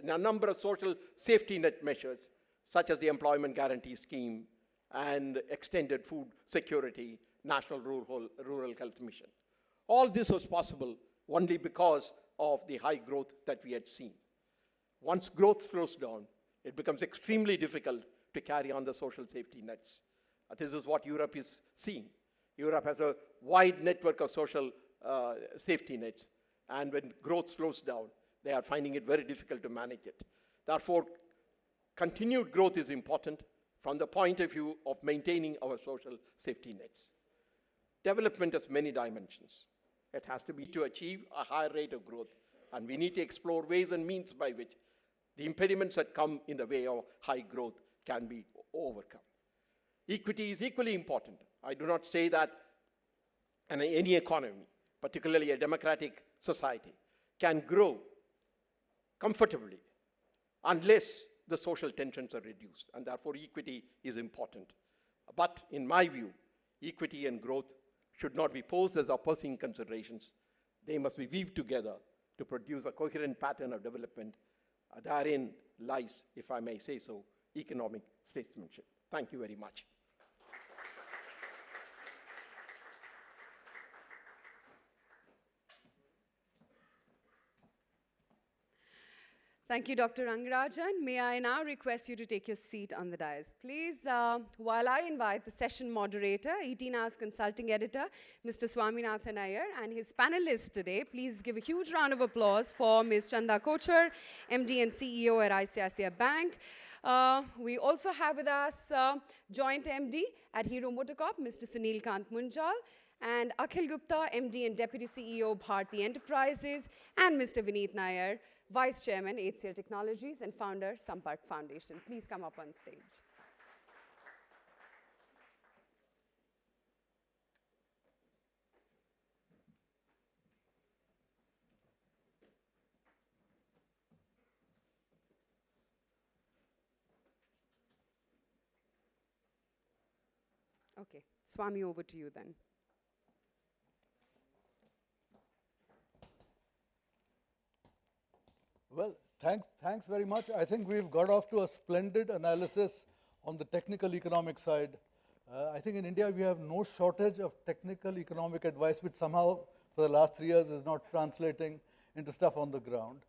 a number of social safety net measures, such as the Employment Guarantee Scheme and extended food security, National Rural Health Mission. All this was possible only because of the high growth that we had seen. Once growth slows down, it becomes extremely difficult to carry on the social safety nets. This is what Europe is seeing. Europe has a wide network of social safety nets, and when growth slows down, they are finding it very difficult to manage it. Therefore, continued growth is important from the point of view of maintaining our social safety nets. Development has many dimensions. It has to be to achieve a higher rate of growth, and we need to explore ways and means by which the impediments that come in the way of high growth can be overcome. Equity is equally important. I do not say that any economy, particularly a democratic society, can grow comfortably unless the social tensions are reduced, and therefore equity is important. But in my view, equity and growth should not be posed as opposing considerations. They must be weaved together to produce a coherent pattern of development. Therein lies, if I may say so, economic statesmanship. Thank you very much. Thank you, Dr. Rangarajan. May I now request you to take your seat on the dais, please. While I invite the session moderator, ETNA's consulting editor, Mr. Swaminathan Iyer, and his panelists today, please give a huge round of applause for Ms. Chanda Kochar, MD and CEO at ICICI Bank. We also have with us Joint MD at Hero Motocorp, Mr. Sunil Kant Munjal, and Akhil Gupta, MD and Deputy CEO, Bharti Enterprises, and Mr. Vineet Nair, Vice Chairman, HCL Technologies, and founder, Sampark Foundation. Please come up on stage. Okay, Swami, over to you then. Well, thanks very much. I think we've got off to a splendid analysis on the technical economic side. I think in India we have no shortage of technical economic advice, which somehow for the last 3 years is not translating into stuff on the ground.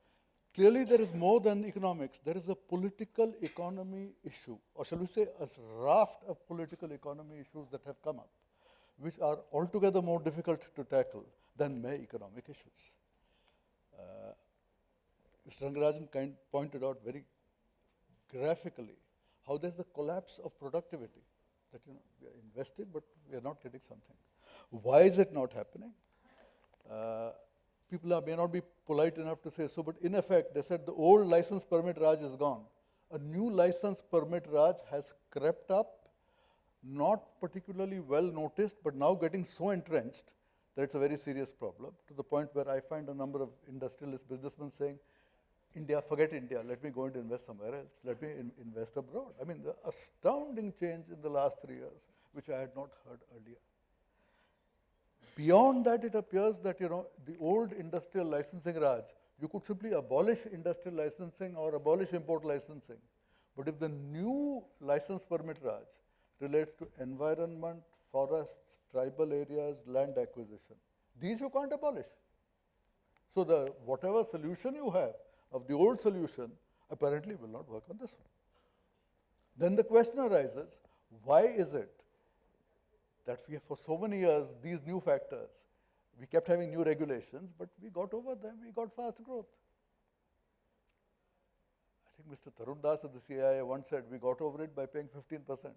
Clearly there is more than economics. There is a political economy issue, or shall we say a raft of political economy issues that have come up, which are altogether more difficult to tackle than mere economic issues. Mr. Rangarajan pointed out very graphically how there's a collapse of productivity, that we are investing but we are not getting something. Why is it not happening? People may not be polite enough to say so, but in effect they said the old license permit Raj is gone. A new license permit Raj has crept up, not particularly well noticed, but now getting so entrenched that it's a very serious problem, to the point where I find a number of industrialist businessmen saying, India, forget India, let me go and invest somewhere else, let me invest abroad. I mean, the astounding change in the last 3 years, which I had not heard earlier. Beyond that, it appears that, the old industrial licensing Raj, you could simply abolish industrial licensing or abolish import licensing. But if the new license permit Raj relates to environment, forests, tribal areas, land acquisition, these you can't abolish. So whatever solution you have of the old solution apparently will not work on this one. Then the question arises, why is it that we have for so many years these new factors, we kept having new regulations, but we got over them, we got fast growth. I think Mr. Tarun Das of the CII once said, we got over it by paying 15%.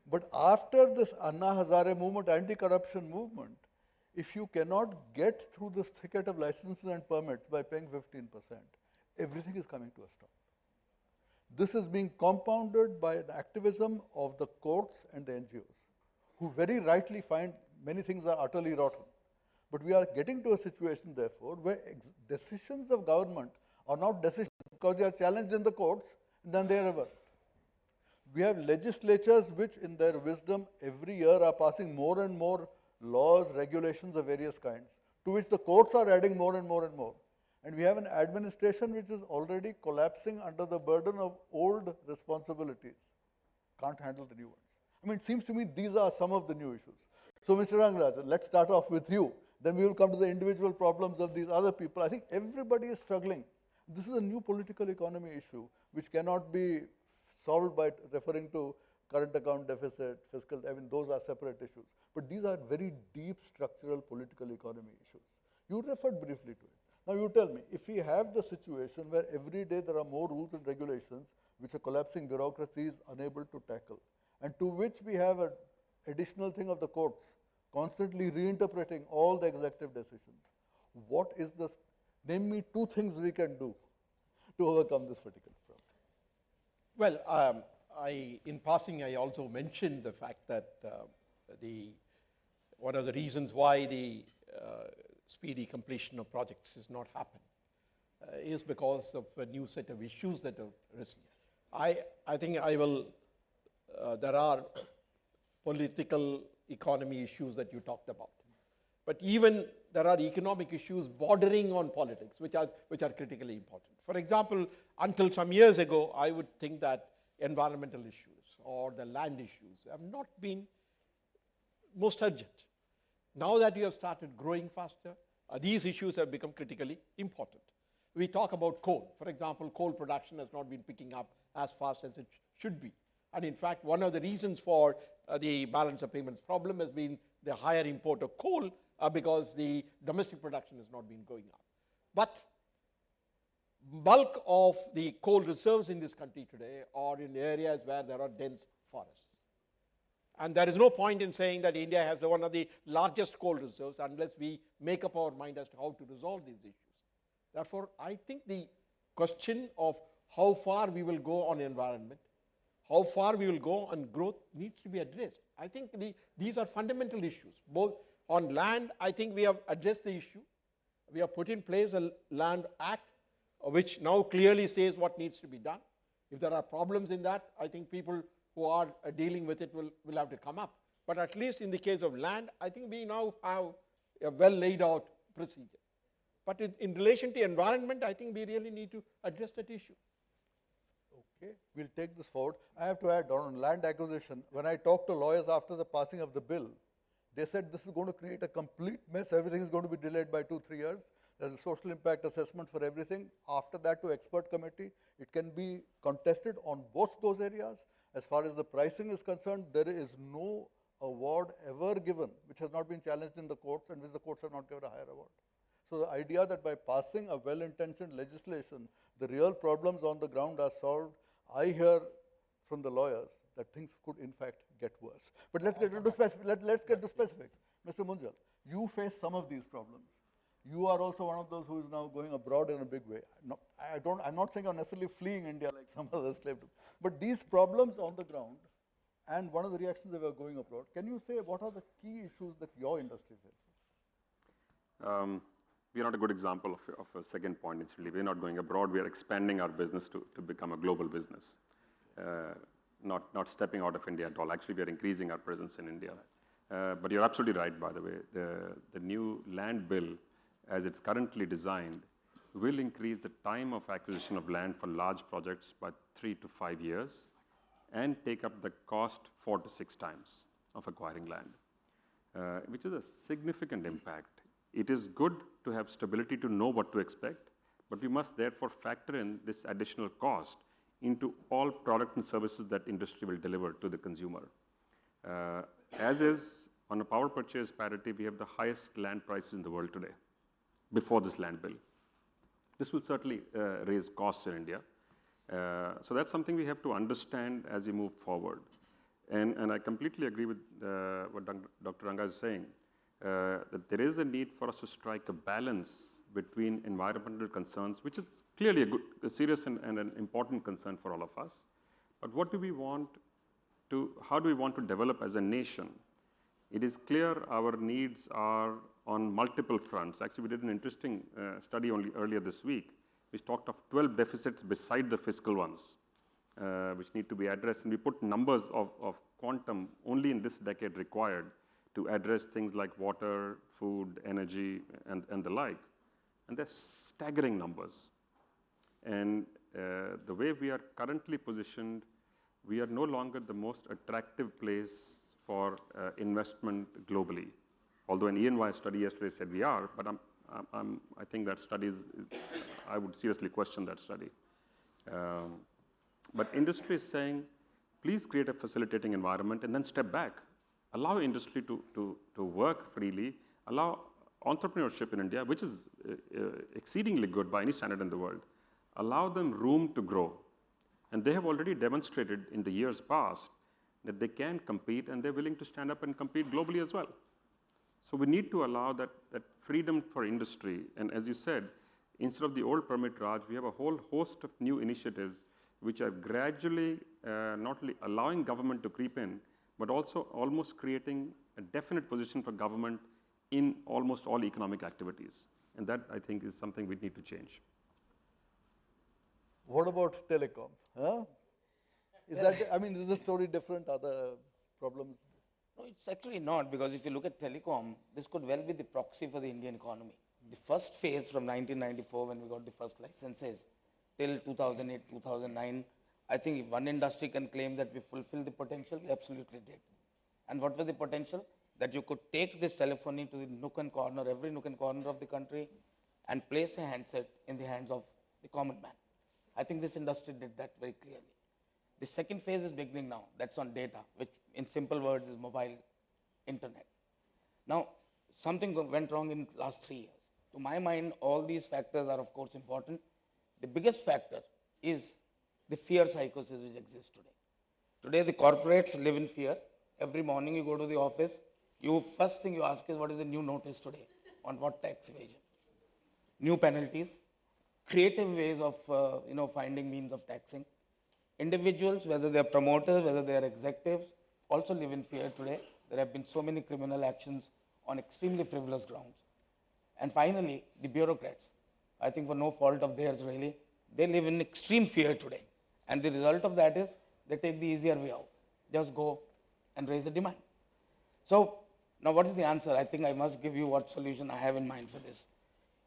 But after this Anna Hazare movement, anti-corruption movement, if you cannot get through this thicket of licenses and permits by paying 15%, everything is coming to a stop. This is being compounded by an activism of the courts and the NGOs, who very rightly find many things are utterly rotten. But we are getting to a situation, therefore, where decisions of government are not decisions because they are challenged in the courts, and then they are reversed. We have legislatures which, in their wisdom, every year are passing more and more laws, regulations of various kinds, to which the courts are adding more and more and more. And we have an administration which is already collapsing under the burden of old responsibilities. Can't handle the new ones. I mean, it seems to me these are some of the new issues. So, Mr. Rangarajan, let's start off with you. Then we will come to the individual problems of these other people. I think everybody is struggling. This is a new political economy issue which cannot be solved by referring to current account deficit, fiscal, I mean, those are separate issues. But these are very deep structural political economy issues. You referred briefly to it. Now you tell me, if we have the situation where every day there are more rules and regulations which a collapsing bureaucracy is unable to tackle, and to which we have an additional thing of the courts constantly reinterpreting all the executive decisions, what is the, name me two things we can do to overcome this particular problem. Well, in passing, I also mentioned the fact that one of the reasons why the speedy completion of projects has not happened is because of a new set of issues that have arisen. I think there are political economy issues that you talked about. But even there are economic issues bordering on politics, which are critically important. For example, until some years ago, I would think that environmental issues or the land issues have not been most urgent. Now that we have started growing faster, these issues have become critically important. We talk about coal. For example, coal production has not been picking up as fast as it should be. And in fact, one of the reasons for the balance of payments problem has been the higher import of coal because the domestic production has not been going up. But bulk of the coal reserves in this country today are in areas where there are dense forests. And there is no point in saying that India has one of the largest coal reserves unless we make up our mind as to how to resolve these issues. Therefore, I think the question of how far we will go on environment, how far we will go on growth needs to be addressed. I think these are fundamental issues. Both on land, I think we have addressed the issue. We have put in place a Land Act which now clearly says what needs to be done. If there are problems in that, I think people who are dealing with it will have to come up. But at least in the case of land, I think we now have a well laid out procedure. But in relation to environment, I think we really need to address that issue. Okay, we'll take this forward. I have to add on land acquisition. When I talked to lawyers after the passing of the bill, they said this is going to create a complete mess. Everything is going to be delayed by 2-3 years. There's a social impact assessment for everything. After that to expert committee, it can be contested on both those areas. As far as the pricing is concerned, there is no award ever given which has not been challenged in the courts and which the courts have not given a higher award. So the idea that by passing a well-intentioned legislation, the real problems on the ground are solved, I hear from the lawyers that things could in fact get worse. But let's get into specifics. Mr. Munjal, you face some of these problems. You are also one of those who is now going abroad in a big way. No, I'm not saying you're necessarily fleeing India like some others claim to. But these problems on the ground and one of the reactions that we are going abroad, can you say what are the key issues that your industry faces? We are not a good example of a second point. Incidentally, we are not going abroad. We are expanding our business to become a global business, not stepping out of India at all. Actually, we are increasing our presence in India. But you're absolutely right, by the way. The new land bill, as it's currently designed, will increase the time of acquisition of land for large projects by 3 to 5 years and take up the cost 4 to 6 times of acquiring land, which is a significant impact. It is good to have stability to know what to expect, but we must therefore factor in this additional cost into all products and services that industry will deliver to the consumer. As is, on a power purchase parity, we have the highest land prices in the world today, before this land bill. This will certainly raise costs in India. So that's something we have to understand as we move forward. And I completely agree with what Dr. Ranga is saying, that there is a need for us to strike a balance between environmental concerns, which is clearly a serious and an important concern for all of us. But how do we want to develop as a nation? It is clear our needs are on multiple fronts. Actually, we did an interesting study earlier this week, which talked of 12 deficits beside the fiscal ones, which need to be addressed. And we put numbers of quantum only in this decade required to address things like water, food, energy, and the like. And they're staggering numbers. And the way we are currently positioned, we are no longer the most attractive place for investment globally. Although an E&Y study yesterday said we are, but I think that study I would seriously question that study. But industry is saying, please create a facilitating environment and then step back. Allow industry to work freely, allow entrepreneurship in India, which is exceedingly good by any standard in the world, allow them room to grow. And they have already demonstrated in the years past that they can compete and they're willing to stand up and compete globally as well. So we need to allow that freedom for industry. And as you said, instead of the old permit Raj, we have a whole host of new initiatives which are gradually not only allowing government to creep in, but also almost creating a definite position for government in almost all economic activities. And that, I think, is something we need to change. What about telecom? Huh? Is that, I mean, is the story different? Are the problems? No, it's actually not, because if you look at telecom, this could well be the proxy for the Indian economy. The first phase from 1994, when we got the first licenses, till 2008, 2009, I think if one industry can claim that we fulfilled the potential, we absolutely did. And what was the potential? That you could take this telephony to the nook and corner, every nook and corner of the country, and place a handset in the hands of the common man. I think this industry did that very clearly. The second phase is beginning now. That's on data, which in simple words is mobile internet. Now, something went wrong in the last 3 years. To my mind, all these factors are of course important. The biggest factor is the fear psychosis which exists today. Today, the corporates live in fear. Every morning you go to the office, first thing you ask is what is the new notice today on what tax evasion, new penalties, creative ways of finding means of taxing. Individuals, whether they are promoters, whether they are executives, also live in fear today. There have been so many criminal actions on extremely frivolous grounds. And finally, the bureaucrats, I think for no fault of theirs really, they live in extreme fear today. And the result of that is they take the easier way out. Just go and raise a demand. So now what is the answer? I think I must give you what solution I have in mind for this.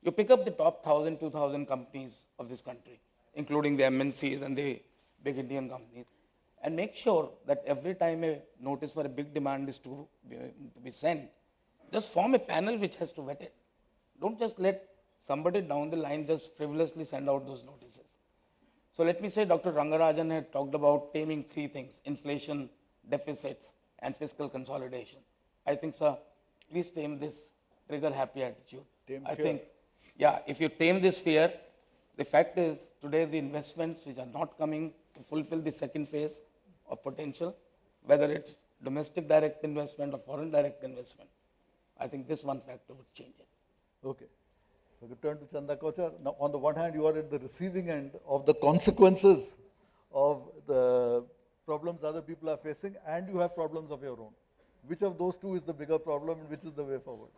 You pick up the top 1,000, 2,000 companies of this country, including the MNCs and the big Indian companies, and make sure that every time a notice for a big demand is to be sent, just form a panel which has to vet it. Don't just let somebody down the line just frivolously send out those notices. So let me say Dr. Rangarajan had talked about taming 3 things: inflation, deficits, and fiscal consolidation. I think, sir, please tame this trigger-happy attitude. Tame I fear. think, yeah, if you tame this fear, the fact is today the investments which are not coming to fulfill the second phase of potential, whether it's domestic direct investment or foreign direct investment, I think this one factor would change it. Okay. So we turn to Chanda Kochar. Now, on the one hand, you are at the receiving end of the consequences of the problems other people are facing, and you have problems of your own. Which of those two is the bigger problem, and which is the way forward?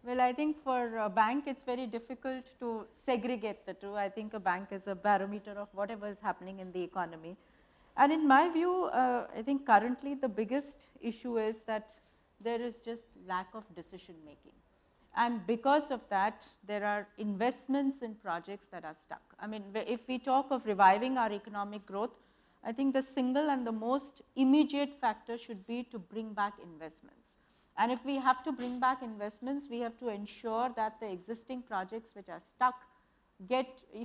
Well, I think for a bank, it's very difficult to segregate the two. I think a bank is a barometer of whatever is happening in the economy. And in my view, I think currently the biggest issue is that there is just lack of decision making. And because of that, there are investments in projects that are stuck. I mean, if we talk of reviving our economic growth, I think the single and the most immediate factor should be to bring back investments. And if we have to bring back investments, we have to ensure that the existing projects which are stuck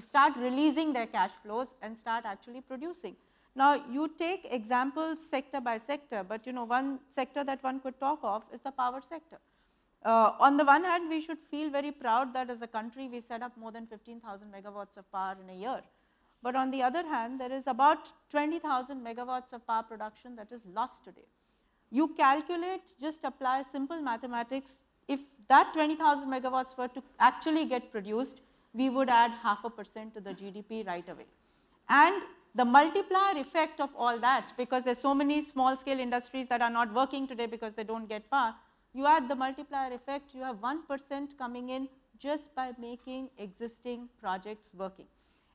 start releasing their cash flows and start actually producing. Now, you take examples sector by sector, but one sector that one could talk of is the power sector. On the one hand, we should feel very proud that as a country we set up more than 15,000 megawatts of power in a year. But on the other hand, there is about 20,000 megawatts of power production that is lost today. You calculate, just apply simple mathematics. If that 20,000 megawatts were to actually get produced, we would add 0.5% to the GDP right away. And the multiplier effect of all that, because there's so many small scale industries that are not working today because they don't get power, you add the multiplier effect, you have 1% coming in just by making existing projects working.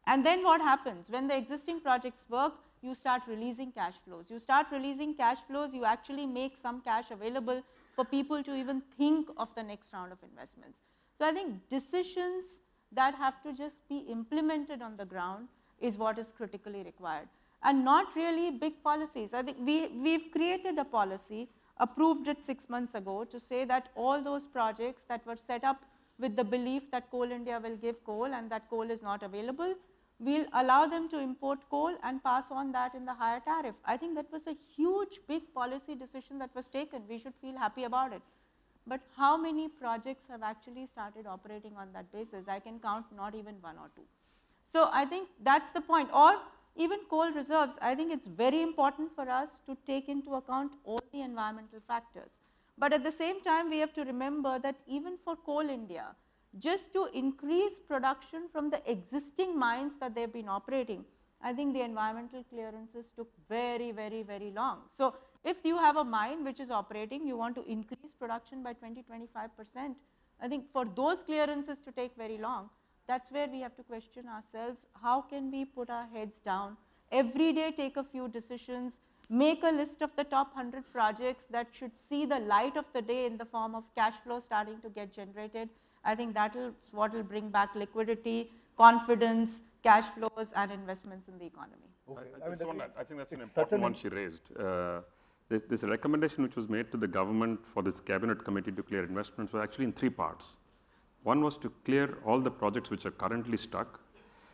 And then what happens? When the existing projects work, you start releasing cash flows. You start releasing cash flows, you actually make some cash available for people to even think of the next round of investments. So I think decisions that have to just be implemented on the ground is what is critically required, and not really big policies. I think we've created a policy, approved it 6 months ago, to say that all those projects that were set up with the belief that Coal India will give coal and that coal is not available, we'll allow them to import coal and pass on that in the higher tariff. I think that was a huge, big policy decision that was taken. We should feel happy about it. But how many projects have actually started operating on that basis? I can count not even 1 or 2. So I think that's the point. Or even coal reserves, I think it's very important for us to take into account all the environmental factors. But at the same time, we have to remember that even for Coal India, just to increase production from the existing mines that they've been operating, I think the environmental clearances took very, very, very long. So if you have a mine which is operating, you want to increase production by 20–25%, I think for those clearances to take very long, that's where we have to question ourselves, how can we put our heads down, every day take a few decisions, make a list of the top 100 projects that should see the light of the day in the form of cash flow starting to get generated. I think that is what will bring back liquidity, confidence, cash flows, and investments in the economy. Okay. I think that's an important one she raised. This recommendation which was made to the government for this cabinet committee to clear investments was actually in 3 parts. One was to clear all the projects which are currently stuck.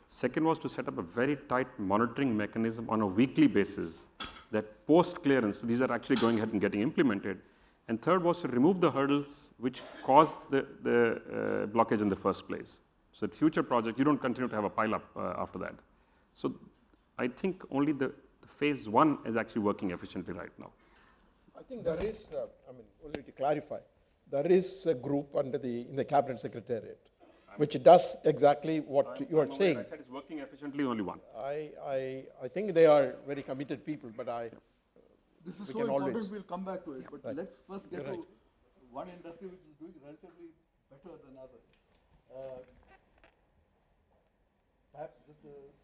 Second was to set up a very tight monitoring mechanism on a weekly basis that post clearance, these are actually going ahead and getting implemented. And third was to remove the hurdles which caused the blockage in the first place. So that future projects, you don't continue to have a pile up after that. So I think only the phase 1 is actually working efficiently right now. I think there is, only to clarify, there is a group under in the Cabinet Secretariat which does exactly what you are saying. I said it's working efficiently, only one. I think they are very committed people, but This is we so can important, always- we'll come back to it. But right. let's first get You're to right. one industry which is doing relatively better than others. Perhaps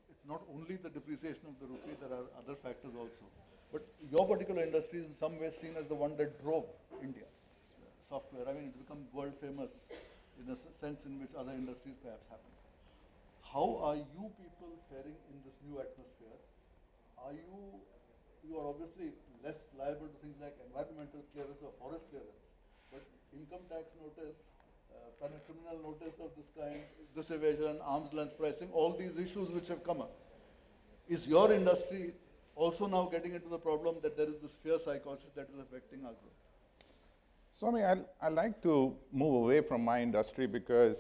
it's not only the depreciation of the rupee, there are other factors also. But your particular industry is in some ways seen as the one that drove India. Software, it's become world famous in a sense in which other industries perhaps haven't. How are you people faring in this new atmosphere? You are obviously less liable to things like environmental clearance or forest clearance, but income tax notice, criminal notice of this kind, this evasion, arm's length pricing, all these issues which have come up. Is your industry also now getting into the problem that there is this fear psychosis that is affecting our growth? Swami, I like to move away from my industry because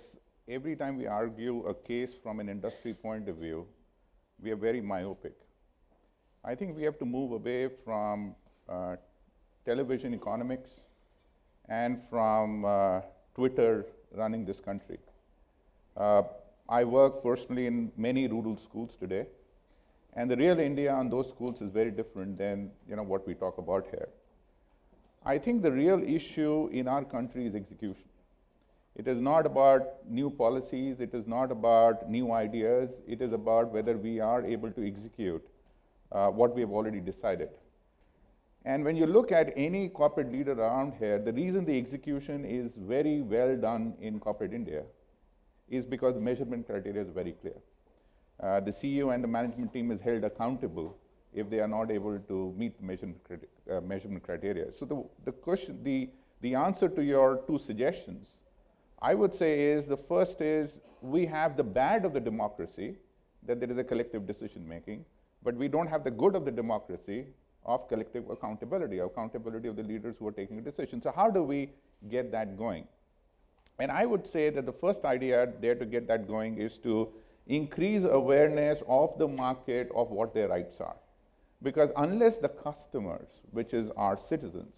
every time we argue a case from an industry point of view, we are very myopic. I think we have to move away from television economics and from Twitter running this country. I work personally in many rural schools today, and the real India on those schools is very different than what we talk about here. I think the real issue in our country is execution. It is not about new policies, it is not about new ideas, it is about whether we are able to execute what we have already decided. And when you look at any corporate leader around here, the reason the execution is very well done in corporate India is because the measurement criteria is very clear. The CEO and the management team is held accountable if they are not able to meet the measurement criteria. So the question, the answer to your 2 suggestions, I would say is, the first is, we have the bad of the democracy, that there is a collective decision making, but we don't have the good of the democracy of collective accountability of the leaders who are taking a decision. So how do we get that going? And I would say that the first idea there to get that going is to increase awareness of the market of what their rights are. Because unless the customers, which is our citizens,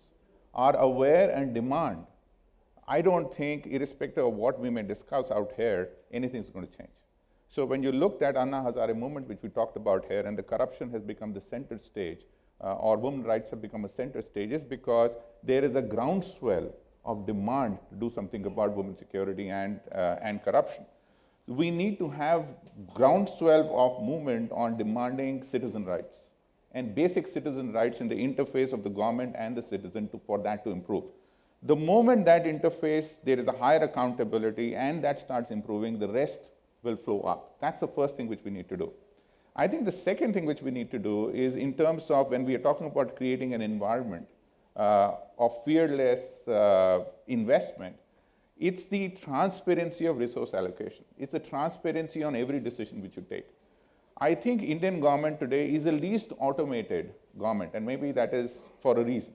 are aware and demand, I don't think, irrespective of what we may discuss out here, anything's going to change. So when you looked at Anna Hazare movement, which we talked about here, and the corruption has become the center stage, or women's rights have become a center stage, is because there is a groundswell of demand to do something about women's security and corruption. We need to have groundswell of movement on demanding citizen rights and basic citizen rights in the interface of the government and the citizen for that to improve. The moment that interface, there is a higher accountability and that starts improving, the rest will flow up. That's the first thing which we need to do. I think the second thing which we need to do is in terms of when we are talking about creating an environment of fearless investment, it's the transparency of resource allocation. It's the transparency on every decision which you take. I think Indian government today is the least automated government, and maybe that is for a reason.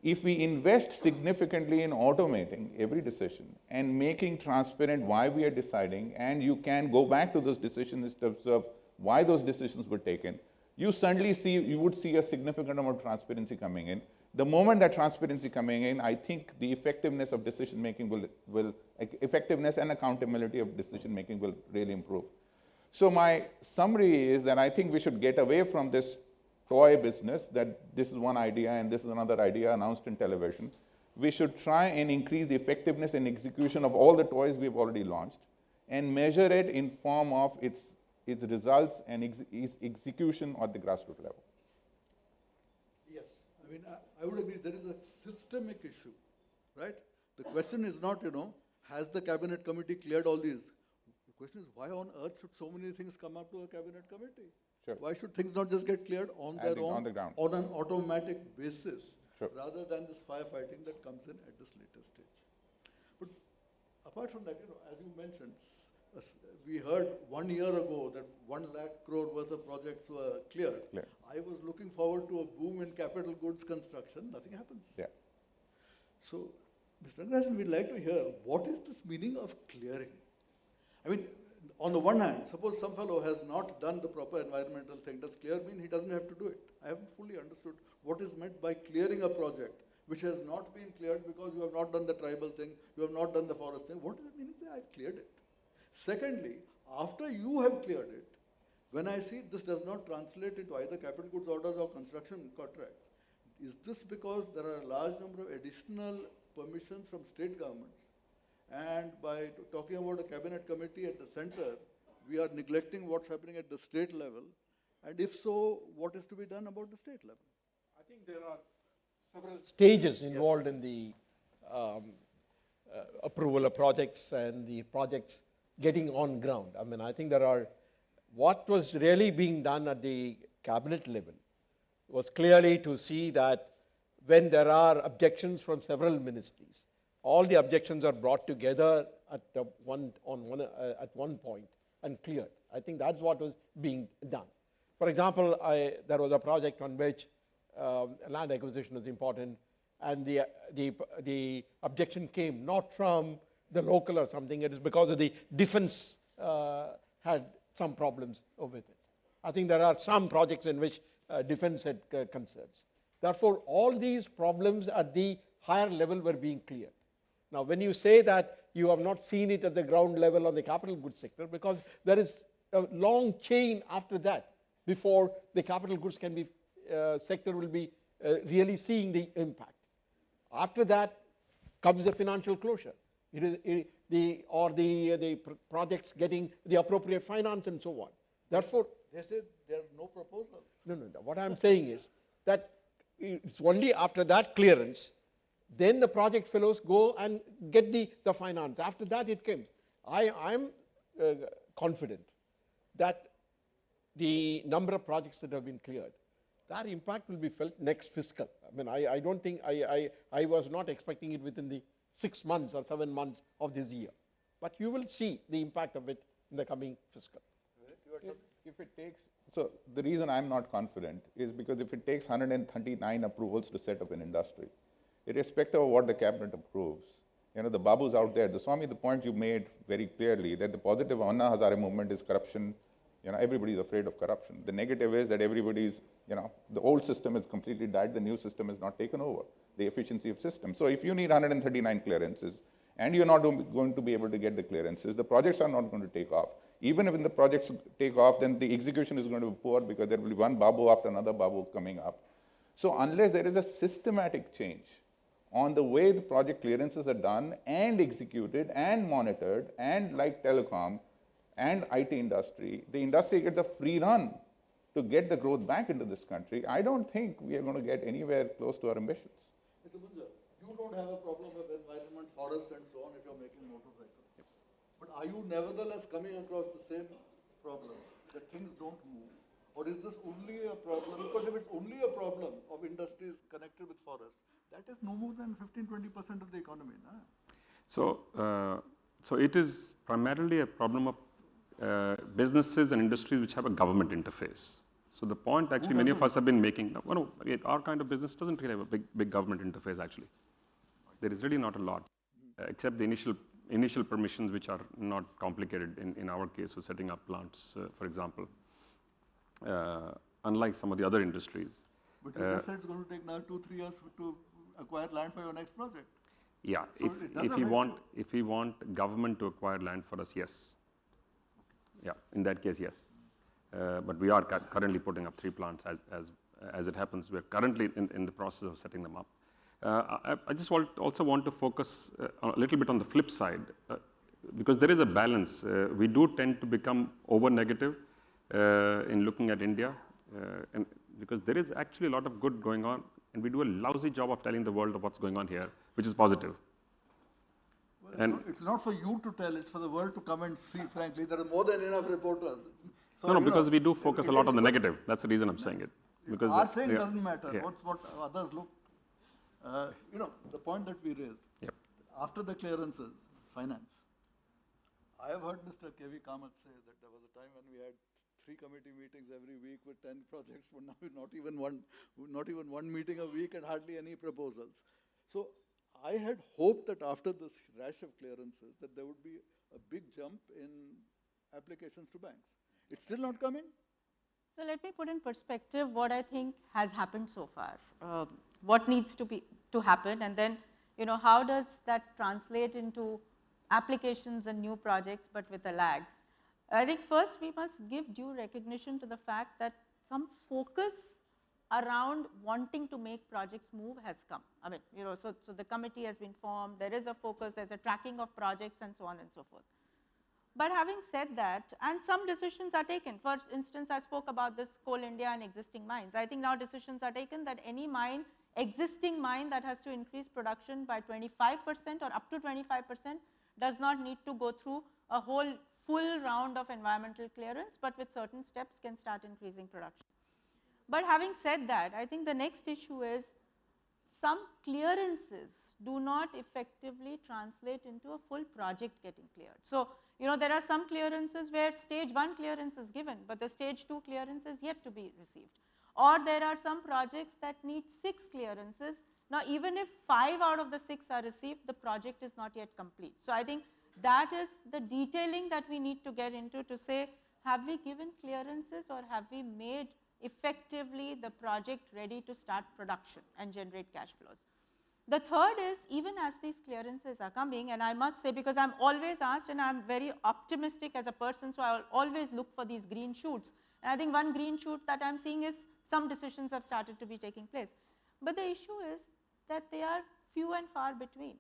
If we invest significantly in automating every decision and making transparent why we are deciding, and you can go back to those decisions in terms of why those decisions were taken, you would see a significant amount of transparency coming in. The moment that transparency coming in, I think the effectiveness of decision making effectiveness and accountability of decision making will really improve. So my summary is that I think we should get away from this toy business, that this is one idea and this is another idea announced in television. We should try and increase the effectiveness and execution of all the toys we've already launched and measure it in form of its results and its execution at the grassroots level. Yes, I mean, I would agree there is a systemic issue, right? The question is not, has the cabinet committee cleared all these? The question is, why on earth should so many things come up to a cabinet committee? Sure. Why should things not just get cleared on their own, on the ground, on an automatic basis, sure, rather than this firefighting that comes in at this later stage? But apart from that, as you mentioned, we heard 1 year ago that 1 lakh crore worth of projects were cleared. Clear. I was looking forward to a boom in capital goods construction. Nothing happens. Yeah. So, Mr. Rangarajan, we'd like to hear, what is this meaning of clearing? I mean, on the one hand, suppose some fellow has not done the proper environmental thing. Does clear mean he doesn't have to do it? I haven't fully understood what is meant by clearing a project which has not been cleared because you have not done the tribal thing, you have not done the forest thing. What does it mean to say, I've cleared it? Secondly, after you have cleared it, when I see this does not translate into either capital goods orders or construction contracts, is this because there are a large number of additional permissions from state governments? And by talking about a cabinet committee at the center, we are neglecting what's happening at the state level. And if so, what is to be done about the state level? I think there are several stages involved in the approval of projects and the projects getting on ground. I mean, I think what was really being done at the cabinet level was clearly to see that when there are objections from several ministries, all the objections are brought together at one point and cleared. I think that's what was being done. For example, there was a project on which land acquisition was important, and the objection came not from the local or something. It is because of the defense had some problems with it. I think there are some projects in which defense had concerns. Therefore, all these problems at the higher level were being cleared. Now, when you say that you have not seen it at the ground level on the capital goods sector, because there is a long chain after that before the capital goods sector will be really seeing the impact. After that comes the financial closure. The projects getting the appropriate finance and so on. Therefore, they say there are no proposals. No. What I'm saying is that it's only after that clearance, then the project fellows go and get the finance. After that, it comes. I'm confident that the number of projects that have been cleared, that impact will be felt next fiscal. I mean, I don't think, I was not expecting it within the 6 months or 7 months of this year. But you will see the impact of it in the coming fiscal. If it takes, so the reason I'm not confident is because if it takes 139 approvals to set up an industry, irrespective of what the cabinet approves, the Babu's out there. Swami, the point you made very clearly that the positive Anna Hazare movement is corruption. Everybody's afraid of corruption. The negative is that everybody's, the old system is completely died, the new system is not taken over, the efficiency of system. So if you need 139 clearances and you're not going to be able to get the clearances, the projects are not going to take off. Even if the projects take off, then the execution is going to be poor because there will be one Babu after another Babu coming up. So unless there is a systematic change on the way the project clearances are done and executed and monitored, and like telecom and IT industry, the industry gets a free run to get the growth back into this country, I don't think we are going to get anywhere close to our ambitions. Mr. Munjal, you don't have a problem with environment, forests and so on if you're making motorcycles. Yep. But are you nevertheless coming across the same problem, that things don't move? Or is this only a problem? Because if it's only a problem of industries connected with forests, that is no more than 15-20% of the economy. Na? So it is primarily a problem of businesses and industries which have a government interface. So the point actually many of us have been making, our kind of business doesn't really have a big government interface actually. There is really not a lot, except the initial permissions which are not complicated in our case for setting up plants, for example, unlike some of the other industries. But you just said it's going to take now 2-3 years to acquire land for your next project. Yeah, So if we want government to acquire land for us, yes. Yeah, in that case, yes. But we are currently putting up 3 plants as it happens. We're currently in the process of setting them up. I just also want to focus a little bit on the flip side, because there is a balance. We do tend to become over negative in looking at India, and because there is actually a lot of good going on, and we do a lousy job of telling the world of what's going on here, which is positive. Well, and it's not for you to tell, it's for the world to come and see, frankly. There are more than enough reporters. So, no, because we do focus a lot on the negative. That's the reason I'm saying it. Because our saying doesn't matter. Yeah. What others look. The point that we raised, after the clearances, finance. I have heard Mr. K.V. Kamath say that there was a time when we had 3 committee meetings every week with 10 projects, but now not even one meeting a week and hardly any proposals. So I had hoped that after this rash of clearances, that there would be a big jump in applications to banks. It's still not coming? So let me put in perspective what I think has happened so far, what needs to happen, and then how does that translate into applications and new projects, but with a lag. I think first we must give due recognition to the fact that some focus around wanting to make projects move has come. I mean, so the committee has been formed, there is a focus, there's a tracking of projects and so on and so forth. But having said that, and some decisions are taken. For instance, I spoke about this Coal India and existing mines. I think now decisions are taken that any existing mine that has to increase production by 25% or up to 25% does not need to go through a whole full round of environmental clearance, but with certain steps can start increasing production. But having said that, I think the next issue is some clearances do not effectively translate into a full project getting cleared. So, there are some clearances where stage 1 clearance is given, but the stage 2 clearance is yet to be received. Or there are some projects that need 6 clearances. Now, even if 5 out of the 6 are received, the project is not yet complete. So, I think that is the detailing that we need to get into to say, have we given clearances or have we made effectively the project ready to start production and generate cash flows. The third is, even as these clearances are coming, and I must say, because I'm always asked and I'm very optimistic as a person, so I'll always look for these green shoots. And I think one green shoot that I'm seeing is some decisions have started to be taking place. But the issue is that they are few and far between.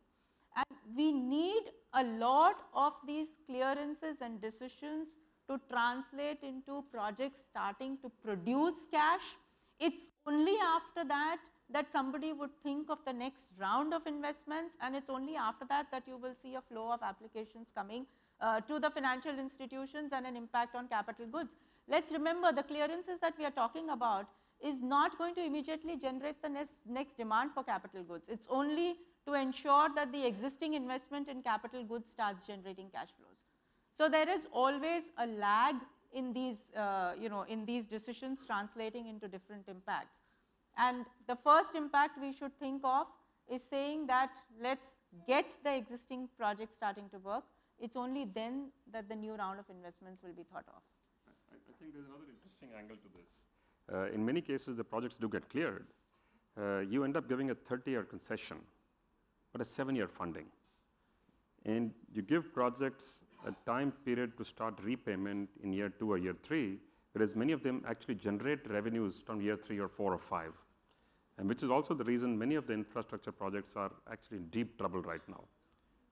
And we need a lot of these clearances and decisions to translate into projects starting to produce cash. It's only after that that somebody would think of the next round of investments, and it's only after that that you will see a flow of applications coming to the financial institutions and an impact on capital goods. Let's remember, the clearances that we are talking about is not going to immediately generate the next demand for capital goods. It's only to ensure that the existing investment in capital goods starts generating cash flows. So there is always a lag in these, in these decisions translating into different impacts. And the first impact we should think of is saying that let's get the existing project starting to work. It's only then that the new round of investments will be thought of. I think there's another interesting angle to this. In many cases, the projects do get cleared. You end up giving a 30-year concession, but a 7-year funding. And you give projects a time period to start repayment in year 2 or year 3, whereas many of them actually generate revenues from year 3 or 4 or 5. And which is also the reason many of the infrastructure projects are actually in deep trouble right now.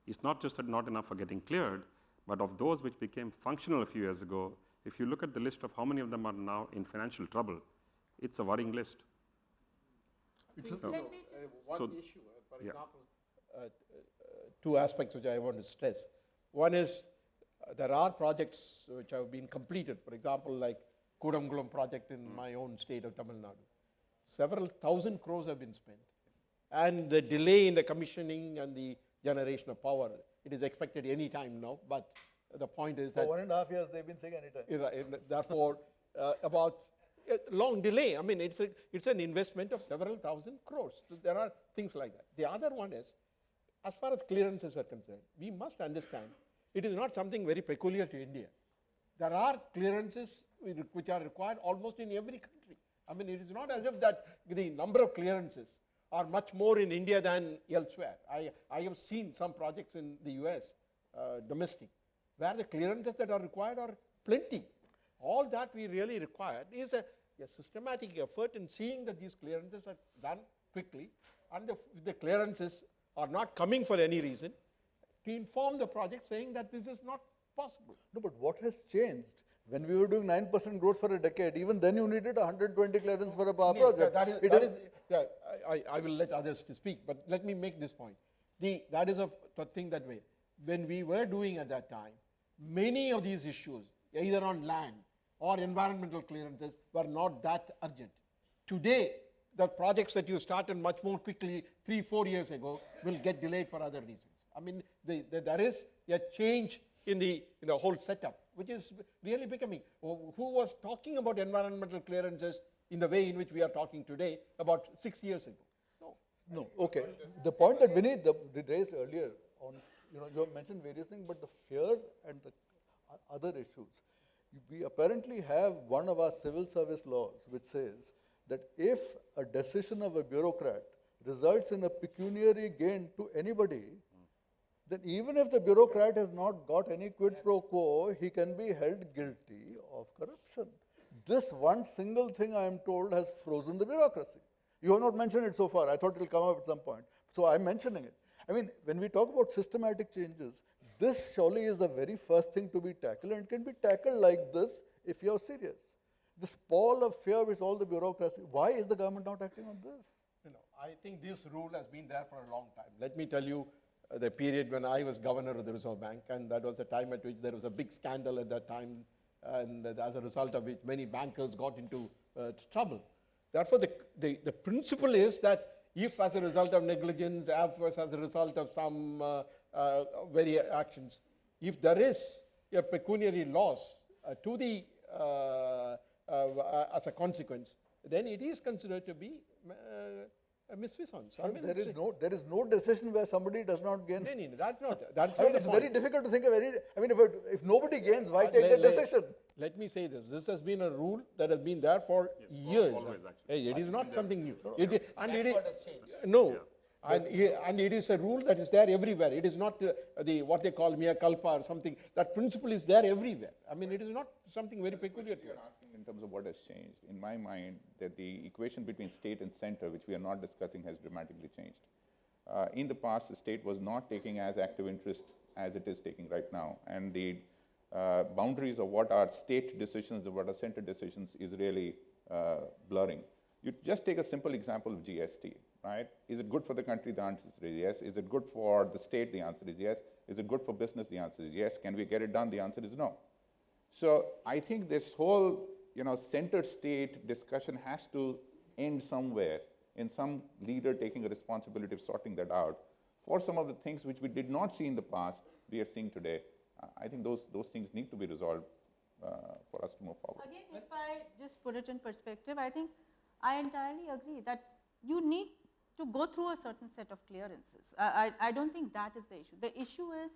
It's not just that not enough are getting cleared, but of those which became functional a few years ago, if you look at the list of how many of them are now in financial trouble, it's a worrying list. One issue, for example, 2 aspects which I want to stress. One is There are projects which have been completed, for example, like Kudamkulam project in my own state of Tamil Nadu. Several thousand crores have been spent. And the delay in the commissioning and the generation of power, it is expected any time now, but the point is that For 1.5 years, they've been saying anytime. therefore, about a long delay. I mean, it's an investment of several thousand crores. So there are things like that. The other one is, as far as clearances are concerned, we must understand it is not something very peculiar to India. There are clearances which are required almost in every country. I mean, it is not as if that the number of clearances are much more in India than elsewhere. I have seen some projects in the US, domestic, where the clearances that are required are plenty. All that we really require is a systematic effort in seeing that these clearances are done quickly, and if the clearances are not coming for any reason, to inform the project saying that this is not possible. No, but what has changed? When we were doing 9% growth for a decade, even then you needed 120 clearance for a power project. I will let others to speak, but let me make this point. That is the thing that way. When we were doing at that time, many of these issues, either on land or environmental clearances, were not that urgent. Today, the projects that you started much more quickly 3-4 years ago will get delayed for other reasons. I mean, there is a change in the whole setup, which is really becoming. Who was talking about environmental clearances in the way in which we are talking today about 6 years ago? No. No, okay. The point that Vinny raised earlier on, you have mentioned various things, but the fear and the other issues. We apparently have one of our civil service laws which says that if a decision of a bureaucrat results in a pecuniary gain to anybody, then even if the bureaucrat has not got any quid pro quo, he can be held guilty of corruption. This one single thing, I am told, has frozen the bureaucracy. You have not mentioned it so far. I thought it will come up at some point. So I'm mentioning it. I mean, when we talk about systematic changes, this surely is the very first thing to be tackled, and it can be tackled like this if you're serious. This pall of fear with all the bureaucracy, why is the government not acting on this? I think this rule has been there for a long time. Let me tell you the period when I was governor of the Reserve Bank, and that was a time at which there was a big scandal at that time, and as a result of which many bankers got into trouble. Therefore, the principle is that if as a result of negligence, if as a result of some very actions, if there is a pecuniary loss to the as a consequence, then it is considered to be a misfeasance. Sir, there is no decision where somebody does not gain. No, that's not. That's I mean, it's very difficult to think of any. I mean, if nobody gains, why take the decision? Let me say this. This has been a rule that has been there for years. always, actually. It is not something new. That's what has changed. No. And it is a rule that is there everywhere. It is not what they call mea culpa or something. That principle is there everywhere. I mean, it is not something very peculiar to You're us. asking in terms of what has changed. In my mind, that the equation between state and center, which we are not discussing, has dramatically changed. In the past, the state was not taking as active interest as it is taking right now, and the boundaries of what are state decisions and what are center decisions is really blurring. You just take a simple example of GST, right? Is it good for the country? The answer is yes. Is it good for the state? The answer is yes. Is it good for business? The answer is yes. Can we get it done? The answer is no. So I think this whole, center state discussion has to end somewhere in some leader taking a responsibility of sorting that out. For some of the things which we did not see in the past, we are seeing today. I think those things need to be resolved for us to move forward. Again, if I just put it in perspective, I think I entirely agree that you need to go through a certain set of clearances. I don't think that is the issue. The issue is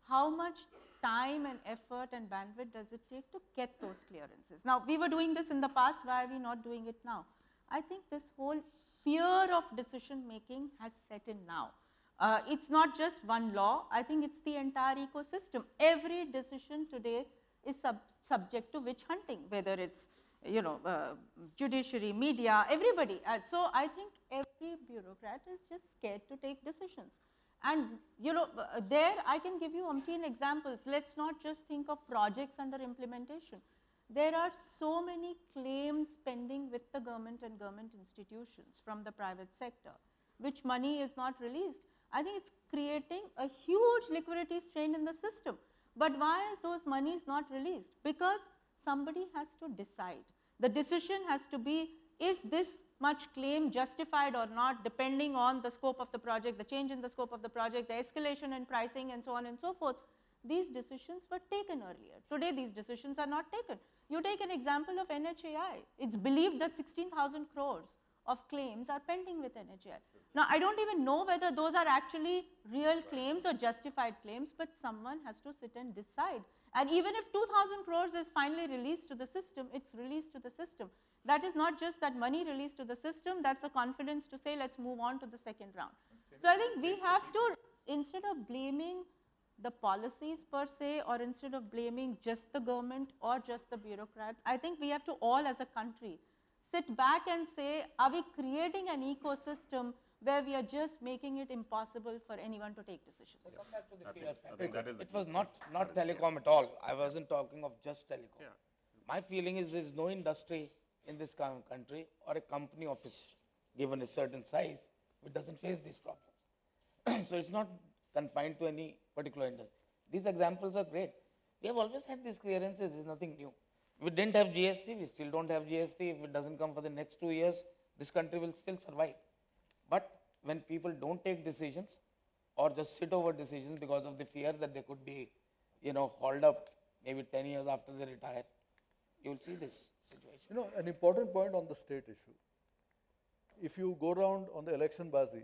how much time and effort and bandwidth does it take to get those clearances. Now, we were doing this in the past, why are we not doing it now? I think this whole fear of decision making has set in now. It's not just one law, I think it's the entire ecosystem. Every decision today is subject to witch hunting, whether it's judiciary, media, everybody. So I think every bureaucrat is just scared to take decisions. And there I can give you umpteen examples. Let's not just think of projects under implementation. There are so many claims pending with the government and government institutions from the private sector, which money is not released. I think it's creating a huge liquidity strain in the system. But why are those monies not released? Because somebody has to decide. The decision has to be, is this much claim justified or not, depending on the scope of the project, the change in the scope of the project, the escalation in pricing, and so on and so forth. These decisions were taken earlier. Today, these decisions are not taken. You take an example of NHAI. It's believed that 16,000 crores of claims are pending with NHAI. Now, I don't even know whether those are actually real claims or justified claims, but someone has to sit and decide. And even if 2,000 crores is finally released to the system, it's released to the system. That is not just that money released to the system, that's a confidence to say, let's move on to the second round. So I think we have to, instead of blaming the policies per se, or instead of blaming just the government or just the bureaucrats, I think we have to all as a country sit back and say, are we creating an ecosystem where we are just making it impossible for anyone to take decisions? Come back to the fear I factor. think that is the It was not telecom at all. I wasn't talking of just telecom. Yeah. My feeling is there is no industry in this country or a company of its given a certain size which doesn't face these problems. So it's not confined to any particular industry. These examples are great. We have always had these clearances. There's nothing new. If we didn't have GST, we still don't have GST. If it doesn't come for the next 2 years, this country will still survive. But when people don't take decisions or just sit over decisions because of the fear that they could be, hauled up maybe 10 years after they retire, you will see this situation. An important point on the state issue. If you go around on the election bazi,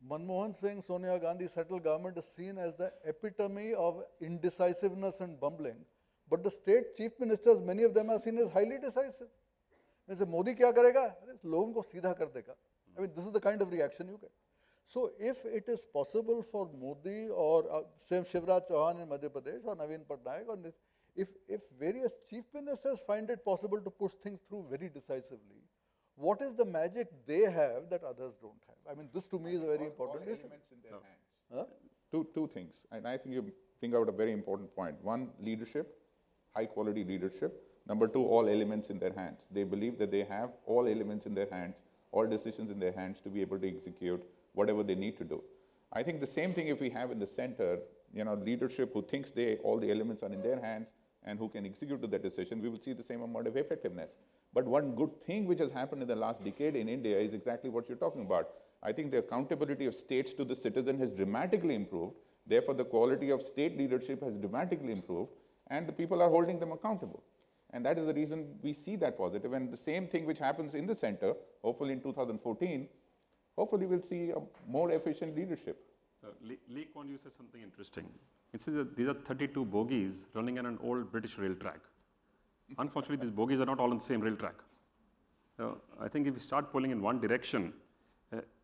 Manmohan Singh, Sonia Gandhi settled government is seen as the epitome of indecisiveness and bumbling. But the state chief ministers, many of them are seen as highly decisive. Means Modi kya karega? Logon ko seedha kar dega. I mean, this is the kind of reaction you get. So if it is possible for Modi or same Shivraj Chauhan in Madhya Pradesh or Naveen Patnaik, or if various chief ministers find it possible to push things through very decisively, what is the magic they have that others don't have? I mean, this to me is a very important issue. Elements in their hands. Two things, and I think you bring out a very important point. One, leadership, high quality leadership. Number two, all elements in their hands. They believe that they have all elements in their hands, all decisions in their hands to be able to execute whatever they need to do. I think the same thing if we have in the center, leadership who thinks all the elements are in their hands and who can execute to that decision, we will see the same amount of effectiveness. But one good thing which has happened in the last decade in India is exactly what you're talking about. I think the accountability of states to the citizen has dramatically improved. Therefore, the quality of state leadership has dramatically improved, and the people are holding them accountable. And that is the reason we see that positive. And the same thing which happens in the center, hopefully in 2014, hopefully we'll see a more efficient leadership. So Lee Kuan Yew says something interesting. It says that these are 32 bogies running on an old British rail track. Unfortunately, these bogies are not all on the same rail track. So I think if we start pulling in one direction,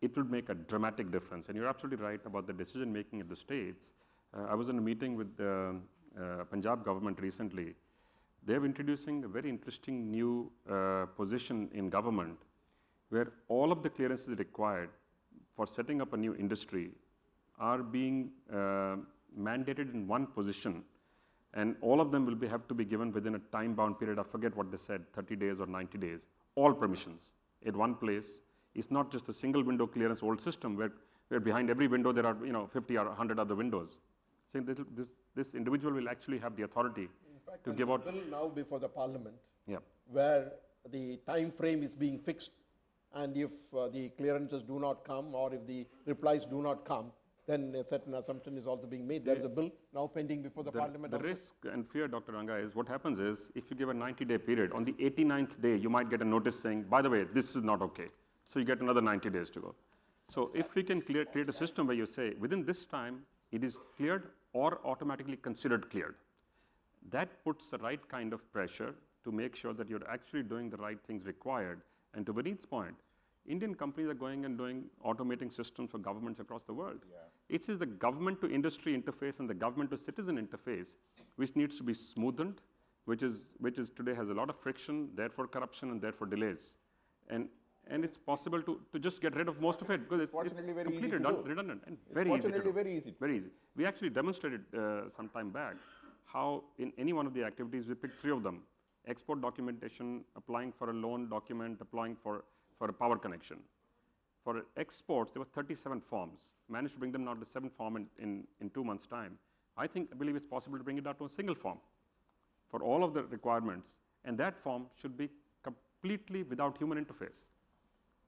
it would make a dramatic difference. And you're absolutely right about the decision making at the states. I was in a meeting with the Punjab government recently. They're introducing a very interesting new position in government where all of the clearances required for setting up a new industry are being mandated in one position, and all of them will have to be given within a time-bound period. I forget what they said, 30 days or 90 days. All permissions at one place. It's not just a single window clearance old system where behind every window there are 50 or 100 other windows. So this individual will actually have the authority to give out. Bill now before the parliament, Yeah. where the time frame is being fixed, and if the clearances do not come or if the replies do not come, then a certain assumption is also being made. There is a bill now pending before the parliament. The also. risk and fear, Dr. Ranga, is what happens is if you give a 90-day period, on the 89th day, you might get a notice saying, by the way, this is not okay. So you get another 90 days to go. So if we can create a system where you say, within this time, it is cleared or automatically considered cleared, that puts the right kind of pressure to make sure that you're actually doing the right things required. And to Vineet's point, Indian companies are going and doing automating systems for governments across the world. Yeah. It is the government to industry interface and the government to citizen interface which needs to be smoothened, which is today has a lot of friction, therefore corruption and therefore delays. And it's possible to just get rid of most of it because it's completely redundant and very easy to do. Very easy. We actually demonstrated some time back how in any one of the activities we picked 3 of them: export documentation, applying for a loan document, applying for a power connection. For exports, there were 37 forms. Managed to bring them down to 7 forms in 2 months' time. I believe it's possible to bring it down to a single form for all of the requirements, and that form should be completely without human interface.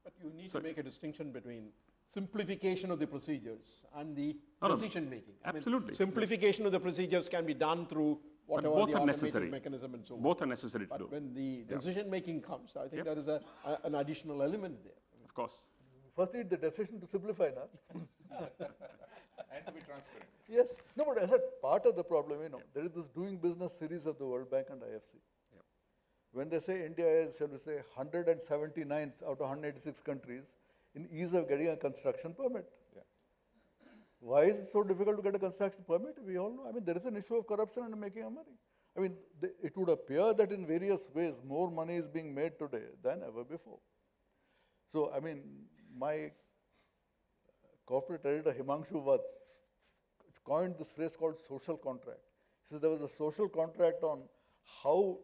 But you need to make a distinction between simplification of the procedures and the decision making. Absolutely. Simplification of the procedures can be done through whatever both the are automated necessary. mechanism and so on. Both are necessary to But do. when the decision making comes, I think Yep. there is an additional element there. Of course. First need the decision to simplify now. And to be transparent. Yes. No, but as a part of the problem, there is this doing business series of the World Bank and IFC. Yep. When they say India is, shall we say, 179th out of 186 countries in ease of getting a construction permit. Yeah. Why is it so difficult to get a construction permit? We all know. I mean, there is an issue of corruption and making of money. I mean, it would appear that in various ways, more money is being made today than ever before. So, I mean, my corporate editor, Himanshu Vats, coined this phrase called social contract. He says there was a social contract on how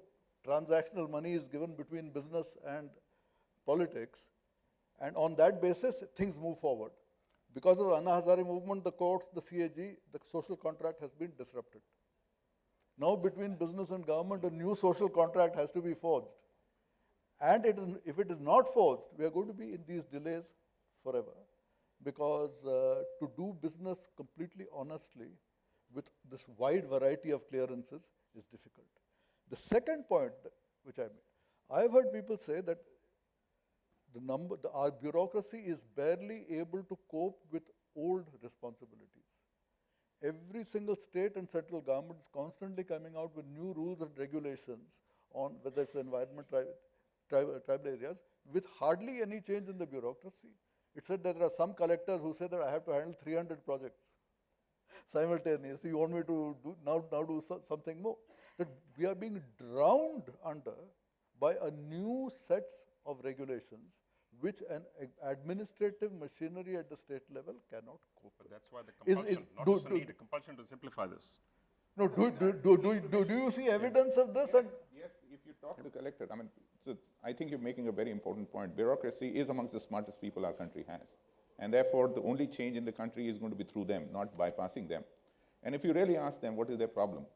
transactional money is given between business and politics, and on that basis, things move forward. Because of the Anna Hazare movement, the courts, the CAG, the social contract has been disrupted. Now, between business and government, a new social contract has to be forged. And if it is not forged, we are going to be in these delays forever. Because to do business completely honestly with this wide variety of clearances is difficult. The second point which I made, I've heard people say that our bureaucracy is barely able to cope with old responsibilities. Every single state and central government is constantly coming out with new rules and regulations on whether it's environment, tribal areas, with hardly any change in the bureaucracy. It said that there are some collectors who say that I have to handle 300 projects simultaneously. You want me to do something more? That we are being drowned under by a new set of regulations which an administrative machinery at the state level cannot cope with. But that's why the compulsion, not just a need, a compulsion to simplify this. No, do you see evidence of this? And Yes, if you talk to the collector, I mean, so I think you're making a very important point. Bureaucracy is amongst the smartest people our country has. And therefore, the only change in the country is going to be through them, not bypassing them. And if you really ask them what is their problem,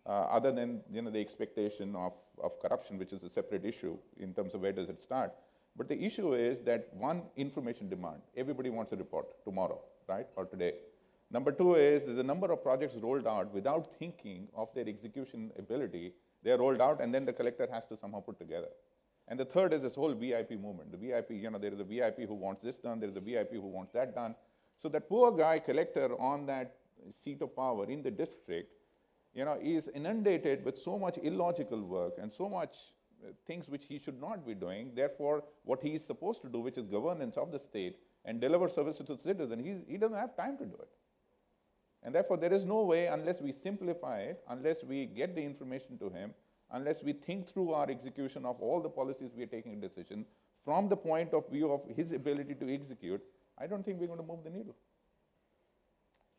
other than the expectation of corruption, which is a separate issue in terms of where does it start. But the issue is that one, information demand. Everybody wants a report tomorrow, right, or today. Number two is that the number of projects rolled out without thinking of their execution ability, they're rolled out and then the collector has to somehow put together. And the third is this whole VIP movement. The VIP, there is a VIP who wants this done, there is a VIP who wants that done. So that poor guy collector on that seat of power in the district, is inundated with so much illogical work and so much things which he should not be doing. Therefore, what he is supposed to do, which is governance of the state and deliver services to the citizen, he doesn't have time to do it. And therefore, there is no way, unless we simplify it, unless we get the information to him, unless we think through our execution of all the policies we are taking a decision from the point of view of his ability to execute, I don't think we're going to move the needle.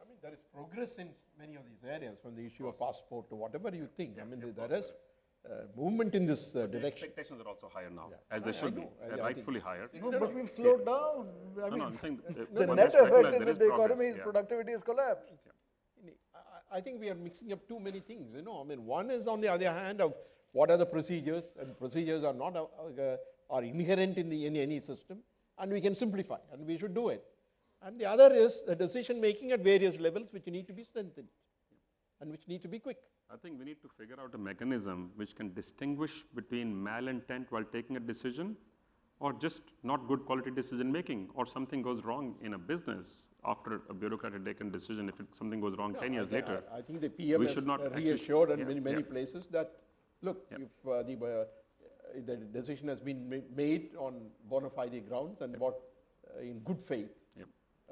I mean, there is progress in many of these areas, from the issue of passport to whatever you think. I mean, there is movement in this The direction. expectations are also higher now, as they should be. know. They're rightfully higher. no, but we've slowed down. I mean, I'm saying the one net has to effect recognize is there that the progress, economy's yeah. productivity has collapsed. I think we are mixing up too many things, I mean, one is on the other hand of what are the procedures, and procedures are not are inherent in any system, and we can simplify, and we should do it. And the other is the decision making at various levels, which need to be strengthened, and which need to be quick. I think we need to figure out a mechanism which can distinguish between malintent while taking a decision or just not good quality decision making, or something goes wrong in a business after a bureaucrat had taken a decision. If something goes wrong 10 years later, I think the PM we has should not actually- reassured in yeah, many yeah. places that, look, if the decision has been made on bona fide grounds and in good faith, Yep.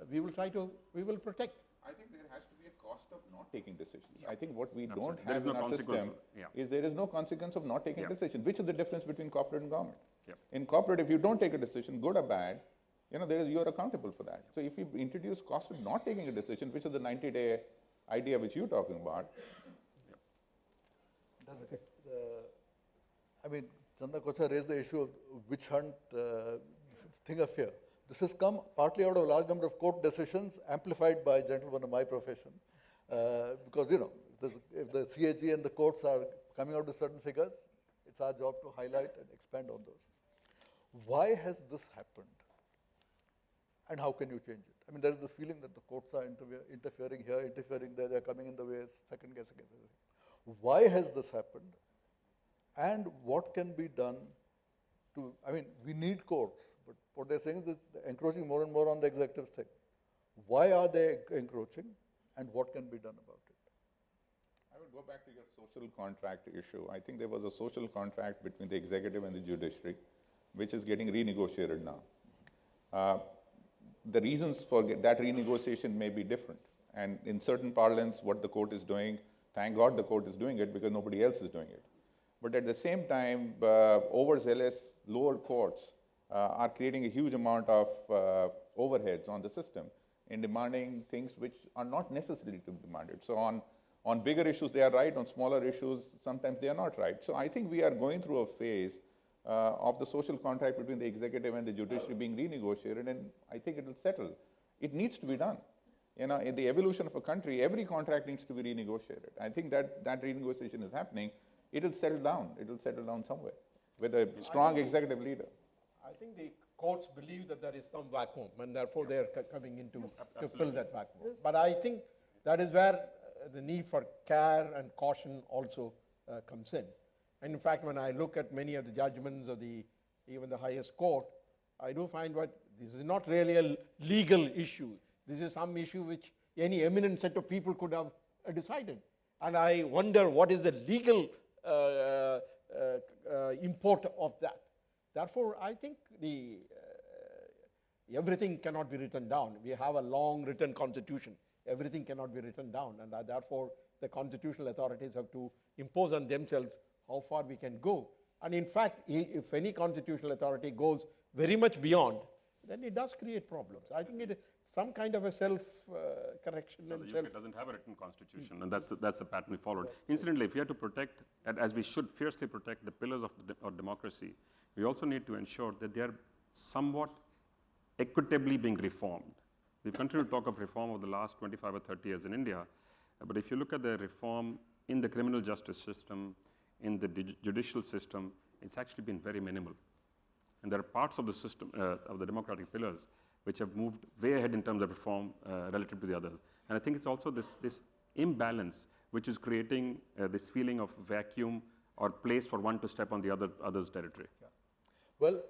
we will protect. I think there has to be a cost of not taking decisions. I think what we don't There have is no in our consequence system of- yeah. is there is no consequence of not taking a Yeah. decision, which is the difference between corporate and government. Yep. In corporate, if you don't take a decision, good or bad, you're accountable for that. So if you introduce cost of not taking a decision, which is the 90-day idea which you're talking about, I mean, Chandra Kocha raised the issue of witch hunt thing of fear. This has come partly out of a large number of court decisions amplified by gentlemen of my profession. Because, you know, if the CAG and the courts are coming out with certain figures, it's our job to highlight and expand on those. Why has this happened? And how can you change it? I mean, there is the feeling that the courts are interfering here, interfering there, they're coming in the way, second guessing everything. Why has this happened? And what can be done to, I mean, we need courts, but what they're saying is they're encroaching more and more on the executive thing. Why are they encroaching, and what can be done about it? I would go back to your social contract issue. I think there was a social contract between the executive and the judiciary, which is getting renegotiated now. The reasons for that renegotiation may be different. And in certain parlance, what the court is doing, thank God the court is doing it because nobody else is doing it. But at the same time, overzealous lower courts are creating a huge amount of overheads on the system in demanding things which are not necessarily to be demanded. So on bigger issues, they are right. On smaller issues, sometimes they are not right. So I think we are going through a phase of the social contract between the executive and the judiciary being renegotiated, and I think it will settle. It needs to be done. You know, in the evolution of a country, every contract needs to be renegotiated. I think that renegotiation is happening. It will settle down. It will settle down somewhere with a strong executive leader. I think the courts believe that there is some vacuum, and therefore they are coming in to fill that vacuum. Yes. But I think that is where the need for care and caution also comes in. And in fact, when I look at many of the judgments of even the highest court, I do find this is not really a legal issue. This is some issue which any eminent set of people could have decided. And I wonder what is the legal import of that. Therefore, I think everything cannot be written down. We have a long written constitution. Everything cannot be written down, and therefore the constitutional authorities have to impose on themselves how far we can go. And in fact, if any constitutional authority goes very much beyond, then it does create problems. I think it is some kind of a self-correction. The UK doesn't have a written constitution, and that's the pattern we followed. Incidentally, if we have to protect, as we should fiercely protect the pillars of democracy, we also need to ensure that they are somewhat equitably being reformed. We continue to talk of reform over the last 25 or 30 years in India, but if you look at the reform in the criminal justice system, in the judicial system, it's actually been very minimal. And there are parts of the system, of the democratic pillars, which have moved way ahead in terms of reform relative to the others. And I think it's also this imbalance which is creating this feeling of vacuum or place for one to step on the other's territory. Yeah. Well,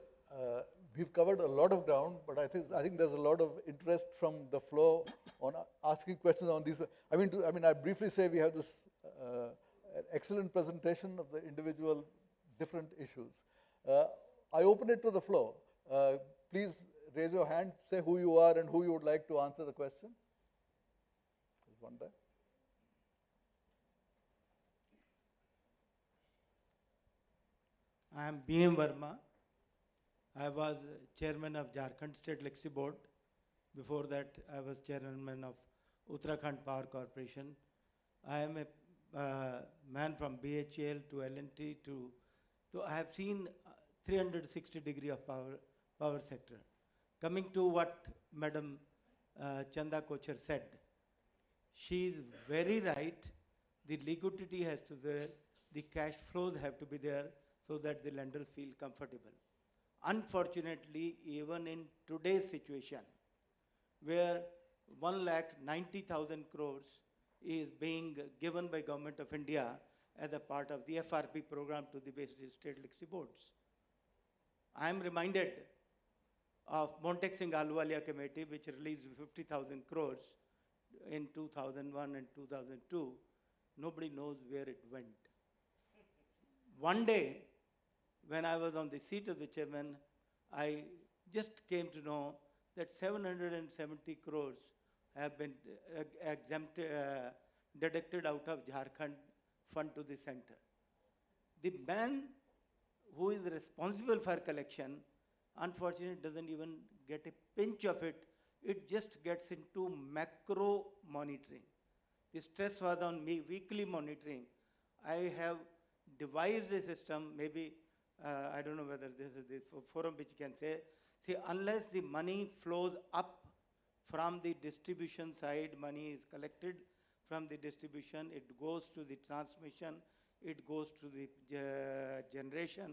we've covered a lot of ground, but I think there's a lot of interest from the floor on asking questions on these. I mean, I briefly say we have this excellent presentation of the individual different issues. I open it to the floor. Please raise your hand, say who you are and who you would like to answer the question. There's one there. I am B.M. Verma. I was chairman of Jharkhand State Legacy Board. Before that, I was chairman of Uttarakhand Power Corporation. I am a man from BHEL to L&T so I have seen 360 degree of power sector. Coming to what Madam Chanda Kochar said, she is very right. The liquidity has to be there, the cash flows have to be there so that the lenders feel comfortable. Unfortunately, even in today's situation, where 1,90,000 crores is being given by Government of India as a part of the FRP program to the various state legacy boards. I am reminded of Montek Singh Ahluwalia Committee, which released 50,000 crores in 2001 and 2002. Nobody knows where it went. One day, when I was on the seat of the chairman, I just came to know that 770 crores have been deducted out of Jharkhand fund to the center. The man who is responsible for collection, unfortunately, doesn't even get a pinch of it. It just gets into macro monitoring. The stress was on me, weekly monitoring. I have devised a system, maybe, I don't know whether this is the forum which can say, see, unless the money flows up from the distribution side, money is collected, from the distribution, it goes to the transmission, it goes to the generation,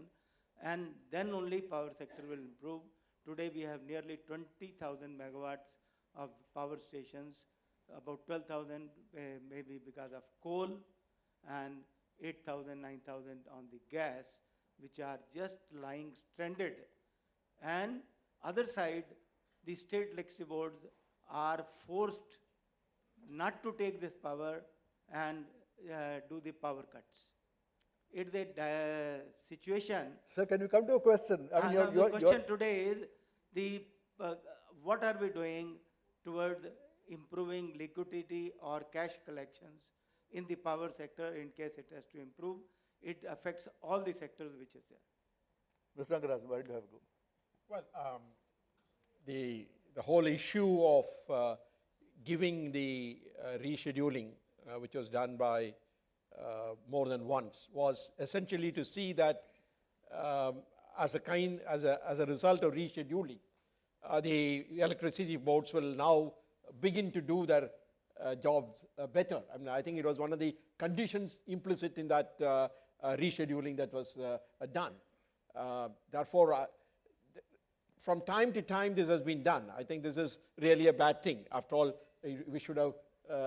and then only power sector will improve. Today we have nearly 20,000 megawatts of power stations, about 12,000 maybe because of coal, and 8,000, 9,000 on the gas, which are just lying stranded. And other side, the state electricity boards are forced not to take this power and do the power cuts. It's a situation. Sir, can you come to a question? I mean, The question today is what are we doing towards improving liquidity or cash collections in the power sector in case it has to improve? It affects all the sectors which is there. Mr. Rangarajan, why do you have to go? Well, the whole issue of giving the rescheduling, which was done by more than once, was essentially to see that as a result of rescheduling, the electricity boards will now begin to do their jobs better. I mean, I think it was one of the conditions implicit in that rescheduling that was done. Therefore, from time to time this has been done. I think this is really a bad thing. After all, we should have,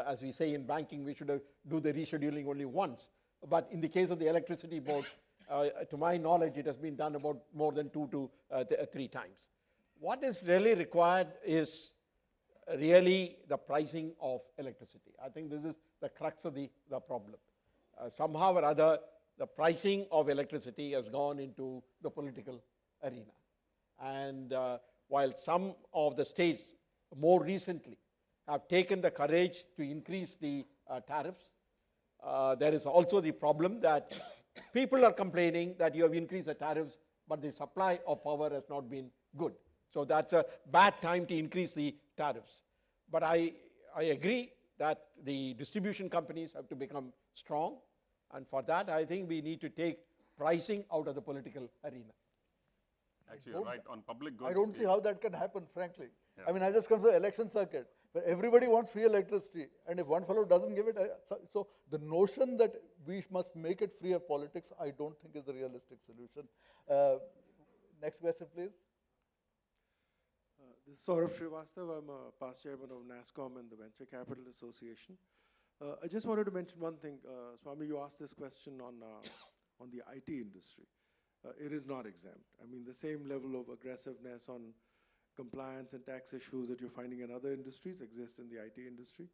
as we say in banking, we should have do the rescheduling only once. But in the case of the electricity board, to my knowledge, it has been done about more than 2 to 3 times. What is really required is really the pricing of electricity. I think this is the crux of the problem. Somehow or other, the pricing of electricity has gone into the political arena. And while some of the states more recently have taken the courage to increase the tariffs, there is also the problem that people are complaining that you have increased the tariffs, but the supply of power has not been good. So that's a bad time to increase the tariffs. But I agree that the distribution companies have to become strong. And for that, I think we need to take pricing out of the political arena. Actually, you're right. On public goods, I don't see how that can happen, frankly. Yeah. I mean, I just come from the election circuit, where everybody wants free electricity, and if one fellow doesn't give it, so the notion that we must make it free of politics, I don't think is a realistic solution. Next question, please. This is Saurabh Srivastava. I'm a past chairman of NASCOM and the Venture Capital Association. I just wanted to mention one thing. Swami, you asked this question on the IT industry. It is not exempt. I mean, the same level of aggressiveness on compliance and tax issues that you're finding in other industries exists in the IT industry.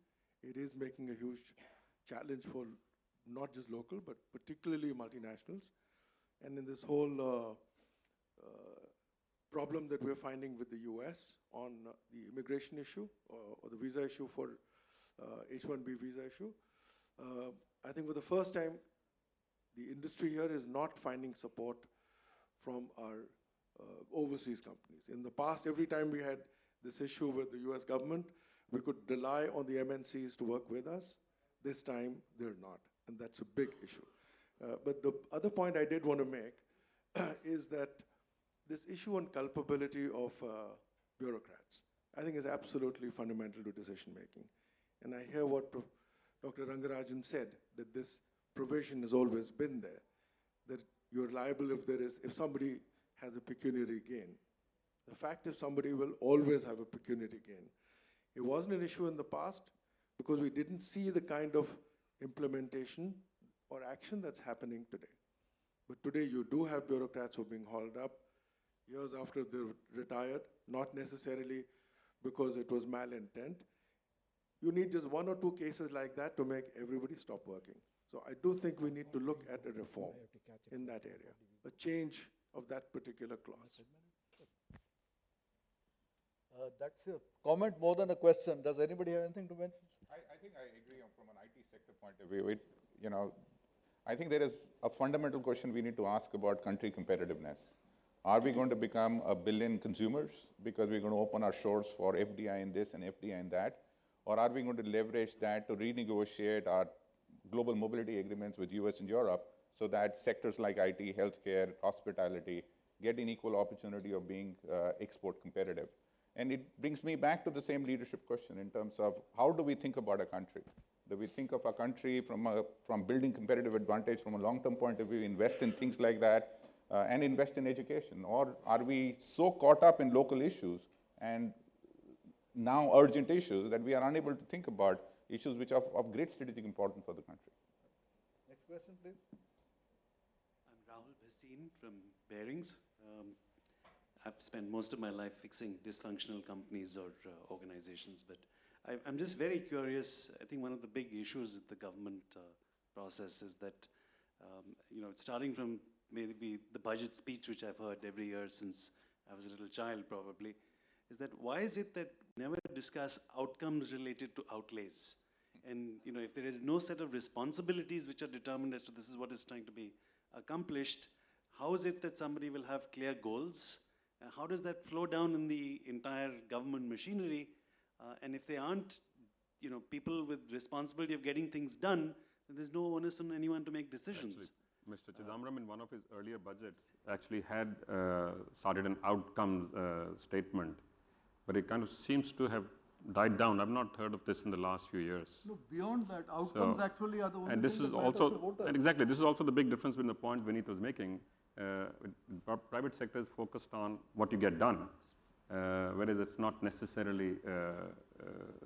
It is making a huge challenge for not just local, but particularly multinationals. And in this whole problem that we're finding with the US on the immigration issue or the visa issue for H-1B visa issue, I think for the first time, the industry here is not finding support from our overseas companies. In the past, every time we had this issue with the US government, we could rely on the MNCs to work with us. This time, they're not, and that's a big issue. But the other point I did want to make is that this issue on culpability of bureaucrats, I think is absolutely fundamental to decision making. And I hear what Dr. Rangarajan said, that this provision has always been there, that you're liable if somebody has a pecuniary gain. The fact is somebody will always have a pecuniary gain. It wasn't an issue in the past because we didn't see the kind of implementation or action that's happening today. But today you do have bureaucrats who are being hauled up years after they're retired, not necessarily because it was malintent. You need just 1 or 2 cases like that to make everybody stop working. So I do think we need to look at a reform in that area, a change of that particular clause. That's a comment more than a question. Does anybody have anything to mention? I think I agree from an IT sector point of view. I think there is a fundamental question we need to ask about country competitiveness. Are we going to become 1 billion consumers because we're going to open our shores for FDI in this and FDI in that? Or are we going to leverage that to renegotiate our global mobility agreements with US and Europe so that sectors like IT, healthcare, hospitality get an equal opportunity of being export competitive? And it brings me back to the same leadership question in terms of how do we think about a country? that we think of our country from building competitive advantage from a long-term point of view, invest in things like that, and invest in education? Or are we so caught up in local issues and now urgent issues that we are unable to think about issues which are of great strategic importance for the country? Next question, please. I'm Rahul Bhasin from Bearings. I've spent most of my life fixing dysfunctional companies or organizations, but I'm just very curious. I think one of the big issues with the government process is that, starting from maybe the budget speech, which I've heard every year since I was a little child probably, is that why is it that we never discuss outcomes related to outlays? And if there is no set of responsibilities which are determined as to this is what is trying to be accomplished, how is it that somebody will have clear goals? How does that flow down in the entire government machinery? And if they aren't, people with responsibility of getting things done, then there's no onus on anyone to make decisions. Actually, Mr. Chidambaram, in one of his earlier budgets, actually had started an outcomes statement, but it kind of seems to have died down. I've not heard of this in the last few years. No, beyond that, outcomes actually are the only and this thing is that matters also, to voters. and exactly, this is also the big difference between the point Vineet was making. Private sector is focused on what you get done, whereas it's not necessarily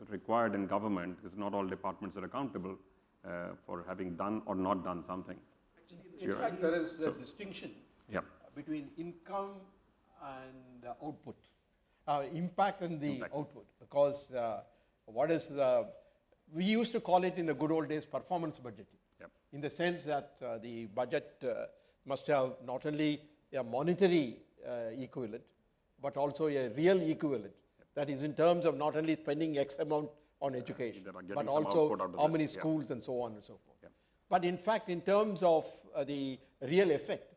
required in government, because not all departments are accountable for having done or not done something. In fact, there is a distinction between income and output, impact and the output, because what is the, we used to call it in the good old days performance budgeting, in the sense that the budget must have not only a monetary equivalent, but also a real equivalent. That is in terms of not only spending X amount on education, but also how many schools and so on and so forth. But in fact, in terms of the real effect,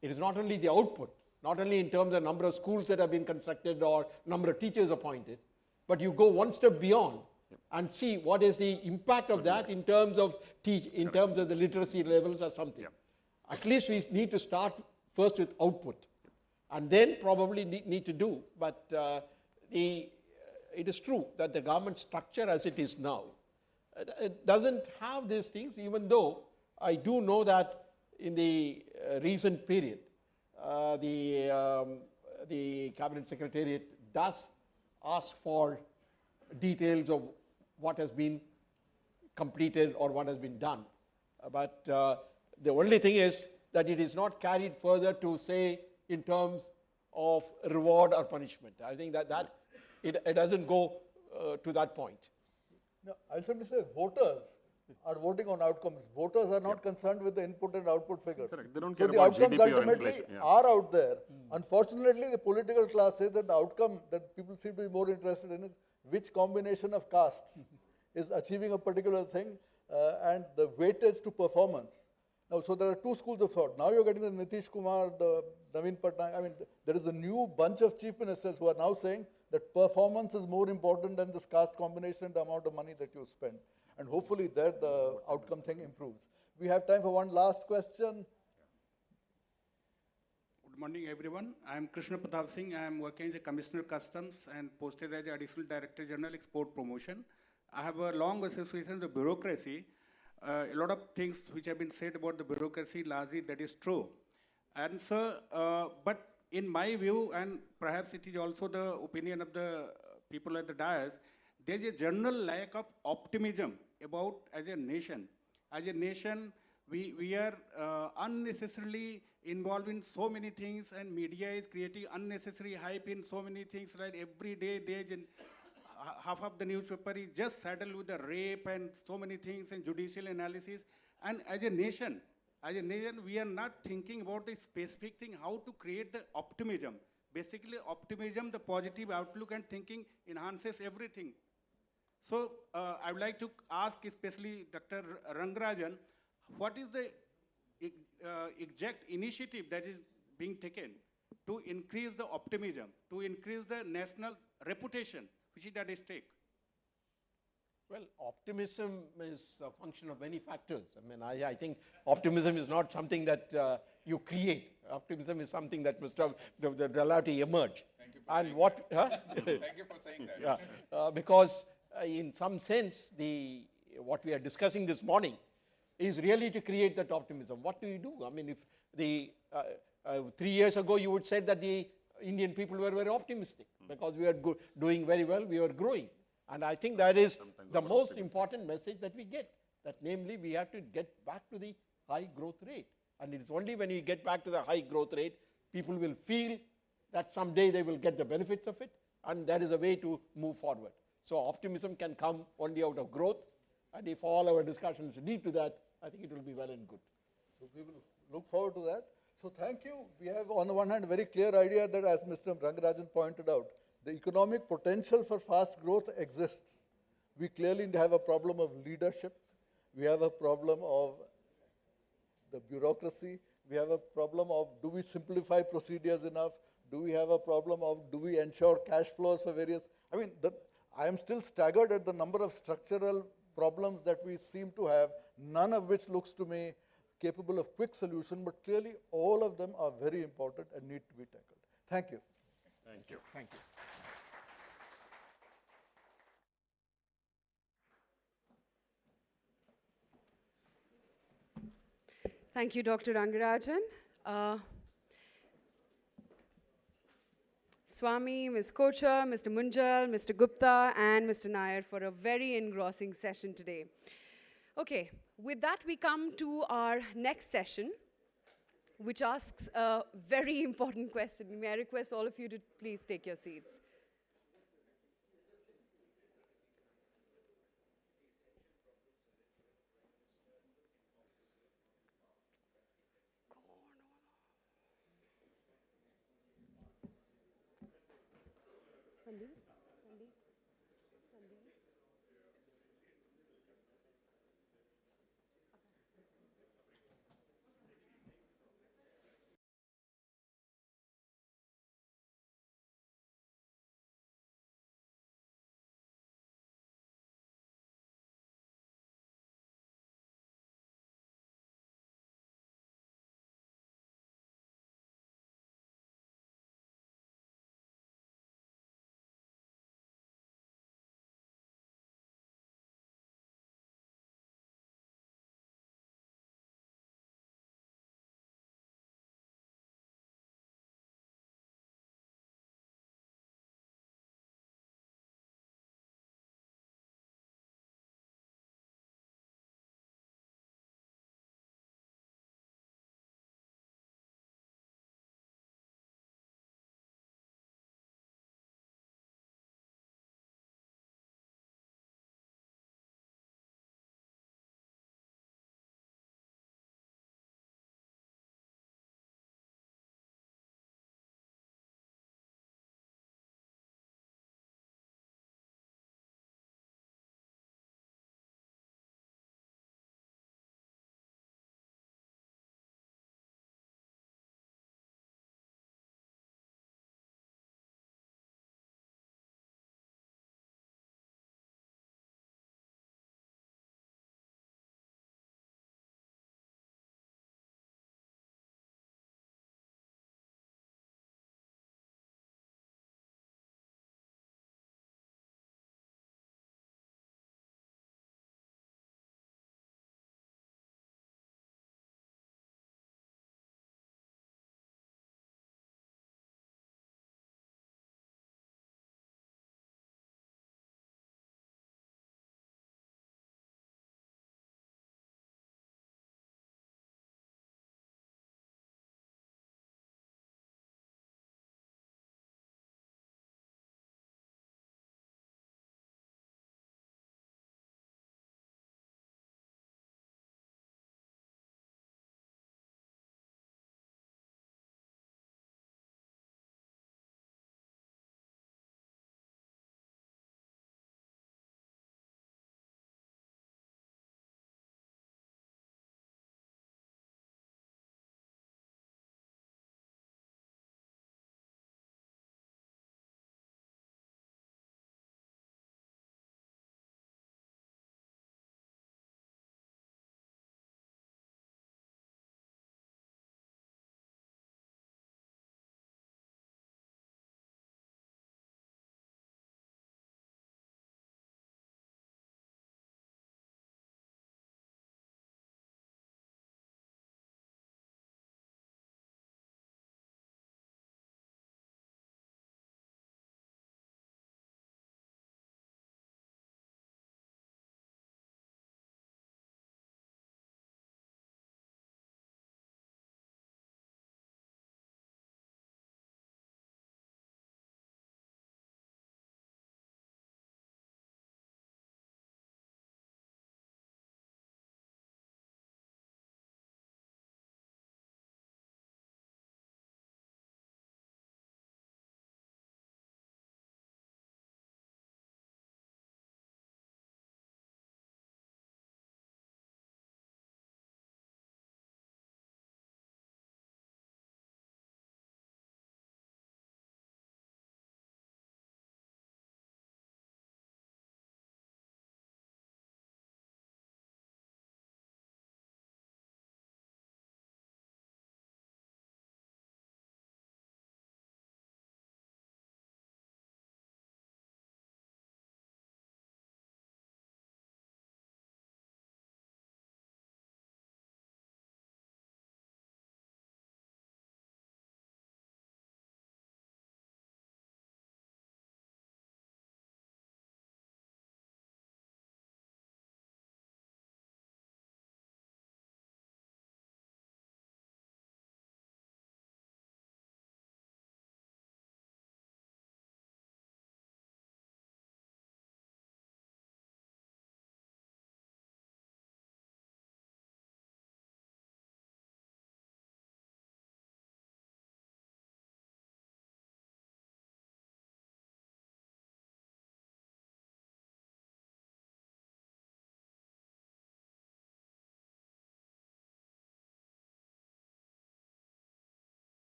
it is not only the output, not only in terms of number of schools that have been constructed or number of teachers appointed, but you go one step beyond and see what is the impact of that in terms of in terms of the literacy levels or something. At least we need to start first with output, and then probably need to do. But it is true that the government structure as it is now, it doesn't have these things, even though I do know that in the recent period, the Cabinet Secretariat does ask for details of what has been completed or what has been done. But the only thing is that it is not carried further to say in terms of reward or punishment. I think that it doesn't go to that point. No, I'll simply say voters are voting on outcomes. Voters are not concerned with the input and output figures. Correct. They don't So care the about outcomes GDP or ultimately inflation. are out there. Unfortunately, the political class says that the outcome that people seem to be more interested in is which combination of castes is achieving a particular thing and the weightage to performance. Now, so there are two schools of thought. Now you're getting the Nitish Kumar, the Naveen Patnaik. I mean, there is a new bunch of chief ministers who are now saying that performance is more important than this caste combination and the amount of money that you spend. And hopefully there the outcome thing improves. We have time for one last question. Good morning, everyone. I am Krishna Pratap Singh. I am working as a Commissioner Customs and posted as the Additional Director General Export Promotion. I have a long association with bureaucracy. A lot of things which have been said about the bureaucracy, largely that is true. And so, but in my view, and perhaps it is also the opinion of the people at the dais, there is a general lack of optimism about as a nation. As a nation, we are unnecessarily involved in so many things, and media is creating unnecessary hype in so many things. Like every day, half of the newspaper is just saddled with the rape and so many things and judicial analysis. And as a nation, we are not thinking about the specific thing, how to create the optimism. Basically, optimism, the positive outlook and thinking enhances everything. So I would like to ask especially Dr. Rangarajan, what is the exact initiative that is being taken to increase the optimism, to increase the national reputation, which is at stake? Well, optimism is a function of many factors. I mean, I think optimism is not something that you create. Optimism is something that must have the reality emerge. Thank you for saying that. Thank you for saying that. Because in some sense, the what we are discussing this morning is really to create that optimism. What do you do? I mean, if 3 years ago you would say that the Indian people were very optimistic because we are doing very well, we are growing. And I think that is the most important message that we get, that namely we have to get back to the high growth rate. And it is only when we get back to the high growth rate, people will feel that someday they will get the benefits of it, and that is a way to move forward. So optimism can come only out of growth, and if all our discussions lead to that, I think it will be well and good. So we will look forward to that. So thank you. We have on the one hand a very clear idea that, as Mr. Rangarajan pointed out, the economic potential for fast growth exists. We clearly have a problem of leadership. We have a problem of the bureaucracy. We have a problem of, do we simplify procedures enough? Do we have a problem of, do we ensure cash flows for various? I mean, I am still staggered at the number of structural problems that we seem to have, none of which looks to me capable of quick solution, but clearly all of them are very important and need to be tackled. Thank you. Thank you. Thank you. Thank you, Dr. Rangarajan. Swami, Ms. Kochar, Mr. Munjal, Mr. Gupta, and Mr. Nair for a very engrossing session today. Okay, with that we come to our next session, which asks a very important question. May I request all of you to please take your seats. Sandeep?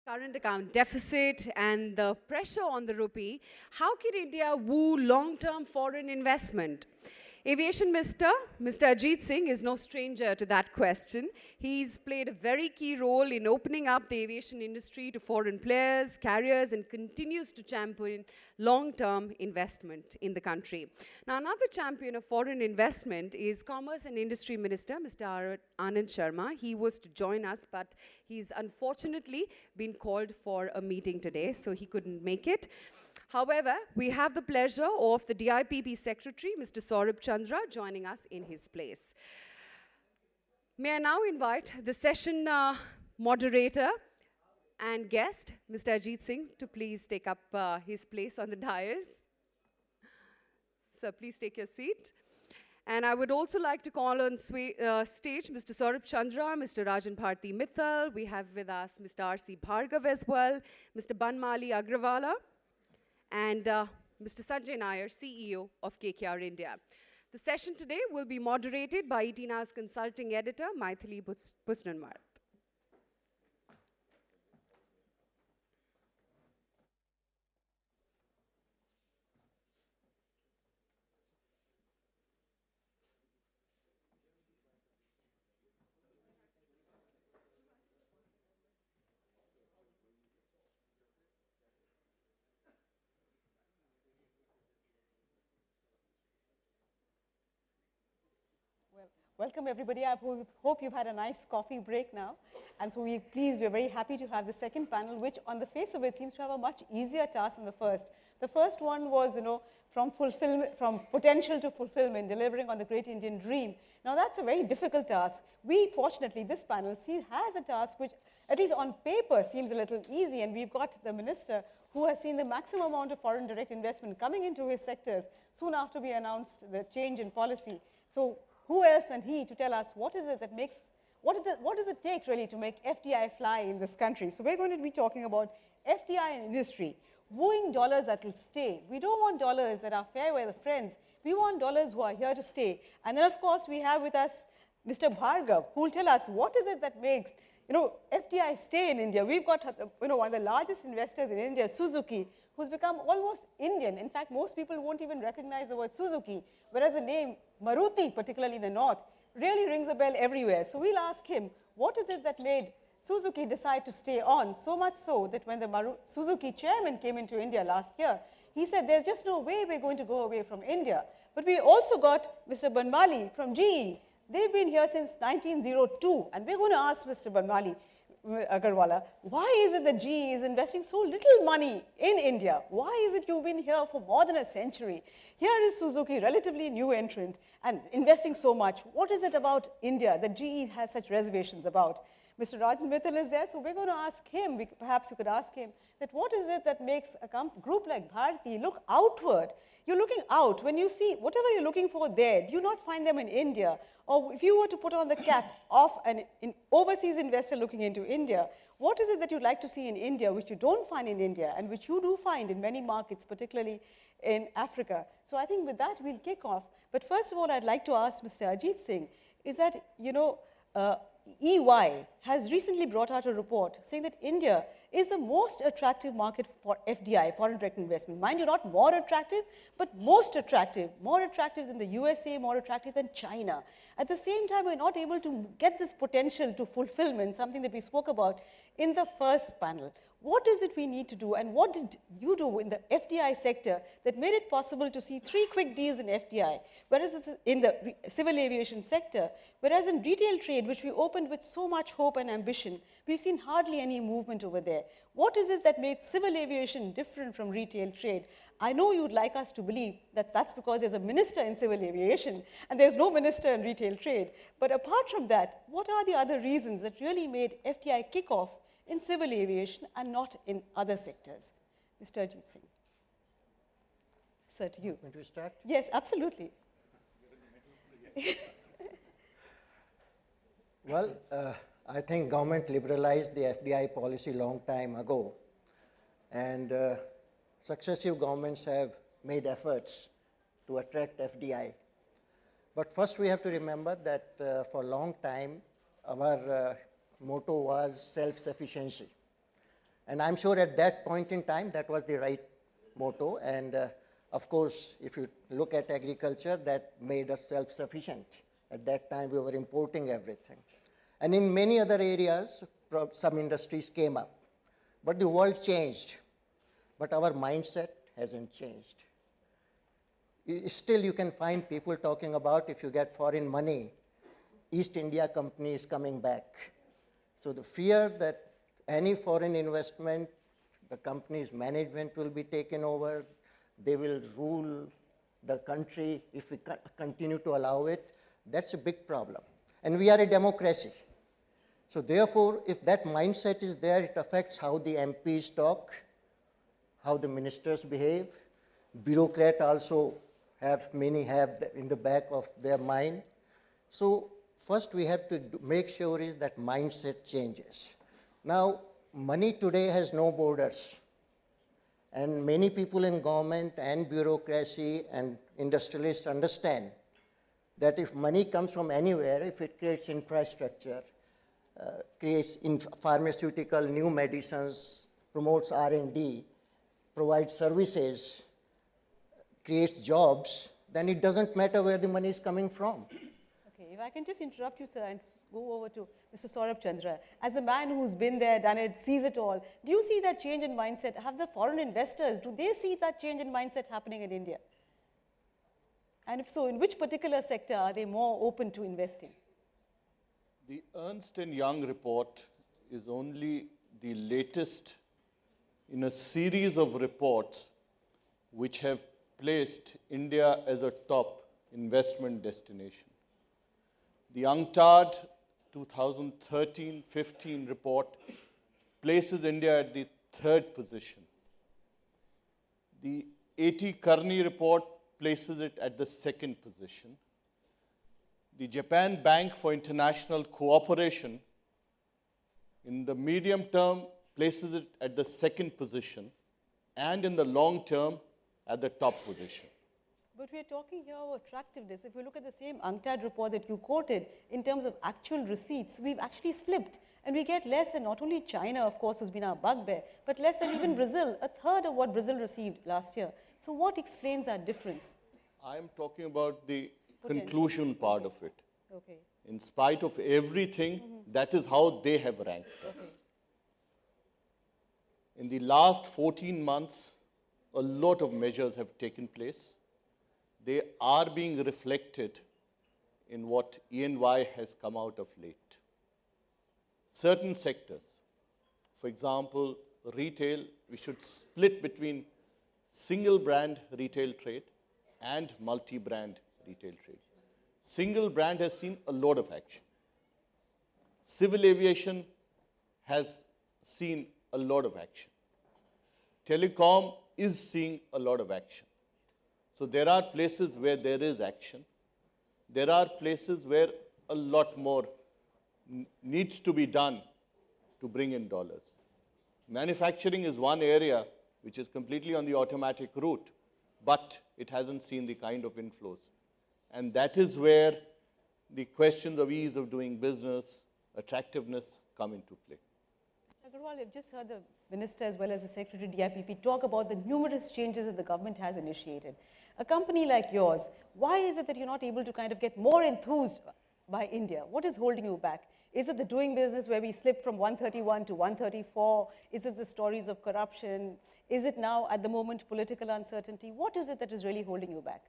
current account deficit and the pressure on the rupee, how can India woo long-term foreign investment? Aviation Mr. Ajit Singh is no stranger to that question. He's played a very key role in opening up the aviation industry to foreign players, carriers, and continues to champion long-term investment in the country. Now, another champion of foreign investment is Commerce and Industry Minister, Mr. Anand Sharma. He was to join us, but he's unfortunately been called for a meeting today, so he couldn't make it. However, we have the pleasure of the DIPP Secretary, Mr. Saurabh Chandra, joining us in his place. May I now invite the session moderator and guest, Mr. Ajit Singh, to please take up his place on the dais. Sir, please take your seat. And I would also like to call on stage Mr. Saurabh Chandra, Mr. Rajan Bharti Mittal. We have with us Mr. R.C. Bhargav as well, Mr. Banmali Agrawala, and Mr. Sanjay Nair, CEO of KKR India. The session today will be moderated by ETNA's consulting editor, Maithili Busnanwar. Welcome everybody. I hope you've had a nice coffee break now. And so we're very happy to have the second panel, which on the face of it seems to have a much easier task than the first. The first one was, from potential to fulfillment, delivering on the great Indian dream. Now that's a very difficult task. Fortunately, this panel has a task which, at least on paper, seems a little easy. And we've got the minister who has seen the maximum amount of foreign direct investment coming into his sectors soon after we announced the change in policy. So who else than he to tell us what does it take really to make FDI fly in this country? So we're going to be talking about FDI and industry, wooing dollars that will stay. We don't want dollars that are fair weather friends. We want dollars who are here to stay. And then of course we have with us Mr. Bhargav, who will tell us what is it that makes FDI stay in India. We've got one of the largest investors in India, Suzuki, who's become almost Indian. In fact, most people won't even recognize the word Suzuki, whereas the name Maruti, particularly in the north, really rings a bell everywhere. So we'll ask him, what is it that made Suzuki decide to stay on? So much so that when the Suzuki chairman came into India last year, he said, there's just no way we're going to go away from India. But we also got Mr. Banmali from GE. They've been here since 1902. And we're going to ask Mr. Banmali Agarwala, why is it that GE is investing so little money in India? Why is it you've been here for more than a century? Here is Suzuki, relatively new entrant, and investing so much. What is it about India that GE has such reservations about? Mr. Rajan Mittal is there, so we're going to ask him, perhaps you could ask him, that what is it that makes a group like Bharti look outward? You're looking out. When you see whatever you're looking for there, do you not find them in India? Or if you were to put on the cap of an overseas investor looking into India, what is it that you'd like to see in India which you don't find in India and which you do find in many markets, particularly in Africa? So I think with that, we'll kick off. But first of all, I'd like to ask Mr. Ajit Singh, is that, EY has recently brought out a report saying that India is the most attractive market for FDI, foreign direct investment. Mind you, not more attractive, but most attractive. More attractive than the USA, more attractive than China. At the same time, we're not able to get this potential to fulfillment, something that we spoke about in the first panel. What is it we need to do, and what did you do in the FDI sector that made it possible to see 3 quick deals in FDI, whereas in the civil aviation sector, whereas in retail trade, which we opened with so much hope and ambition, we've seen hardly any movement over there. What is it that made civil aviation different from retail trade? I know you'd like us to believe that that's because there's a minister in civil aviation and there's no minister in retail trade. But apart from that, what are the other reasons that really made FDI kick off in civil aviation and not in other sectors? Mr. Ajit Singh. Sir, to you. Want to start? Yes, absolutely. Well, I think government liberalized the FDI policy long time ago, and successive governments have made efforts to attract FDI. But first we have to remember that for a long time our motto was self-sufficiency. And I'm sure at that point in time, that was the right motto. And of course, if you look at agriculture, that made us self-sufficient. At that time, we were importing everything. And in many other areas, some industries came up. But the world changed. But our mindset hasn't changed. Still, you can find people talking about, if you get foreign money, East India Company is coming back. So the fear that any foreign investment, the company's management will be taken over, they will rule the country if we continue to allow it, that's a big problem. And we are a democracy. So therefore, if that mindset is there, it affects how the MPs talk, how the ministers behave. Bureaucrats also many have in the back of their mind. So first we have to make sure is that mindset changes. Now, money today has no borders. And many people in government and bureaucracy and industrialists understand that if money comes from anywhere, if it creates infrastructure, creates pharmaceutical, new medicines, promotes R&D, provides services, creates jobs, then it doesn't matter where the money is coming from. Okay, if I can just interrupt you, sir, and go over to Mr. Saurabh Chandra. As a man who's been there, done it, sees it all, do you see that change in mindset? Have the foreign investors, do they see that change in mindset happening in India? And if so, in which particular sector are they more open to investing? The Ernst & Young report is only the latest in a series of reports which have placed India as a top investment destination. The UNCTAD 2013-15 report places India at the 3rd position. The A.T. Kearney report places it at the 2nd position. The Japan Bank for International Cooperation, in the medium term, places it at the 2nd position, and in the long term, at the top position. But we're talking here of attractiveness. If you look at the same UNCTAD report that you quoted, in terms of actual receipts, we've actually slipped. And we get less than not only China, of course, who's been our bugbear, but less than even Brazil, a third of what Brazil received last year. So what explains that difference? I'm talking about the conclusion part of it. Okay. In spite of everything, that is how they have ranked us. Okay. In the last 14 months, a lot of measures have taken place. They are being reflected in what E&Y has come out of late. Certain sectors, for example, retail, we should split between single brand retail trade and multi-brand retail trade. Single brand has seen a lot of action. Civil aviation has seen a lot of action. Telecom is seeing a lot of action. So there are places where there is action. There are places where a lot more needs to be done to bring in dollars. Manufacturing is one area which is completely on the automatic route, but it hasn't seen the kind of inflows. And that is where the questions of ease of doing business, attractiveness come into play. Agarwal, I've just heard the Minister as well as the Secretary DIPP talk about the numerous changes that the government has initiated. A company like yours, why is it that you're not able to kind of get more enthused by India? What is holding you back? Is it the doing business where we slipped from 131 to 134? Is it the stories of corruption? Is it now, at the moment, political uncertainty? What is it that is really holding you back?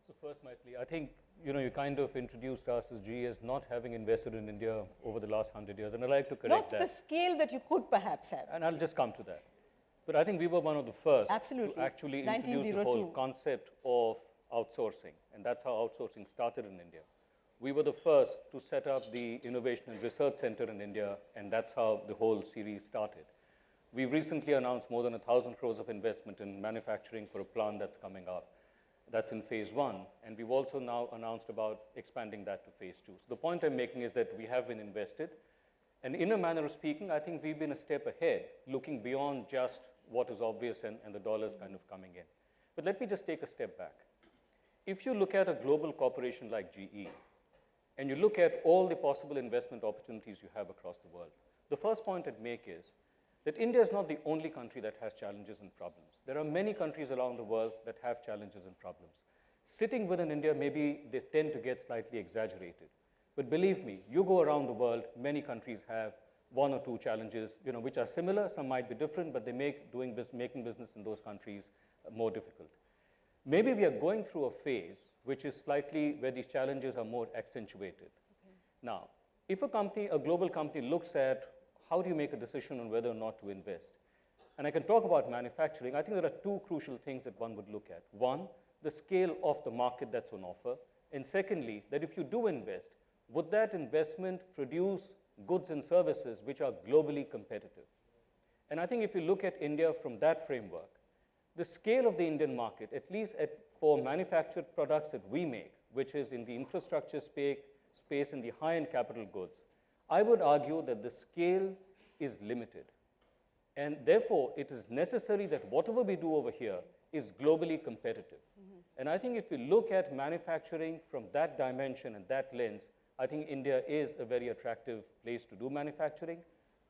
So first, Maitli, I think you kind of introduced us as GE as not having invested in India over the last 100 years, and I'd like to correct that. Not the scale that you could perhaps have. And I'll just come to that. But I think we were one of the first to actually introduce the whole concept of outsourcing, and that's how outsourcing started in India. We were the first to set up the Innovation and Research Center in India, and that's how the whole series started. We've recently announced more than 1,000 crores of investment in manufacturing for a plant that's coming up. That's in phase 1, and we've also now announced about expanding that to phase 2. So the point I'm making is that we have been invested, and in a manner of speaking, I think we've been a step ahead, looking beyond just what is obvious and the dollars kind of coming in. But let me just take a step back. If you look at a global corporation like GE, and you look at all the possible investment opportunities you have across the world, the first point I'd make is that India is not the only country that has challenges and problems. There are many countries around the world that have challenges and problems. Sitting within India, maybe they tend to get slightly exaggerated. But believe me, you go around the world, many countries have one or two challenges, which are similar. Some might be different, but they make making business in those countries more difficult. Maybe we are going through a phase which is slightly where these challenges are more accentuated. Okay. Now, if a global company looks at how do you make a decision on whether or not to invest, and I can talk about manufacturing, I think there are two crucial things that one would look at. One, the scale of the market that's on offer, and secondly, that if you do invest, would that investment produce goods and services which are globally competitive? And I think if you look at India from that framework, the scale of the Indian market, at least for manufactured products that we make, which is in the infrastructure space in the high-end capital goods, I would argue that the scale is limited. And therefore, it is necessary that whatever we do over here is globally competitive. And I think if we look at manufacturing from that dimension and that lens, I think India is a very attractive place to do manufacturing,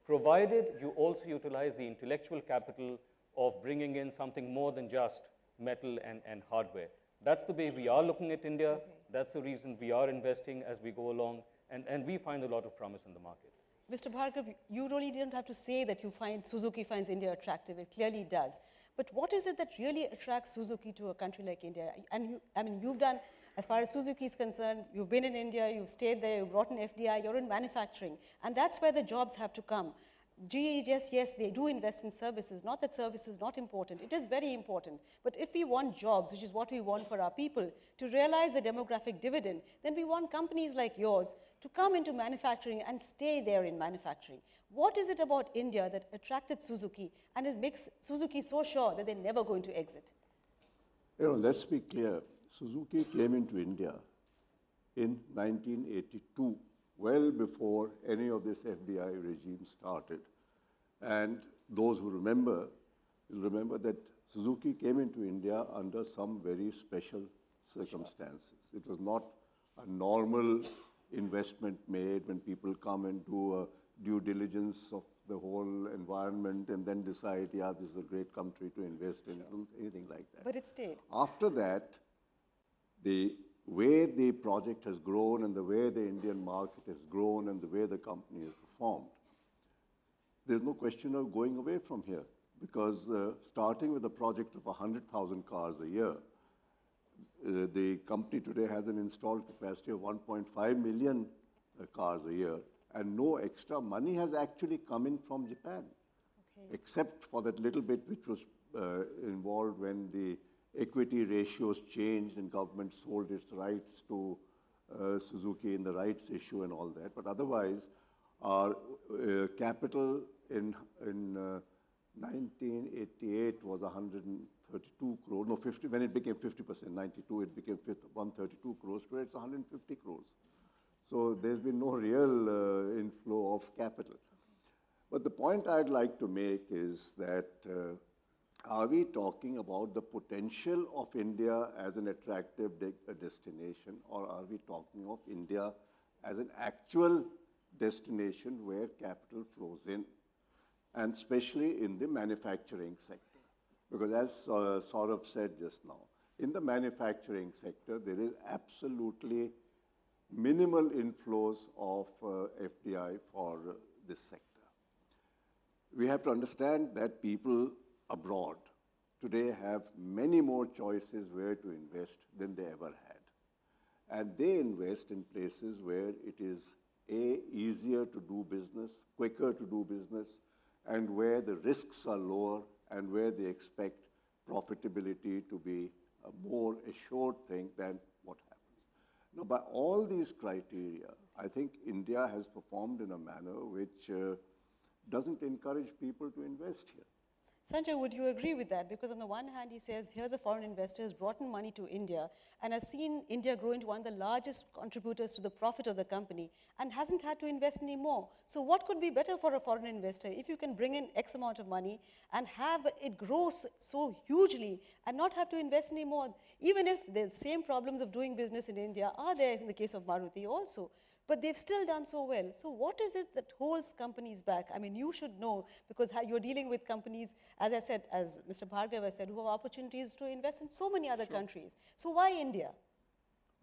provided you also utilize the intellectual capital of bringing in something more than just metal and hardware. That's the way we are looking at India. Okay. That's the reason we are investing as we go along, and we find a lot of promise in the market. Mr. Bhargav, you really didn't have to say that Suzuki finds India attractive. It clearly does. But what is it that really attracts Suzuki to a country like India? And you've done, as far as Suzuki is concerned, you've been in India, you've stayed there, you've brought in FDI, you're in manufacturing. And that's where the jobs have to come. GE, yes, they do invest in services. Not that service is not important. It is very important. But if we want jobs, which is what we want for our people, to realize the demographic dividend, then we want companies like yours to come into manufacturing and stay there in manufacturing. What is it about India that attracted Suzuki and it makes Suzuki so sure that they're never going to exit? Let's be clear. Suzuki came into India in 1982, well before any of this FDI regime started. And those who remember will remember that Suzuki came into India under some very special circumstances. Sure. It was not a normal investment made when people come and do a due diligence of the whole environment and then decide, yeah, this is a great country to invest in, anything like that. But it stayed. After that, the way the project has grown and the way the Indian market has grown and the way the company has performed, there's no question of going away from here, because starting with a project of 100,000 cars a year, the company today has an installed capacity of 1.5 million cars a year, and no extra money has actually come in from Japan, except for that little bit which was involved when the equity ratios changed and government sold its rights to Suzuki in the rights issue and all that. But otherwise, our capital in 1988 was 132 crores. No, 50, when it became 50%, 92, it became 132 crores. Today it's 150 crores. So there's been no real inflow of capital. But the point I'd like to make is that are we talking about the potential of India as an attractive destination, or are we talking of India as an actual destination where capital flows in, and especially in the manufacturing sector? Because as Saurabh said just now, in the manufacturing sector, there is absolutely minimal inflows of FDI for this sector. We have to understand that people abroad today have many more choices where to invest than they ever had. And they invest in places where it is easier to do business, quicker to do business, and where the risks are lower and where they expect profitability to be a more assured thing than what happens. Now, by all these criteria, I think India has performed in a manner which doesn't encourage people to invest here. Sanjay, would you agree with that? Because on the one hand, he says, here's a foreign investor who's brought in money to India and has seen India grow into one of the largest contributors to the profit of the company and hasn't had to invest any more. So what could be better for a foreign investor if you can bring in X amount of money and have it grow so hugely and not have to invest any more, even if the same problems of doing business in India are there in the case of Maruti also. but they've still done so well. So what is it that holds companies back? I mean, you should know, because you're dealing with companies, as I said, as Mr. Bhargav has said, who have opportunities to invest in so many other countries. So why India?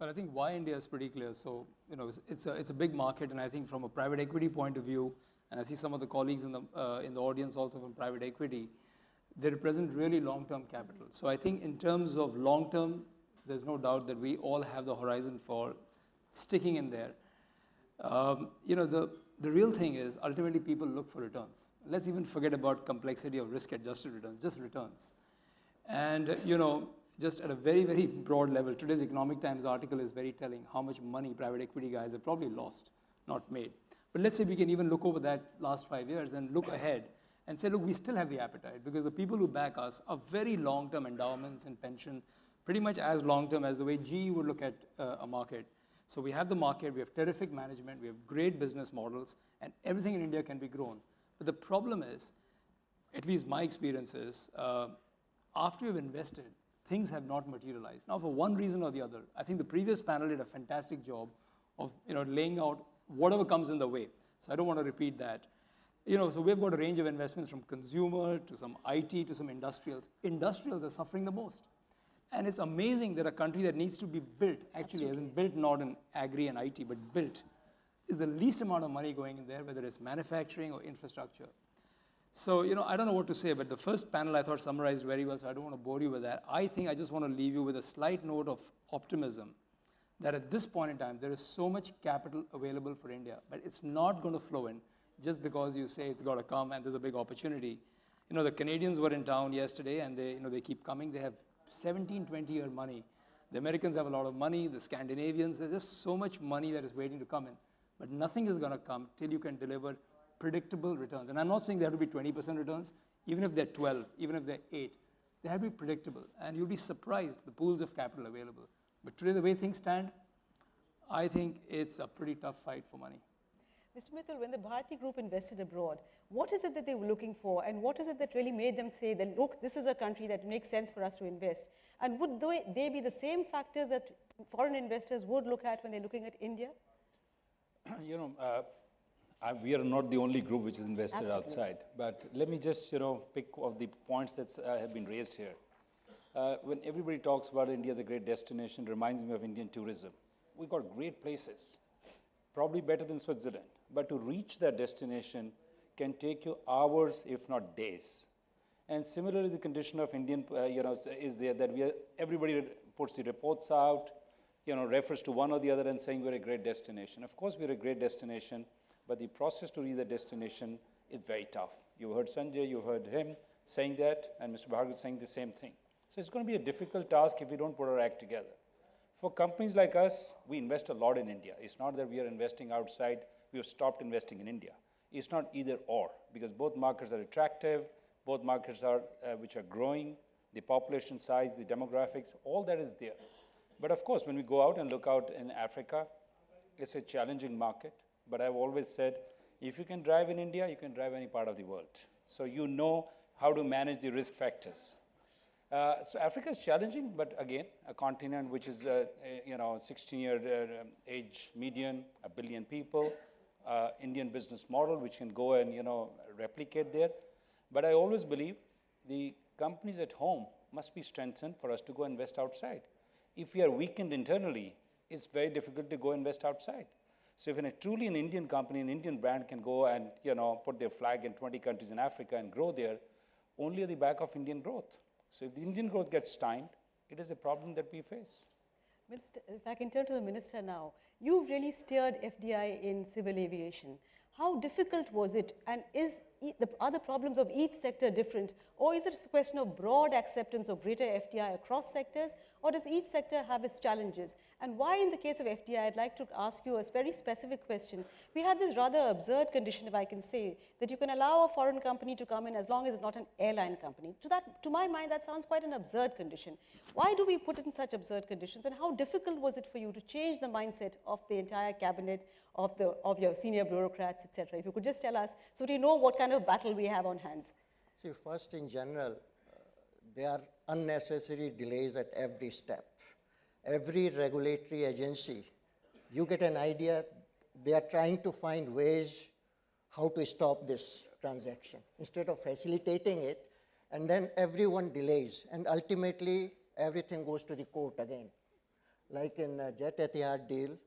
Well, I think why India is pretty clear. So, you know, it's a big market, and I think from a private equity point of view, and I see some of the colleagues in the audience also from private equity, they represent really long-term capital. So I think in terms of long-term, there's no doubt that we all have the horizon for sticking in there. You know, the real thing is ultimately people look for returns. Let's even forget about complexity of risk-adjusted returns, just returns. And, you know, just at a very, very broad level, today's Economic Times article is very telling how much money private equity guys have probably lost, not made. But let's say we can even look over that last 5 years and look ahead and say, look, we still have the appetite, because the people who back us are very long-term endowments and pension, pretty much as long-term as the way GE would look at a market. So we have the market, we have terrific management, we have great business models, and everything in India can be grown. But the problem is, at least my experience is, after you've invested, things have not materialized. Now, for one reason or the other, I think the previous panel did a fantastic job of, you know, laying out whatever comes in the way. So I don't want to repeat that. You know, so we've got a range of investments from consumer to some IT to some industrials. Industrials are suffering the most. And it's amazing that a country that needs to be built, actually, as in built not in agri and IT, but built, is the least amount of money going in there, whether it's manufacturing or infrastructure. So, you know, I don't know what to say, but the first panel I thought summarized very well, so I don't want to bore you with that. I think I just want to leave you with a slight note of optimism that at this point in time, there is so much capital available for India, but it's not going to flow in just because you say it's got to come and there's a big opportunity. You know, the Canadians were in town yesterday, and they, you know, they keep coming. They have 17, 20-year money. The Americans have a lot of money. The Scandinavians, there's just so much money that is waiting to come in. But nothing is going to come till you can deliver predictable returns. And I'm not saying they have to be 20% returns, even if they're 12, even if they're 8. They have to be predictable. And you'll be surprised the pools of capital available. But today, the way things stand, I think it's a pretty tough fight for money. Mr. Mittal, when the Bharti Group invested abroad, what is it that they were looking for, and what is it that really made them say that, look, this is a country that makes sense for us to invest? And would they be the same factors that foreign investors would look at when they're looking at India? You know, we are not the only group which is invested outside, but let me just, you know, pick of the points that have been raised here. When everybody talks about India as a great destination, it reminds me of Indian tourism. We've got great places, probably better than Switzerland, but to reach that destination can take you hours, if not days. And similarly, the condition of Indian, you know, is there that everybody puts the reports out, you know, refers to one or the other and saying we're a great destination. Of course, we're a great destination, but the process to reach the destination is very tough. You heard Sanjay, you heard him saying that, and Mr. Bhargav saying the same thing. So it's going to be a difficult task if we don't put our act together. For companies like us, we invest a lot in India. It's not that we are investing outside, we have stopped investing in India. It's not either or, because both markets are attractive, both markets are which are growing, the population size, the demographics, all that is there. But of course, when we go out and look out in Africa, it's a challenging market. But I've always said, if you can drive in India, you can drive any part of the world. So you know how to manage the risk factors. So Africa is challenging, but again, a continent which is, you know, 16-year age median, 1 billion people, Indian business model which can go and, you know, replicate there. But I always believe the companies at home must be strengthened for us to go invest outside. If we are weakened internally, it's very difficult to go invest outside. So if truly an Indian company, an Indian brand can go and, you know, put their flag in 20 countries in Africa and grow there, only on the back of Indian growth. So if the Indian growth gets stymied, it is a problem that we face. Minister, if I can turn to the Minister now, you've really steered FDI in civil aviation. How difficult was it, and are the problems of each sector different, or is it a question of broad acceptance of greater FDI across sectors, or does each sector have its challenges? And why in the case of FDI, I'd like to ask you a very specific question. We had this rather absurd condition, if I can say, that you can allow a foreign company to come in as long as it's not an airline company. To my mind, that sounds quite an absurd condition. Why do we put it in such absurd conditions, and how difficult was it for you to change the mindset of the entire cabinet, of your senior bureaucrats, etc.? If you could just tell us, so we know what kind of battle we have on hands. See, first in general, there are unnecessary delays at every step. Every regulatory agency, you get an idea they are trying to find ways how to stop this transaction instead of facilitating it, and then everyone delays, and ultimately everything goes to the court again. Like in Jet Etihad deal,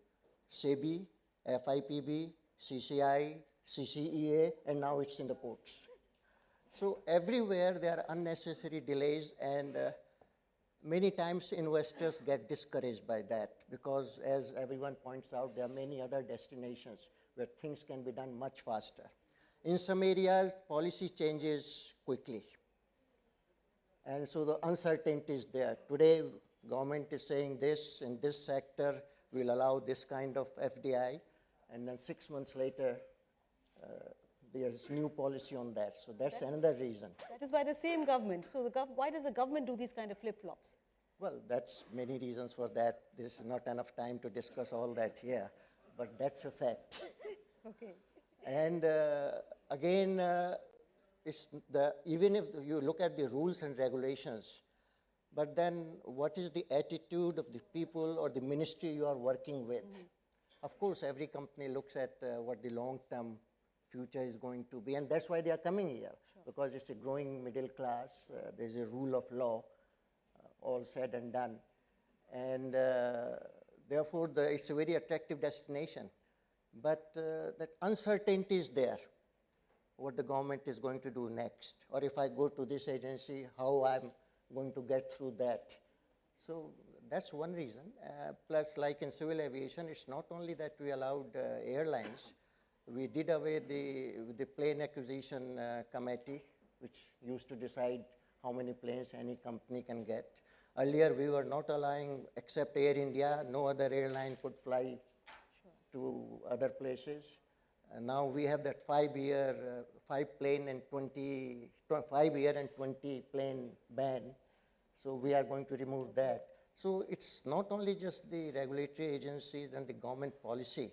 SEBI, FIPB, CCI, CCEA, and now it's in the courts. So everywhere there are unnecessary delays, and many times investors get discouraged by that because, as everyone points out, there are many other destinations where things can be done much faster. In some areas, policy changes quickly. And so the uncertainty is there. Today, government is saying this, in this sector, we'll allow this kind of FDI, and then 6 months later, there's new policy on that. So that's another reason. That is by the same government. So why does the government do these kind of flip-flops? Well, that's many reasons for that. There's not enough time to discuss all that here, but that's a fact. Okay. And again, even if you look at the rules and regulations, but then what is the attitude of the people or the ministry you are working with? Of course, every company looks at what the long-term future is going to be, and that's why they are coming here, because it's a growing middle class, there's a rule of law, all said and done, and therefore it's a very attractive destination. But that uncertainty is there, what the government is going to do next, or if I go to this agency, how I'm going to get through that. So that's one reason. Plus, like in civil aviation, it's not only that we allowed airlines, we did away the plane acquisition committee, which used to decide how many planes any company can get. Earlier, we were not allowing, except Air India, no other airline could fly to other places. Now we have that 5-year, 5-plane and 5-year and 20-plane ban. So we are going to remove that. So it's not only just the regulatory agencies and the government policy,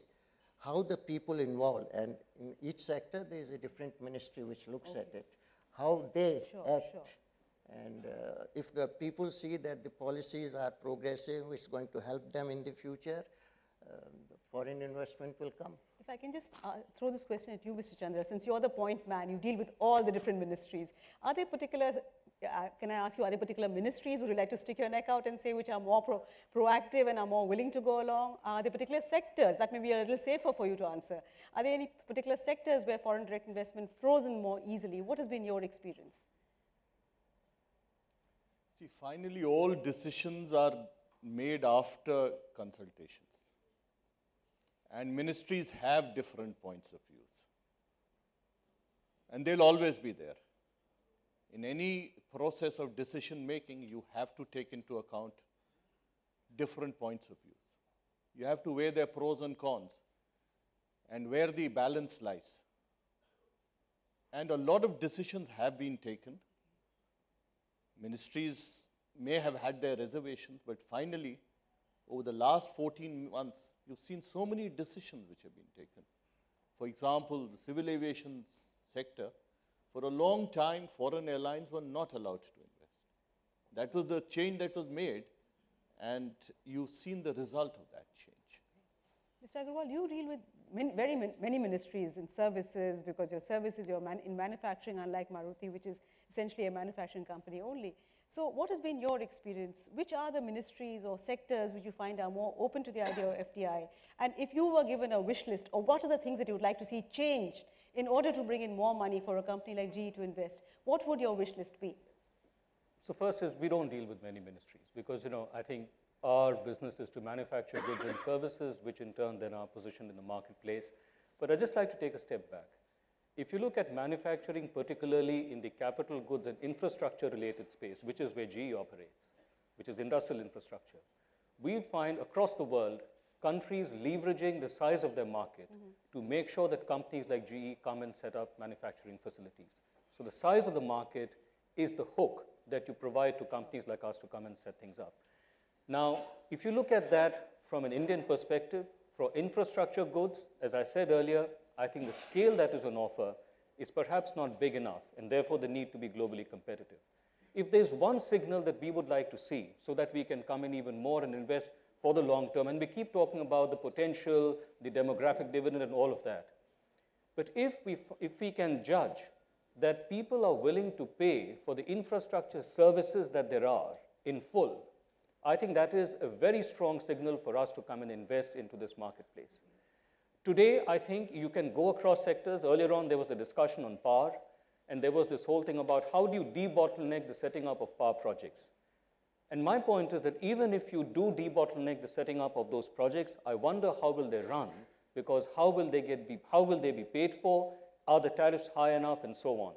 how the people involved, and in each sector there is a different ministry which looks at it, how they act. And if the people see that the policies are progressive, it's going to help them in the future, the foreign investment will come. If I can just throw this question at you, Mr. Chandra, since you're the point man, you deal with all the different ministries. Are there particular, can I ask you, are there particular ministries, would you like to stick your neck out and say, which are more proactive and are more willing to go along? Are there particular sectors that may be a little safer for you to answer? Are there any particular sectors where foreign direct investment flows in more easily? What has been your experience? See, finally, all decisions are made after consultations. And ministries have different points of view. And they'll always be there. In any process of decision making, you have to take into account different points of view. You have to weigh their pros and cons and where the balance lies. And a lot of decisions have been taken. Ministries may have had their reservations, but finally, over the last 14 months, you've seen so many decisions which have been taken. For example, the civil aviation sector, for a long time, foreign airlines were not allowed to invest. That was the change that was made, and you've seen the result of that change. Mr. Agarwal, you deal with many ministries in services, because your services, you're in manufacturing, unlike Maruti, which is essentially a manufacturing company only. So what has been your experience? Which are the ministries or sectors which you find are more open to the idea of FDI? And if you were given a wish list, or what are the things that you would like to see changed in order to bring in more money for a company like GE to invest, what would your wish list be? So first is we don't deal with many ministries because, I think our business is to manufacture goods and services, which in turn then are positioned in the marketplace. But I'd just like to take a step back. If you look at manufacturing, particularly in the capital goods and infrastructure related space, which is where GE operates, which is industrial infrastructure, we find across the world countries leveraging the size of their market to make sure that companies like GE come and set up manufacturing facilities. So the size of the market is the hook that you provide to companies like us to come and set things up. Now, if you look at that from an Indian perspective, for infrastructure goods, as I said earlier, I think the scale that is on offer is perhaps not big enough, and therefore the need to be globally competitive. If there's one signal that we would like to see so that we can come in even more and invest for the long term. And we keep talking about the potential, the demographic dividend, and all of that. But if we can judge that people are willing to pay for the infrastructure services that there are in full, I think that is a very strong signal for us to come and invest into this marketplace. Today, I think you can go across sectors. Earlier on, there was a discussion on power, and there was this whole thing about how do you debottleneck the setting up of power projects. And my point is that even if you do debottleneck the setting up of those projects, I wonder how will they run, because how will they be paid for? Are the tariffs high enough, and so on?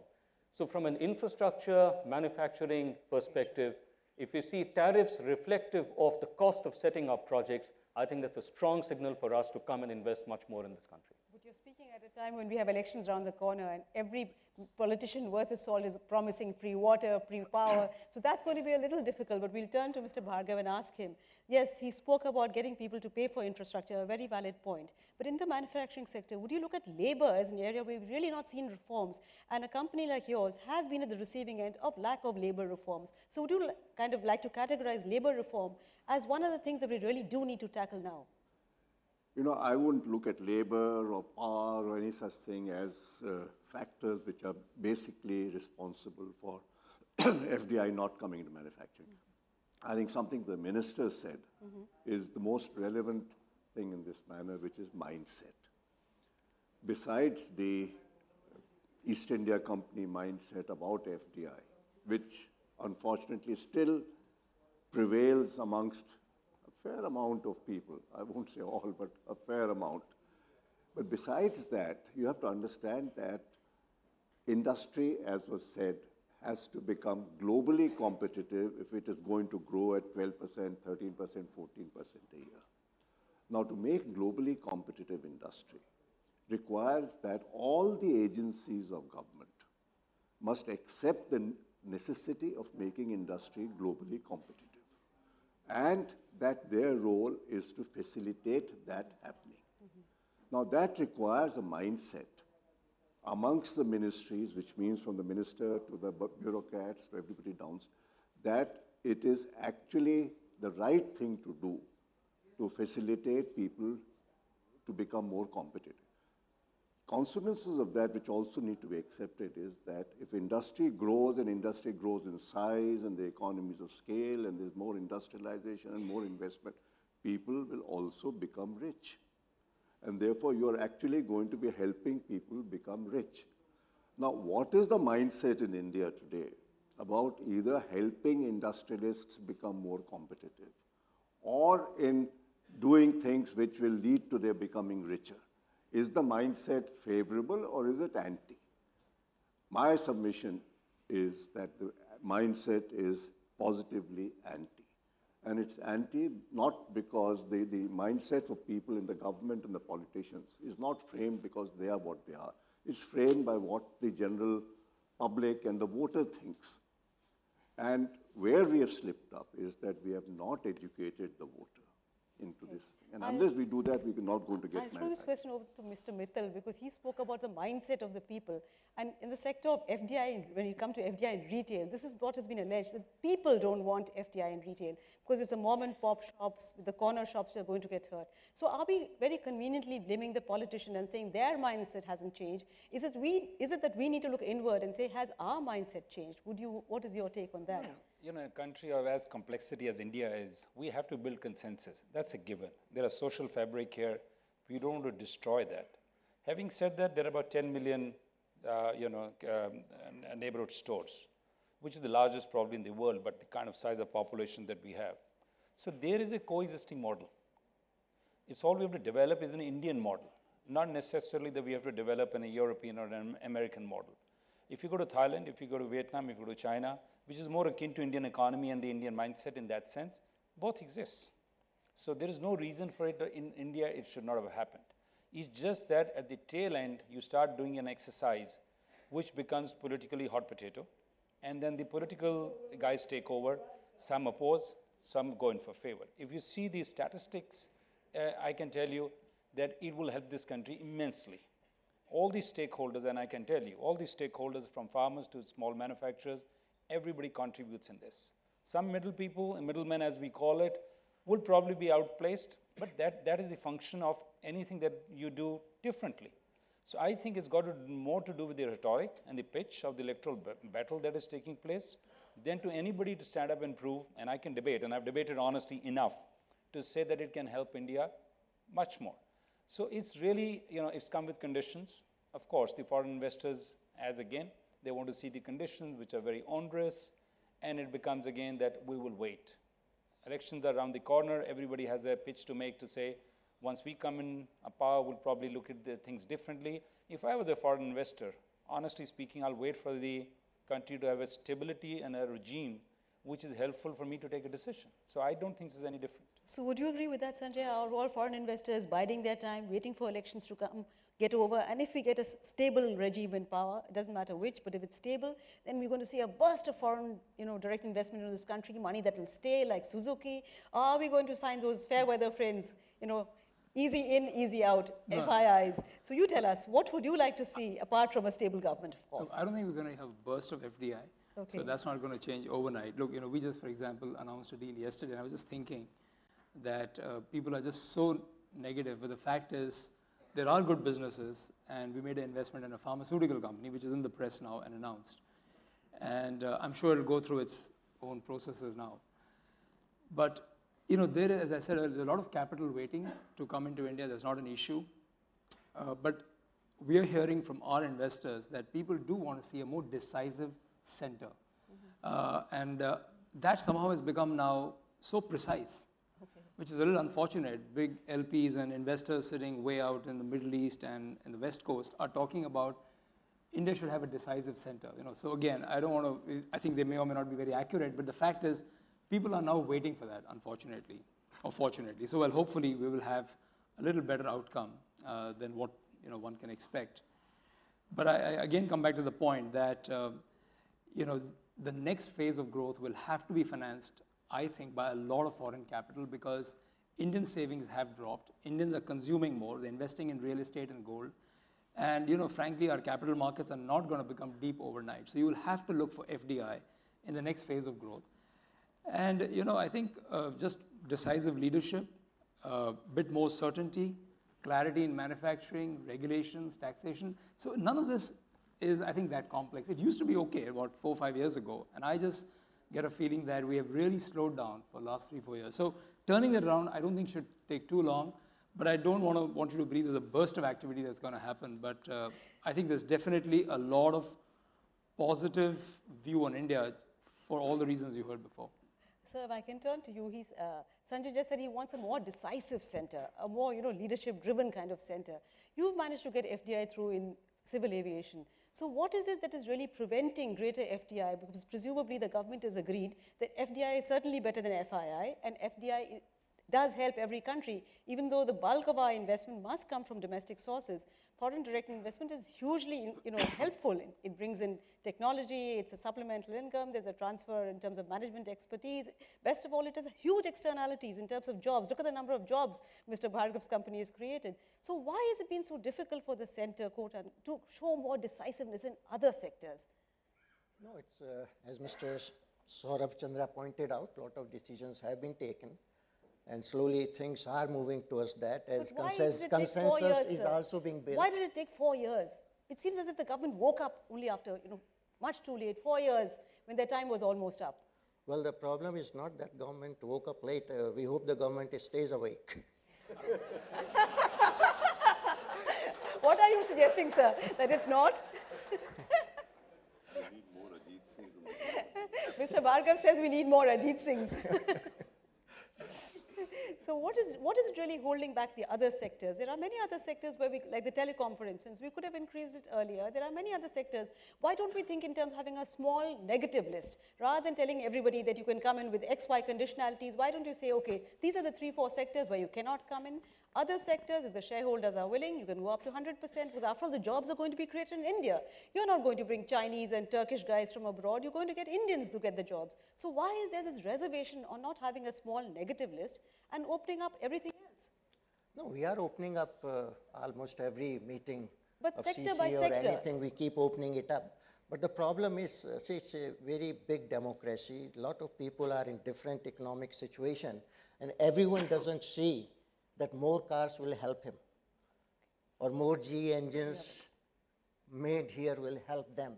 So from an infrastructure manufacturing perspective, if you see tariffs reflective of the cost of setting up projects, I think that's a strong signal for us to come and invest much more in this country. But you're speaking at a time when we have elections around the corner and every politician worth his salt is promising free water, free power. So that's going to be a little difficult, but we'll turn to Mr. Bhargav and ask him. Yes, he spoke about getting people to pay for infrastructure, a very valid point. But in the manufacturing sector, would you look at labor as an area where we've really not seen reforms? And a company like yours has been at the receiving end of lack of labor reforms. So would you kind of like to categorize labor reform as one of the things that we really do need to tackle now? You know, I wouldn't look at labor or power or any such thing as factors which are basically responsible for FDI not coming into manufacturing. I think something the minister said is the most relevant thing in this manner, which is mindset. Besides the East India Company mindset about FDI, which unfortunately still prevails amongst a fair amount of people. I won't say all, but a fair amount. But besides that, you have to understand that industry, as was said, has to become globally competitive if it is going to grow at 12%, 13%, 14% a year. Now, to make globally competitive industry requires that all the agencies of government must accept the necessity of making industry globally competitive, and that their role is to facilitate that happening. Now, that requires a mindset amongst the ministries, which means from the minister to the bureaucrats to everybody down, that it is actually the right thing to do to facilitate people to become more competitive. Consequences of that, which also need to be accepted, is that if industry grows and industry grows in size and the economies of scale and there's more industrialization and more investment, people will also become rich. And therefore, you're actually going to be helping people become rich. Now, what is the mindset in India today about either helping industrialists become more competitive or in doing things which will lead to their becoming richer? Is the mindset favorable or is it anti? My submission is that the mindset is positively anti. And it's anti not because the mindset of people in the government and the politicians is not framed because they are what they are. It's framed by what the general public and the voter thinks. And where we have slipped up is that we have not educated the voter into this thing. And unless we do that, we are not going to get I'll throw this question over to Mr. Mittal, because he spoke about the mindset of the people. And in the sector of FDI, when you come to FDI in retail, this is what has been alleged, that people don't want FDI in retail because it's a mom and pop shops, the corner shops that are going to get hurt. So are we very conveniently blaming the politician and saying their mindset hasn't changed? Is it that we need to look inward and say, has our mindset changed? What is your take on that? You know, a country of as complexity as India is, we have to build consensus. That's a given. There are social fabric here. We don't want to destroy that. Having said that, there are about 10 million, neighborhood stores, which is the largest probably in the world, but the kind of size of population that we have. So there is a coexisting model. It's all we have to develop is an Indian model, not necessarily that we have to develop a European or an American model. If you go to Thailand, if you go to Vietnam, if you go to China, which is more akin to Indian economy and the Indian mindset in that sense, both exist. So there is no reason for it in India, it should not have happened. It's just that at the tail end, you start doing an exercise which becomes politically hot potato, and then the political guys take over, some oppose, some go in for favor. If you see these statistics, I can tell you that it will help this country immensely. All these stakeholders, and I can tell you, all these stakeholders from farmers to small manufacturers, everybody contributes in this. Some middlemen, as we call it, will probably be outplaced, but that is the function of anything that you do differently. So I think it's got more to do with the rhetoric and the pitch of the electoral battle that is taking place than to anybody to stand up and prove, and I can debate, and I've debated honestly enough to say that it can help India much more. So it's really, it's come with conditions. Of course, the foreign investors, as again, they want to see the conditions which are very onerous, and it becomes again that we will wait. Elections are around the corner. Everybody has a pitch to make to say, once we come in power, we'll probably look at the things differently. If I was a foreign investor, honestly speaking, I'll wait for the country to have a stability and a regime which is helpful for me to take a decision. So I don't think this is any different. So would you agree with that, Sanjay? Are all foreign investors biding their time, waiting for elections to come, get over? And if we get a stable regime in power, it doesn't matter which, but if it's stable, then we're going to see a burst of foreign, direct investment into this country, money that will stay like Suzuki. Or are we going to find those fair weather friends, easy in, easy out, no. FIIs? So you tell us, what would you like to see apart from a stable government, of course? No, I don't think we're going to have a burst of FDI. Okay. So that's not going to change overnight. Look, we just, for example, announced a deal yesterday, and I was just thinking that people are just so negative, but the fact is there are good businesses, and we made an investment in a pharmaceutical company, which is in the press now and announced. And I'm sure it'll go through its own processes now. But there is, as I said, there's a lot of capital waiting to come into India. That's not an issue. But we are hearing from our investors that people do want to see a more decisive center. And that somehow has become now so precise, which is a little unfortunate. Big LPs and investors sitting way out in the Middle East and in the West Coast are talking about India should have a decisive center. So again, I think they may or may not be very accurate, but the fact is, people are now waiting for that, unfortunately, or fortunately. So, well, hopefully we will have a little better outcome than what one can expect. But I again come back to the point that the next phase of growth will have to be financed, I think, by a lot of foreign capital, because Indian savings have dropped. Indians are consuming more. They're investing in real estate and gold. And frankly, our capital markets are not going to become deep overnight. So you will have to look for FDI in the next phase of growth. And I think just decisive leadership, a bit more certainty, clarity in manufacturing, regulations, taxation. So none of this is, I think, that complex. It used to be okay about 4 or 5 years ago, and I just get a feeling that we have really slowed down for the last 3 or 4 years. So turning that around, I don't think should take too long, but I don't want you to believe there's a burst of activity that's going to happen. But I think there's definitely a lot of positive view on India for all the reasons you heard before. Sir, if I can turn to you, Sanjay just said he wants a more decisive center, a more leadership-driven kind of center. You've managed to get FDI through in civil aviation. So what is it that is really preventing greater FDI? Because presumably the government has agreed that FDI is certainly better than FII, and FDI does help every country, even though the bulk of our investment must come from domestic sources. Foreign direct investment is hugely helpful. It brings in technology, it's a supplemental income, there's a transfer in terms of management expertise. Best of all, it has huge externalities in terms of jobs. Look at the number of jobs Mr. Bhargav's company has created. So why has it been so difficult for the center, to show more decisiveness in other sectors? No, it's, as Mr. Saurabh Chandra pointed out, a lot of decisions have been taken. And slowly things are moving towards that, as consensus is also being built. Why did it take 4 years? It seems as if the government woke up only after, much too late, 4 years, when their time was almost up. Well, the problem is not that government woke up late. We hope the government stays awake. What are you suggesting, sir? That it's not? Mr. Bhargav says we need more Ajit Singhs. So what is it really holding back the other sectors? There are many other sectors where like the telecom, for instance, we could have increased it earlier. There are many other sectors. Why don't we think in terms of having a small negative list? Rather than telling everybody that you can come in with X, Y conditionalities, why don't you say, okay, these are the 3, 4 sectors where you cannot come in. Other sectors, if the shareholders are willing, you can go up to 100%, because after all, the jobs are going to be created in India. You're not going to bring Chinese and Turkish guys from abroad. You're going to get Indians to get the jobs. So why is there this reservation on not having a small negative list and opening up everything else? No, we are opening up almost every meeting but of sector CC by or sector. anything. We keep opening it up. But the problem is, see, it's a very big democracy. A lot of people are in different economic situation, and everyone doesn't see that more cars will help him, or more GE engines made here will help them.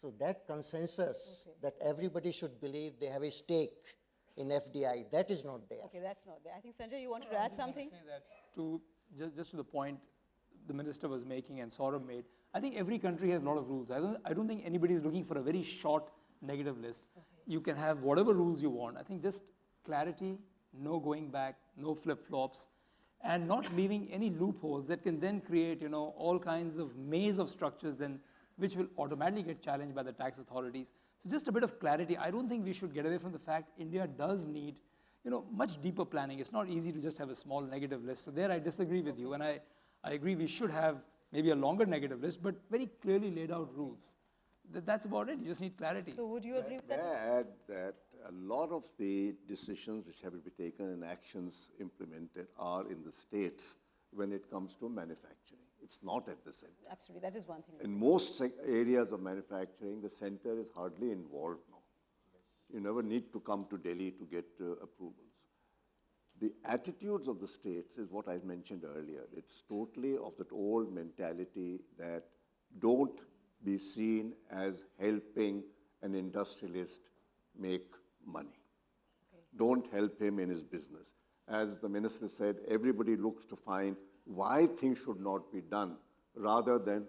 So that consensus that everybody should believe they have a stake in FDI, that is not there. Okay, that's not there. I think, Sanjay, you wanted to add something? Say that just to the point the minister was making and Saurabh made, I think every country has a lot of rules. I don't think anybody is looking for a very short negative list. Okay. You can have whatever rules you want. I think just clarity, no going back, no flip-flops, and not leaving any loopholes that can then create, all kinds of maze of structures then which will automatically get challenged by the tax authorities. So just a bit of clarity. I don't think we should get away from the fact India does need, much deeper planning. It's not easy to just have a small negative list. So there I disagree with you, and I agree we should have maybe a longer negative list, but very clearly laid out rules. That's about it. You just need clarity. So would you agree with that? May I add that a lot of the decisions which have to be taken and actions implemented are in the states when it comes to manufacturing. It's not at the center. Absolutely, that is one thing. In most areas of manufacturing, the center is hardly involved now. You never need to come to Delhi to get approvals. The attitudes of the states is what I mentioned earlier. It's totally of that old mentality that don't be seen as helping an industrialist make money. Okay. Don't help him in his business. As the minister said, everybody looks to find why things should not be done rather than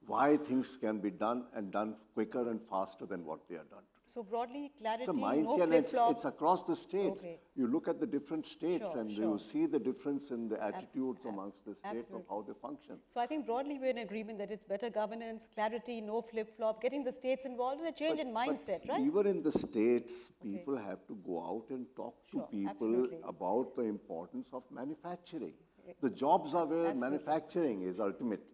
why things can be done and done quicker and faster than what they are done. So broadly, clarity, It's a mind no challenge. flip-flop. It's across the states. Okay. You look at the different states and you see the difference in the attitudes amongst the states of how they function. So I think broadly we're in agreement that it's better governance, clarity, no flip-flop, getting the states involved and a change in mindset, right? Even in the states, people have to go out and talk to people about the importance of manufacturing. The jobs are where manufacturing is ultimately.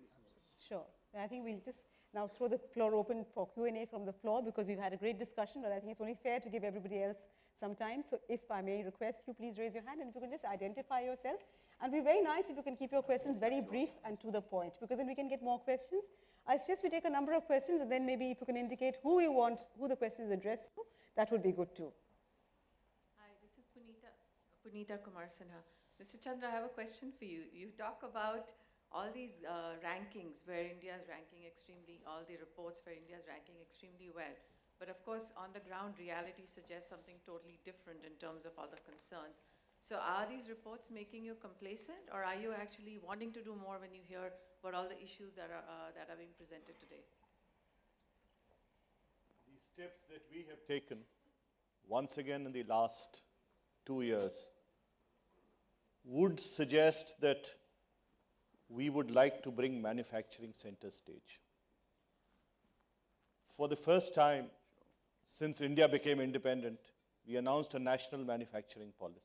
Sure. I think we'll just now throw the floor open for Q&A from the floor because we've had a great discussion, but I think it's only fair to give everybody else some time. So if I may request you, please raise your hand, and if you can just identify yourself. And it'd be very nice if you can keep your questions very brief and to the point, because then we can get more questions. I suggest we take a number of questions, and then maybe if you can indicate who the question is addressed to, that would be good too. Hi, this is Punita Kumar Sinha. Mr. Chandra, I have a question for you. You talk about all these rankings where India is ranking extremely, all the reports where India is ranking extremely well. But of course, on the ground, reality suggests something totally different in terms of all the concerns. So are these reports making you complacent, or are you actually wanting to do more when you hear about all the issues that are being presented today? The steps that we have taken, once again in the last 2 years, would suggest that we would like to bring manufacturing center stage. For the first time since India became independent, we announced a national manufacturing policy.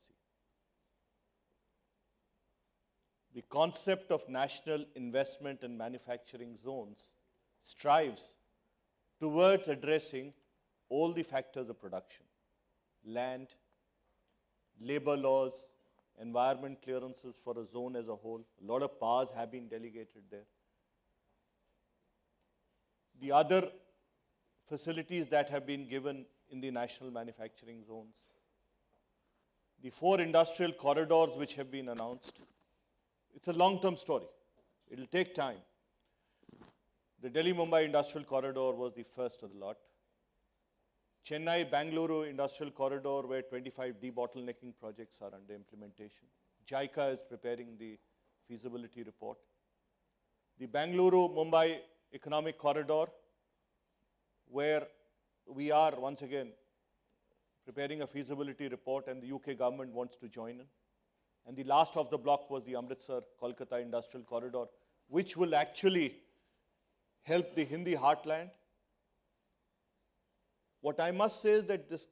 The concept of national investment and manufacturing zones strives towards addressing all the factors of production: land, labor laws, environment clearances for a zone as a whole. A lot of powers have been delegated there. The other facilities that have been given in the national manufacturing zones. The 4 industrial corridors which have been announced. It's a long-term story. It will take time. The Delhi-Mumbai industrial corridor was the first of the lot. Chennai-Bangalore industrial corridor, where 25 debottlenecking projects are under implementation. JICA is preparing the feasibility report. The Bangalore-Mumbai economic corridor, where we are once again preparing a feasibility report, and the UK government wants to join in. And the last of the block was the Amritsar-Kolkata industrial corridor, which will actually help the Hindi heartland. What I must say is that this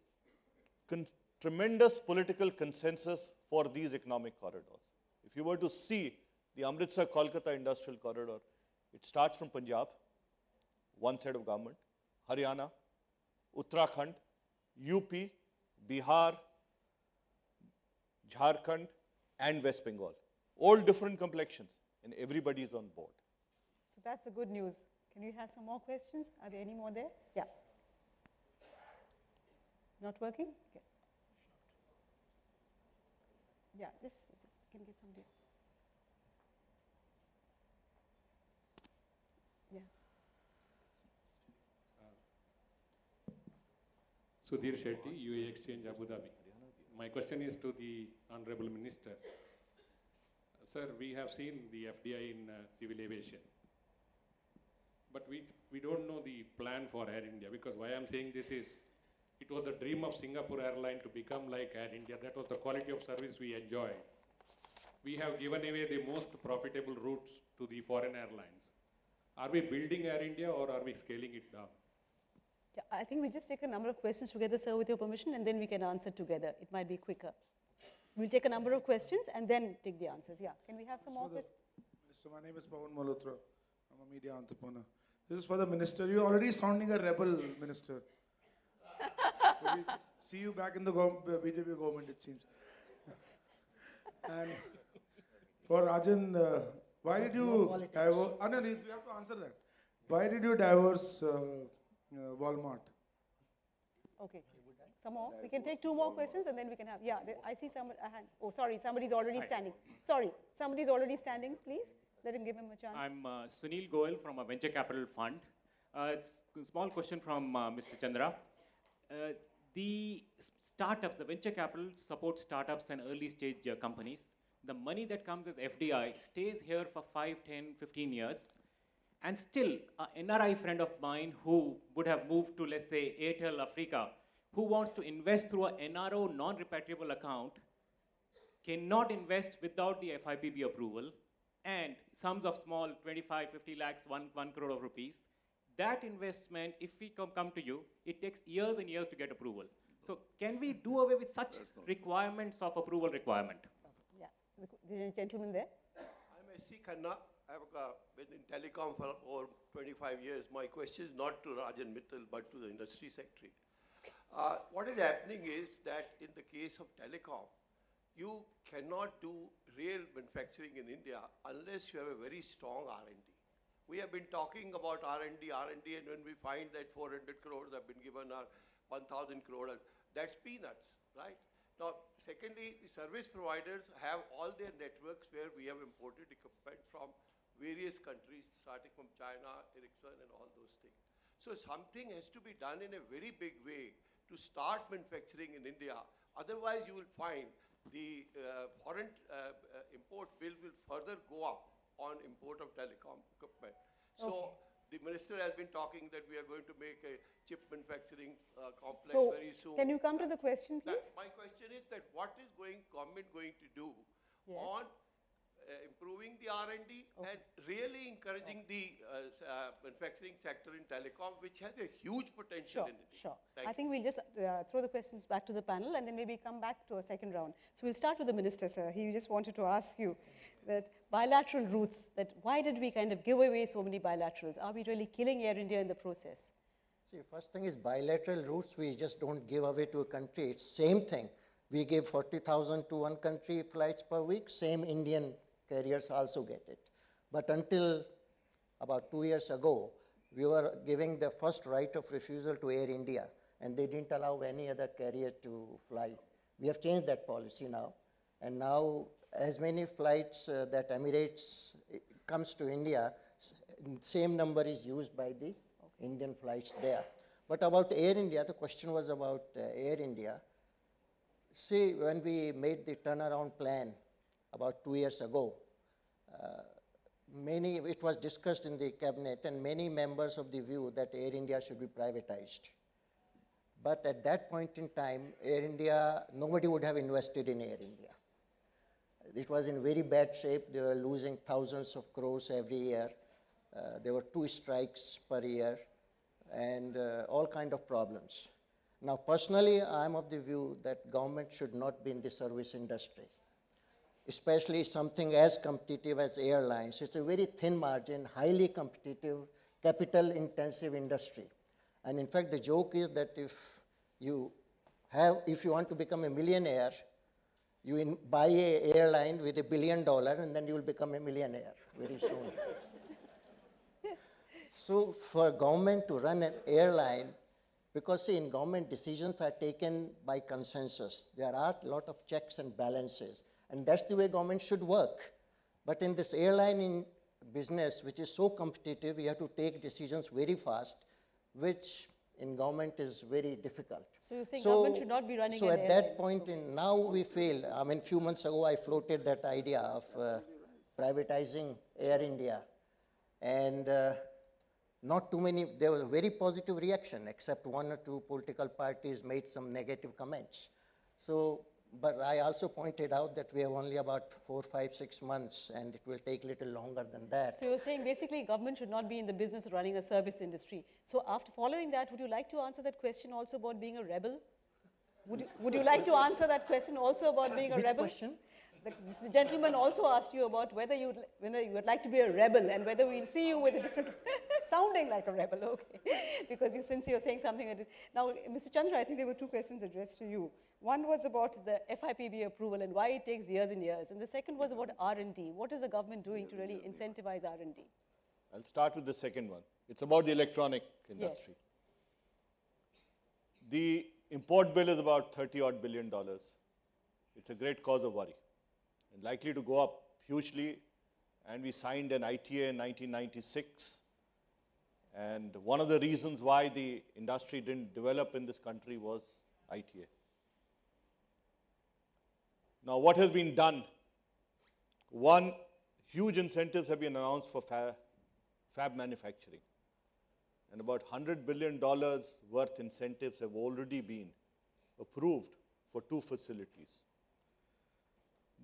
tremendous political consensus for these economic corridors. If you were to see the Amritsar-Kolkata industrial corridor, it starts from Punjab, one set of government, Haryana, Uttarakhand, UP, Bihar, Jharkhand, and West Bengal. All different complexions, and everybody is on board. So that's the good news. Can we have some more questions? Are there any more there? Yeah. Not working? Okay. Yeah, this can get somebody. Yeah. Sudhir Shetty, UAE Exchange, Abu Dhabi. My question is to the Honorable Minister. Sir, we have seen the FDI in civil aviation. But we don't know the plan for Air India, because why I'm saying this is, it was the dream of Singapore Airline to become like Air India. That was the quality of service we enjoyed. We have given away the most profitable routes to the foreign airlines. Are we building Air India or are we scaling it down? Yeah, I think we'll just take a number of questions together, sir, with your permission, and then we can answer together. It might be quicker. We'll take a number of questions and then take the answers. Yeah, can we have some more questions? So my name is Pawan Malhotra. I'm a media entrepreneur. This is for the minister. You're already sounding a rebel, minister. So we see you back in the BJP government, it seems. And for Rajan, why did you divorce? No, you have to answer that. Why did you divorce Walmart? Okay. Some more? We can take two more questions and then we can have, yeah, I see someone, a hand. Oh, sorry, somebody's already standing. Sorry, somebody's already standing, please. Let him give him a chance. I'm Sunil Goel from a venture capital fund. It's a small question from Mr. Chandra. The startups, the venture capital supports startups and early stage companies. The money that comes as FDI stays here for 5, 10, 15 years. And still, an NRI friend of mine who would have moved to, let's say, Airtel Africa, who wants to invest through a NRO non-repatriable account, cannot invest without the FIPB approval, and sums of small 25, 50 lakhs, 1 crore of rupees. That investment, if we come to you, it takes years and years to get approval. So can we do away with such requirements of approval requirement? Yeah, the gentleman there. I'm S.C. Khanna. I've been in telecom for over 25 years. My question is not to Rajan Mittal, but to the industry secretary. What is happening is that in the case of telecom, you cannot do real manufacturing in India unless you have a very strong R&D. We have been talking about R&D, and when we find that 400 crores have been given or 1,000 crores, that's peanuts, right? Now, secondly, the service providers have all their networks where we have imported equipment from various countries, starting from China, Ericsson, and all those things. So something has to be done in a very big way to start manufacturing in India. Otherwise, you will find the foreign import bill will further go up on import of telecom equipment. So the minister has been talking that we are going to make a chip manufacturing complex very soon. Can you come to the question, please? My question is that what is government going to do on improving the R&D and really encouraging the manufacturing sector in telecom, which has a huge potential in India. Sure. I think we'll just throw the questions back to the panel and then maybe come back to a second round. So we'll start with the minister, sir. He just wanted to ask you that bilateral routes, that why did we kind of give away so many bilaterals? Are we really killing Air India in the process? See, first thing is bilateral routes, we just don't give away to a country. It's same thing. We give 40,000 to one country flights per week, same Indian carriers also get it. But until about 2 years ago, we were giving the first right of refusal to Air India, and they didn't allow any other carrier to fly. We have changed that policy now, and now as many flights that Emirates comes to India, same number is used by the Indian flights there. But about Air India, the question was about Air India. See, when we made the turnaround plan about 2 years ago, it was discussed in the cabinet and many members of the view that Air India should be privatized. But at that point in time, Air India, nobody would have invested in Air India. It was in very bad shape. They were losing thousands of crores every year. There were 2 strikes per year and all kind of problems. Now, personally, I'm of the view that government should not be in the service industry, especially something as competitive as airlines. It's a very thin margin, highly competitive, capital-intensive industry. And in fact, the joke is that if you want to become a millionaire, you buy an airline with $1 billion, and then you will become a millionaire very soon. So for government to run an airline, because see, in government decisions are taken by consensus. There are a lot of checks and balances, and that's the way government should work. But in this airline business, which is so competitive, you have to take decisions very fast, which in government is very difficult. So you're saying government should not be running an airline? So at that point, now we fail. I mean, a few months ago, I floated that idea of privatizing Air India. And not too many, there was a very positive reaction, except one or two political parties made some negative comments. So, but I also pointed out that we have only about 4, 5, 6 months, and it will take a little longer than that. So you're saying basically government should not be in the business of running a service industry. So after following that, would you like to answer that question also about being a rebel? Would you like to answer that question also about being a Which rebel? question? The gentleman also asked you about whether you would like to be a rebel and whether we'll see you with a different, sounding like a rebel, okay. Because since you're saying something that is, now Mr. Chandra, I think there were 2 questions addressed to you. One was about the FIPB approval and why it takes years and years. And the second was about R&D. What is the government doing to really incentivize R&D? I'll start with the second one. It's about the electronic industry. Yes. The import bill is about $30-odd billion. It's a great cause of worry and likely to go up hugely. And we signed an ITA in 1996. And one of the reasons why the industry didn't develop in this country was ITA. Now, what has been done? One, huge incentives have been announced for fab manufacturing. And about $100 billion worth incentives have already been approved for 2 facilities.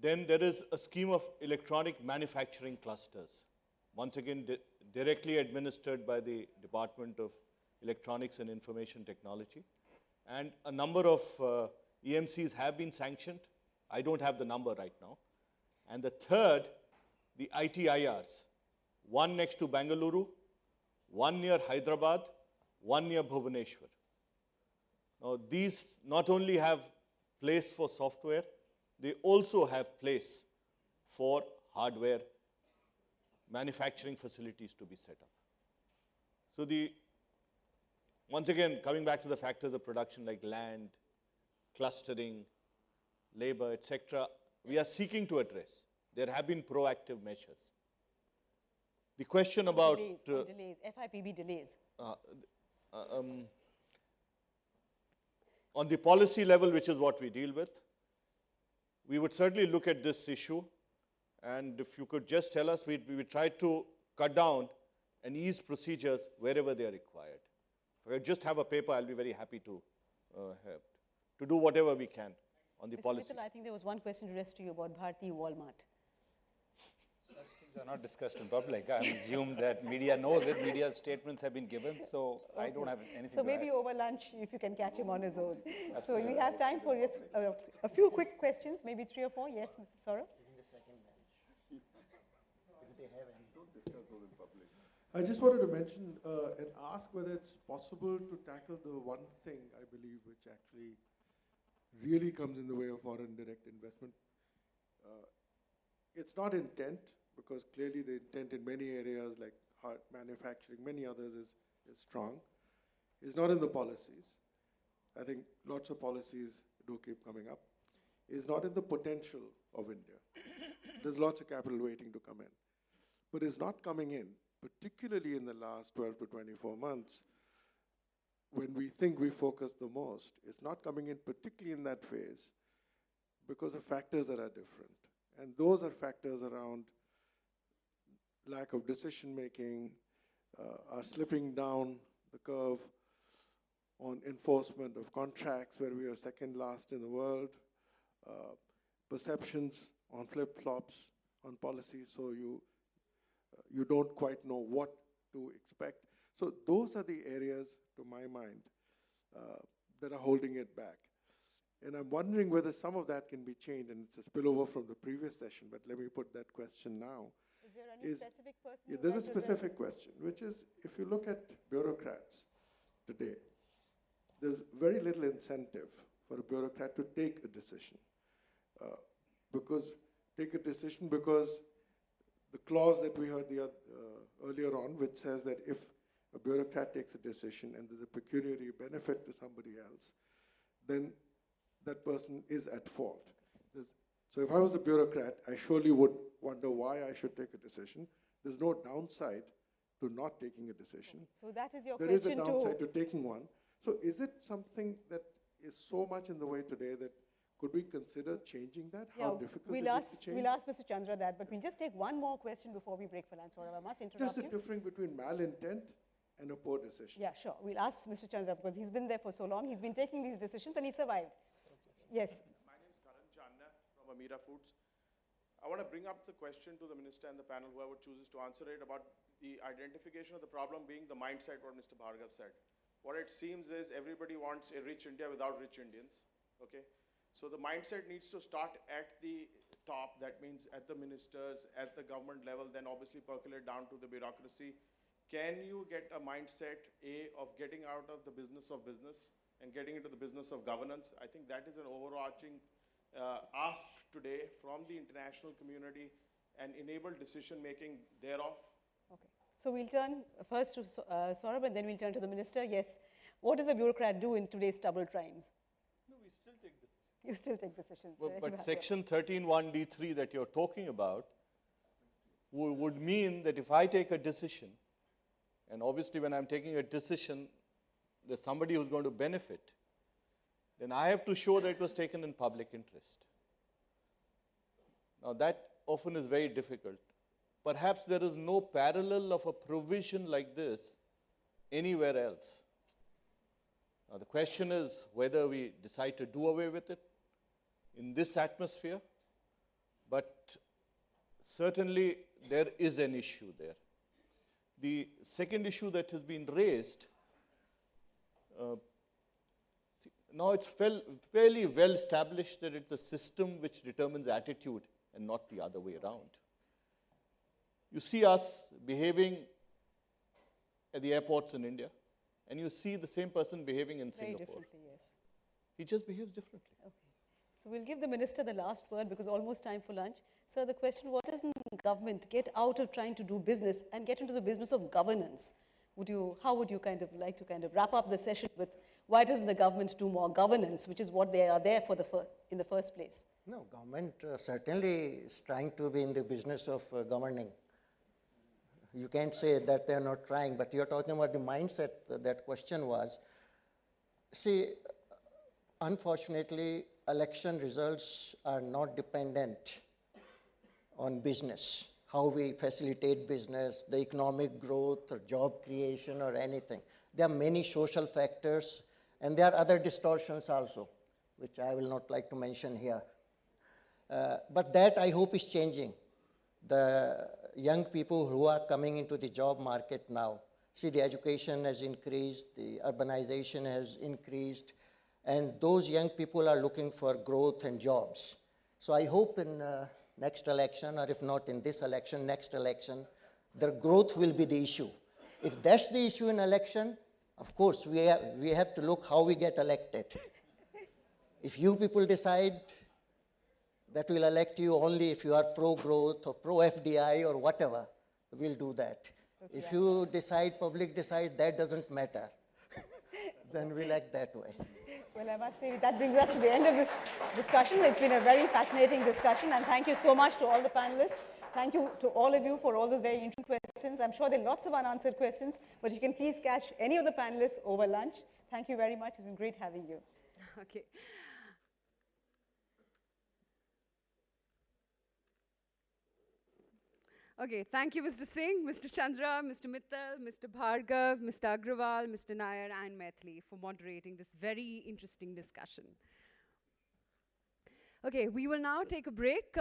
Then there is a scheme of electronic manufacturing clusters, once again directly administered by the Department of Electronics and Information Technology. And a number of EMCs have been sanctioned. I don't have the number right now. And the third, the ITIRs, one next to Bengaluru, one near Hyderabad, one near Bhubaneswar. Now, these not only have place for software, they also have place for hardware manufacturing facilities to be set up. So once again, coming back to the factors of production like land, clustering, labor, etc., we are seeking to address. There have been proactive measures. The question about delays, FIPB delays. On the policy level, which is what we deal with, we would certainly look at this issue. And if you could just tell us, we would try to cut down and ease procedures wherever they are required. If I just have a paper, I'll be very happy to do whatever we can on the policy. Mittal, I think there was one question addressed to you about Bharti Walmart. Such things are not discussed in public. I assume that media knows it. Media statements have been given, so okay. I don't have anything so to maybe add. over lunch, if you can catch him on his own. Absolutely. So we have time for just a few quick questions, maybe 3 or 4. Yes, Mr. Saurabh? I just wanted to mention and ask whether it's possible to tackle the one thing, I believe, which actually really comes in the way of foreign direct investment. It's not intent, because clearly the intent in many areas like hard manufacturing, many others is strong. It's not in the policies. I think lots of policies do keep coming up. It's not in the potential of India. There's lots of capital waiting to come in. But it's not coming in, particularly in the last 12 to 24 months, when we think we focus the most. It's not coming in particularly in that phase because of factors that are different. And those are factors around lack of decision-making, are slipping down the curve on enforcement of contracts where we are second last in the world, perceptions on flip-flops on policies, so you don't quite know what to expect. So those are the areas, to my mind, that are holding it back. And I'm wondering whether some of that can be changed, and it's a spillover from the previous session, but let me put that question now. Is there any specific person? Yeah, there's a specific question, which is, if you look at bureaucrats today, there's very little incentive for a bureaucrat to take a decision. Because the clause that we heard earlier on, which says that if a bureaucrat takes a decision and there's a pecuniary benefit to somebody else, then that person is at fault. So if I was a bureaucrat, I surely would wonder why I should take a decision. There's no downside to not taking a decision. So that is your There is a question downside to taking one. So is it something that is so much in the way today that could we consider changing that? How difficult is it to change? We'll ask Mr. Chandra that, but we'll just take one more question before we break for lunch. Saurabh, I must interrupt Just the difference between malintent and a poor decision. Yeah, sure. We'll ask Mr. Chandra because he's been there for so long. He's been taking these decisions and he survived. Yes. My name is Karan Channa from Amira Foods. I want to bring up the question to the minister and the panel, whoever chooses to answer it, about the identification of the problem being the mindset, what Mr. Bhargav said. What it seems is everybody wants a rich India without rich Indians, okay? So the mindset needs to start at the top. That means at the ministers, at the government level, then obviously percolate down to the bureaucracy. Can you get a mindset, of getting out of the business of business and getting into the business of governance? I think that is an overarching ask today from the international community and enable decision-making thereof. Okay. So we'll turn first to Saurabh and then we'll turn to the minister. Yes. What does a bureaucrat do in today's troubled times? No, we still take decisions. You still take decisions. Well, but section 13(1)(d)(3) that you're talking about would mean that if I take a decision, and obviously when I'm taking a decision, there's somebody who's going to benefit, then I have to show that it was taken in public interest. Now that often is very difficult. Perhaps there is no parallel of a provision like this anywhere else. Now the question is whether we decide to do away with it in this atmosphere, but certainly there is an issue there. The second issue that has been raised, now it's fairly well established that it's a system which determines attitude and not the other way around. You see us behaving at the airports in India, and you see the same person behaving in Very Singapore. differently, yes. He just behaves differently. Okay. So we'll give the minister the last word because almost time for lunch. So the question, what does the government get out of trying to do business and get into the business of governance? How would you like to wrap up the session with why doesn't the government do more governance, which is what they are there for in the first place? No, government certainly is trying to be in the business of governing. You can't say that they're not trying, but you're talking about the mindset that question was. See, unfortunately, election results are not dependent on business, how we facilitate business, the economic growth or job creation or anything. There are many social factors and there are other distortions also, which I will not like to mention here. But that I hope is changing. The young people who are coming into the job market now, see the education has increased, the urbanization has increased, and those young people are looking for growth and jobs. So I hope in next election, or if not in this election, next election, the growth will be the issue. If that's the issue in election, of course, we have to look how we get elected. If you people decide that we'll elect you only if you are pro-growth or pro-FDI or whatever, we'll do that. Okay. If you decide, public decide, that doesn't matter, then we'll act that way. Well, I must say that brings us to the end of this discussion. It's been a very fascinating discussion, and thank you so much to all the panelists. Thank you to all of you for all those very interesting questions. I'm sure there are lots of unanswered questions, but you can please catch any of the panelists over lunch. Thank you very much. It's been great having you. Okay. Okay, thank you, Mr. Singh, Mr. Chandra, Mr. Mittal, Mr. Bhargav, Mr. Agrawal, Mr. Nair, and Maithili for moderating this very interesting discussion. Okay, we will now take a break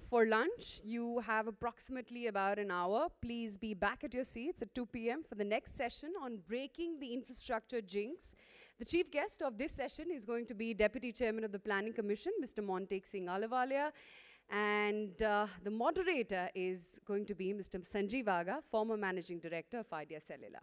for lunch. You have approximately about an hour. Please be back at your seats at 2 p.m. for the next session on breaking the infrastructure jinx. The chief guest of this session is going to be Deputy Chairman of the Planning Commission, Mr. Montek Singh Ahluwalia. And the moderator is going to be Mr. Sanjeev Aga, former Managing Director of Idea Cellular.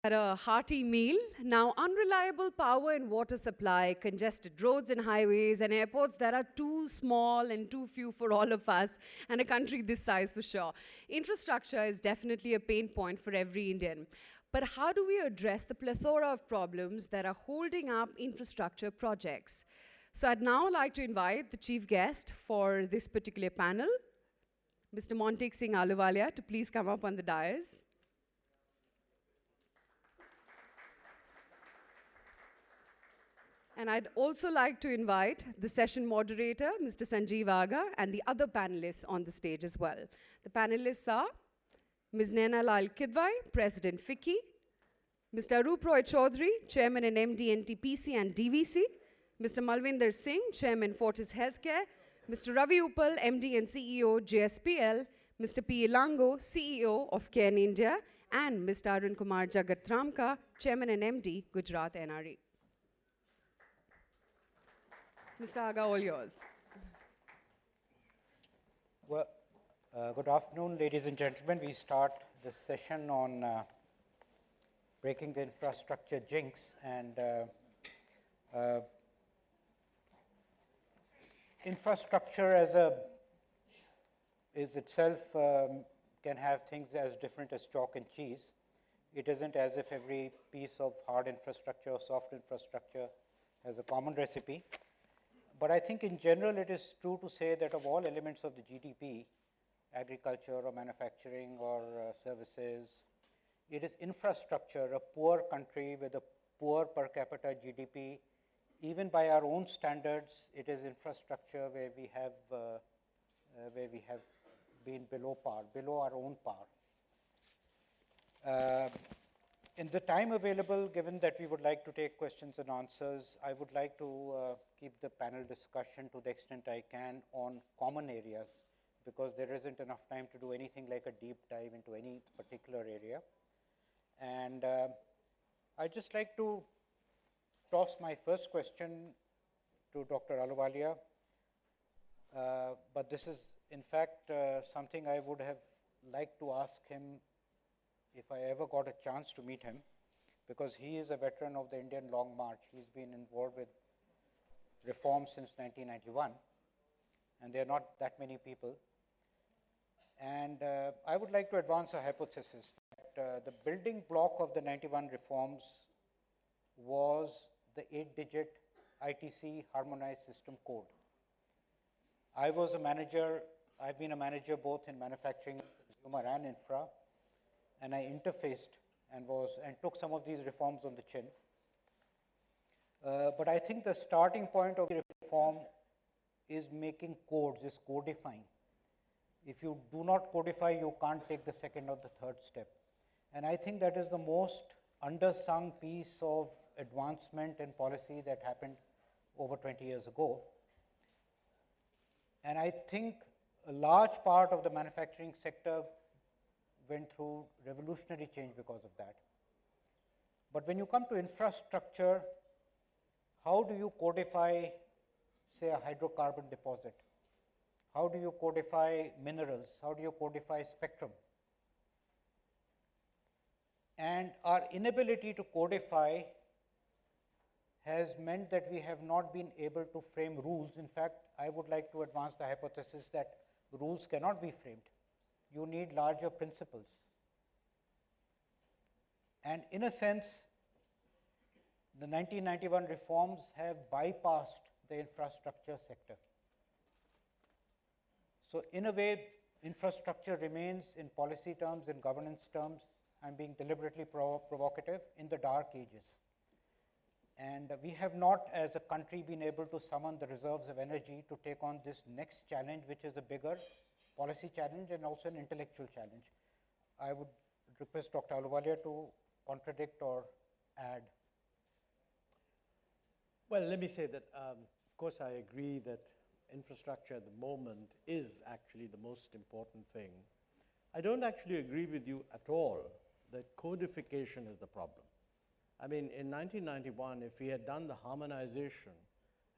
Had a hearty meal. Now, unreliable power and water supply, congested roads and highways, and airports that are too small and too few for all of us, and a country this size for sure. Infrastructure is definitely a pain point for every Indian. But how do we address the plethora of problems that are holding up infrastructure projects? So I'd now like to invite the chief guest for this particular panel, Mr. Montek Singh Ahluwalia, to please come up on the dais. And I'd also like to invite the session moderator, Mr. Sanjeev Aga, and the other panelists on the stage as well. The panelists are Ms. Naina Lal Kidwai, President FICCI, Mr. Arup Roy Chaudhary, Chairman and MD NTPC and DVC, Mr. Malvinder Singh, Chairman Fortis Healthcare, Mr. Ravi Uppal, MD and CEO JSPL, Mr. P. Elango, CEO of Cairn India, and Mr. Arun Kumar Jagat Ramka, Chairman and MD Gujarat NRE. Mr. Aga, all yours. Well, good afternoon, ladies and gentlemen. We start this session on breaking the infrastructure jinx, and infrastructure is itself can have things as different as chalk and cheese. It isn't as if every piece of hard infrastructure or soft infrastructure has a common recipe. But I think in general it is true to say that of all elements of the GDP, agriculture or manufacturing or services, it is infrastructure. A poor country with a poor per capita GDP, even by our own standards, it is infrastructure where we have been below par, below our own par. In the time available, given that we would like to take questions and answers, I would like to keep the panel discussion to the extent I can on common areas, because there isn't enough time to do anything like a deep dive into any particular area. And I'd just like to toss my first question to Dr. Ahluwalia, but this is in fact something I would have liked to ask him if I ever got a chance to meet him, because he is a veteran of the Indian Long March. He's been involved with reforms since 1991, and there are not that many people. And I would like to advance a hypothesis that the building block of the 91 reforms was the 8-digit ITC Harmonized System Code. I was a manager, I've been a manager both in manufacturing, consumer and infra, and I interfaced and took some of these reforms on the chin. But I think the starting point of the reform is making codes, is codifying. If you do not codify, you can't take the second or the third step. And I think that is the most undersung piece of advancement in policy that happened over 20 years ago. And I think a large part of the manufacturing sector went through revolutionary change because of that. But when you come to infrastructure, how do you codify, say, a hydrocarbon deposit? How do you codify minerals? How do you codify spectrum? And our inability to codify has meant that we have not been able to frame rules. In fact, I would like to advance the hypothesis that rules cannot be framed. You need larger principles. And in a sense, the 1991 reforms have bypassed the infrastructure sector. So in a way, infrastructure remains in policy terms, in governance terms, I'm being deliberately provocative, in the dark ages. And we have not, as a country, been able to summon the reserves of energy to take on this next challenge, which is a bigger policy challenge and also an intellectual challenge. I would request Dr. Ahluwalia to contradict or add. Well, let me say that, of course, I agree that infrastructure at the moment is actually the most important thing. I don't actually agree with you at all that codification is the problem. I mean, in 1991, if we had done the harmonization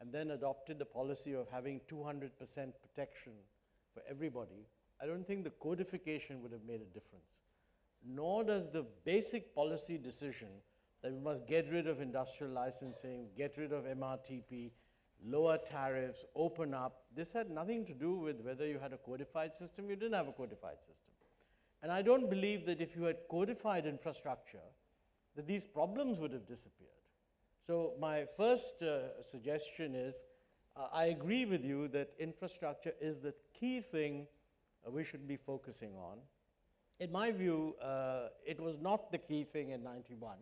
and then adopted the policy of having 200% protection for everybody, I don't think the codification would have made a difference. nor does the basic policy decision that we must get rid of industrial licensing, get rid of MRTP, lower tariffs, open up. This had nothing to do with whether you had a codified system, you didn't have a codified system. And I don't believe that if you had codified infrastructure, that these problems would have disappeared. So my first suggestion is, I agree with you that infrastructure is the key thing we should be focusing on. In my view, it was not the key thing in 91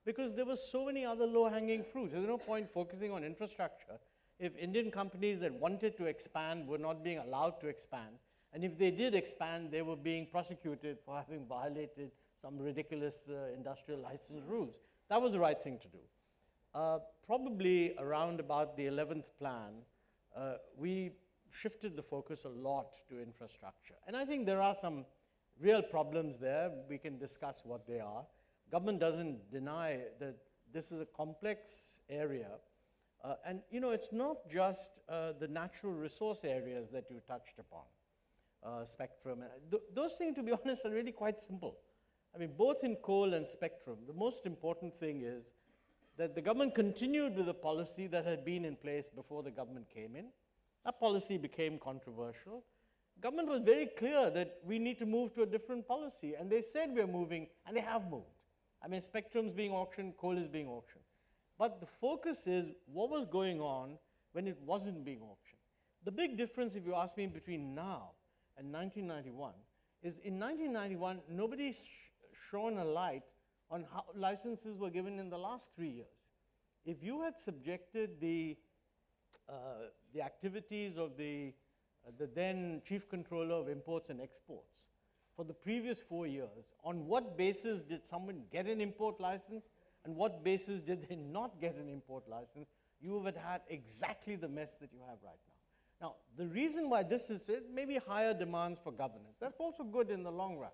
because there were so many other low-hanging fruits. There's no point focusing on infrastructure if Indian companies that wanted to expand were not being allowed to expand. And if they did expand, they were being prosecuted for having violated some ridiculous industrial license rules. That was the right thing to do. Probably around about the 11th plan, we shifted the focus a lot to infrastructure. And I think there are some real problems there. We can discuss what they are. Government doesn't deny that this is a complex area. And you know, it's not just the natural resource areas that you touched upon, spectrum. Those things, to be honest, are really quite simple. I mean, both in coal and spectrum, the most important thing is that the government continued with a policy that had been in place before the government came in. That policy became controversial. Government was very clear that we need to move to a different policy, and they said we're moving, and they have moved. I mean, spectrum's being auctioned, coal is being auctioned. But the focus is what was going on when it wasn't being auctioned. The big difference, if you ask me, between now and 1991 is in 1991, nobody shone a light on how licenses were given in the last 3 years. If you had subjected the activities of the then chief controller of imports and exports for the previous 4 years, on what basis did someone get an import license and what basis did they not get an import license, you would have had exactly the mess that you have right now. Now, the reason why this is it may be higher demands for governance. That's also good in the long run.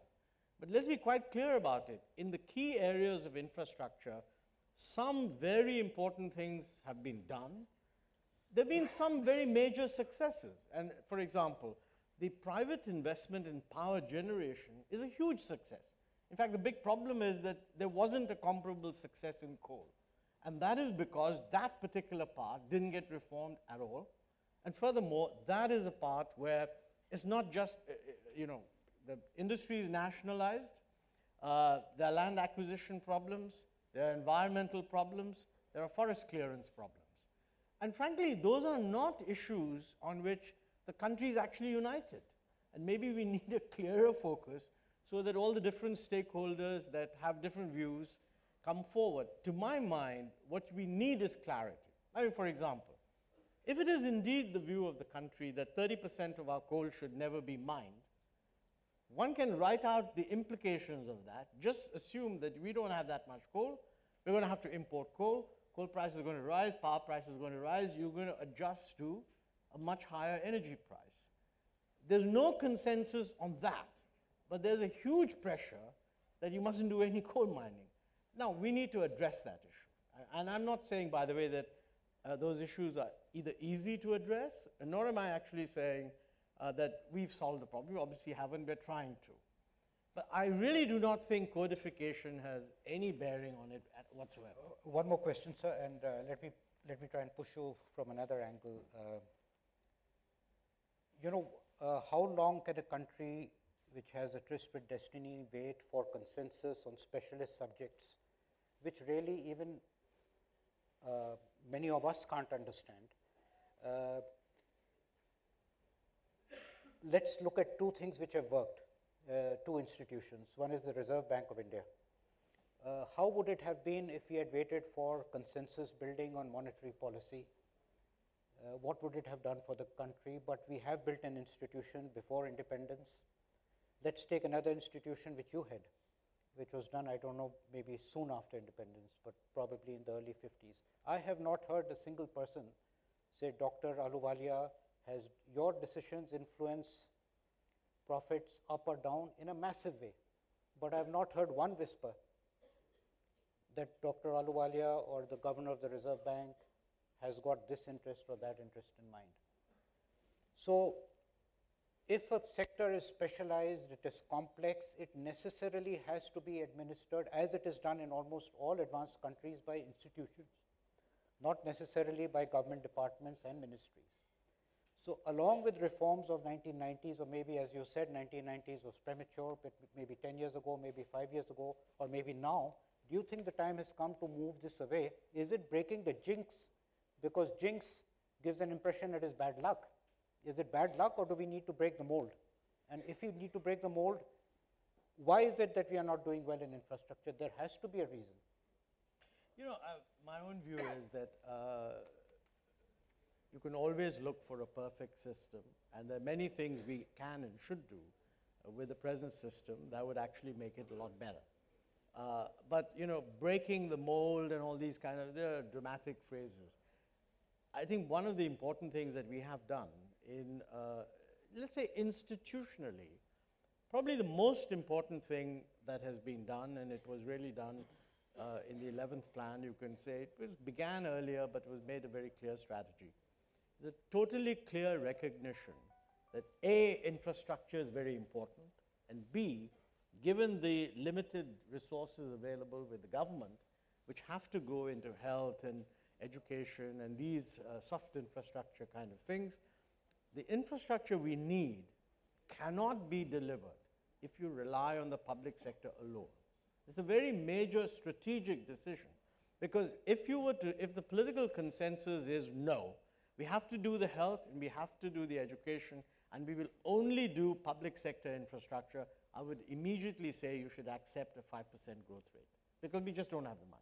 But let's be quite clear about it. In the key areas of infrastructure, some very important things have been done. There have been some very major successes. And for example, the private investment in power generation is a huge success. In fact, the big problem is that there wasn't a comparable success in coal. And that is because that particular part didn't get reformed at all. And furthermore, that is a part where it's not just, the industry is nationalized, there are land acquisition problems, there are environmental problems, there are forest clearance problems. And frankly, those are not issues on which the country is actually united. And maybe we need a clearer focus so that all the different stakeholders that have different views come forward. To my mind, what we need is clarity. I mean, for example, if it is indeed the view of the country that 30% of our coal should never be mined, one can write out the implications of that. Just assume that we don't have that much coal. We're going to have to import coal. Coal prices are going to rise. Power prices are going to rise. You're going to adjust to a much higher energy price. There's no consensus on that. But there's a huge pressure that you mustn't do any coal mining. Now, we need to address that issue. And I'm not saying, by the way, that those issues are either easy to address, nor am I actually saying that we've solved the problem. We obviously haven't, we're trying to. But I really do not think codification has any bearing on it whatsoever. One more question, sir, and let me try and push you from another angle. How long can a country which has a tryst with destiny wait for consensus on specialist subjects, which really even many of us can't understand? Let's look at two things which have worked, two institutions. One is the Reserve Bank of India. How would it have been if we had waited for consensus building on monetary policy? What would it have done for the country? But we have built an institution before independence. Let's take another institution which you had, which was done, I don't know, maybe soon after independence, but probably in the early 50s. I have not heard a single person say, Dr. Ahluwalia, has your decisions influenced profits up or down in a massive way? But I have not heard one whisper that Dr. Ahluwalia or the governor of the Reserve Bank has got this interest or that interest in mind. So if a sector is specialized, it is complex, it necessarily has to be administered, as it is done in almost all advanced countries, by institutions, not necessarily by government departments and ministries. So along with reforms of 1990s, or maybe, as you said, 1990s was premature, but maybe 10 years ago, maybe 5 years ago, or maybe now, do you think the time has come to move this away? Is it breaking the jinx? Because jinx gives an impression it is bad luck. Is it bad luck, or do we need to break the mold? And if you need to break the mold, why is it that we are not doing well in infrastructure? There has to be a reason. You know, my own view is that you can always look for a perfect system, and there are many things we can and should do with the present system that would actually make it a lot better. But, you know, breaking the mold and all these kind of, they're dramatic phrases. I think one of the important things that we have done in, let's say institutionally, probably the most important thing that has been done, and it was really done in the 11th plan, you can say, began earlier, but was made a very clear strategy. There's a totally clear recognition that A, infrastructure is very important, and B, given the limited resources available with the government, which have to go into health and education and these soft infrastructure kind of things, the infrastructure we need cannot be delivered if you rely on the public sector alone. It's a very major strategic decision, because if the political consensus is no, we have to do the health and we have to do the education, and we will only do public sector infrastructure, I would immediately say you should accept a 5% growth rate, because we just don't have the money.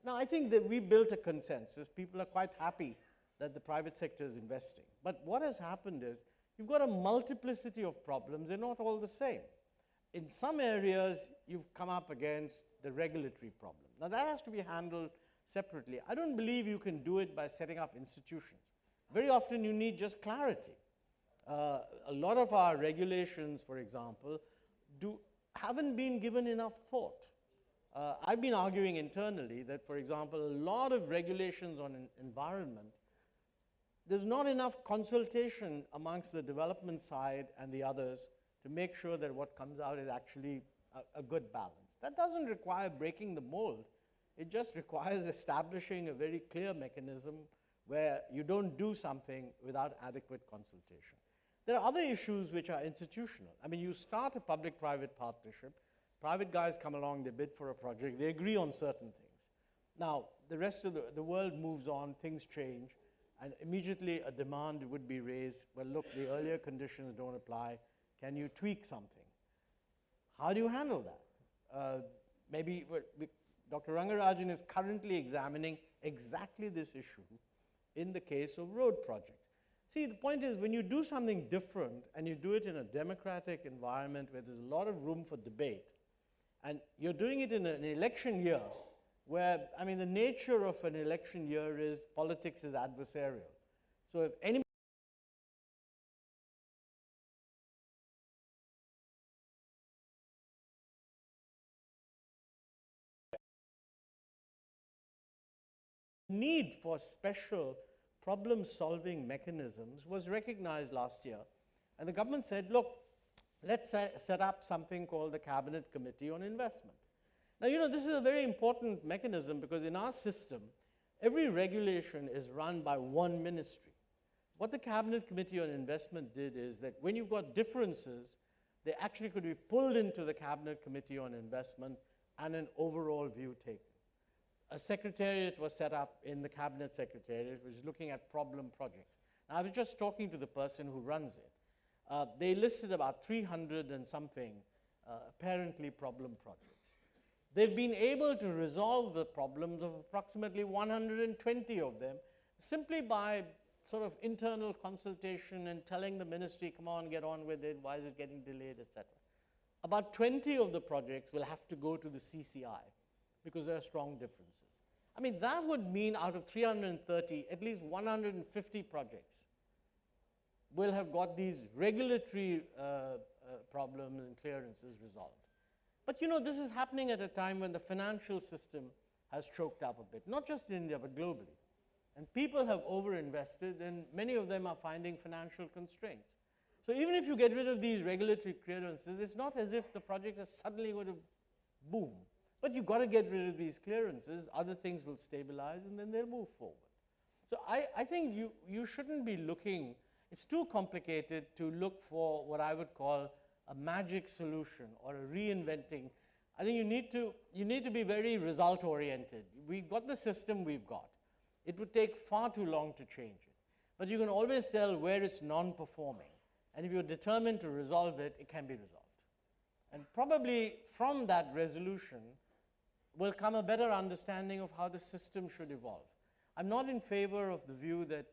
Now, I think that we built a consensus. People are quite happy that the private sector is investing. But what has happened is you've got a multiplicity of problems. They're not all the same. In some areas, you've come up against the regulatory problem. Now, that has to be handled separately. I don't believe you can do it by setting up institutions. Very often, you need just clarity. A lot of our regulations, for example, haven't been given enough thought. I've been arguing internally that, for example, a lot of regulations on environment, there's not enough consultation amongst the development side and the others to make sure that what comes out is actually a good balance. That doesn't require breaking the mold. It just requires establishing a very clear mechanism where you don't do something without adequate consultation. There are other issues which are institutional. I mean, you start a public-private partnership, private guys come along, they bid for a project, they agree on certain things. Now, the rest of the world moves on, things change, and immediately a demand would be raised, well, look, the earlier conditions don't apply, can you tweak something? How do you handle that? Maybe Dr. Rangarajan is currently examining exactly this issue in the case of road projects. See, the point is, when you do something different and you do it in a democratic environment where there's a lot of room for debate, and you're doing it in an election year where, I mean, the nature of an election year is politics is adversarial. So if any need for special problem-solving mechanisms was recognized last year. And the government said, look, let's set up something called the Cabinet Committee on Investment. Now, you know, this is a very important mechanism because in our system, every regulation is run by one ministry. What the Cabinet Committee on Investment did is that when you've got differences, they actually could be pulled into the Cabinet Committee on Investment and an overall view taken. A secretariat was set up in the Cabinet Secretariat, which is looking at problem projects. Now, I was just talking to the person who runs it. They listed about 300 and something apparently problem projects. They've been able to resolve the problems of approximately 120 of them simply by sort of internal consultation and telling the ministry, come on, get on with it, why is it getting delayed, etc. About 20 of the projects will have to go to the CCI because there are strong differences. I mean, that would mean out of 330, at least 150 projects will have got these regulatory problems and clearances resolved. But you know, this is happening at a time when the financial system has choked up a bit, not just in India, but globally. And people have overinvested, and many of them are finding financial constraints. So even if you get rid of these regulatory clearances, it's not as if the project is suddenly going to boom. But you've got to get rid of these clearances, other things will stabilize and then they'll move forward. So I think you shouldn't be looking, it's too complicated to look for what I would call a magic solution or a reinventing. I think you need to be very result oriented. We've got the system we've got. It would take far too long to change it. But you can always tell where it's non-performing. And if you're determined to resolve it, it can be resolved. And probably from that resolution will come a better understanding of how the system should evolve. I'm not in favor of the view that,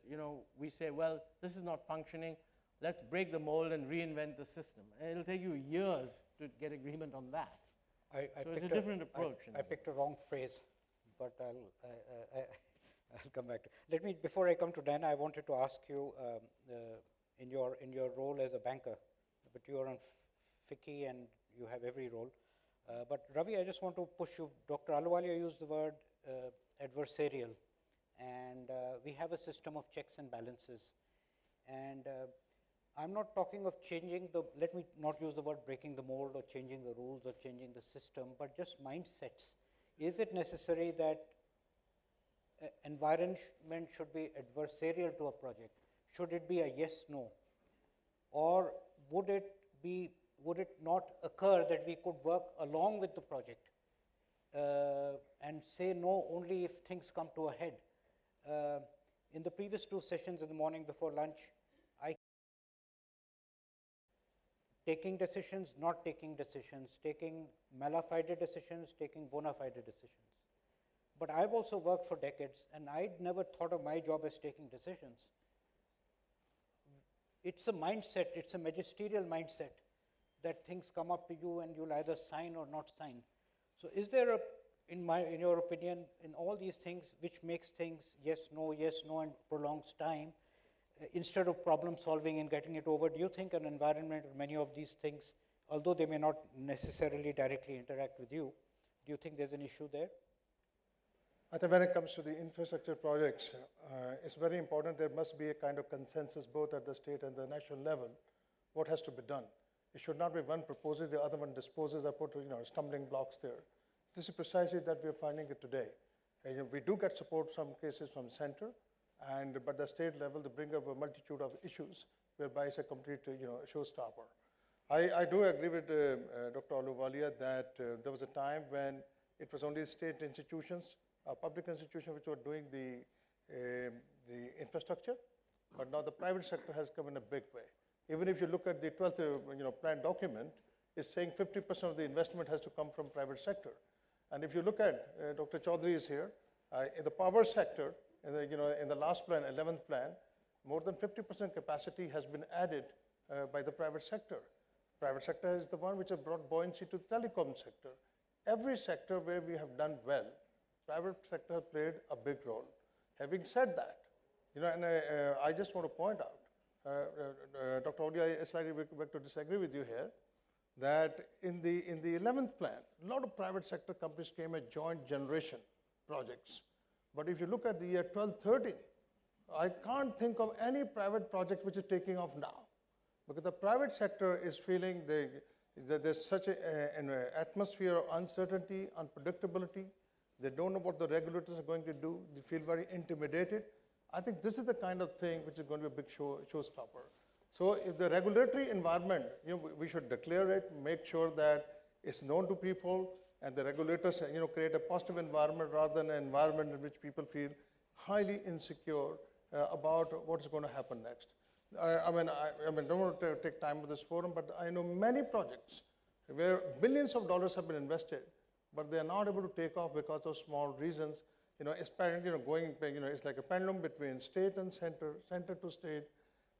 we say, well, this is not functioning, let's break the mold and reinvent the system. And it'll take you years to get agreement on that. So it's a different approach. I picked a wrong phrase, but I'll come back to it. Before I come to Diana, I wanted to ask you, in your role as a banker, but you are on FICCI and you have every role. But Ravi, I just want to push you. Dr. Ahluwalia used the word adversarial, and we have a system of checks and balances. And I'm not talking of changing let me not use the word breaking the mold or changing the rules or changing the system, but just mindsets. Is it necessary that environment should be adversarial to a project? Should it be a yes, no? Or would it not occur that we could work along with the project and say no only if things come to a head? In the previous two sessions in the morning before lunch, taking decisions, not taking decisions, taking mala fide decisions, taking bona fide decisions. But I've also worked for decades, and I'd never thought of my job as taking decisions. It's a mindset, it's a magisterial mindset that things come up to you and you'll either sign or not sign. So is there in your opinion, in all these things, which makes things yes, no, and prolongs time, instead of problem solving and getting it over, do you think an environment or many of these things, although they may not necessarily directly interact with you, do you think there's an issue there? I think when it comes to the infrastructure projects, it's very important there must be a kind of consensus both at the state and the national level, what has to be done. It should not be one proposes, the other one disposes, or put stumbling blocks there. This is precisely that we are finding it today. And, we do get support some cases from center, but the state level, they bring up a multitude of issues whereby it's a complete showstopper. I do agree with Dr. Ahluwalia that there was a time when it was only state institutions, public institutions which were doing the infrastructure, but now the private sector has come in a big way. Even if you look at the 12th plan document, it's saying 50% of the investment has to come from private sector. And if you look at, Dr. Chaudhary is here, in the power sector, in the last plan, 11th plan, more than 50% capacity has been added by the private sector. Private sector is the one which has brought buoyancy to the telecom sector. Every sector where we have done well, private sector has played a big role. Having said that, and I just want to point out, Dr. Odia, I slightly beg to disagree with you here, that in the 11th plan, a lot of private sector companies came as joint generation projects. But if you look at the year 12-13, I can't think of any private project which is taking off now. Because the private sector is feeling that there's such an atmosphere of uncertainty, unpredictability. They don't know what the regulators are going to do. They feel very intimidated. I think this is the kind of thing which is going to be a big showstopper. So if the regulatory environment, we should declare it, make sure that it's known to people, and the regulators, create a positive environment rather than an environment in which people feel highly insecure about what is going to happen next. I don't want to take time with this forum, but I know many projects where billions of dollars have been invested, but they are not able to take off because of small reasons. It's it's like a pendulum between state and center, center to state.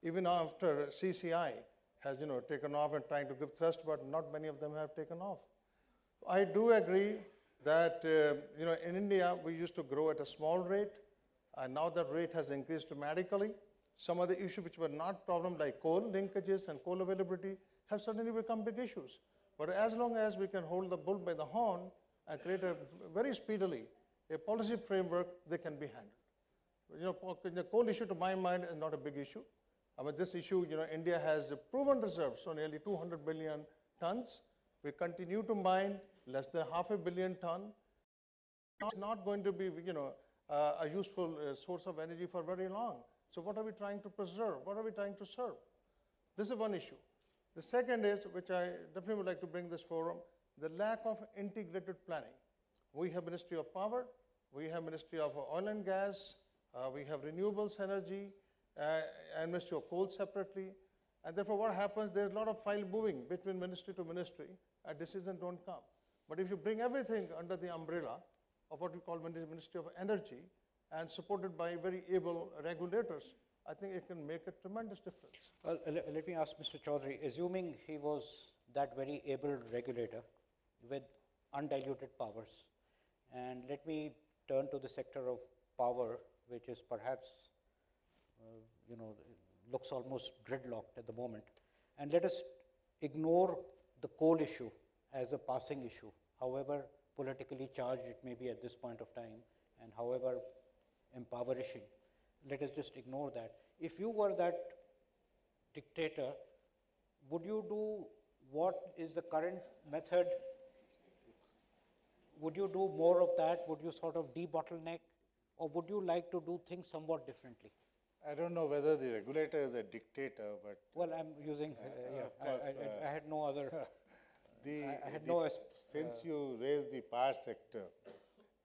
Even after CCI has, taken off and trying to give thrust, but not many of them have taken off. I do agree that, in India, we used to grow at a small rate, and now that rate has increased dramatically. Some of the issues which were not problems like coal linkages and coal availability have suddenly become big issues. But as long as we can hold the bull by the horn and create very speedily a policy framework, they can be handled. The coal issue, to my mind, is not a big issue. I mean, this issue, India has proven reserves, so nearly 200 billion tons. We continue to mine less than 500 million ton. It's not going to be, a useful source of energy for very long. So what are we trying to preserve? What are we trying to serve? This is one issue. The second is, which I definitely would like to bring this forum, the lack of integrated planning. We have Ministry of Power, we have Ministry of Oil and Gas, we have Renewables Energy, and Ministry of Coal separately. And therefore what happens, there's a lot of file moving between ministry to ministry, and decisions don't come. But if you bring everything under the umbrella of what we call Ministry of Energy, and supported by very able regulators, I think it can make a tremendous difference. Well, let me ask Mr. Chaudhary, assuming he was that very able regulator with undiluted powers, and let me turn to the sector of power, which is perhaps, looks almost gridlocked at the moment, and let us ignore the coal issue as a passing issue, however politically charged it may be at this point of time, and however impoverishing. Let us just ignore that. If you were that dictator, would you do what is the current method? Would you do more of that? Would you sort of de-bottleneck? Or would you like to do things somewhat differently? I don't know whether the regulator is a dictator, but... Well, I'm using, I had no other... Since you raised the power sector,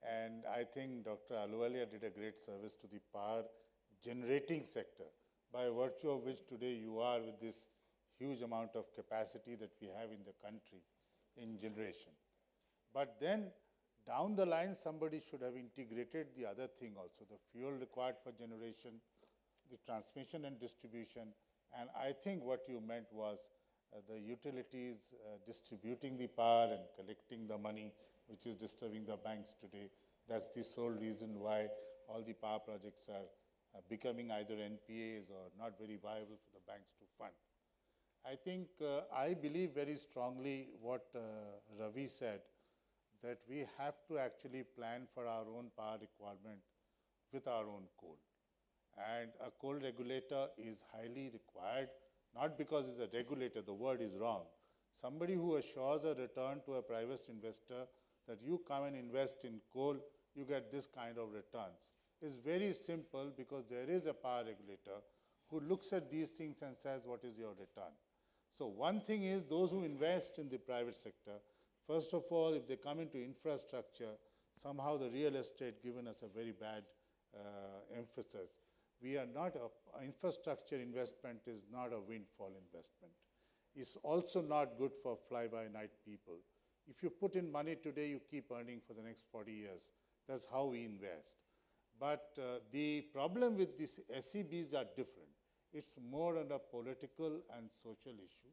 and I think Dr. Ahluwalia did a great service to the power generating sector, by virtue of which today you are with this huge amount of capacity that we have in the country in generation. But then down the line, somebody should have integrated the other thing also, the fuel required for generation, the transmission and distribution, and I think what you meant was the utilities distributing the power and collecting the money, which is disturbing the banks today. That's the sole reason why all the power projects are becoming either NPAs or not very viable for the banks to fund. I think I believe very strongly what Ravi said, that we have to actually plan for our own power requirement with our own coal. And a coal regulator is highly required, not because it's a regulator, the word is wrong. Somebody who assures a return to a private investor that you come and invest in coal, you get this kind of returns. It's very simple because there is a power regulator who looks at these things and says, what is your return? So one thing is those who invest in the private sector, first of all, if they come into infrastructure, somehow the real estate given us a very bad emphasis. We are not, infrastructure investment is not a windfall investment. It's also not good for fly-by-night people. If you put in money today, you keep earning for the next 40 years. That's how we invest. But the problem with these SEBs are different. It's more on a political and social issue.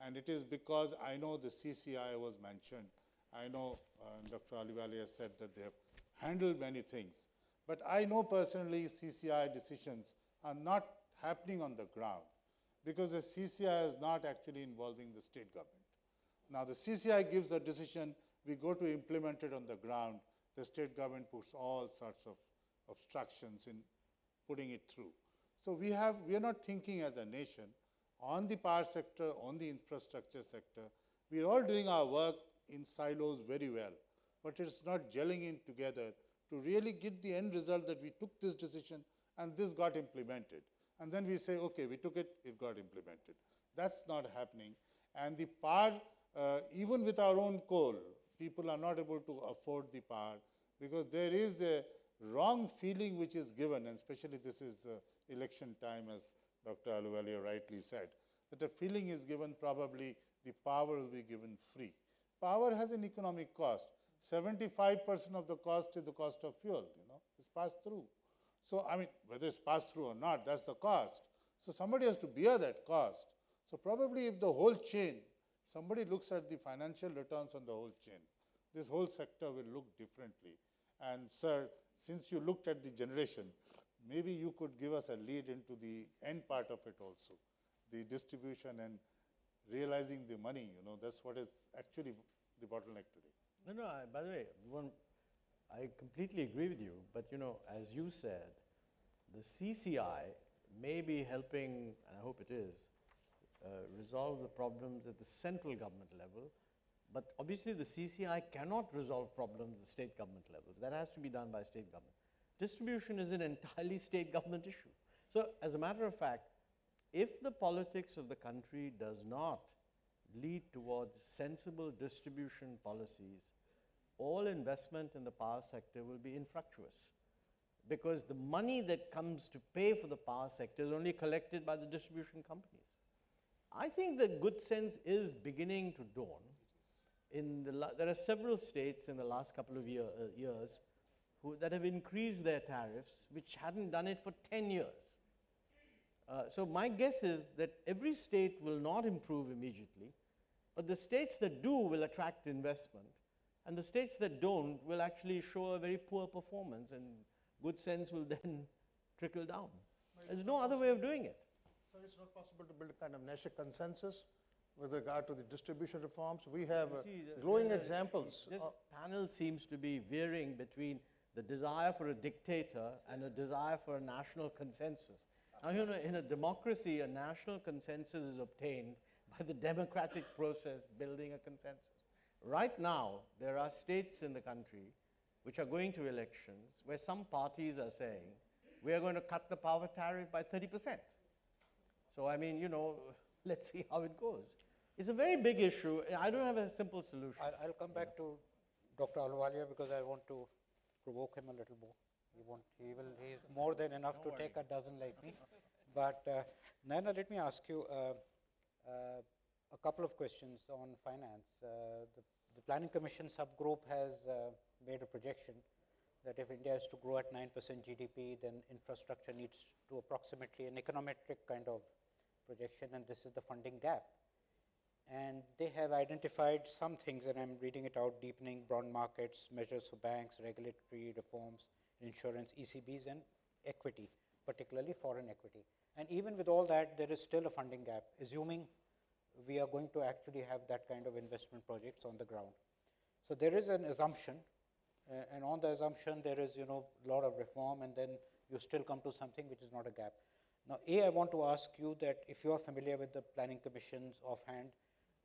And it is because I know the CCI was mentioned. I know Dr. Ahluwalia said that they have handled many things. But I know personally CCI decisions are not happening on the ground because the CCI is not actually involving the state government. Now the CCI gives a decision, we go to implement it on the ground, the state government puts all sorts of obstructions in putting it through. So we are not thinking as a nation on the power sector, on the infrastructure sector. We are all doing our work in silos very well, but it's not gelling in together to really get the end result that we took this decision and this got implemented. And then we say, okay, we took it, it got implemented. That's not happening. And the power, even with our own coal, people are not able to afford the power because there is a wrong feeling which is given, and especially this is election time, as Dr. Ahluwalia rightly said, that a feeling is given probably the power will be given free. Power has an economic cost. 75% of the cost is the cost of fuel, it's passed through. So, I mean, whether it's passed through or not, that's the cost. So somebody has to bear that cost. So probably if the whole chain, somebody looks at the financial returns on the whole chain, this whole sector will look differently. And sir, since you looked at the generation, maybe you could give us a lead into the end part of it also, the distribution and realizing the money, that's what is actually the bottleneck today. No, by the way, I completely agree with you, but as you said, the CCI may be helping, and I hope it is, resolve the problems at the central government level. But obviously the CCI cannot resolve problems at the state government levels. That has to be done by state government. Distribution is an entirely state government issue. So as a matter of fact, if the politics of the country does not lead towards sensible distribution policies, all investment in the power sector will be infructuous, because the money that comes to pay for the power sector is only collected by the distribution companies. I think that good sense is beginning to dawn. There are several states in the last couple of years that have increased their tariffs, which hadn't done it for 10 years. So my guess is that every state will not improve immediately, but the states that do will attract investment, and the states that don't will actually show a very poor performance, and good sense will then trickle down. There's no other way of doing it. So it's not possible to build a kind of national consensus with regard to the distribution reforms? We have glowing examples. This panel seems to be veering between the desire for a dictator and a desire for a national consensus. Now, you know, in a democracy, a national consensus is obtained by the democratic process building a consensus. Right now, there are states in the country which are going to elections where some parties are saying, we are going to cut the power tariff by 30%. So, I mean, you know, let's see how it goes. It's a very big issue. I don't have a simple solution. I'll come back to Dr. Ahluwalia because I want to provoke him a little more. He's more than enough to take a dozen like me. But Naina, let me ask you a couple of questions on finance. The Planning Commission subgroup has made a projection that if India is to grow at 9% GDP, then infrastructure needs to approximately an econometric kind of projection, and this is the funding gap. And they have identified some things, and I'm reading it out: deepening bond markets, measures for banks, regulatory reforms, insurance, ECBs, and equity, particularly foreign equity. And even with all that, there is still a funding gap, assuming we are going to actually have that kind of investment projects on the ground. So there is an assumption, and on the assumption there is, you know, a lot of reform, and then you still come to something which is not a gap. Now, I want to ask you that if you are familiar with the planning commissions offhand,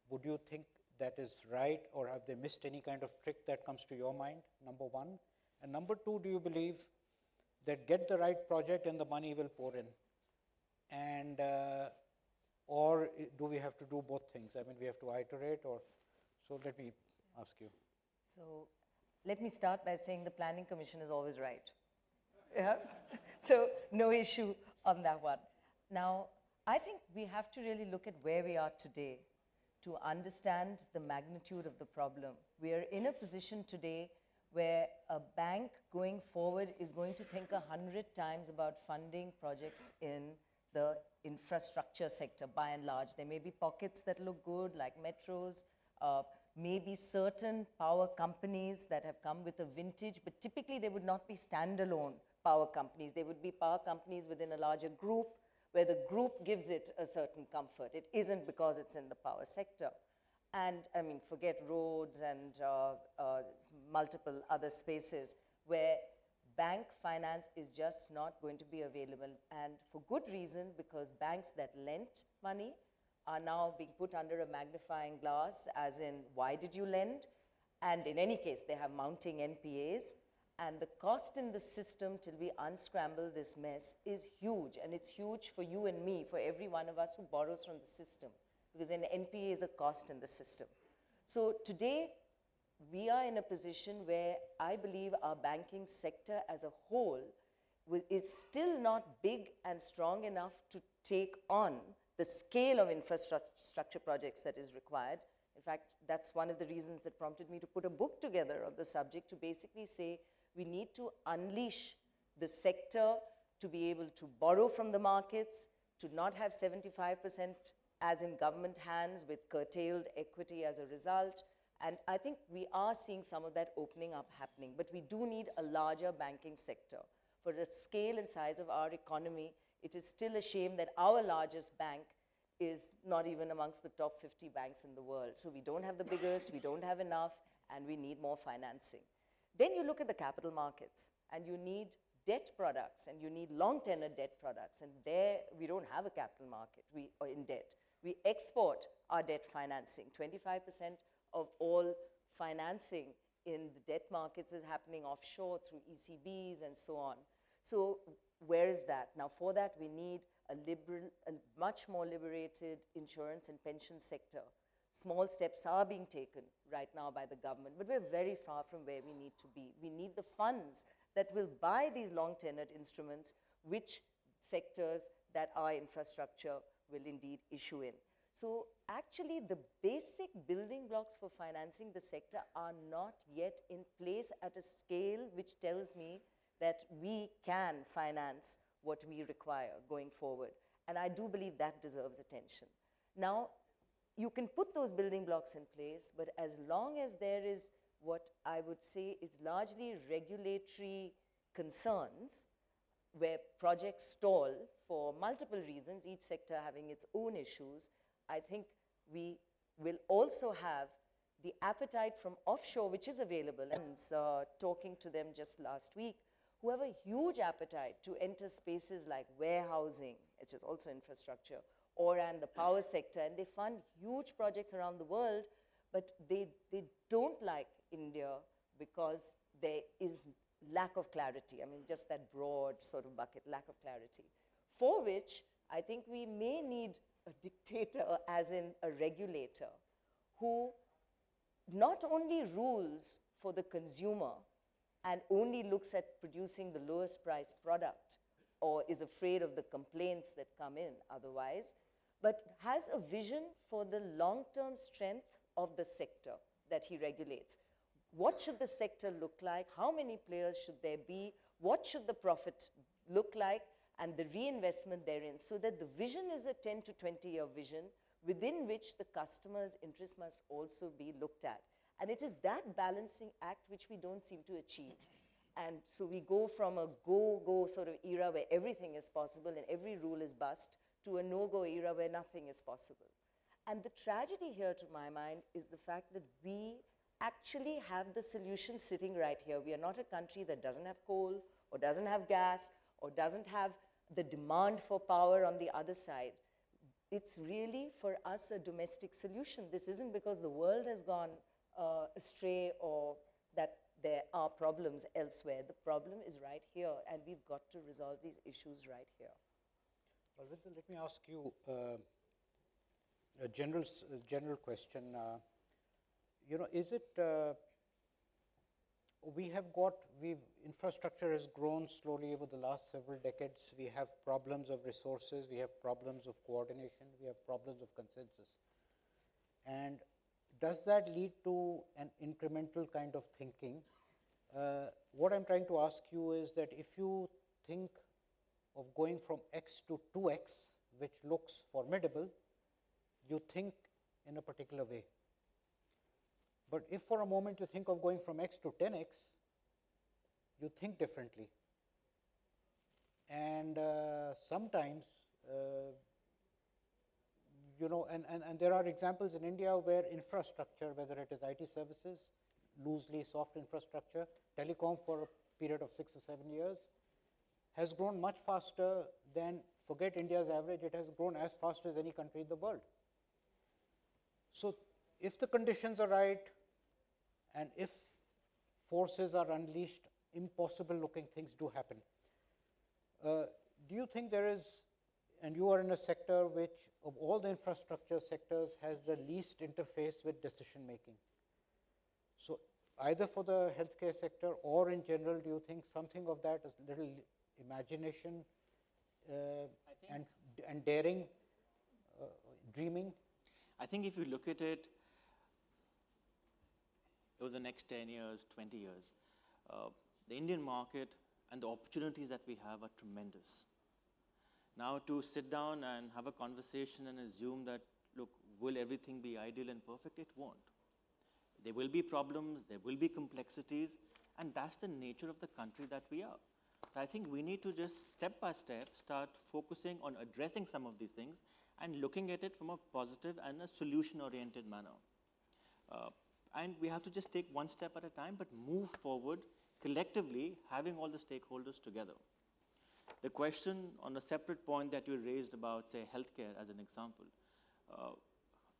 would you think that is right, or have they missed any kind of trick that comes to your mind, number one? And number two, do you believe that get the right project and the money will pour in? And or do we have to do both things? I mean, we have to iterate, or so let me ask you. So let me start by saying the Planning Commission is always right. Yeah? So no issue on that one. Now, I think we have to really look at where we are today to understand the magnitude of the problem. We are in a position today where a bank going forward is going to think 100 times about funding projects in the infrastructure sector, by and large. There may be pockets that look good, like metros, maybe certain power companies that have come with a vintage, but typically they would not be standalone power companies. They would be power companies within a larger group, where the group gives it a certain comfort. It isn't because it's in the power sector. And I mean, forget roads and multiple other spaces where bank finance is just not going to be available, and for good reason, because banks that lent money are now being put under a magnifying glass, as in, why did you lend? And in any case, they have mounting NPAs, and the cost in the system till we unscramble this mess is huge, and it's huge for you and me, for every one of us who borrows from the system, because an NPA is a cost in the system. So today, we are in a position where I believe our banking sector as a whole is still not big and strong enough to take on the scale of infrastructure projects that is required. In fact, that's one of the reasons that prompted me to put a book together of the subject, to basically say we need to unleash the sector to be able to borrow from the markets, to not have 75% as in government hands with curtailed equity as a result. And I think we are seeing some of that opening up happening, but we do need a larger banking sector. For the scale and size of our economy, it is still a shame that our largest bank is not even amongst the top 50 banks in the world. So we don't have the biggest, we don't have enough, and we need more financing. Then you look at the capital markets, and you need debt products, and you need long tenor debt products, and there we don't have a capital market or in debt. We export our debt financing. 25% of all financing in the debt markets is happening offshore through ECBs and so on. So where is that? Now for that we need a much more liberated insurance and pension sector. Small steps are being taken right now by the government, but we're very far from where we need to be. We need the funds that will buy these long-tenured instruments, which sectors that our infrastructure will indeed issue in. So actually the basic building blocks for financing the sector are not yet in place at a scale which tells me that we can finance what we require going forward. And I do believe that deserves attention. Now, you can put those building blocks in place, but as long as there is what I would say is largely regulatory concerns, where projects stall for multiple reasons, each sector having its own issues, I think we will also have the appetite from offshore, which is available. And talking to them just last week, who have a huge appetite to enter spaces like warehousing, which is also infrastructure, and the power sector, and they fund huge projects around the world, but they don't like India because there is lack of clarity. I mean, just that broad sort of bucket, lack of clarity, for which I think we may need a dictator, as in a regulator, who not only rules for the consumer and only looks at producing the lowest priced product or is afraid of the complaints that come in otherwise, but has a vision for the long-term strength of the sector that he regulates. What should the sector look like? How many players should there be? What should the profit look like? And the reinvestment therein, so that the vision is a 10 to 20-year vision within which the customer's interest must also be looked at. And it is that balancing act which we don't seem to achieve. And so we go from a go sort of era where everything is possible and every rule is bust, to a no-go era where nothing is possible. And the tragedy here, to my mind, is the fact that we actually have the solution sitting right here. We are not a country that doesn't have coal, or doesn't have gas, or doesn't have the demand for power on the other side. It's really, for us, a domestic solution. This isn't because the world has gone astray or that there are problems elsewhere. The problem is right here, and we've got to resolve these issues right here. Well, Vindhu, let me ask you a general question. You know, is it, infrastructure has grown slowly over the last several decades. We have problems of resources, we have problems of coordination, we have problems of consensus. And does that lead to an incremental kind of thinking? What I'm trying to ask you is that if you think of going from X to 2X, which looks formidable, you think in a particular way. But if for a moment you think of going from X to 10X, you think differently. And sometimes, you know, and there are examples in India where infrastructure, whether it is IT services, loosely soft infrastructure, telecom for a period of 6 or 7 years, has grown much faster than, forget India's average, it has grown as fast as any country in the world. So if the conditions are right, and if forces are unleashed, impossible looking things do happen. Do you think there is, and you are in a sector which, of all the infrastructure sectors, has the least interface with decision making? So either for the healthcare sector or in general, do you think something of that is little imagination and daring, dreaming? I think if you look at it over the next 10 years, 20 years, the Indian market and the opportunities that we have are tremendous. Now to sit down and have a conversation and assume that, look, will everything be ideal and perfect? It won't. There will be problems, there will be complexities, and that's the nature of the country that we are. But I think we need to just step by step start focusing on addressing some of these things and looking at it from a positive and a solution-oriented manner. And we have to just take one step at a time, but move forward collectively having all the stakeholders together. The question on a separate point that you raised about, say, healthcare as an example,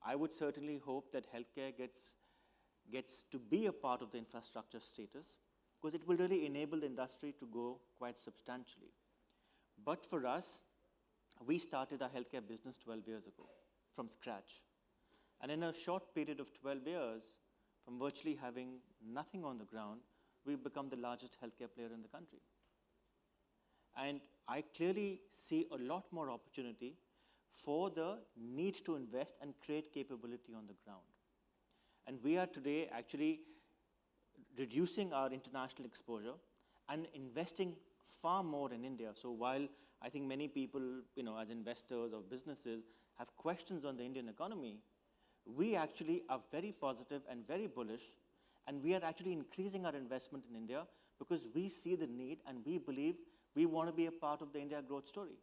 I would certainly hope that healthcare gets to be a part of the infrastructure status, because it will really enable the industry to go quite substantially. But for us, we started our healthcare business 12 years ago from scratch. And in a short period of 12 years, from virtually having nothing on the ground, we've become the largest healthcare player in the country. And I clearly see a lot more opportunity for the need to invest and create capability on the ground. And we are today actually reducing our international exposure and investing far more in India. So while I think many people, as investors or businesses have questions on the Indian economy, we actually are very positive and very bullish, and we are actually increasing our investment in India because we see the need and we believe we want to be a part of the India growth story.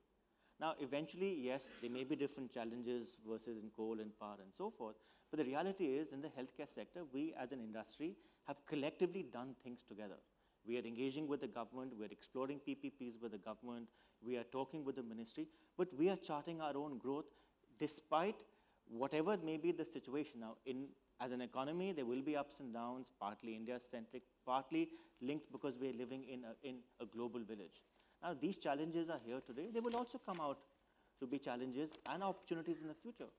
Now, eventually, yes, there may be different challenges versus in coal and power and so forth, but the reality is in the healthcare sector, we as an industry have collectively done things together. We are engaging with the government, we are exploring PPPs with the government, we are talking with the ministry, but we are charting our own growth despite whatever may be the situation. Now, as an economy, there will be ups and downs, partly India-centric, partly linked because we are living in a global village. Now, these challenges are here today. They will also come out to be challenges and opportunities in the future.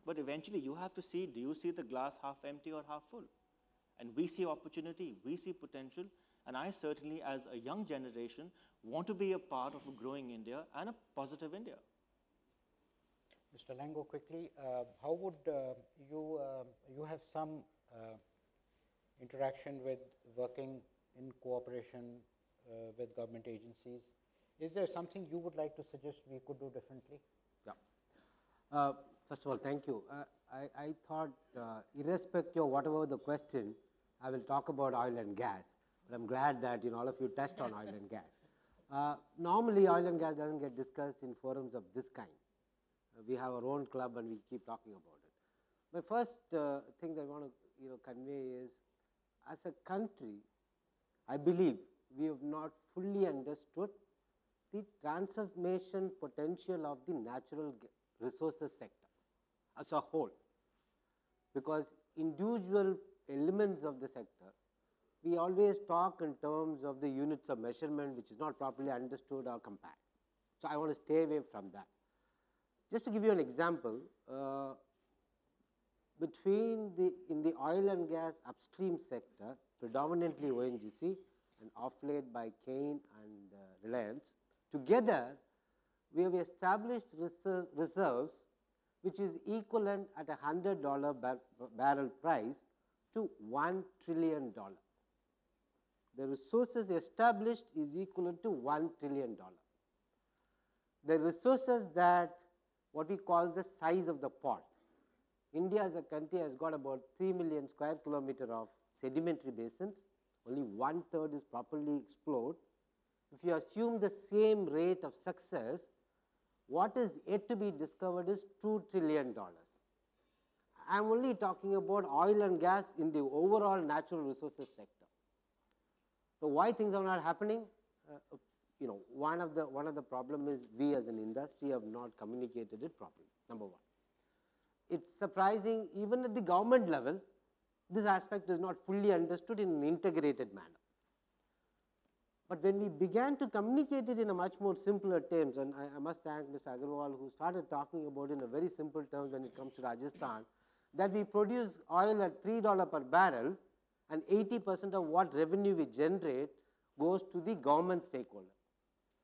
But eventually, you have to see, do you see the glass half empty or half full? And we see opportunity, we see potential, and I certainly, as a young generation, want to be a part of a growing India and a positive India. Mr. Lango, quickly, how would you have some interaction with working in cooperation with government agencies? Is there something you would like to suggest we could do differently? Yeah. First of all, thank you. I thought, irrespective of whatever the question, I will talk about oil and gas. But I'm glad that all of you touched on oil and gas. Normally, oil and gas doesn't get discussed in forums of this kind. We have our own club and we keep talking about it. My first thing that I want to convey is, as a country, I believe we have not fully understood the transformation potential of the natural resources sector as a whole. Because individual elements of the sector, we always talk in terms of the units of measurement which is not properly understood or compared. So I want to stay away from that. Just to give you an example, in the oil and gas upstream sector, predominantly ONGC and off late by Cain and Reliance, together we have established reserves which is equivalent at a $100 barrel price to $1 trillion. The resources established is equivalent to $1 trillion. The resources that what we call the size of the pot. India as a country has got about 3 million square kilometers of sedimentary basins. Only 1/3 is properly explored. If you assume the same rate of success, what is yet to be discovered is $2 trillion. I am only talking about oil and gas in the overall natural resources sector. So why things are not happening? One of the problem is we as an industry have not communicated it properly, number one. It's surprising, even at the government level, this aspect is not fully understood in an integrated manner. But when we began to communicate it in a much more simpler terms, and I must thank Mr. Agarwal who started talking about it in a very simple terms when it comes to Rajasthan, that we produce oil at $3 per barrel and 80% of what revenue we generate goes to the government stakeholder.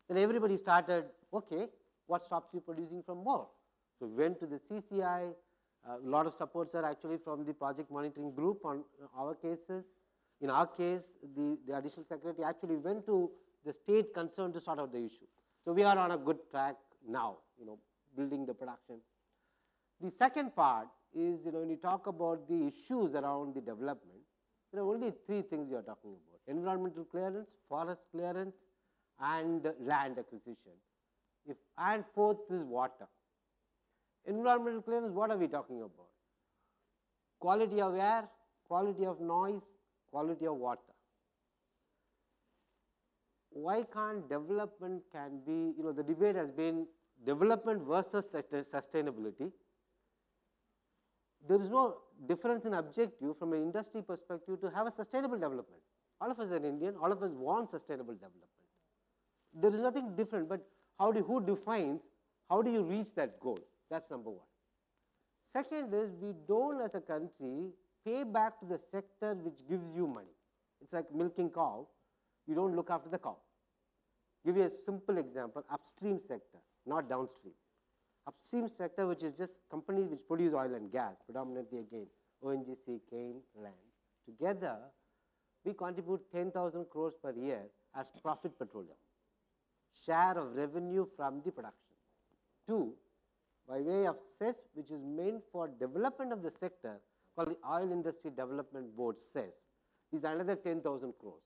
Then everybody started, okay, what stops you producing from more? So we went to the CCI, a lot of supports are actually from the project monitoring group on our cases. In our case, the additional secretary actually went to the state concerned to sort out the issue. So we are on a good track now, building the production. The second part is, when you talk about the issues around the development, there are only three things you are talking about: environmental clearance, forest clearance, and land acquisition. And fourth is water. Environmental clearance, what are we talking about? Quality of air, quality of noise, quality of water. why can't development can be, the debate has been development versus sustainability. There is no difference in objective from an industry perspective to have a sustainable development. All of us are Indian, all of us want sustainable development. There is nothing different, but who defines, how do you reach that goal? That's number one. Second is, we don't as a country pay back to the sector which gives you money. It's like milking cow, you don't look after the cow. Give you a simple example, upstream sector, not downstream. Upstream sector, which is just companies which produce oil and gas, predominantly again, ONGC, Cain, Reliance. Together, we contribute 10,000 crores per year as profit petroleum, share of revenue from the production. Two, by way of cess, which is meant for development of the sector, called the Oil Industry Development Board cess, is another 10,000 crores.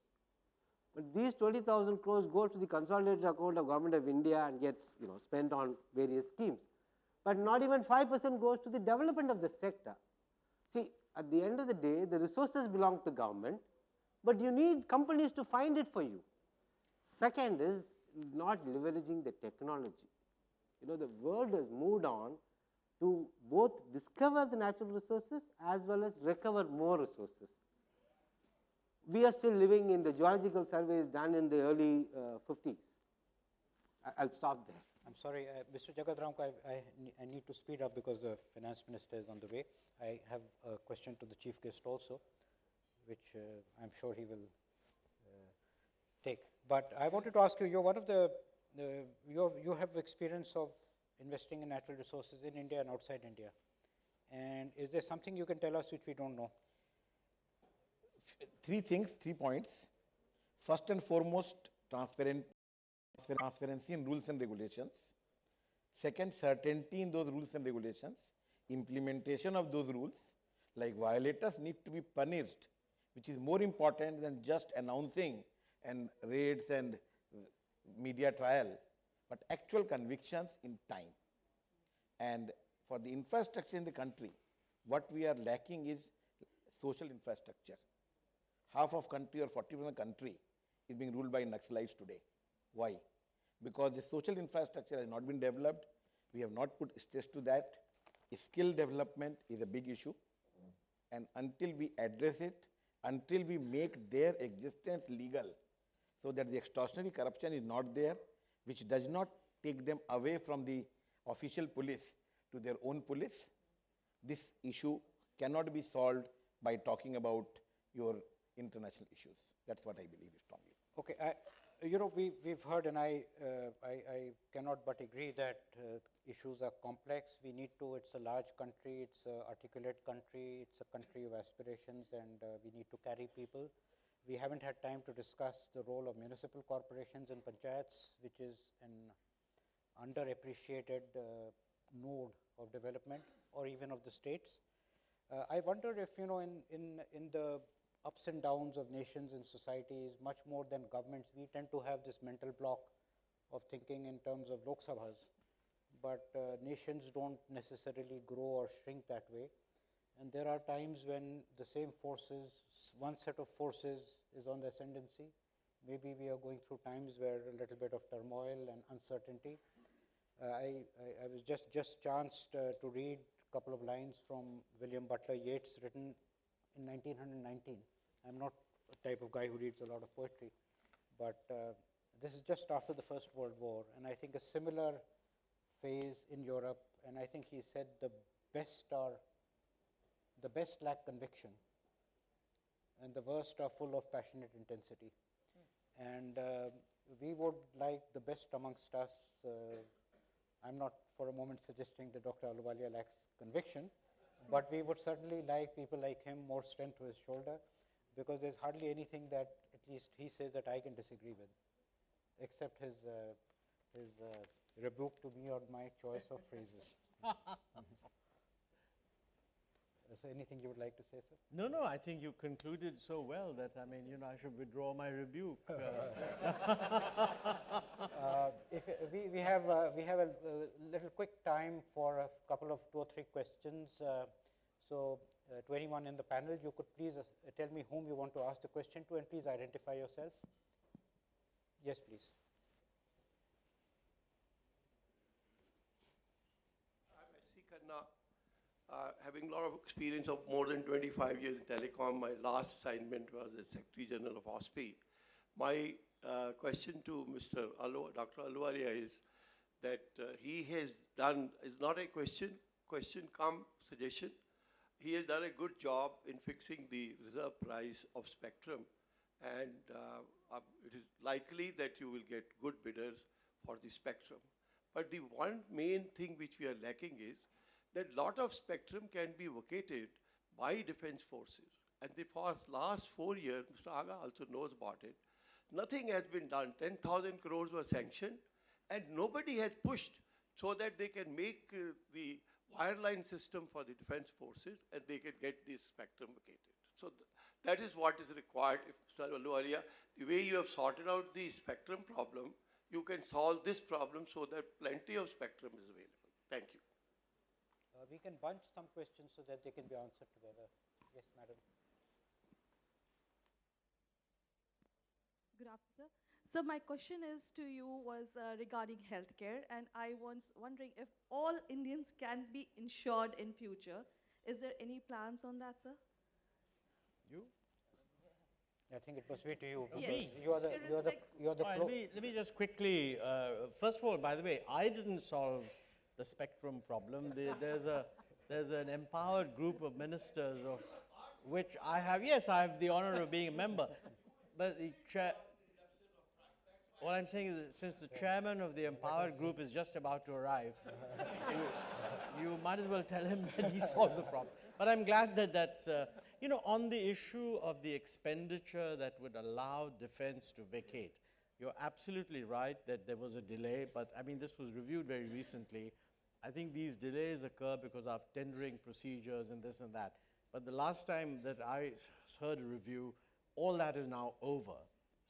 But these 20,000 crores go to the consolidated account of Government of India and gets spent on various schemes. But not even 5% goes to the development of the sector. See, at the end of the day, the resources belong to government, but you need companies to find it for you. Second is not leveraging the technology. The world has moved on to both discover the natural resources as well as recover more resources. We are still living in the geological surveys done in the early 50s. I'll stop there. I'm sorry, Mr. Jagadramka, I need to speed up because the finance minister is on the way. I have a question to the chief guest also, which I'm sure he will take. But I wanted to ask you, you're one of you have experience of investing in natural resources in India and outside India. And is there something you can tell us which we don't know? Three things, 3 points. First and foremost, transparency in rules and regulations. Second, certainty in those rules and regulations. Implementation of those rules, like violators need to be punished, which is more important than just announcing and raids and media trial, but actual convictions in time. And for the infrastructure in the country, what we are lacking is social infrastructure. Half of country or 40% of the country is being ruled by Naxalites today. Why? Because the social infrastructure has not been developed. We have not put stress to that. Skill development is a big issue. And until we address it, until we make their existence legal, so that the extortionary corruption is not there, which does not take them away from the official police to their own police, this issue cannot be solved by talking about your international issues. That's what I believe strongly. Okay, we've heard, and I cannot but agree that issues are complex. We need to, it's a large country, it's an articulate country, it's a country of aspirations, and we need to carry people. We haven't had time to discuss the role of municipal corporations and panchayats, which is an underappreciated node of development, or even of the states. I wonder if, in the ups and downs of nations and societies, much more than governments, we tend to have this mental block of thinking in terms of Lok Sabhas, but nations don't necessarily grow or shrink that way. And there are times when the same forces, one set of forces is on the ascendancy. Maybe we are going through times where a little bit of turmoil and uncertainty. I was just chanced to read a couple of lines from William Butler Yeats, written in 1919. I'm not a type of guy who reads a lot of poetry, but this is just after the First World War, and I think a similar phase in Europe, and I think he said the best lack conviction, and the worst are full of passionate intensity. And we would like the best amongst us. I'm not for a moment suggesting that Dr. Ahluwalia lacks conviction, but we would certainly like people like him, more strength to his shoulder, because there's hardly anything that, at least he says, that I can disagree with, except his rebuke to me on my choice of phrases. So anything you would like to say, sir? No, I think you concluded so well that, I mean, I should withdraw my rebuke. If we have a little quick time for a couple of 2 or 3 questions. So to anyone in the panel, you could please tell me whom you want to ask the question to, and please identify yourself. Yes, please. I'm S.C. Khanna. Having a lot of experience of more than 25 years in telecom, my last assignment was as Secretary General of OSPI. My question to Dr. Ahluwalia is that he has done, is not a question come suggestion. He has done a good job in fixing the reserve price of spectrum, and it is likely that you will get good bidders for the spectrum. But the one main thing which we are lacking is that a lot of spectrum can be vacated by defense forces. And for the last 4 years, Mr. Aga also knows about it, nothing has been done. 10,000 crores were sanctioned, and nobody has pushed so that they can make the wireline system for the defense forces and they can get this spectrum vacated. So that is what is required. If Mr. Ahluwalia, the way you have sorted out the spectrum problem, you can solve this problem so that plenty of spectrum is available. Thank you. We can bunch some questions so that they can be answered together. Yes, madam. Good afternoon, sir. So my question is to you was regarding healthcare, and I was wondering if all Indians can be insured in future. Is there any plans on that, sir? You? I think it must be to you. Yes. Because you are the Let me just quickly, first of all, by the way, I didn't solve the spectrum problem. There's an empowered group of ministers of which I have, yes, I have the honor of being a member. But the what I'm saying is that since the chairman of the empowered group is just about to arrive, you might as well tell him that he solved the problem. But I'm glad that that's, you know, on the issue of the expenditure that would allow defense to vacate, you're absolutely right that there was a delay, but I mean, this was reviewed very recently. I think these delays occur because of tendering procedures and this and that. But the last time that I heard a review, all that is now over.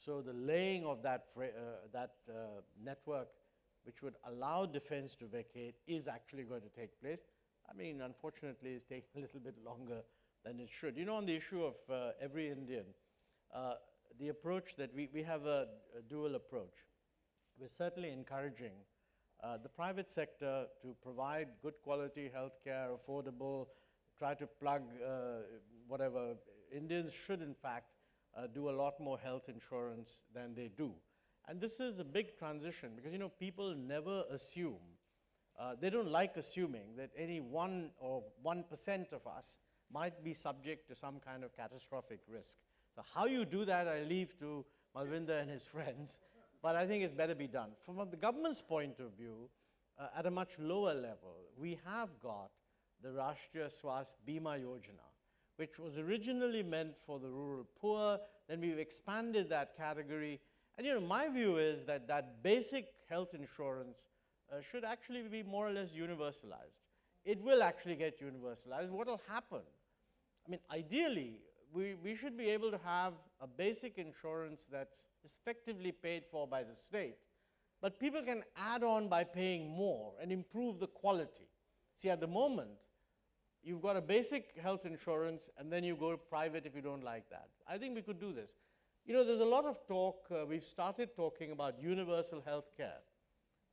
So the laying of that network, which would allow defense to vacate, is actually going to take place. I mean, unfortunately, it's taking a little bit longer than it should. You know, on the issue of every Indian, the approach that we have a dual approach. We're certainly encouraging the private sector to provide good quality healthcare, affordable, try to plug whatever. Indians should, in fact, do a lot more health insurance than they do. And this is a big transition because, you know, people never assume, they don't like assuming that any 1% of us might be subject to some kind of catastrophic risk. So how you do that, I leave to Malvinder and his friends, but I think it's better be done. From the government's point of view, at a much lower level, we have got the Rashtriya Swasth Bima Yojana, which was originally meant for the rural poor. Then we've expanded that category. And you know, my view is that that basic health insurance should actually be more or less universalized. It will actually get universalized. What will happen? I mean, ideally, we should be able to have a basic insurance that's effectively paid for by the state, but people can add on by paying more and improve the quality. See, at the moment, you've got a basic health insurance, and then you go to private if you don't like that. I think we could do this. You know, there's a lot of talk, we've started talking about universal health care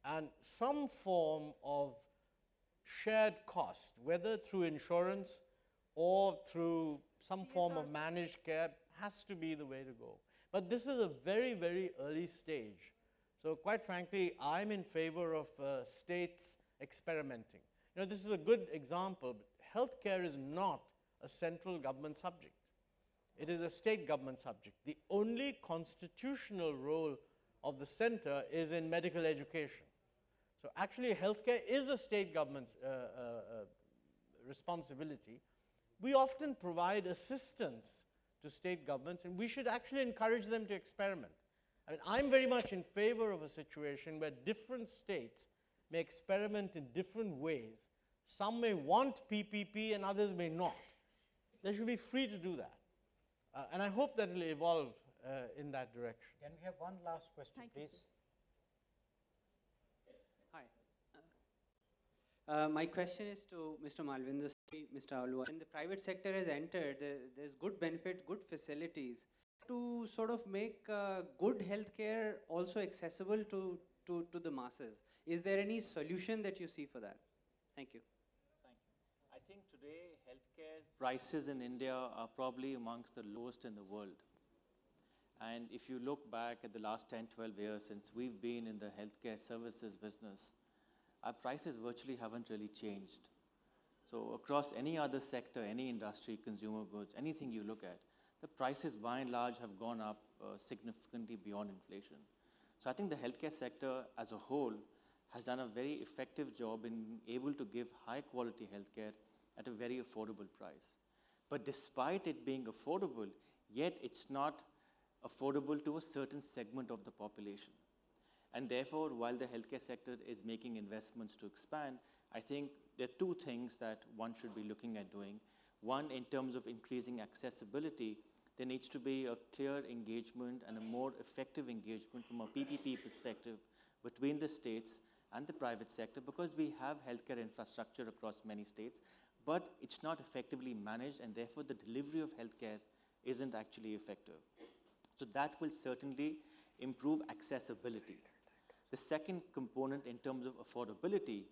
and some form of shared cost, whether through insurance or through some form of managed care, has to be the way to go. But this is a very, very early stage. So quite frankly, I'm in favor of states experimenting. You know, this is a good example. Healthcare is not a central government subject. It is a state government subject. The only constitutional role of the center is in medical education. So actually, healthcare is a state government's responsibility. We often provide assistance to state governments, and we should actually encourage them to experiment. I mean, I'm very much in favor of a situation where different states may experiment in different ways. Some may want PPP and others may not. They should be free to do that. And I hope that it will evolve in that direction. Can we have one last question, please? Hi. My question is to Mr. Malvinder, Mr. Ahluwalia. When the private sector has entered, there's good benefit, good facilities. to sort of make good healthcare also accessible to the masses? Is there any solution that you see for that? Thank you. I think today healthcare prices in India are probably amongst the lowest in the world. And if you look back at the last 10, 12 years since we've been in the healthcare services business, our prices virtually haven't really changed. So across any other sector, any industry, consumer goods, anything you look at, the prices by and large have gone up significantly beyond inflation. So I think the healthcare sector as a whole has done a very effective job in able to give high quality healthcare at a very affordable price. But despite it being affordable, yet it's not affordable to a certain segment of the population. And therefore, while the healthcare sector is making investments to expand, I think there are two things that one should be looking at doing. One, in terms of increasing accessibility, there needs to be a clear engagement and a more effective engagement from a PPP perspective between the states and the private sector, because we have healthcare infrastructure across many states, but it's not effectively managed, and therefore the delivery of healthcare isn't actually effective. So that will certainly improve accessibility. The second component in terms of affordability,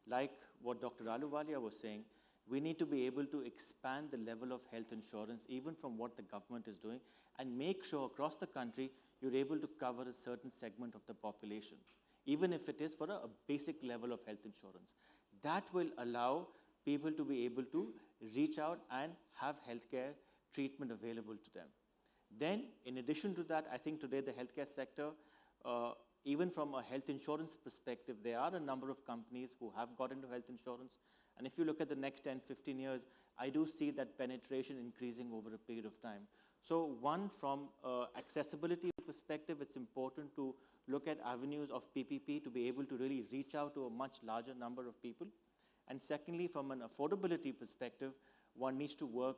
like what Dr. Ahluwalia was saying, we need to be able to expand the level of health insurance even from what the government is doing, and make sure across the country you're able to cover a certain segment of the population, even if it is for a basic level of health insurance. That will allow people to be able to reach out and have healthcare treatment available to them. Then, in addition to that, I think today the healthcare sector, even from a health insurance perspective, there are a number of companies who have got into health insurance. And if you look at the next 10, 15 years, I do see that penetration increasing over a period of time. So one, from accessibility perspective, it's important to look at avenues of PPP to be able to really reach out to a much larger number of people. And secondly, from an affordability perspective, one needs to work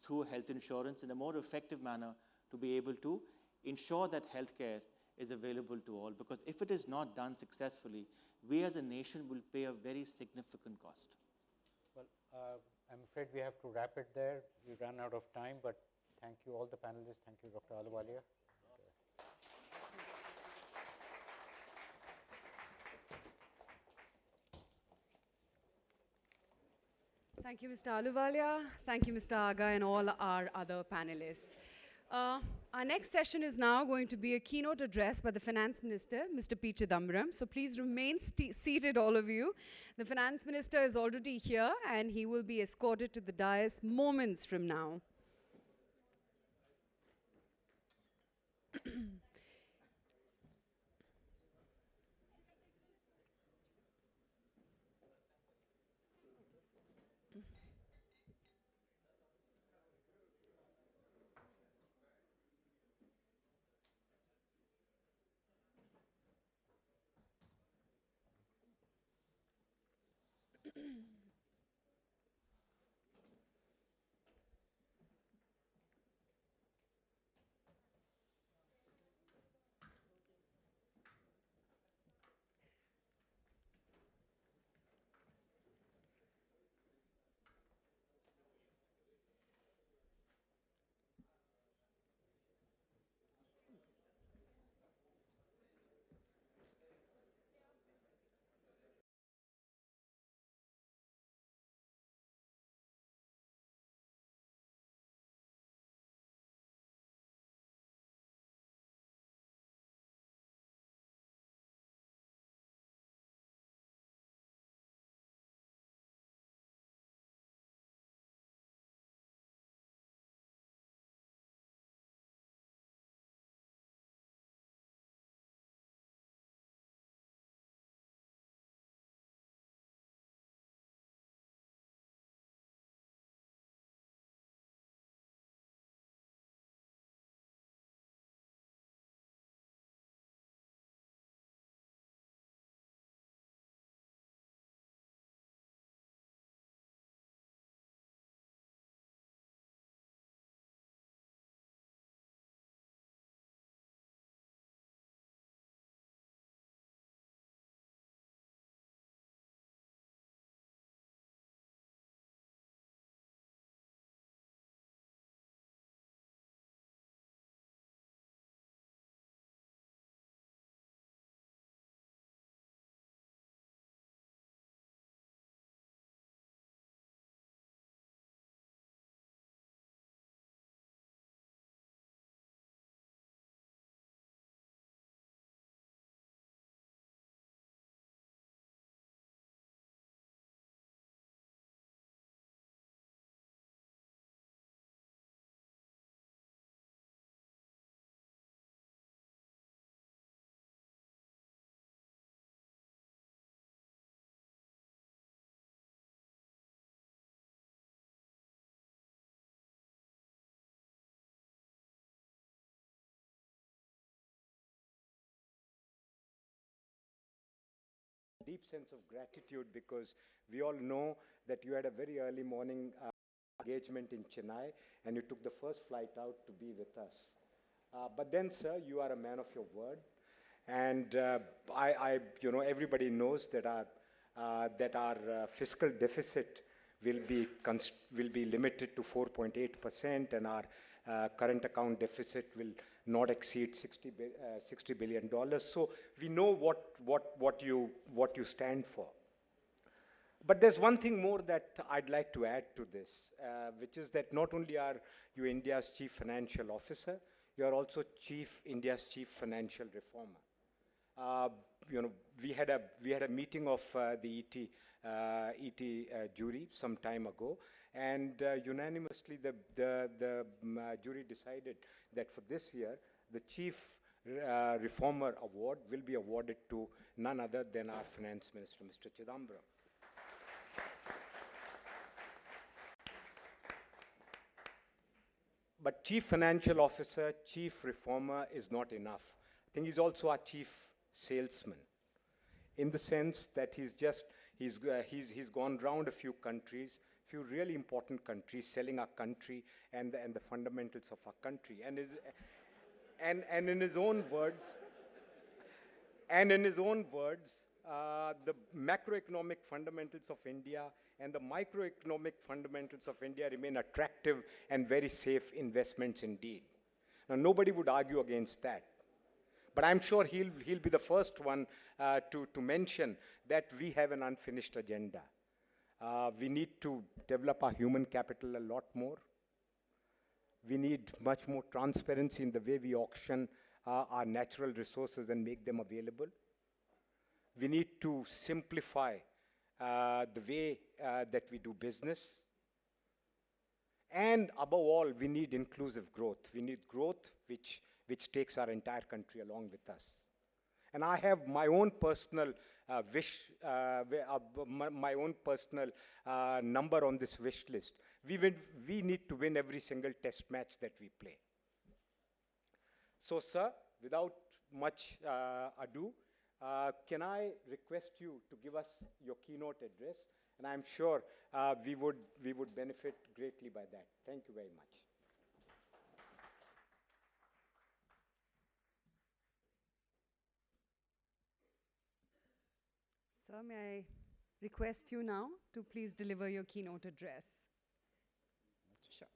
through health insurance in a more effective manner to be able to ensure that healthcare is available to all. Because if it is not done successfully, we as a nation will pay a very significant cost. Well, I'm afraid we have to wrap it there. We ran out of time, but thank you all the panelists. Thank you, Dr. Ahluwalia. Thank you, Mr. Ahluwalia. Thank you, Mr. Aga, and all our other panelists. Our next session is now going to be a keynote address by the Finance Minister, Mr. P. Chidambaram. So please remain seated, all of you. The Finance Minister is already here, and he will be escorted to the dais moments from now. deep sense of gratitude because we all know that you had a very early morning engagement in Chennai and you took the first flight out to be with us. But then, sir, you are a man of your word. And everybody knows that our fiscal deficit will be limited to 4.8%, and our current account deficit will not exceed $60 billion. So we know what you stand for. But there's one thing more that I'd like to add to this, which is that not only are you India's chief financial officer, you are also India's chief financial reformer. We had a meeting of the ET jury some time ago, and unanimously the jury decided that for this year, the Chief Reformer Award will be awarded to none other than our Finance Minister, Mr. Chidambaram. But Chief Financial Officer, Chief Reformer is not enough. I think he's also our chief salesman, in the sense that he's gone round a few countries, few really important countries, selling our country and the fundamentals of our country. And in his own words, the macroeconomic fundamentals of India and the microeconomic fundamentals of India remain attractive and very safe investments indeed. Now, nobody would argue against that. But I'm sure he'll be the first one to mention that we have an unfinished agenda. We need to develop our human capital a lot more. We need much more transparency in the way we auction our natural resources and make them available. We need to simplify the way that we do business. And above all, we need inclusive growth. We need growth which takes our entire country along with us. And I have my own personal wish, my own personal number on this wish list. We need to win every single test match that we play. So, sir, without much ado, can I request you to give us your keynote address? And I'm sure we would benefit greatly by that. Thank you very much. Sir, may I request you now to please deliver your keynote address? Sure.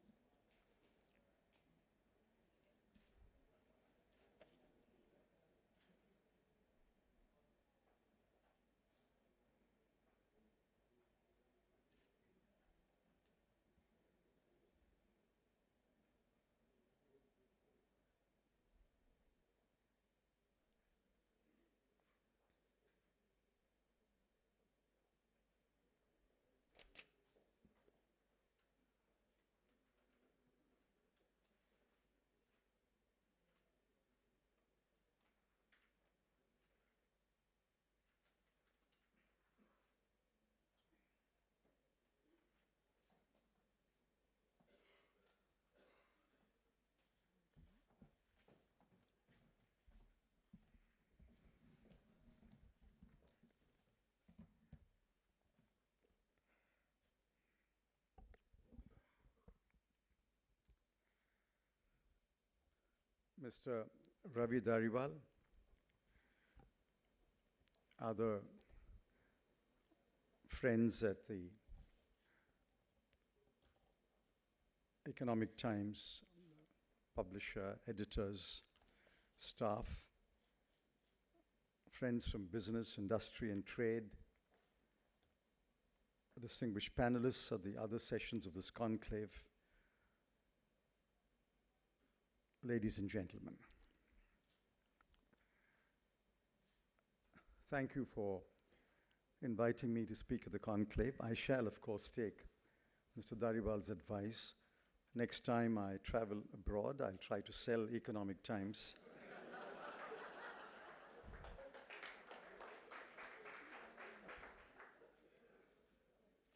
Mr. Ravi Dhariwal, other friends at the Economic Times, publisher, editors, staff, friends from business, industry, and trade, distinguished panelists of the other sessions of this conclave, ladies and gentlemen. Thank you for inviting me to speak at the conclave. I shall, of course, take Mr. Dhariwal's advice. Next time I travel abroad, I'll try to sell Economic Times.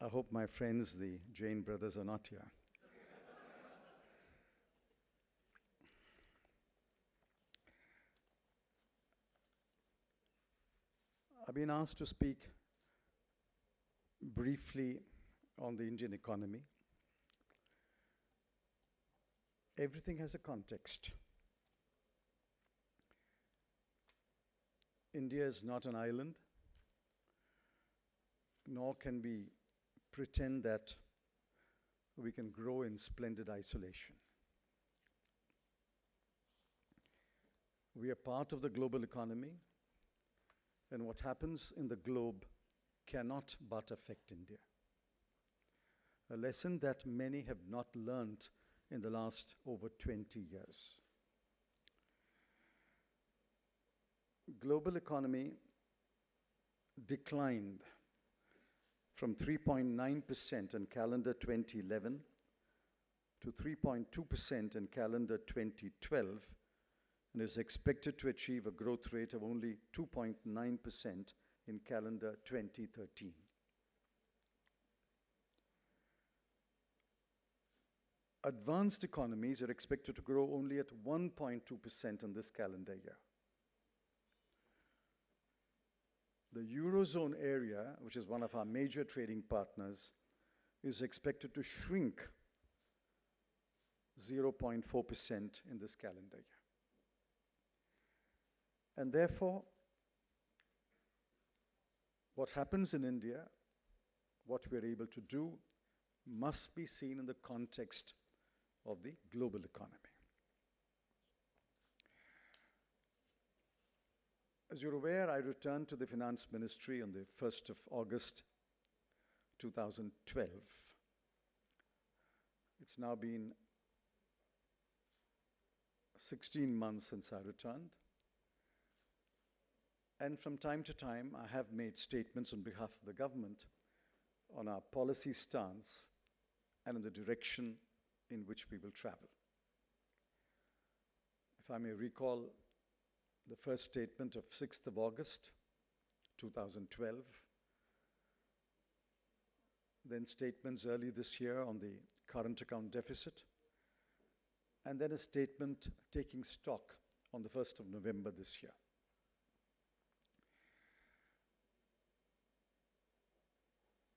I hope my friends, the Jain brothers, are not here. I've been asked to speak briefly on the Indian economy. Everything has a context. India is not an island, nor can we pretend that we can grow in splendid isolation. We are part of the global economy, and what happens in the globe cannot but affect India. A lesson that many have not learned in the last over 20 years. Global economy declined from 3.9% in calendar 2011 to 3.2% in calendar 2012, and is expected to achieve a growth rate of only 2.9% in calendar 2013. Advanced economies are expected to grow only at 1.2% in this calendar year. The Eurozone area, which is one of our major trading partners, is expected to shrink 0.4% in this calendar year. And therefore, what happens in India, what we're able to do, must be seen in the context of the global economy. As you're aware, I returned to the Finance Ministry on the 1st of August 2012. It's now been 16 months since I returned. And from time to time, I have made statements on behalf of the government on our policy stance and in the direction in which we will travel. If I may recall the first statement of 6th of August 2012, then statements early this year on the current account deficit, and then a statement taking stock on the 1st of November this year.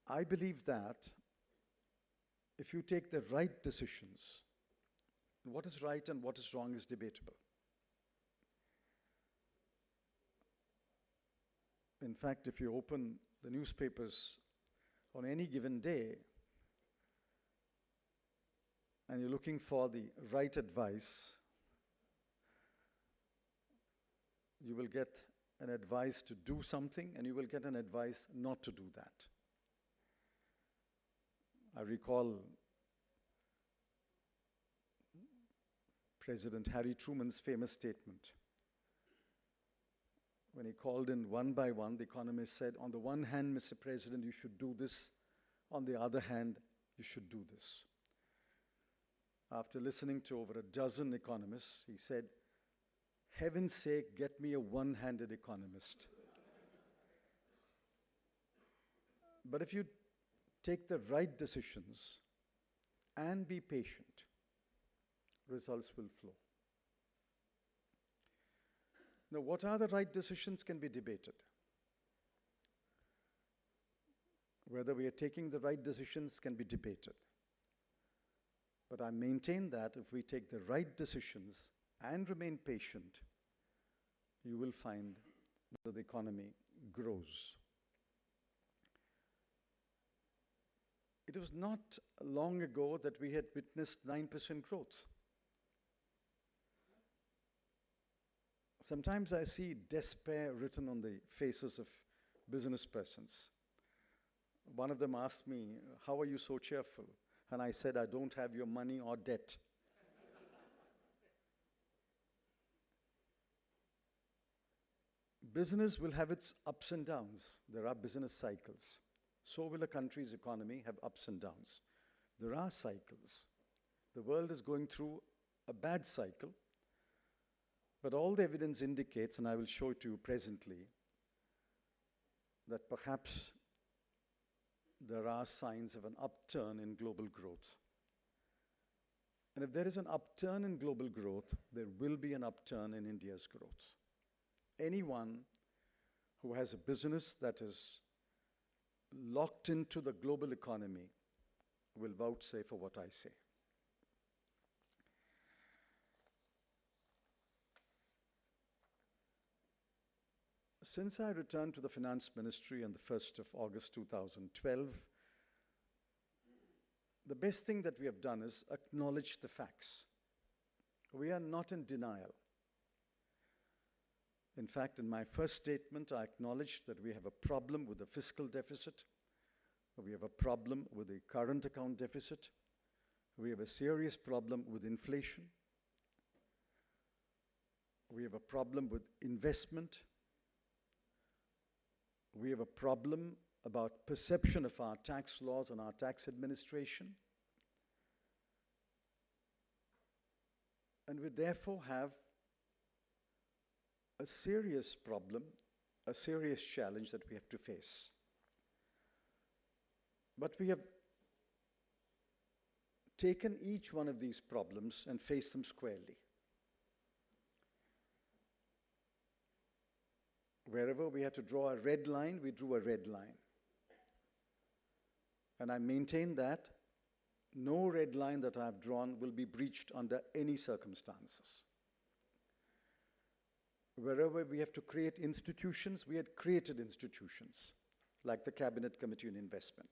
I believe that if you take the right decisions, what is right and what is wrong is debatable. In fact, if you open the newspapers on any given day and you're looking for the right advice, you will get an advice to do something and you will get an advice not to do that. I recall President Harry Truman's famous statement. When he called in one by one, the economists said, on the one hand, Mr. President, you should do this. On the other hand, you should do this. After listening to over a dozen economists, he said, heaven's sake, get me a one-handed economist. But if you take the right decisions and be patient, results will flow. Now, what are the right decisions can be debated. Whether we are taking the right decisions can be debated. But I maintain that if we take the right decisions and remain patient, you will find that the economy grows. It was not long ago that we had witnessed 9% growth. Sometimes I see despair written on the faces of business persons. One of them asked me, how are you so cheerful? And I said, I don't have your money or debt. Business will have its ups and downs. There are business cycles. So will a country's economy have ups and downs. There are cycles. The world is going through a bad cycle, but all the evidence indicates, and I will show it to you presently, that perhaps there are signs of an upturn in global growth. And if there is an upturn in global growth, there will be an upturn in India's growth. Anyone who has a business that is locked into the global economy will vouchsafe for what I say. Since I returned to the Finance Ministry on the 1st of August 2012, the best thing that we have done is acknowledge the facts. We are not in denial. In fact, in my first statement, I acknowledged that we have a problem with the fiscal deficit. We have a problem with the current account deficit. We have a serious problem with inflation. We have a problem with investment. We have a problem about perception of our tax laws and our tax administration. And we therefore have a serious problem, a serious challenge that we have to face. But we have taken each one of these problems and faced them squarely. Wherever we had to draw a red line, we drew a red line. And I maintain that no red line that I have drawn will be breached under any circumstances. Wherever we have to create institutions, we had created institutions, like the Cabinet Committee on Investment.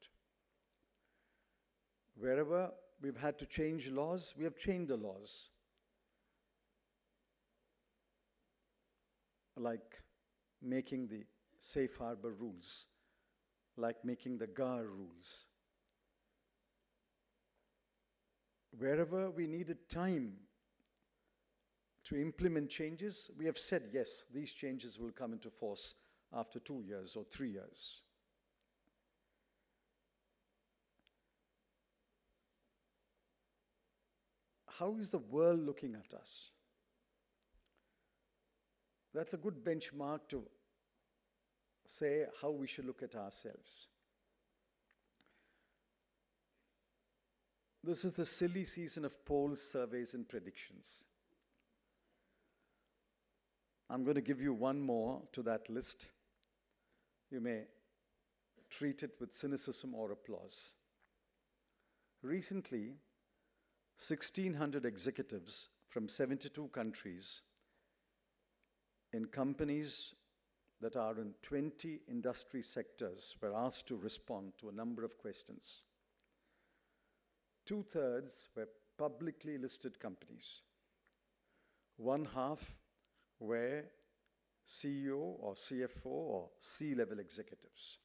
Wherever we've had to change laws, we have changed the laws. Like making the safe harbor rules, like making the GAR rules. Wherever we needed time to implement changes, we have said, yes, these changes will come into force after 2 years or 3 years. How is the world looking at us? That's a good benchmark to say how we should look at ourselves. This is the silly season of polls, surveys, and predictions. I'm going to give you one more to that list. You may treat it with cynicism or applause. Recently, 1,600 executives from 72 countries in companies that are in 20 industry sectors were asked to respond to a number of questions. 2/3 were publicly listed companies. 1/2 were CEO or CFO or C-level executives.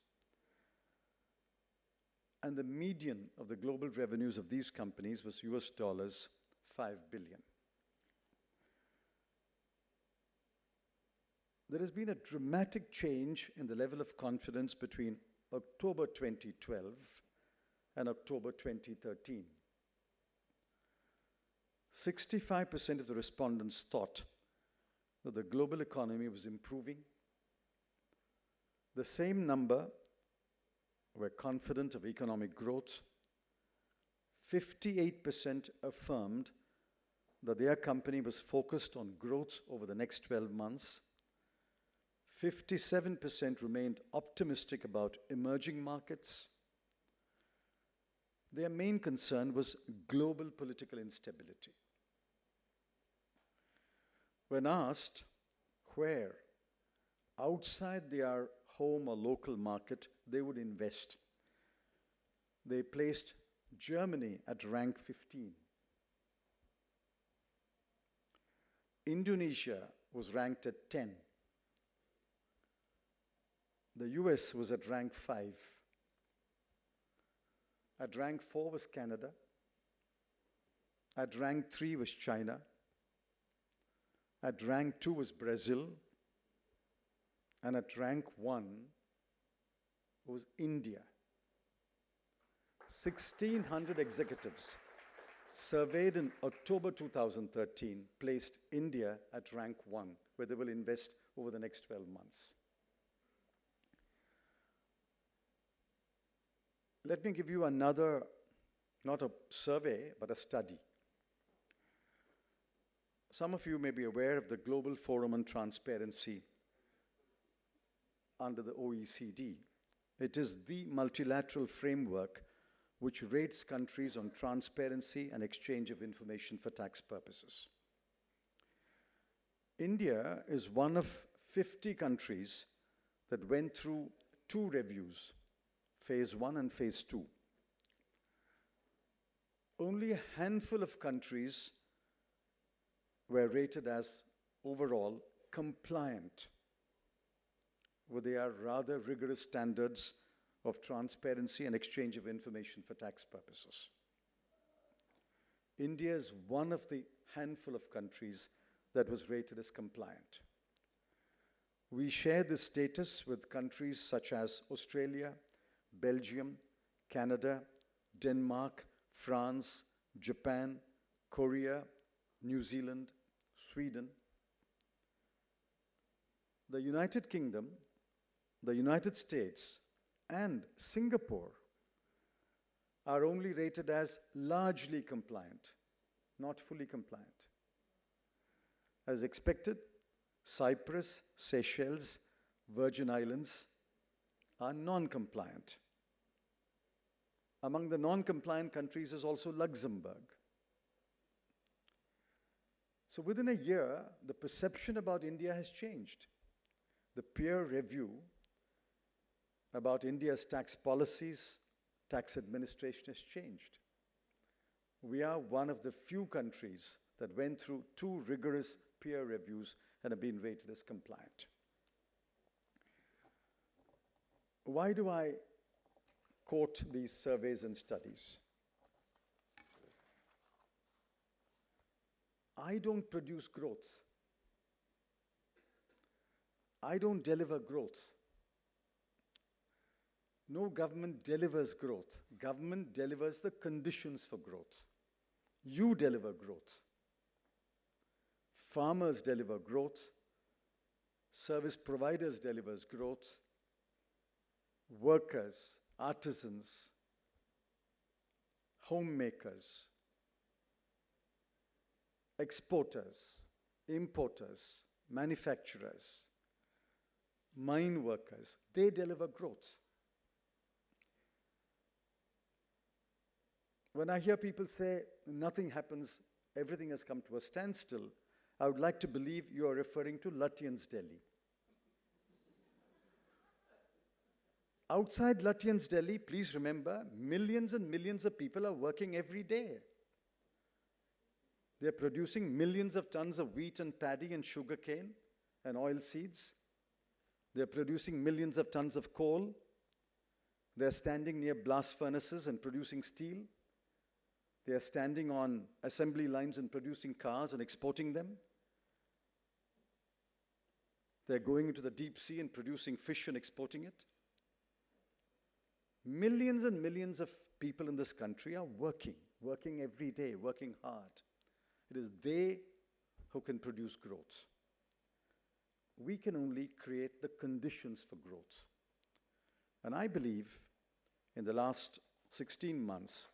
And the median of the global revenues of these companies was US $5 billion. There has been a dramatic change in the level of confidence between October 2012 and October 2013. 65% of the respondents thought that the global economy was improving. The same number were confident of economic growth. 58% affirmed that their company was focused on growth over the next 12 months. 57% remained optimistic about emerging markets. Their main concern was global political instability. When asked where, outside their home or local market, they would invest, they placed Germany at rank 15. Indonesia was ranked at 10. The US was at rank 5. At rank 4 was Canada. At rank 3 was China. At rank 2 was Brazil. And at rank 1 was India. 1,600 executives surveyed in October 2013 placed India at rank 1, where they will invest over the next 12 months. Let me give you another, not a survey, but a study. Some of you may be aware of the Global Forum on Transparency under the OECD. It is the multilateral framework which rates countries on transparency and exchange of information for tax purposes. India is one of 50 countries that went through 2 reviews, phase 1 and phase 2. Only a handful of countries were rated as overall compliant with their rather rigorous standards of transparency and exchange of information for tax purposes. India is one of the handful of countries that was rated as compliant. We share this status with countries such as Australia, Belgium, Canada, Denmark, France, Japan, Korea, New Zealand, Sweden. The United Kingdom, the United States, and Singapore are only rated as largely compliant, not fully compliant. As expected, Cyprus, Seychelles, Virgin Islands are non-compliant. Among the non-compliant countries is also Luxembourg. So within a year, the perception about India has changed. The peer review about India's tax policies, tax administration has changed. We are one of the few countries that went through 2 rigorous peer reviews and have been rated as compliant. Why do I quote these surveys and studies? I don't produce growth. I don't deliver growth. No government delivers growth. Government delivers the conditions for growth. You deliver growth. Farmers deliver growth. Service providers delivers growth. Workers, artisans, homemakers, exporters, importers, manufacturers, mine workers, they deliver growth. When I hear people say nothing happens, everything has come to a standstill, I would like to believe you are referring to Lutyens' Delhi. Outside Lutyens' Delhi, please remember, millions and millions of people are working every day. They're producing millions of tons of wheat and paddy and sugarcane and oil seeds. They're producing millions of tons of coal. They're standing near blast furnaces and producing steel. They're standing on assembly lines and producing cars and exporting them. They're going into the deep sea and producing fish and exporting it. Millions and millions of people in this country are working every day, working hard. It is they who can produce growth. We can only create the conditions for growth. And I believe in the last 16 months,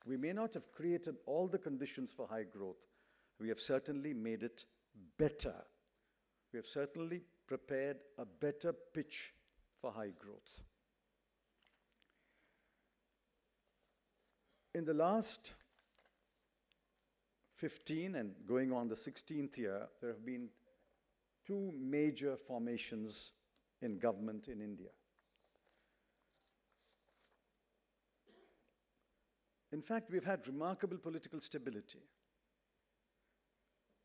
we may not have created all the conditions for high growth. We have certainly made it better. We have certainly prepared a better pitch for high growth. In the last 15 and going on the 16th year, there have been 2 major formations in government in India. In fact, we've had remarkable political stability.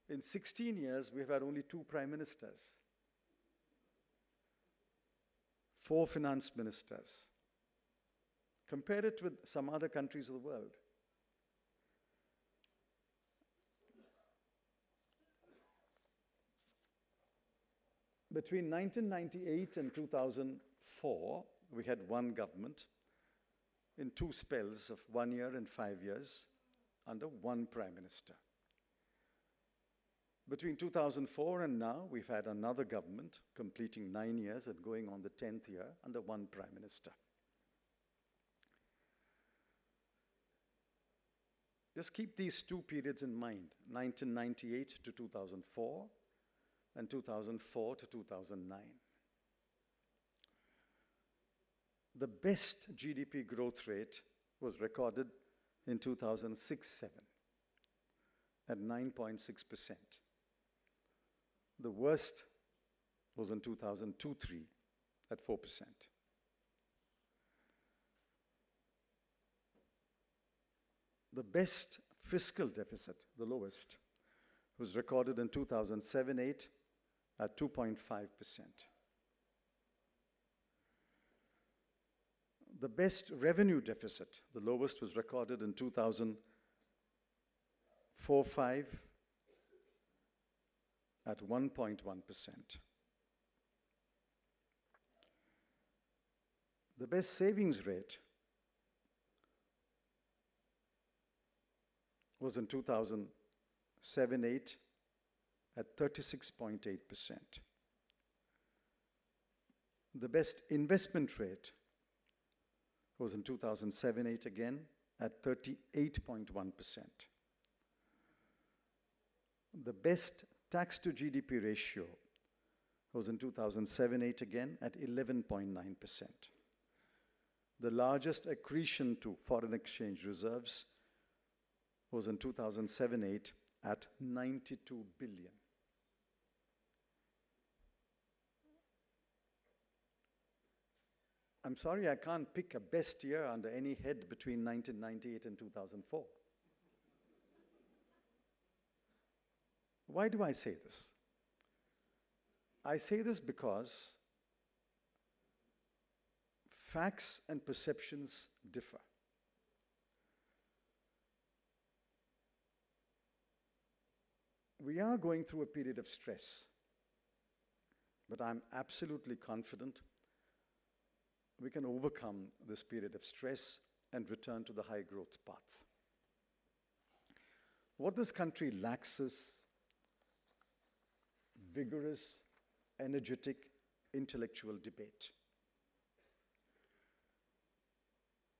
In 16 years, we've had only 2 prime ministers, 4 finance ministers. Compare it with some other countries of the world. Between 1998 and 2004, we had 1 government in 2 spells of 1 year and 5 years under 1 prime minister. Between 2004 and now, we've had another government completing 9 years and going on the 10th year under 1 prime minister. Just keep these 2 periods in mind, 1998 to 2004 and 2004 to 2009. The best GDP growth rate was recorded in 2006-07 at 9.6%. The worst was in 2002-03 at 4%. The best fiscal deficit, the lowest, was recorded in 2007-08 at 2.5%. The best revenue deficit, the lowest, was recorded in 2004-05 at 1.1%. The best savings rate was in 2007-08 at 36.8%. The best investment rate was in 2007-08 again at 38.1%. The best tax to GDP ratio was in 2007-08 again at 11.9%. The largest accretion to foreign exchange reserves was in 2007-08 at 92 billion. I'm sorry, I can't pick a best year under any head between 1998 and 2004. Why do I say this? I say this because facts and perceptions differ. We are going through a period of stress, but I'm absolutely confident we can overcome this period of stress and return to the high growth path. What this country lacks is vigorous, energetic, intellectual debate.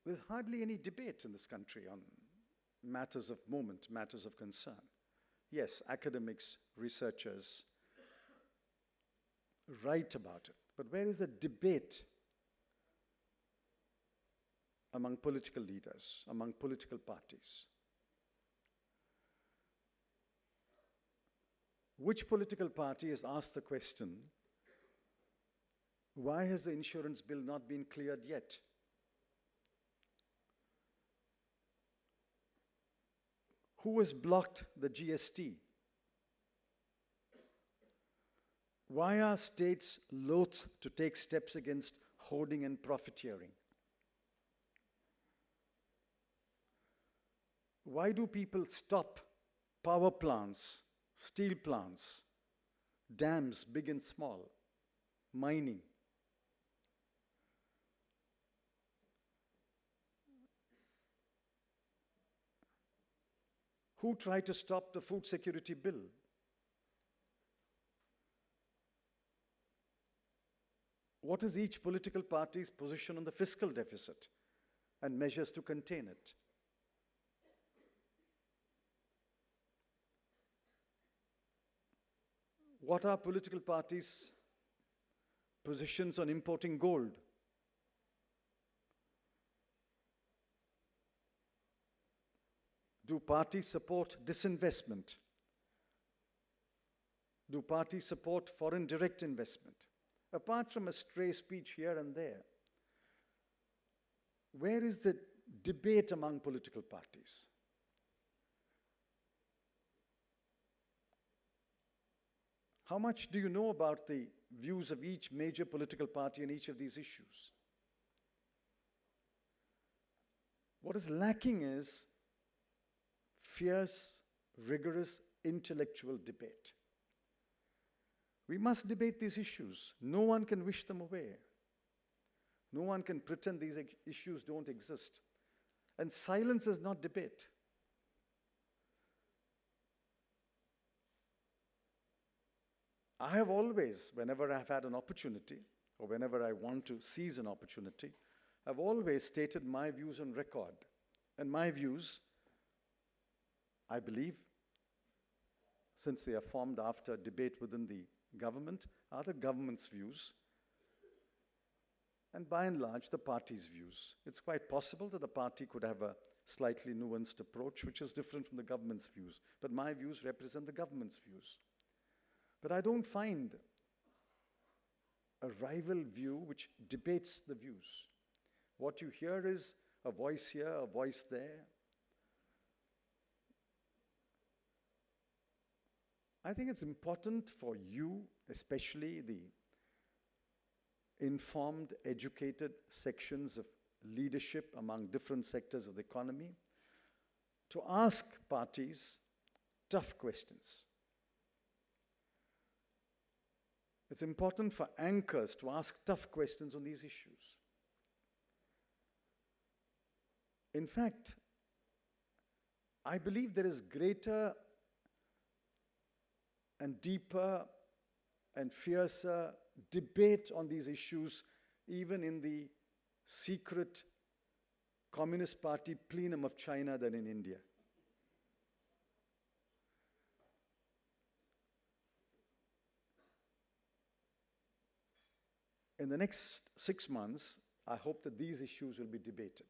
There's hardly any debate in this country on matters of moment, matters of concern. Yes, academics, researchers write about it, but where is the debate among political leaders, among political parties? Which political party has asked the question, why has the insurance bill not been cleared yet? Who has blocked the GST? Why are states loath to take steps against hoarding and profiteering? Why do people stop power plants, steel plants, dams, big and small, mining? Who tried to stop the food security bill? What is each political party's position on the fiscal deficit and measures to contain it? What are political parties' positions on importing gold? Do parties support disinvestment? Do parties support foreign direct investment? Apart from a stray speech here and there, where is the debate among political parties? How much do you know about the views of each major political party on each of these issues? What is lacking is fierce, rigorous, intellectual debate. We must debate these issues. No one can wish them away. No one can pretend these issues don't exist. And silence is not debate. I have always, whenever I've had an opportunity, or whenever I want to seize an opportunity, I've always stated my views on record. And my views, I believe, since they are formed after debate within the government, are the government's views. and by and large the party's views. It's quite possible that the party could have a slightly nuanced approach which is different from the government's views, but my views represent the government's views. But I don't find a rival view which debates the views. What you hear is a voice here, a voice there. I think it's important for you, especially the informed, educated sections of leadership among different sectors of the economy, to ask parties tough questions. It's important for anchors to ask tough questions on these issues. In fact, I believe there is greater and deeper and fiercer debate on these issues even in the secret Communist Party plenum of China than in India. In the next 6 months, I hope that these issues will be debated.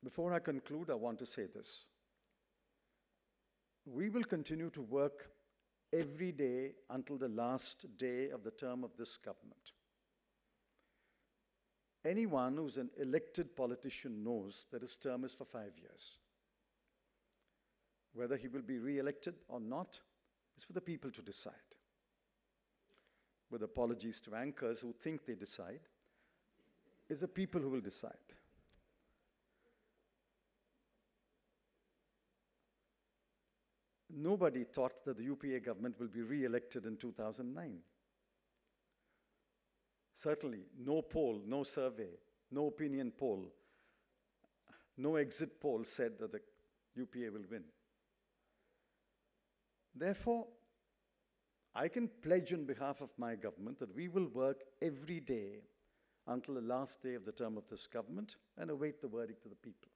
Before I conclude, I want to say this. We will continue to work every day until the last day of the term of this government. Anyone who's an elected politician knows that his term is for 5 years. Whether he will be re-elected or not is for the people to decide. With apologies to anchors who think they decide, it's the people who will decide. Nobody thought that the UPA government will be re-elected in 2009. Certainly, no poll, no survey, no opinion poll, no exit poll said that the UPA will win. Therefore, I can pledge on behalf of my government that we will work every day until the last day of the term of this government and await the verdict of the people.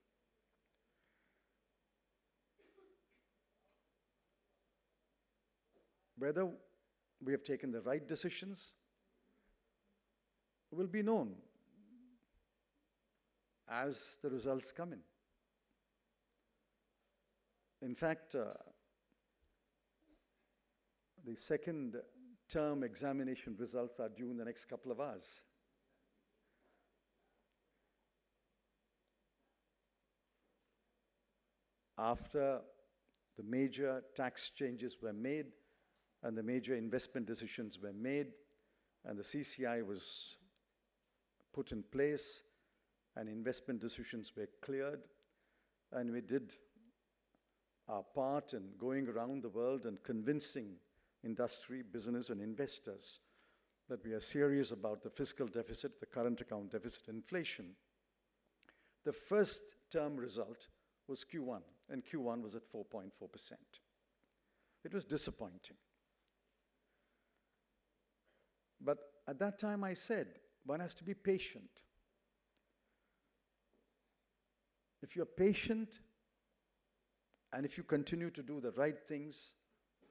Whether we have taken the right decisions will be known as the results come in. In fact, the second term examination results are due in the next couple of hours. After the major tax changes were made and the major investment decisions were made and the CCI was put in place and investment decisions were cleared, and we did our part in going around the world and convincing industry, business, and investors that we are serious about the fiscal deficit, the current account deficit, inflation. The first term result was Q1, and Q1 was at 4.4%. It was disappointing. But at that time I said, one has to be patient. If you're patient and if you continue to do the right things,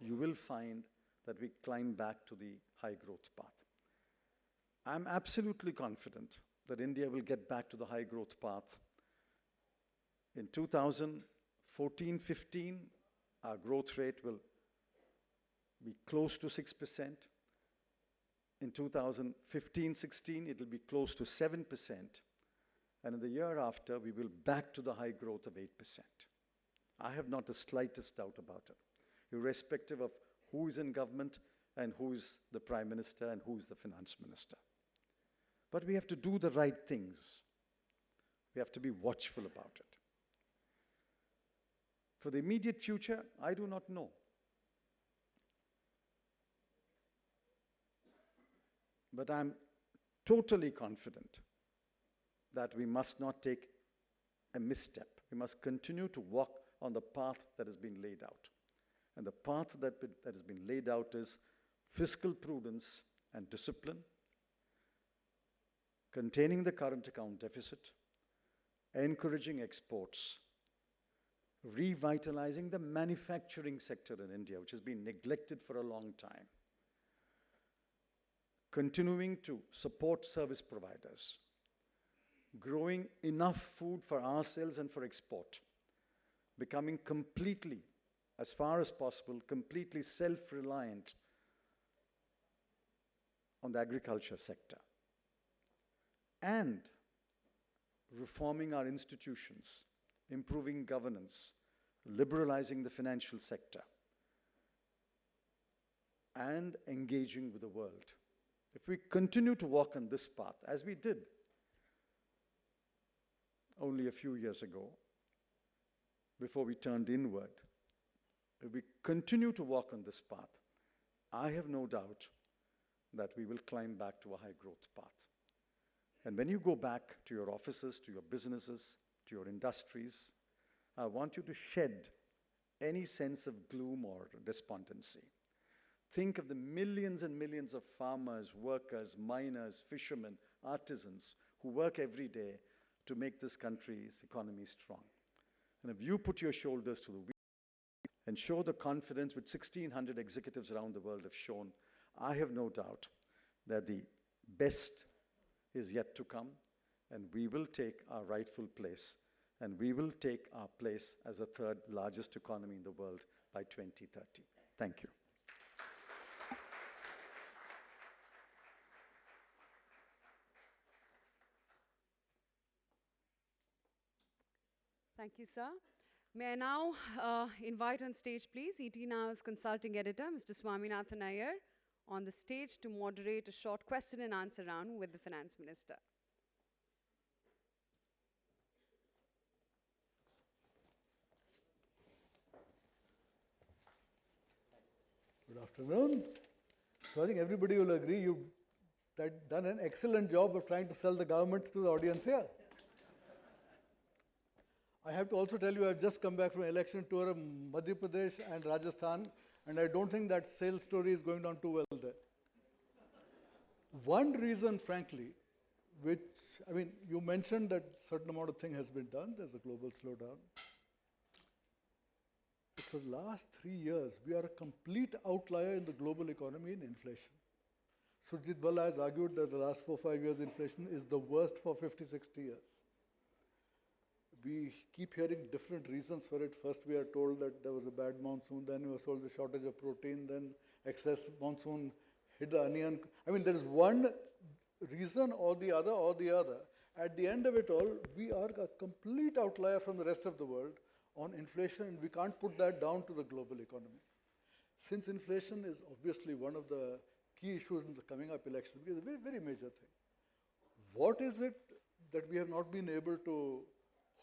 you will find that we climb back to the high growth path. I'm absolutely confident that India will get back to the high growth path. In 2014-15, our growth rate will be close to 6%. In 2015-16, it will be close to 7%. And in the year after, we will back to the high growth of 8%. I have not the slightest doubt about it, irrespective of who is in government and who is the Prime Minister and who is the Finance Minister. But we have to do the right things. We have to be watchful about it. For the immediate future, I do not know. But I'm totally confident that we must not take a misstep. We must continue to walk on the path that has been laid out. And the path that has been laid out is fiscal prudence and discipline, containing the current account deficit, encouraging exports, revitalizing the manufacturing sector in India, which has been neglected for a long time, continuing to support service providers, growing enough food for ourselves and for export, becoming completely, as far as possible, completely self-reliant on the agriculture sector, and reforming our institutions, improving governance, liberalizing the financial sector, and engaging with the world. If we continue to walk on this path, as we did only a few years ago, before we turned inward, if we continue to walk on this path, I have no doubt that we will climb back to a high growth path. And when you go back to your offices, to your businesses, to your industries, I want you to shed any sense of gloom or despondency. Think of the millions and millions of farmers, workers, miners, fishermen, artisans who work every day to make this country's economy strong. And if you put your shoulders to the wheel and show the confidence which 1,600 executives around the world have shown, I have no doubt that the best is yet to come, and we will take our rightful place, and we will take our place as the third largest economy in the world by 2030. Thank you. Thank you, sir. May I now invite on stage, please, ET Now's consulting editor, Mr. Swaminathan Iyer, on the stage to moderate a short question and answer round with the Finance Minister. Good afternoon. So I think everybody will agree you've done an excellent job of trying to sell the government to the audience here. I have to also tell you, I've just come back from an election tour of Madhya Pradesh and Rajasthan, and I don't think that sales story is going down too well there. One reason, frankly, which, I mean, you mentioned that certain amount of thing has been done, there's a global slowdown. But for the last 3 years, we are a complete outlier in the global economy in inflation. Surjit Balla has argued that the last 4 or 5 years inflation is the worst for 50, 60 years. We keep hearing different reasons for it. First, we are told that there was a bad monsoon, then we were told the shortage of protein, then excess monsoon hit the onion. I mean, there is one reason or the other or the other. At the end of it all, we are a complete outlier from the rest of the world on inflation, and we can't put that down to the global economy. Since inflation is obviously one of the key issues in the coming up election, because it's a very, very major thing. What is it that we have not been able to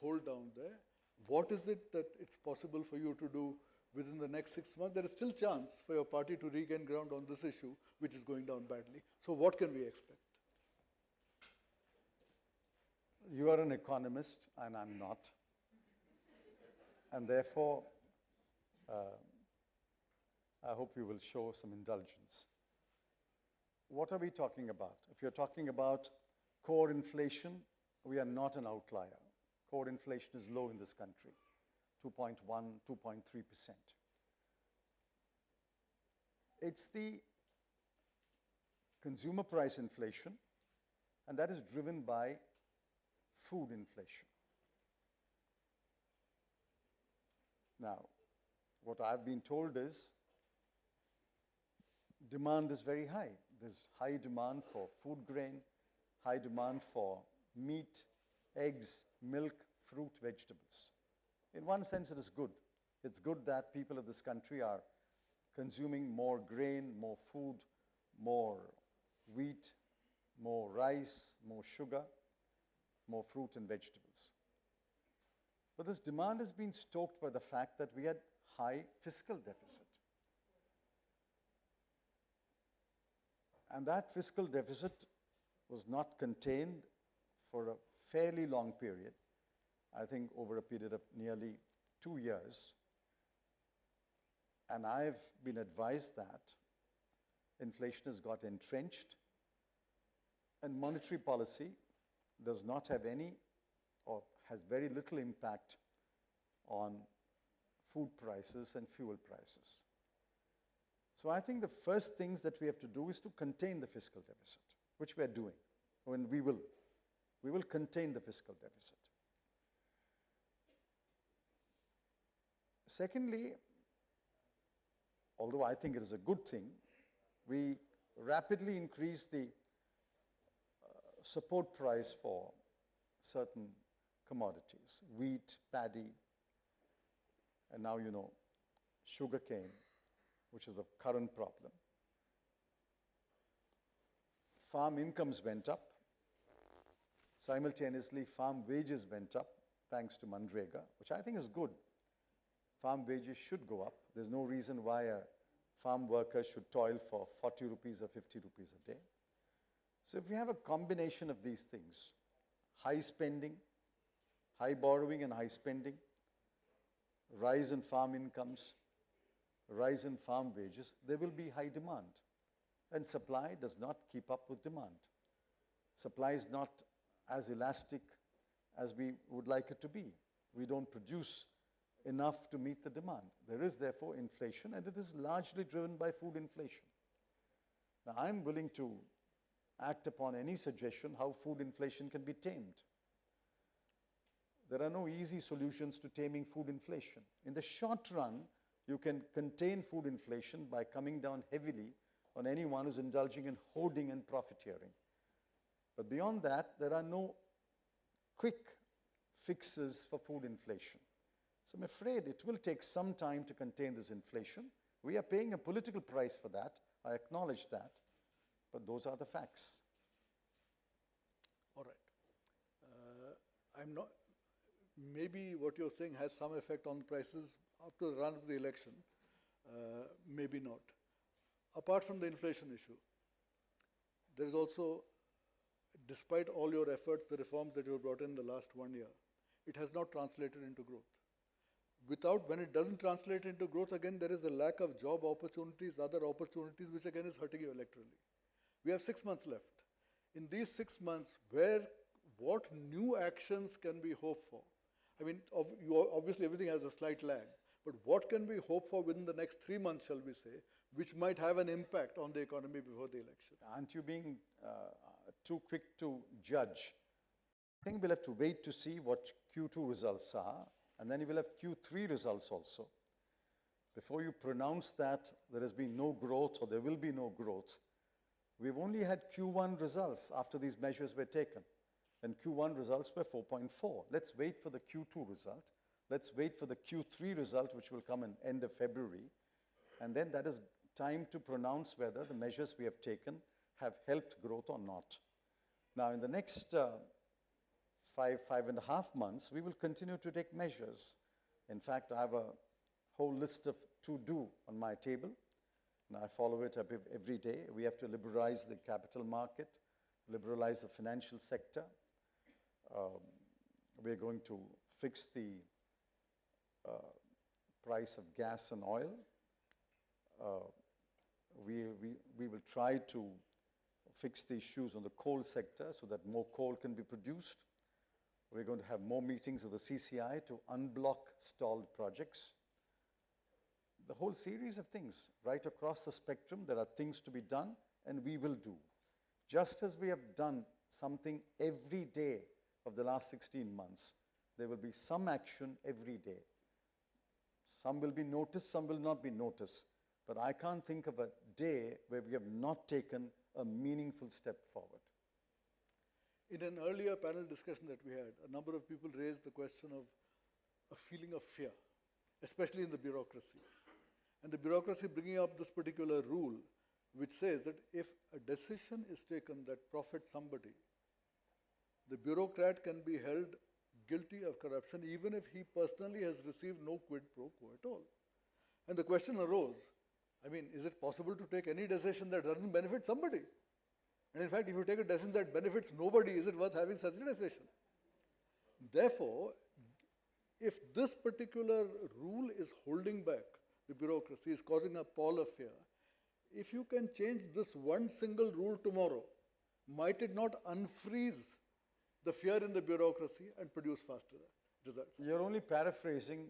hold down there? What is it that it's possible for you to do within the next 6 months? There is still chance for your party to regain ground on this issue, which is going down badly. So what can we expect? You are an economist, and I'm not. And therefore, I hope you will show some indulgence. What are we talking about? If you're talking about core inflation, we are not an outlier. Core inflation is low in this country, 2.1, 2.3%. It's the consumer price inflation, and that is driven by food inflation. Now, what I've been told is demand is very high. There's high demand for food grain, high demand for meat, eggs, milk, fruit, vegetables. In one sense, it is good. It's good that people of this country are consuming more grain, more food, more wheat, more rice, more sugar, more fruit and vegetables. But this demand has been stoked by the fact that we had high fiscal deficit. And that fiscal deficit was not contained for a fairly long period, I think over a period of nearly 2 years. And I've been advised that inflation has got entrenched and monetary policy does not have any or has very little impact on food prices and fuel prices. So I think the first things that we have to do is to contain the fiscal deficit, which we are doing, and we will. We will contain the fiscal deficit. Secondly, although I think it is a good thing, we rapidly increase the support price for certain commodities, wheat, paddy, and now sugarcane, which is the current problem. Farm incomes went up. Simultaneously, farm wages went up thanks to Manrega, which I think is good. Farm wages should go up. There's no reason why a farm worker should toil for 40 rupees or 50 rupees a day. So if we have a combination of these things, high spending, high borrowing and high spending, rise in farm incomes, rise in farm wages, there will be high demand. And supply does not keep up with demand. Supply is not as elastic as we would like it to be. We don't produce enough to meet the demand. There is therefore inflation, and it is largely driven by food inflation. Now, I'm willing to act upon any suggestion how food inflation can be tamed. There are no easy solutions to taming food inflation. In the short run, you can contain food inflation by coming down heavily on anyone who's indulging in hoarding and profiteering. But beyond that, there are no quick fixes for food inflation. So I'm afraid it will take some time to contain this inflation. We are paying a political price for that. I acknowledge that. But those are the facts. All right. I'm not, maybe what you're saying has some effect on prices up to the run of the election. Maybe not. Apart from the inflation issue, there is also, despite all your efforts, the reforms that you have brought in the last 1 year, it has not translated into growth. When it doesn't translate into growth, again, there is a lack of job opportunities, other opportunities, which again is hurting you electorally. We have 6 months left. In these 6 months, what new actions can we hope for? I mean, obviously everything has a slight lag, but what can we hope for within the next 3 months, shall we say, which might have an impact on the economy before the election? Aren't you being too quick to judge? I think we'll have to wait to see what Q2 results are, and then you will have Q3 results also. Before you pronounce that there has been no growth or there will be no growth, we've only had Q1 results after these measures were taken. And Q1 results were 4.4. Let's wait for the Q2 result. Let's wait for the Q3 result, which will come in end of February. And then that is time to pronounce whether the measures we have taken have helped growth or not. Now, in the next 5.5 months, we will continue to take measures. In fact, I have a whole list of to-do on my table, and I follow it up every day. We have to liberalize the capital market, liberalize the financial sector. We're going to fix the price of gas and oil. We will try to fix the issues on the coal sector so that more coal can be produced. We're going to have more meetings of the CCI to unblock stalled projects. The whole series of things right across the spectrum. There are things to be done, and we will do. Just as we have done something every day of the last 16 months, there will be some action every day. Some will be noticed, some will not be noticed. But I can't think of a day where we have not taken a meaningful step forward. In an earlier panel discussion that we had, a number of people raised the question of a feeling of fear, especially in the bureaucracy. And the bureaucracy bringing up this particular rule, which says that if a decision is taken that profits somebody, the bureaucrat can be held guilty of corruption even if he personally has received no quid pro quo at all. And the question arose, I mean, is it possible to take any decision that doesn't benefit somebody? And in fact, if you take a decision that benefits nobody, is it worth having such a decision? Therefore, if this particular rule is holding back the bureaucracy, is causing a pall of fear, if you can change this one single rule tomorrow, might it not unfreeze the fear in the bureaucracy and produce faster results? You're only paraphrasing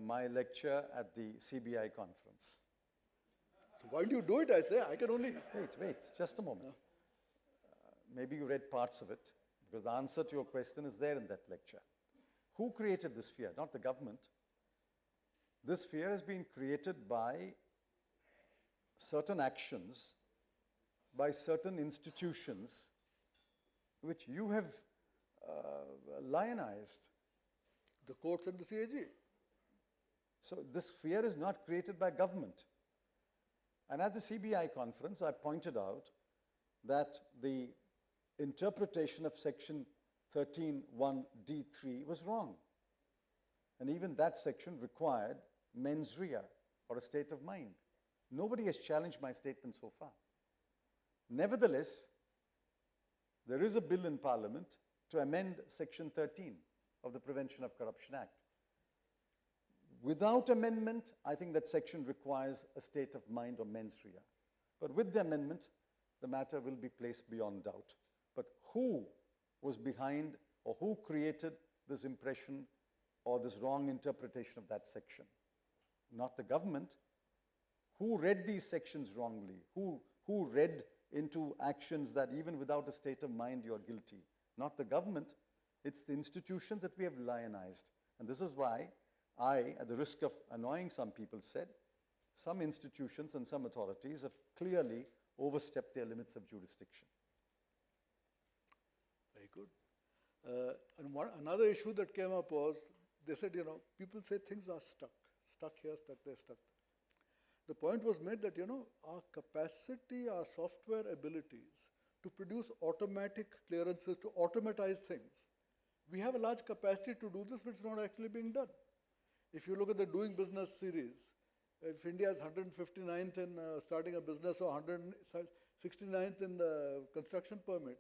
my lecture at the CBI conference. So why do you do it, I say? I can only... Wait, just a moment. Maybe you read parts of it, because the answer to your question is there in that lecture. Who created this fear? Not the government. This fear has been created by certain actions, by certain institutions, which you have lionized. The courts and the CAG. So this fear is not created by government. And at the CBI conference, I pointed out that the interpretation of section 13(1)(d)(3) was wrong. And even that section required mens rea, or a state of mind. Nobody has challenged my statement so far. Nevertheless, there is a bill in Parliament to amend section 13 of the Prevention of Corruption Act. Without amendment, I think that section requires a state of mind or mens rea. But with the amendment, the matter will be placed beyond doubt. But who was behind or who created this impression or this wrong interpretation of that section? Not the government. Who read these sections wrongly? Who read into actions that even without a state of mind you are guilty? Not the government. It's the institutions that we have lionized. And this is why I, at the risk of annoying some people, said some institutions and some authorities have clearly overstepped their limits of jurisdiction. Very good. And another issue that came up was, they said, people say things are stuck here, stuck there, stuck. The point was made that, our capacity, our software abilities to produce automatic clearances, to automatize things, we have a large capacity to do this, but it's not actually being done. If you look at the Doing Business series, if India is 159th in starting a business or 169th in the construction permit,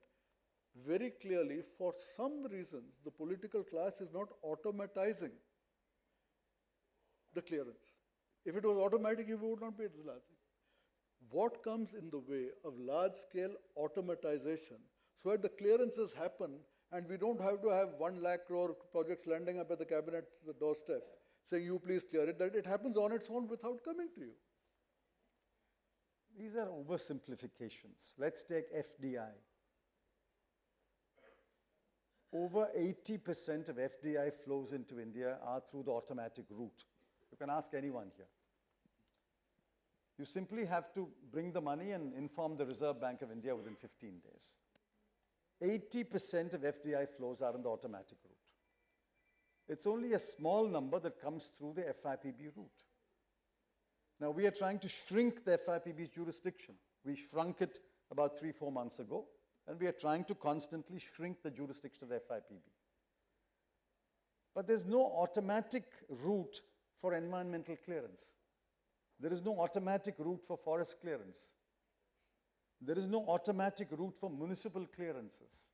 very clearly, for some reasons, the political class is not automatizing the clearance. If it was automatic, you would not be this large. What comes in the way of large-scale automatization so that the clearances happen and we don't have to have 1 lakh crore projects landing up at the cabinet's doorstep saying, you please clear it, that it happens on its own without coming to you? These are oversimplifications. Let's take FDI. Over 80% of FDI flows into India are through the automatic route. You can ask anyone here. You simply have to bring the money and inform the Reserve Bank of India within 15 days. 80% of FDI flows are in the automatic route. It's only a small number that comes through the FIPB route. Now, we are trying to shrink the FIPB's jurisdiction. We shrunk it about 3-4 months ago, and we are trying to constantly shrink the jurisdiction of the FIPB. But there's no automatic route for environmental clearance. There is no automatic route for forest clearance. There is no automatic route for municipal clearances.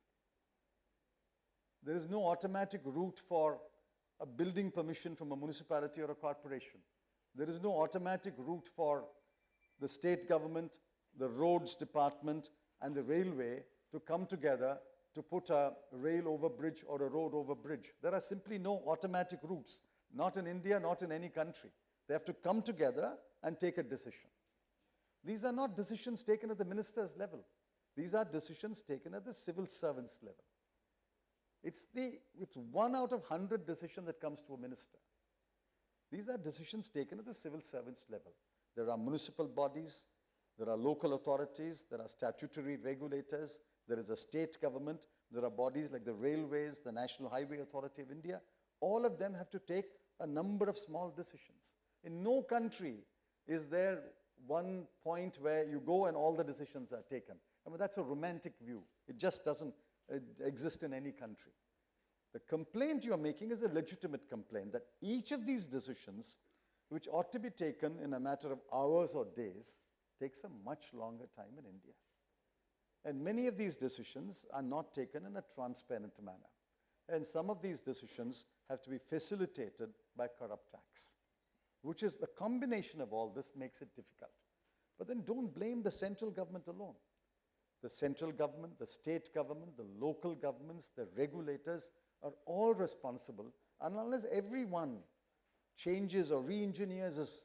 There is no automatic route for a building permission from a municipality or a corporation. There is no automatic route for the state government, the roads department, and the railway to come together to put a rail over bridge or a road over bridge. There are simply no automatic routes, not in India, not in any country. They have to come together and take a decision. These are not decisions taken at the minister's level. These are decisions taken at the civil servant's level. It's 1 out of 100 decision that comes to a minister. These are decisions taken at the civil servant's level. There are municipal bodies, there are local authorities, there are statutory regulators, there is a state government, there are bodies like the railways, the National Highway Authority of India. All of them have to take a number of small decisions. In no country is there one point where you go and all the decisions are taken. I mean, that's a romantic view. It just doesn't exist in any country. The complaint you're making is a legitimate complaint that each of these decisions, which ought to be taken in a matter of hours or days, takes a much longer time in India. And many of these decisions are not taken in a transparent manner. And some of these decisions have to be facilitated by corrupt acts, which is the combination of all this makes it difficult. But then don't blame the central government alone. The central government, the state government, the local governments, the regulators are all responsible. And unless everyone changes or re-engineers his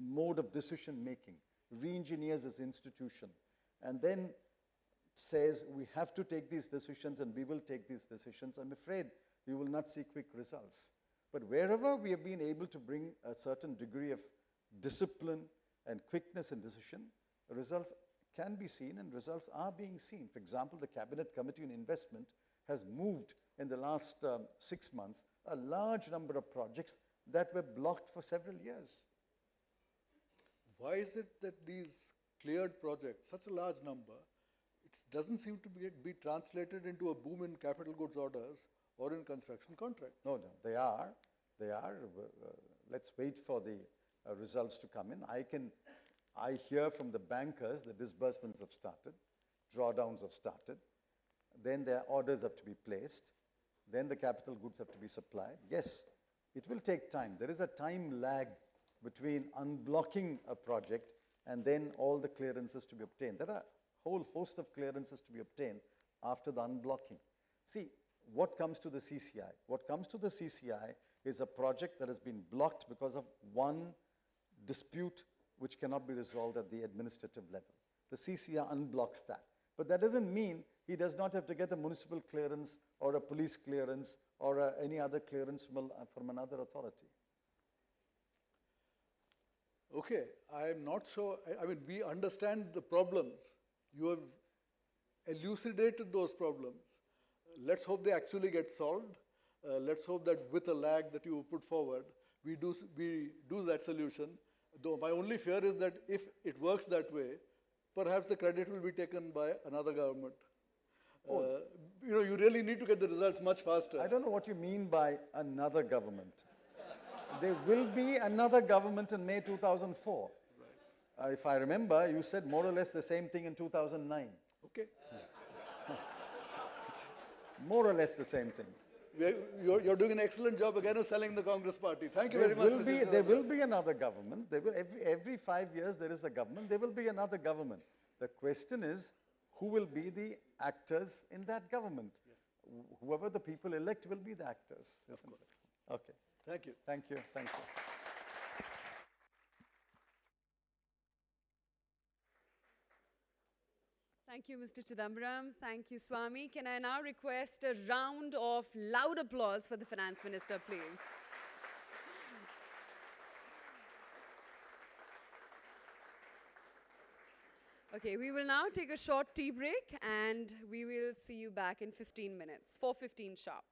mode of decision making, re-engineers his institution, and then says we have to take these decisions and we will take these decisions, I'm afraid we will not see quick results. But wherever we have been able to bring a certain degree of discipline and quickness in decision, results can be seen and results are being seen. For example, the Cabinet Committee on Investment has moved in the last 6 months a large number of projects that were blocked for several years. Why is it that these cleared projects, such a large number, it doesn't seem to be translated into a boom in capital goods orders or in construction contracts? No, they are. They are. Let's wait for the results to come in. I hear from the bankers that disbursements have started, drawdowns have started, then their orders have to be placed, then the capital goods have to be supplied. Yes, it will take time. There is a time lag between unblocking a project and then all the clearances to be obtained. There are a whole host of clearances to be obtained after the unblocking. See, what comes to the CCI? What comes to the CCI is a project that has been blocked because of one dispute which cannot be resolved at the administrative level. The CCI unblocks that. But that doesn't mean he does not have to get a municipal clearance or a police clearance or any other clearance from another authority. Okay, I am not sure. I mean, we understand the problems. You have elucidated those problems. Let's hope they actually get solved. Let's hope that with a lag that you put forward, we do that solution. Though my only fear is that if it works that way, perhaps the credit will be taken by another government. You really need to get the results much faster. I don't know what you mean by another government. There will be another government in May 2004. Right. If I remember, you said more or less the same thing in 2009. Okay. More or less the same thing. You're doing an excellent job again of selling the Congress party. Thank you very much. There will be another government. Every 5 years there is a government. There will be another government. The question is, who will be the actors in that government? Yes. Whoever the people elect will be the actors, isn't it? Okay. Thank you. Thank you. Thank you. Thank you, Mr. Chidambaram. Thank you, Swami. Can I now request a round of loud applause for the Finance Minister, please? Okay, we will now take a short tea break and we will see you back in 15 minutes, 4:15 sharp.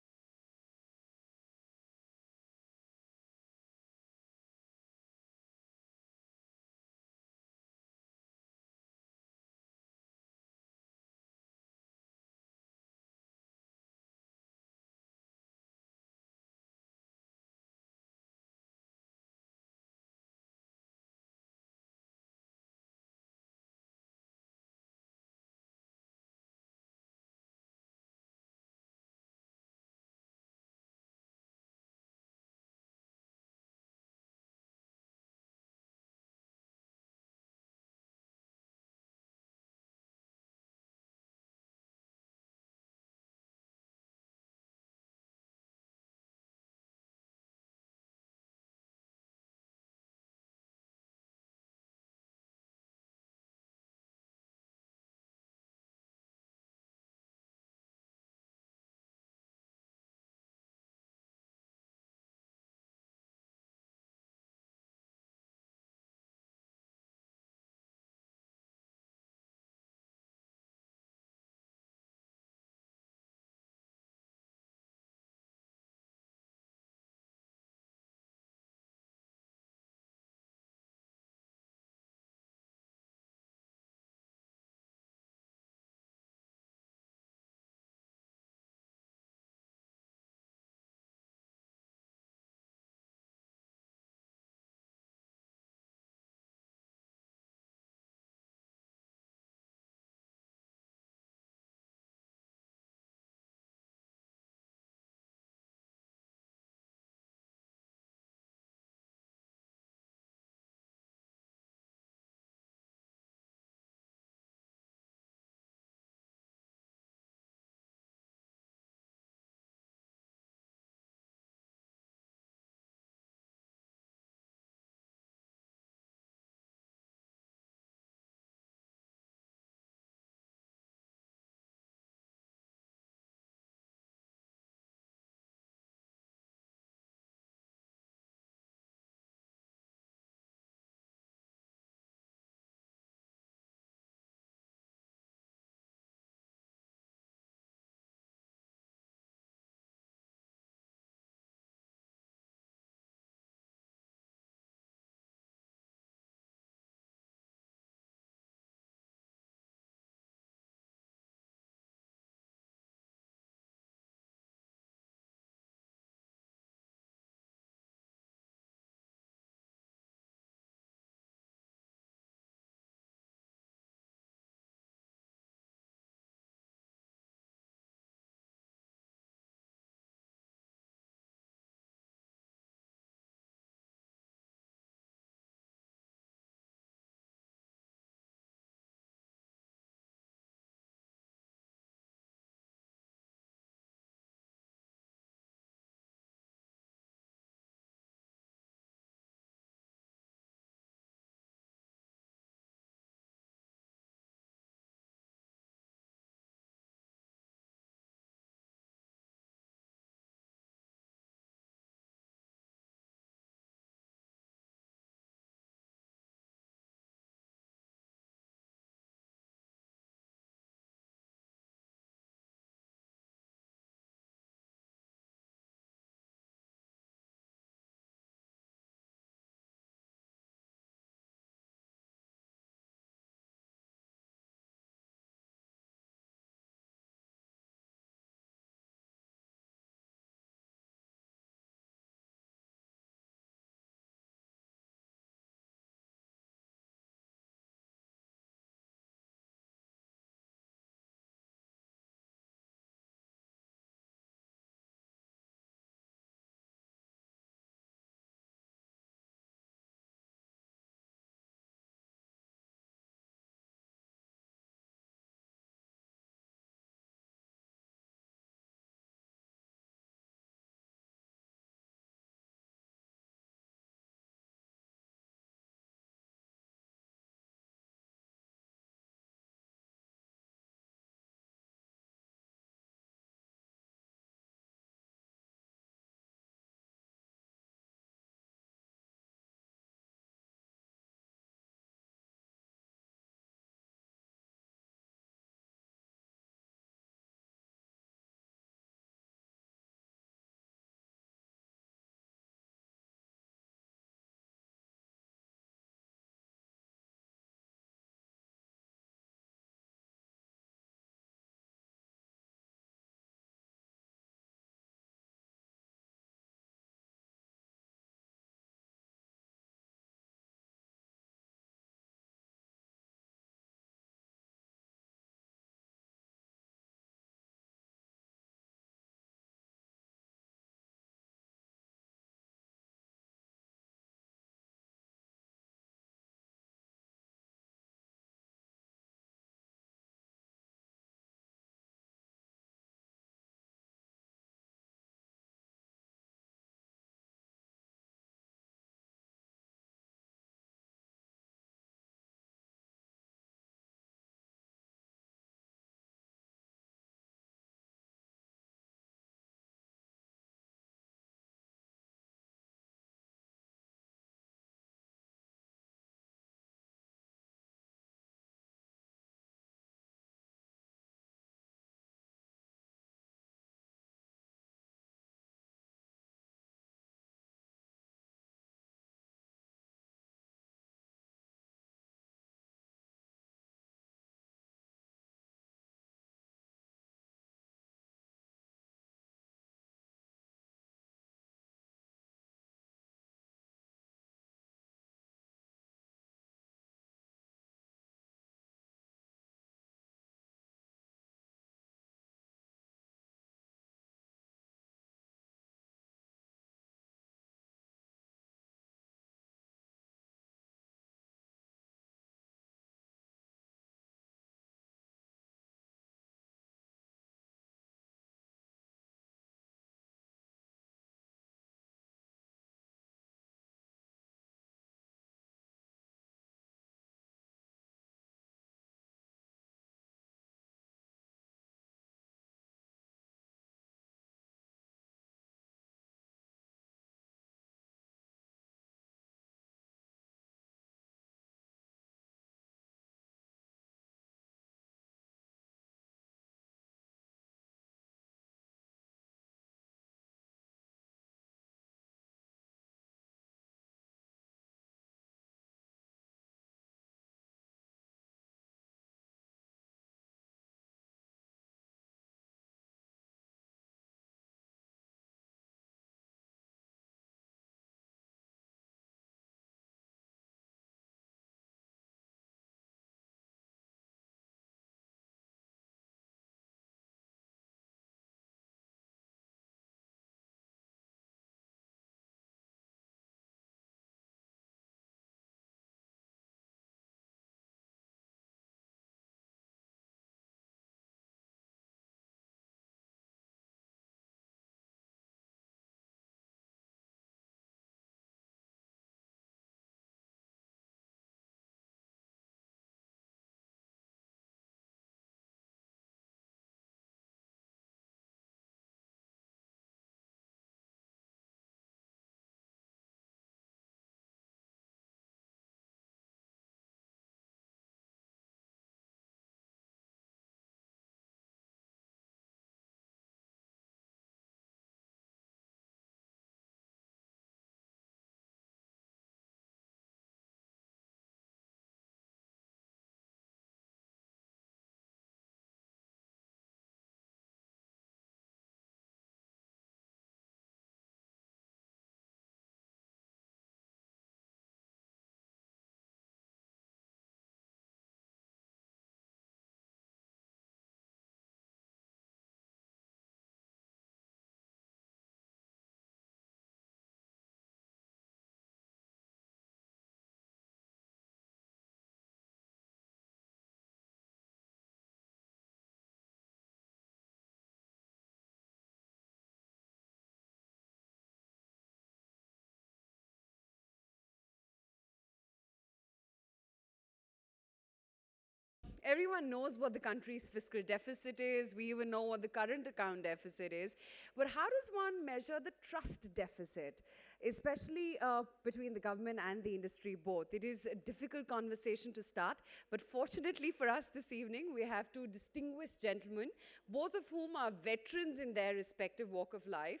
Everyone knows what the country's fiscal deficit is. We even know what the current account deficit is. But how does one measure the trust deficit, especially between the government and the industry both? It is a difficult conversation to start, but fortunately for us this evening, we have two distinguished gentlemen, both of whom are veterans in their respective walk of life.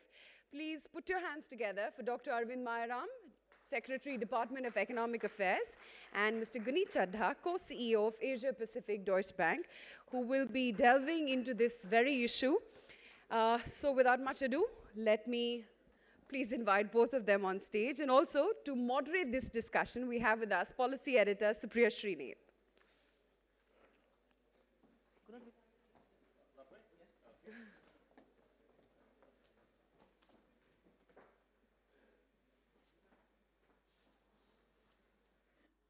Please put your hands together for Dr. Arvind Mayaram, Secretary, Department of Economic Affairs, and Mr. Guneet Chadha, co-CEO of Asia Pacific Deutsche Bank, who will be delving into this very issue. So without much ado, let me please invite both of them on stage. And also, to moderate this discussion, we have with us Policy Editor Supriya Srinath.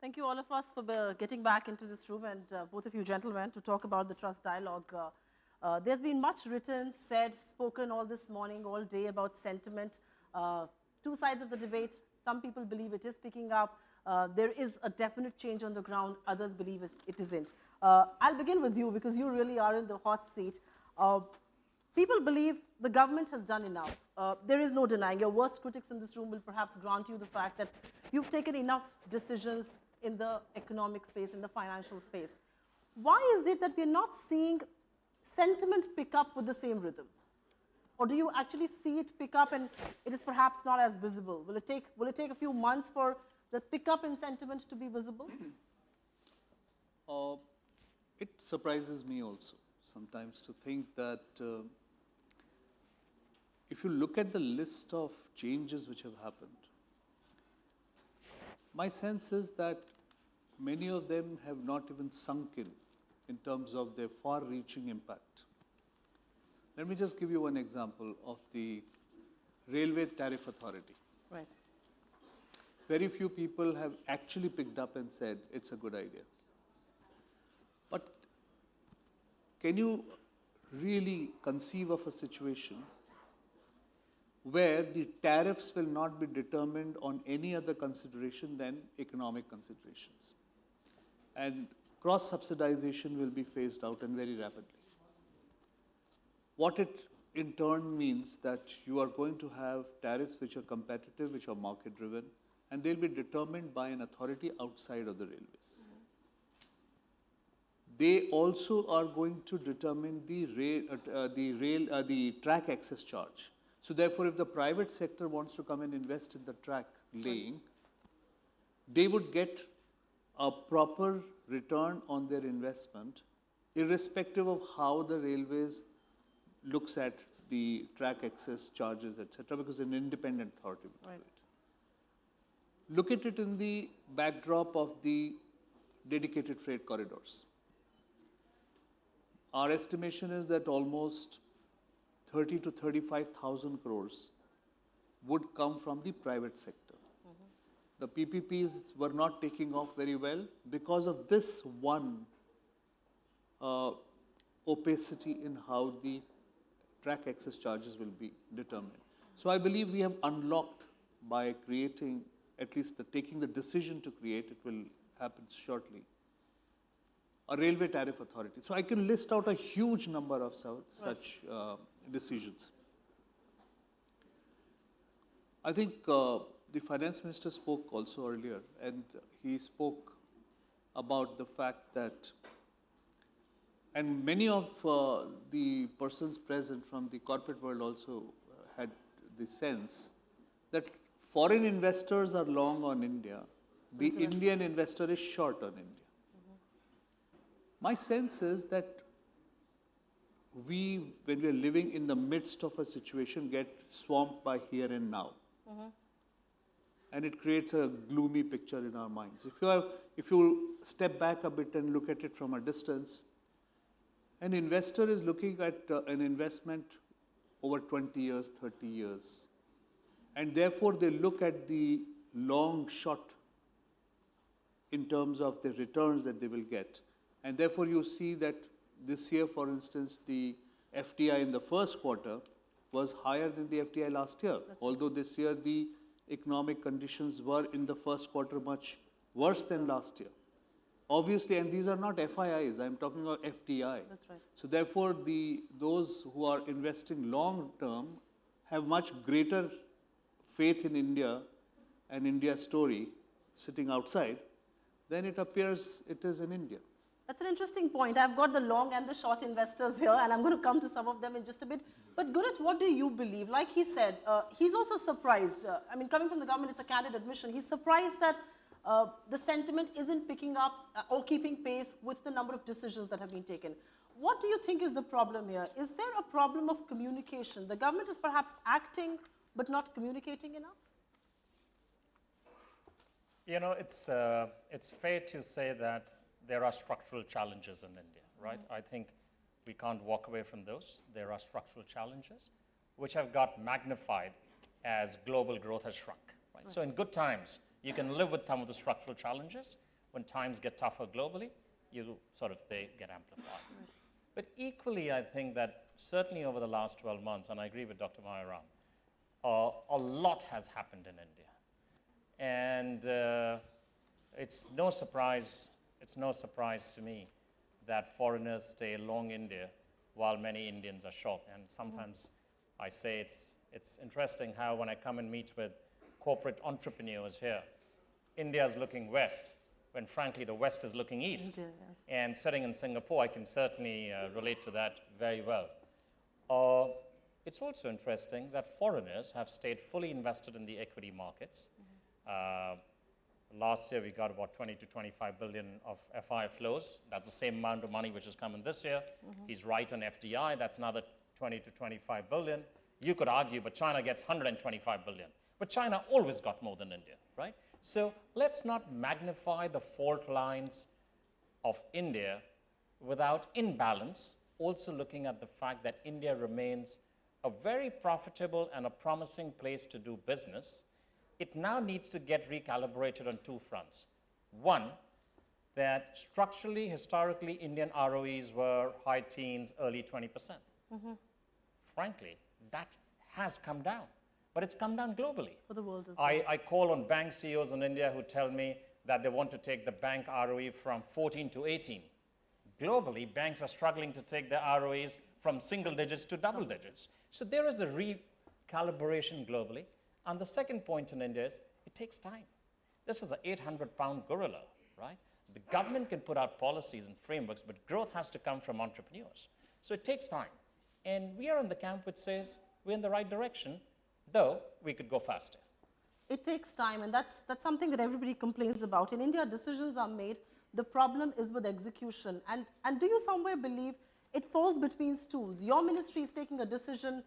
Thank you all of us for getting back into this room, and both of you gentlemen, to talk about the trust dialogue. There's been much written, said, spoken all this morning, all day about sentiment. Two sides of the debate. Some people believe it is picking up. There is a definite change on the ground. Others believe it isn't. I'll begin with you because you really are in the hot seat. People believe the government has done enough. There is no denying. Your worst critics in this room will perhaps grant you the fact that you've taken enough decisions in the economic space, in the financial space. Why is it that we're not seeing sentiment pick up with the same rhythm? Or do you actually see it pick up and it is perhaps not as visible? Will it take a few months for the pickup in sentiment to be visible? It surprises me also sometimes to think that if you look at the list of changes which have happened, my sense is that many of them have not even sunk in terms of their far-reaching impact. Let me just give you one example of the Railway Tariff Authority. Right. Very few people have actually picked up and said it's a good idea. But can you really conceive of a situation where the tariffs will not be determined on any other consideration than economic considerations? And cross-subsidization will be phased out, and very rapidly. What it in turn means that you are going to have tariffs which are competitive, which are market-driven, and they'll be determined by an authority outside of the railways. They also are going to determine the track access charge. So therefore, if the private sector wants to come and invest in the track laying, they would get a proper return on their investment, irrespective of how the railways looks at the track access charges, etc., because an independent authority will do it. Look at it in the backdrop of the dedicated freight corridors. Our estimation is that almost 30 to 35,000 crores would come from the private sector. The PPPs were not taking off very well because of this one opacity in how the track access charges will be determined. So I believe we have unlocked by creating, at least taking the decision to create, it will happen shortly, a railway tariff authority. So I can list out a huge number of such decisions. I think the finance minister spoke also earlier, and he spoke about the fact that, and many of the persons present from the corporate world also had the sense that foreign investors are long on India, the Indian investor is short on India. My sense is that we, when we are living in the midst of a situation, get swamped by here and now. And it creates a gloomy picture in our minds. If you step back a bit and look at it from a distance, an investor is looking at an investment over 20 years, 30 years. And therefore, they look at the long shot in terms of the returns that they will get. And therefore, you see that this year, for instance, the FDI in the first quarter was higher than the FDI last year. Although this year, the economic conditions were in the first quarter much worse than last year. obviously, and these are not FIIs, I'm talking about FDI. That's right. So therefore, those who are investing long term have much greater faith in India and India's story sitting outside than it appears it is in India. That's an interesting point. I've got the long and the short investors here, and I'm going to come to some of them in just a bit. But Gurrit, what do you believe? Like he said, he's also surprised. I mean, coming from the government, it's a candid admission. He's surprised that the sentiment isn't picking up or keeping pace with the number of decisions that have been taken. What do you think is the problem here? Is there a problem of communication? The government is perhaps acting but not communicating enough? You know, it's fair to say that there are structural challenges in India, right? I think we can't walk away from those. There are structural challenges which have got magnified as global growth has shrunk, right? So in good times, you can live with some of the structural challenges. When times get tougher globally, they get amplified. But equally, I think that certainly over the last 12 months, and I agree with Dr. Mayaram, a lot has happened in India. And it's no surprise to me that foreigners stay long India while many Indians are short. And sometimes I say it's interesting how when I come and meet with corporate entrepreneurs here, India is looking west, when frankly the West is looking east. India, yes. And sitting in Singapore, I can certainly relate to that very well. It's also interesting that foreigners have stayed fully invested in the equity markets. Last year, we got about 20 to 25 billion of FI flows. That's the same amount of money which has come in this year. He's right on FDI. That's another 20 to 25 billion. You could argue, but China gets 125 billion. But China always got more than India, right? So let's not magnify the fault lines of India without imbalance, also looking at the fact that India remains a very profitable and a promising place to do business. It now needs to get recalibrated on two fronts. One, that structurally, historically, Indian ROEs were high teens, early 20%. Frankly, that has come down, but it's come down globally. For the world as well. I call on bank CEOs in India who tell me that they want to take the bank ROE from 14 to 18. Globally, banks are struggling to take their ROEs from single digits to double digits. So there is a recalibration globally. And the second point in India is it takes time. This is an 800-pound gorilla, right? The government can put out policies and frameworks, but growth has to come from entrepreneurs. So it takes time. And we are in the camp which says we're in the right direction, though we could go faster. It takes time, and that's something that everybody complains about. In India, decisions are made. The problem is with execution. And do you somewhere believe it falls between stools? Your ministry is taking a decision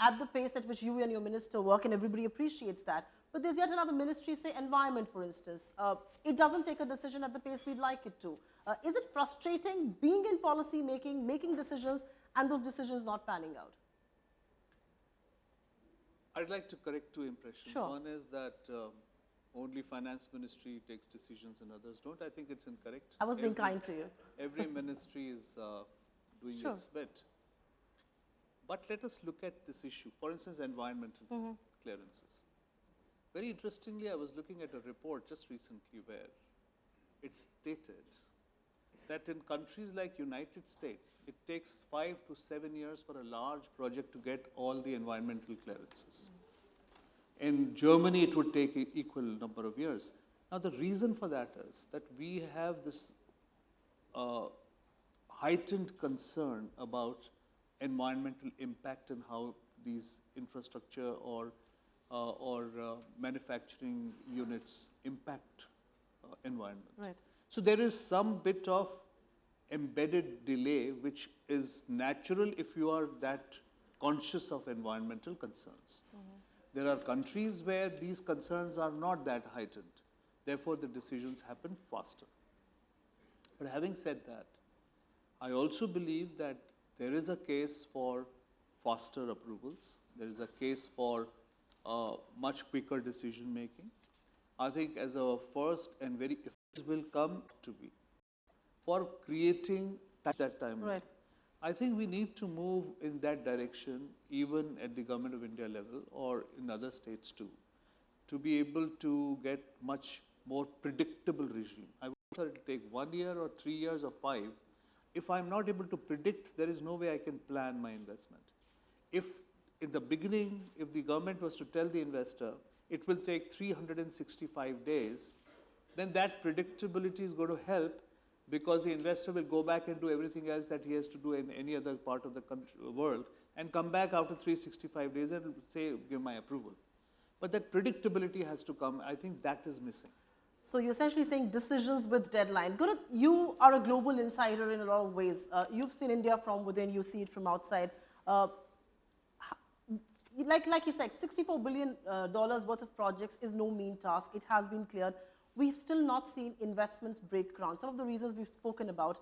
at the pace at which you and your minister work, and everybody appreciates that. But there's yet another ministry, say environment, for instance. It doesn't take a decision at the pace we'd like it to. Is it frustrating being in policy making, making decisions, and those decisions not panning out? I'd like to correct two impressions. Sure. One is that only finance ministry takes decisions and others don't. I think it's incorrect. I was being kind to you. Every ministry is doing Sure. its bit. But let us look at this issue. For instance, environmental clearances. Very interestingly, I was looking at a report just recently where it stated that in countries like United States, it takes 5 to 7 years for a large project to get all the environmental clearances. In Germany, it would take an equal number of years. Now, the reason for that is that we have this heightened concern about environmental impact and how these infrastructure or manufacturing units impact environment. Right. So there is some bit of embedded delay which is natural if you are that conscious of environmental concerns. There are countries where these concerns are not that heightened. Therefore, the decisions happen faster. But having said that, I also believe that there is a case for faster approvals. There is a case for much quicker decision making. I think as a first and very effective will come to be for creating that timeline. Right. I think we need to move in that direction even at the Government of India level or in other states too, to be able to get much more predictable regime. or it will take 1 year or 3 years or 5, if I'm not able to predict, there is no way I can plan my investment. If in the beginning, if the government was to tell the investor, it will take 365 days, then that predictability is going to help, because the investor will go back and do everything else that he has to do in any other part of the world and come back after 365 days and say, give my approval. But that predictability has to come. I think that is missing. So you're essentially saying decisions with deadline. Gurut, you are a global insider in a lot of ways. You've seen India from within, you see it from outside. Like you said, $64 billion worth of projects is no mean task. It has been cleared. We've still not seen investments break ground. Some of the reasons we've spoken about.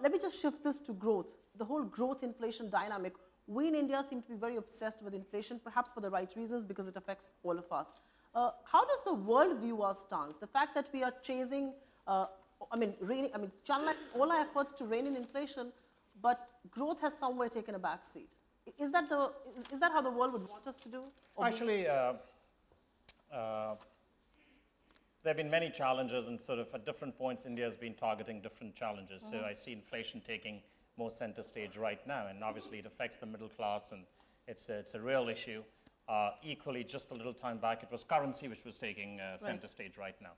Let me just shift this to growth. The whole growth inflation dynamic. We in India seem to be very obsessed with inflation, perhaps for the right reasons, because it affects all of us. How does the world view our stance? The fact that we are chasing, channelizing all our efforts to rein in inflation, but growth has somewhere taken a backseat. Is that how the world would want us to do? Actually, there have been many challenges, and sort of at different points, India has been targeting different challenges. So I see inflation taking more center stage right now, and obviously it affects the middle class, and it's a real issue. Equally, just a little time back, it was currency which was taking center stage right now.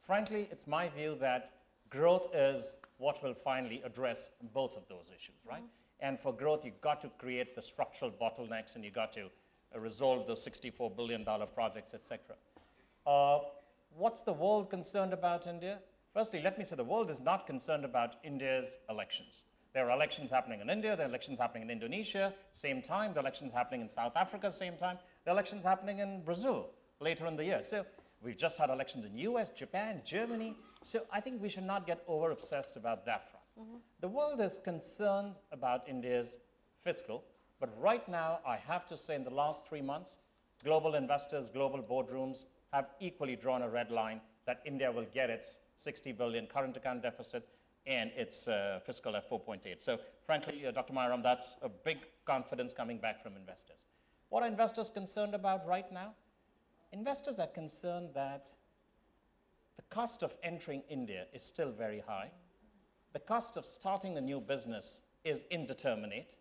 Frankly, it's my view that growth is what will finally address both of those issues, right? And for growth, you've got to create the structural bottlenecks, and you've got to resolve those $64 billion projects, etc. What's the world concerned about India? Firstly, let me say the world is not concerned about India's elections. There are elections happening in India, there are elections happening in Indonesia, same time, there are elections happening in South Africa, same time, there are elections happening in Brazil later in the year. So we've just had elections in US, Japan, Germany. So I think we should not get over-obsessed about that front. The world is concerned about India's fiscal, but right now, I have to say in the last 3 months, global investors, global boardrooms have equally drawn a red line that India will get its 60 billion current account deficit and its fiscal at 4.8. So frankly, Dr. Mayuram, that's a big confidence coming back from investors. What are investors concerned about right now? Investors are concerned that the cost of entering India is still very high. The cost of starting a new business is indeterminate.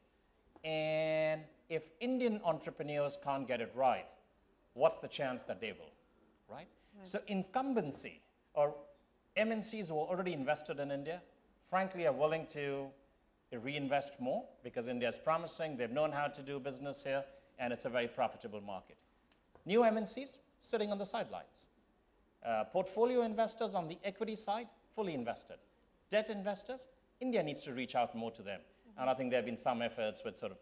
And if Indian entrepreneurs can't get it right, what's the chance that they will, right? So incumbency, or MNCs who are already invested in India, frankly, are willing to reinvest more because India is promising, they've known how to do business here, and it's a very profitable market. New MNCs sitting on the sidelines. Portfolio investors on the equity side, fully invested. Debt investors, India needs to reach out more to them. And I think there have been some efforts with sort of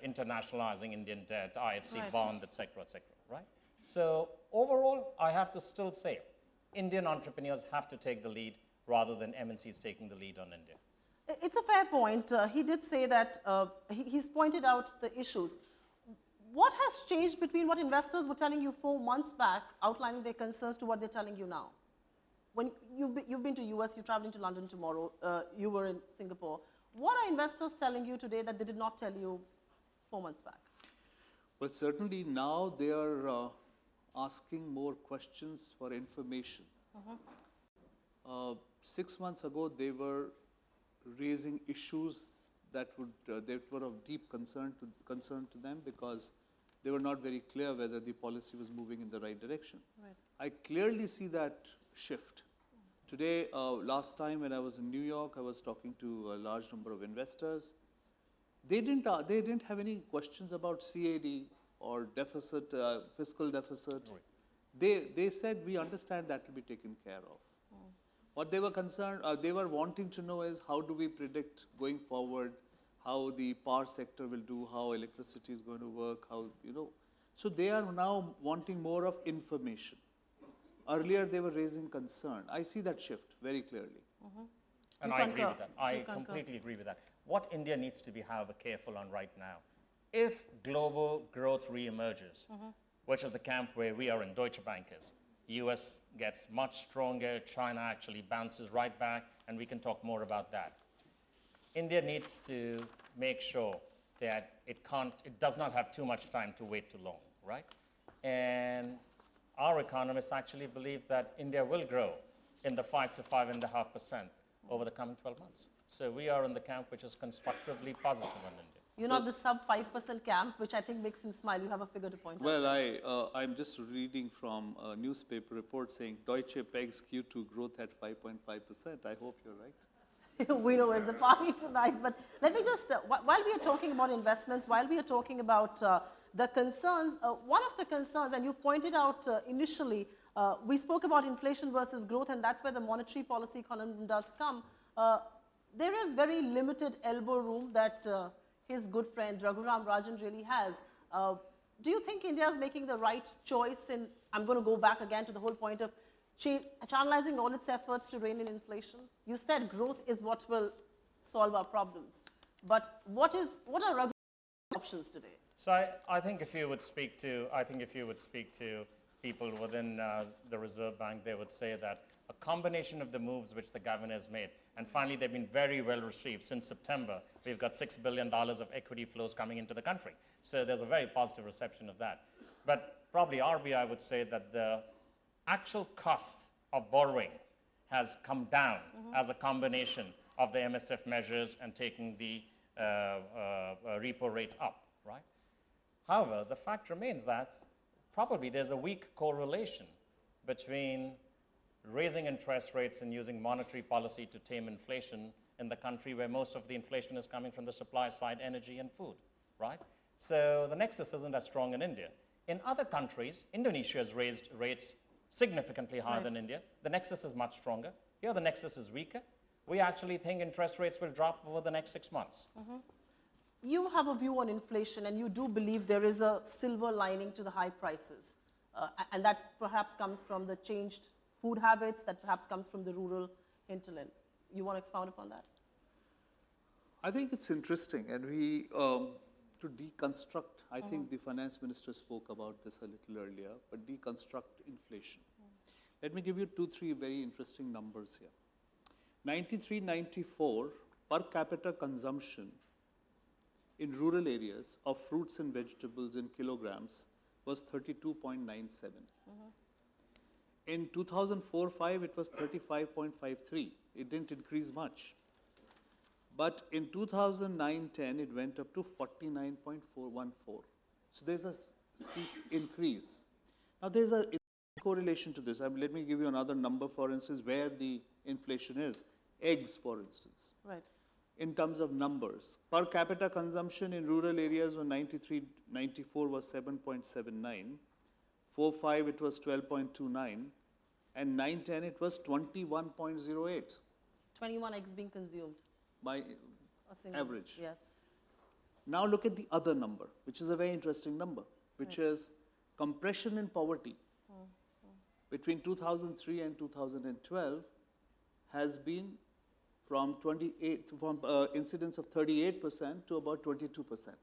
internationalizing Indian debt, IFC bond, et cetera, right? So overall, I have to still say, Indian entrepreneurs have to take the lead rather than MNCs taking the lead on India. It's a fair point. He did say that he's pointed out the issues. What has changed between what investors were telling you 4 months back, outlining their concerns, to what they're telling you now? When you've been to US, you're traveling to London tomorrow, you were in Singapore. What are investors telling you today that they did not tell you 4 months back? Well, certainly now they are asking more questions for information. 6 months ago, they were raising issues that were of deep concern to them because they were not very clear whether the policy was moving in the right direction. I clearly see that shift. Today, last time when I was in New York, I was talking to a large number of investors. They didn't have any questions about CAD or deficit, fiscal deficit. They said, we understand that will be taken care of. What they were concerned, they were wanting to know is how do we predict going forward, how the power sector will do, how electricity is going to work, how, So they are now wanting more of information. Earlier, they were raising concern. I see that shift very clearly. And I agree with that. I completely agree with that. What India needs to be careful on right now, if global growth reemerges, which is the camp where we are in, Deutsche Bank is, US gets much stronger, China actually bounces right back, and we can talk more about that. India needs to make sure that it does not have too much time to wait too long, right? And our economists actually believe that India will grow in the 5 to 5.5% over the coming 12 months. So we are in the camp which is constructively positive on India. You're not the sub 5% camp, which I think makes him smile. You have a figure to point out. Well, I'm just reading from a newspaper report saying Deutsche pegs Q2 growth at 5.5%. I hope you're right. We know where's the party tonight. But let me just, while we are talking about investments, while we are talking about the concerns, one of the concerns, and you pointed out initially, we spoke about inflation versus growth, and that's where the monetary policy conundrum does come. There is very limited elbow room that his good friend Raghuram Rajan really has. Do you think India is making the right choice in, I'm going to go back again to the whole point of channelizing all its efforts to rein in inflation? You said growth is what will solve our problems. But what are Raghuram's options today? So I think if you would speak to, people within the Reserve Bank, they would say that a combination of the moves which the government has made, and finally they've been very well received. Since September, we've got $6 billion of equity flows coming into the country. So there's a very positive reception of that. But probably RBI would say that the actual cost of borrowing has come down as a combination of the MSF measures and taking the repo rate up, right? However, the fact remains that probably there's a weak correlation between raising interest rates and using monetary policy to tame inflation in the country where most of the inflation is coming from the supply side, energy and food, right? So the nexus isn't as strong in India. In other countries, Indonesia has raised rates significantly higher than India. The nexus is much stronger. Here the nexus is weaker. We actually think interest rates will drop over the next 6 months. You have a view on inflation, and you do believe there is a silver lining to the high prices. And that perhaps comes from the changed food habits, that perhaps comes from the rural hinterland. You want to expound upon that? I think it's interesting, and we, to deconstruct, I think the finance minister spoke about this a little earlier, but deconstruct inflation. Let me give you 2-3 very interesting numbers here. 93-94 per capita consumption in rural areas of fruits and vegetables in kilograms was 32.97. In 2004-05, it was 35.53. It didn't increase much. But in 2009-10, it went up to 49.414. So there's a steep increase. Now there's a correlation to this. Let me give you another number, for instance, where the inflation is. Eggs, for instance. Right. In terms of numbers, per capita consumption in rural areas on 93-94 was 7.79. 4-5 it was 12.29, and 9-10 it was 21.08. 21 eggs being consumed. By average. Yes. Now look at the other number, which is a very interesting number, which is compression in poverty. Between 2003 and 2012 has been from incidence of 38% to about 22%,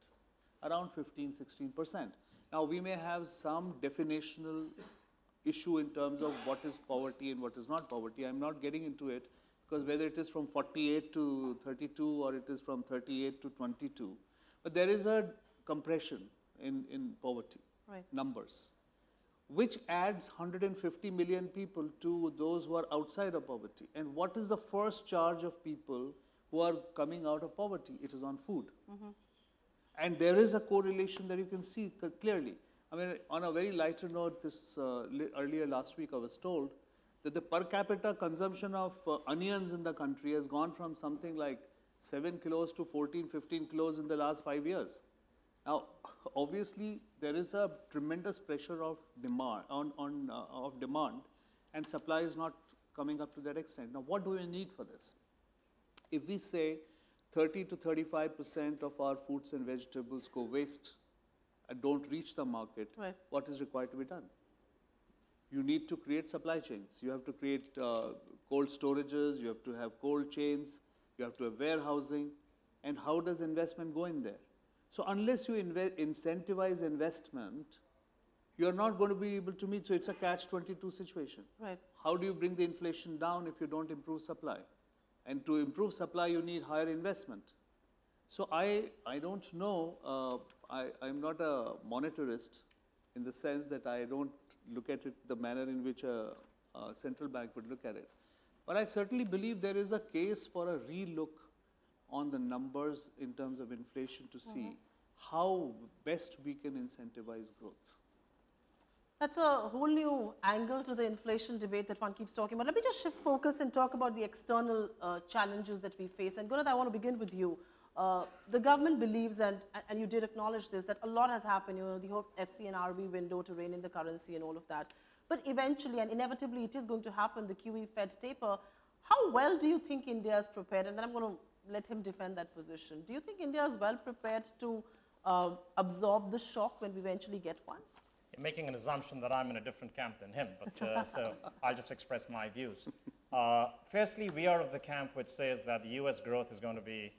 around 15-16%. Now we may have some definitional issue in terms of what is poverty and what is not poverty. I'm not getting into it, because whether it is from 48 to 32 or it is from 38 to 22, but there is a compression in poverty numbers, which adds 150 million people to those who are outside of poverty. And what is the first charge of people who are coming out of poverty? It is on food. And there is a correlation that you can see clearly. I mean, on a very lighter note, earlier last week I was told that the per capita consumption of onions in the country has gone from something like 7 kilos to 14, 15 kilos in the last 5 years. Now, obviously, there is a tremendous pressure of demand, of demand, and supply is not coming up to that extent. Now, what do we need for this? If we say 30 to 35% of our fruits and vegetables go waste and don't reach the market, what is required to be done? You need to create supply chains. You have to create cold storages, you have to have cold chains, you have to have warehousing, and how does investment go in there? So unless you incentivize investment, you are not going to be able to meet. So it's a catch-22 situation. Right. How do you bring the inflation down if you don't improve supply? And to improve supply, you need higher investment. So I don't know. I'm not a monetarist in the sense that I don't look at it the manner in which a central bank would look at it. But I certainly believe there is a case for a relook on the numbers in terms of inflation to see how best we can incentivize growth. That's a whole new angle to the inflation debate that one keeps talking about. Let me just shift focus and talk about the external challenges that we face. And Gurunath, I want to begin with you. The government believes, and you did acknowledge this, that a lot has happened, the whole FCNRB window to rein in the currency and all of that. But eventually and inevitably it is going to happen, the QE Fed taper. How well do you think India is prepared? And then I'm going to let him defend that position. Do you think India is well prepared to absorb the shock when we eventually get one? You're making an assumption that I'm in a different camp than him, but so I'll just express my views. Firstly, we are of the camp which says that the US growth is going to be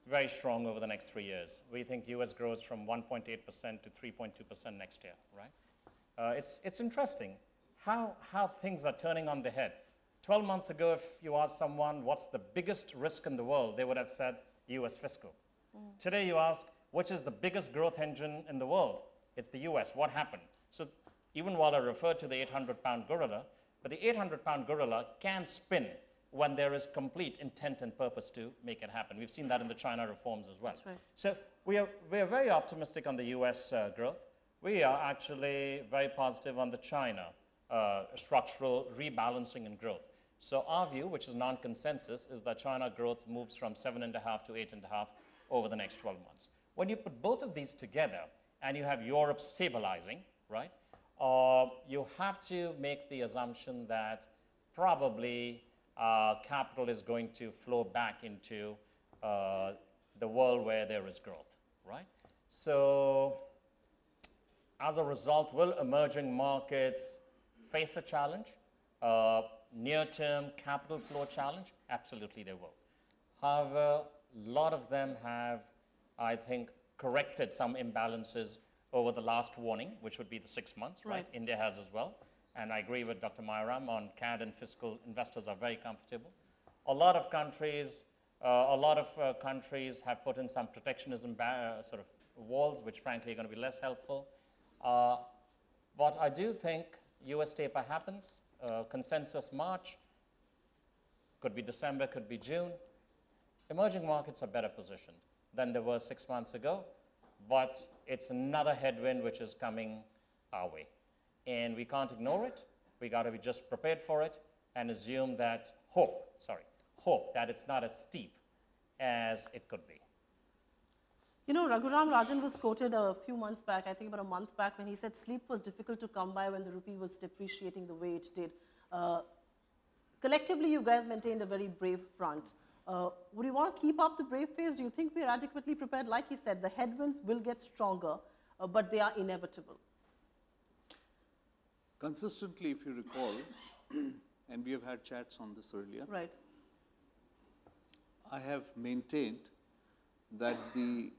very strong over the next 3 years. We think US grows from 1.8% to 3.2% next year, right? It's interesting how things are turning on their head. 12 months ago, if you asked someone what's the biggest risk in the world, they would have said US fiscal. Today you ask, which is the biggest growth engine in the world? It's the US. What happened? So even while I referred to the 800-pound gorilla, but the 800-pound gorilla can spin when there is complete intent and purpose to make it happen. We've seen that in the China reforms as well. That's right. So we are very optimistic on the US growth. We are actually very positive on the China structural rebalancing and growth. So our view, which is non-consensus, is that China growth moves from 7.5 to 8.5 over the next 12 months. When you put both of these together and you have Europe stabilizing, right, you have to make the assumption that probably capital is going to flow back into the world where there is growth, right? So as a result, will emerging markets face a challenge? Near-term capital flow challenge? Absolutely they will. However, a lot of them have, I think, corrected some imbalances over the last warning, which would be the 6 months, right? India has as well. And I agree with Dr. Mayuram on CAD and fiscal investors are very comfortable. A lot of countries have put in some protectionism sort of walls, which frankly are going to be less helpful. But I do think US taper happens, consensus March, could be December, could be June. Emerging markets are better positioned than they were 6 months ago, but it's another headwind which is coming our way. And we can't ignore it. We got to be just prepared for it and assume that, hope that it's not as steep as it could be. You know, Raghuram Rajan was quoted a few months back, I think about a month back, when he said sleep was difficult to come by when the rupee was depreciating the way it did. Collectively, you guys maintained a very brave front. Would you want to keep up the brave pace? Do you think we are adequately prepared? Like he said, the headwinds will get stronger, but they are inevitable. Consistently, if you recall, and we have had chats on this earlier, right, I have maintained that the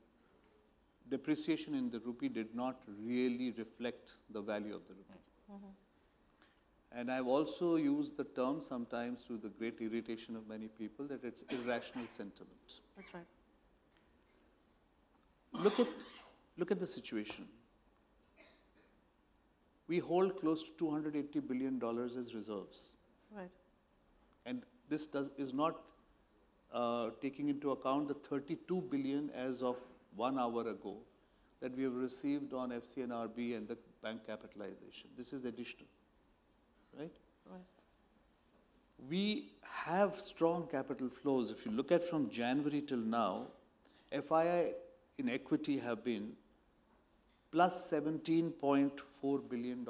depreciation in the rupee did not really reflect the value of the rupee. And I've also used the term sometimes to the great irritation of many people that it's irrational sentiment. That's right. Look at the situation. We hold close to $280 billion as reserves. Right. And this is not taking into account the 32 billion as of 1 hour ago that we have received on FCNRB and the bank capitalization. This is additional, right? Right. We have strong capital flows. If you look at from January till now, FII in equity have been plus $17.4 billion.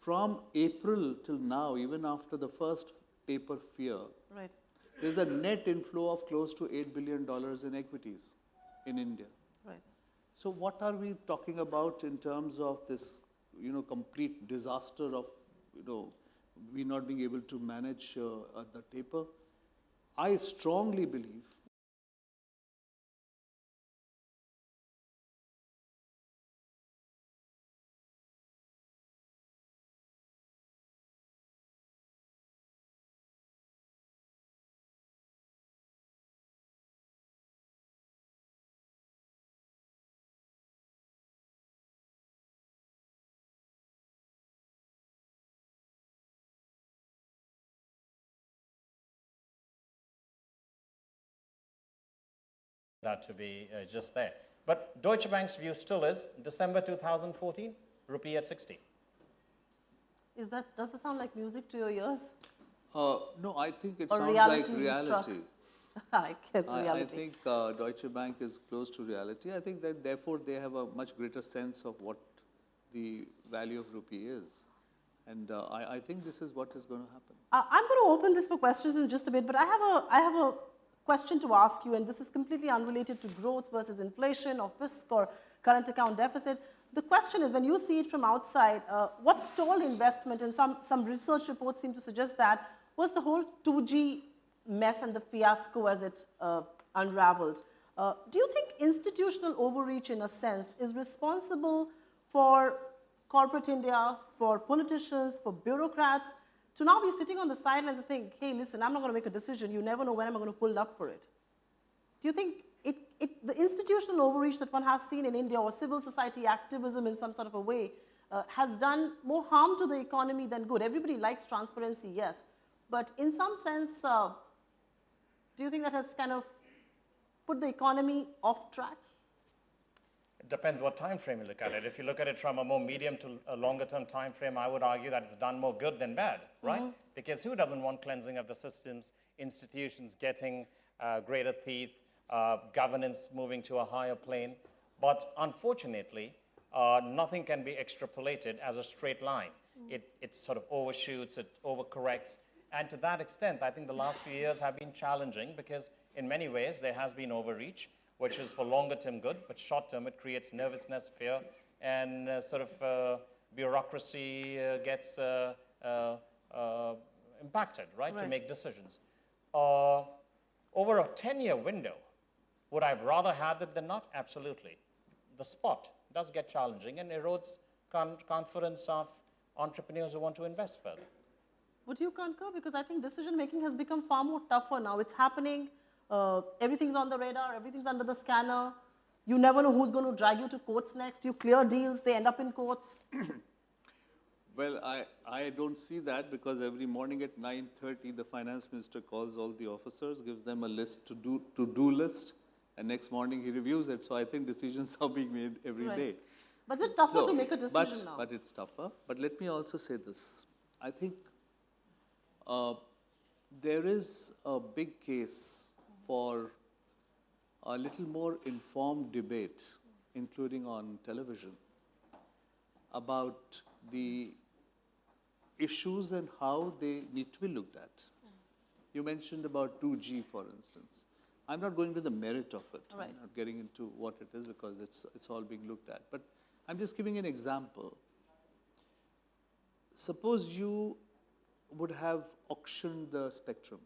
From April till now, even after the first taper fear, right, there's a net inflow of close to $8 billion in equities in India. Right. So what are we talking about in terms of this, complete disaster of, we not being able to manage the taper? I strongly believe that to be just there. But Deutsche Bank's view still is December 2014, rupee at 60. Does that sound like music to your ears? No, I think it Or sounds reality like you struck? reality. I guess I reality. think Deutsche Bank is close to reality. I think that therefore they have a much greater sense of what the value of rupee is. And I think this is what is going to happen. I'm going to open this for questions in just a bit, but I have a question to ask you, and this is completely unrelated to growth versus inflation or fisc or current account deficit. The question is, when you see it from outside, what stalled investment, and some research reports seem to suggest that, was the whole 2G mess and the fiasco as it unraveled. Do you think institutional overreach, in a sense, is responsible for corporate India, for politicians, for bureaucrats, to now be sitting on the sidelines and think, hey, listen, I'm not going to make a decision. You never know when I'm going to pull up for it. Do you think the institutional overreach that one has seen in India, or civil society activism in some sort of a way, has done more harm to the economy than good? Everybody likes transparency, yes. But in some sense, do you think that has kind of put the economy off track? It depends what time frame you look at it. If you look at it from a more medium to a longer term time frame, I would argue that it's done more good than bad, right? Because who doesn't want cleansing of the systems, institutions getting greater teeth, governance moving to a higher plane? But unfortunately, nothing can be extrapolated as a straight line. It sort of overshoots, it overcorrects. And to that extent, I think the last few years have been challenging because in many ways there has been overreach, which is for longer term good, but short term it creates nervousness, fear, and bureaucracy gets impacted, right, to make decisions. Over a 10-year window, would I have rather had it than not? Absolutely. The spot does get challenging and erodes confidence of entrepreneurs who want to invest further. Would you concur? Because I think decision making has become far more tougher now. It's happening. Everything's on the radar. Everything's under the scanner. You never know who's going to drag you to courts next. You clear deals, they end up in courts. Well, I don't see that because every morning at 9:30, the finance minister calls all the officers, gives them a list to-do list, and next morning he reviews it. So I think decisions are being made every day. But is it tougher to make a decision now? But it's tougher. But let me also say this. I think there is a big case for a little more informed debate, including on television, about the issues and how they need to be looked at. You mentioned about 2G, for instance. I'm not going to the merit of it. I'm not getting into what it is because it's all being looked at. But I'm just giving an example. Suppose you would have auctioned the spectrum.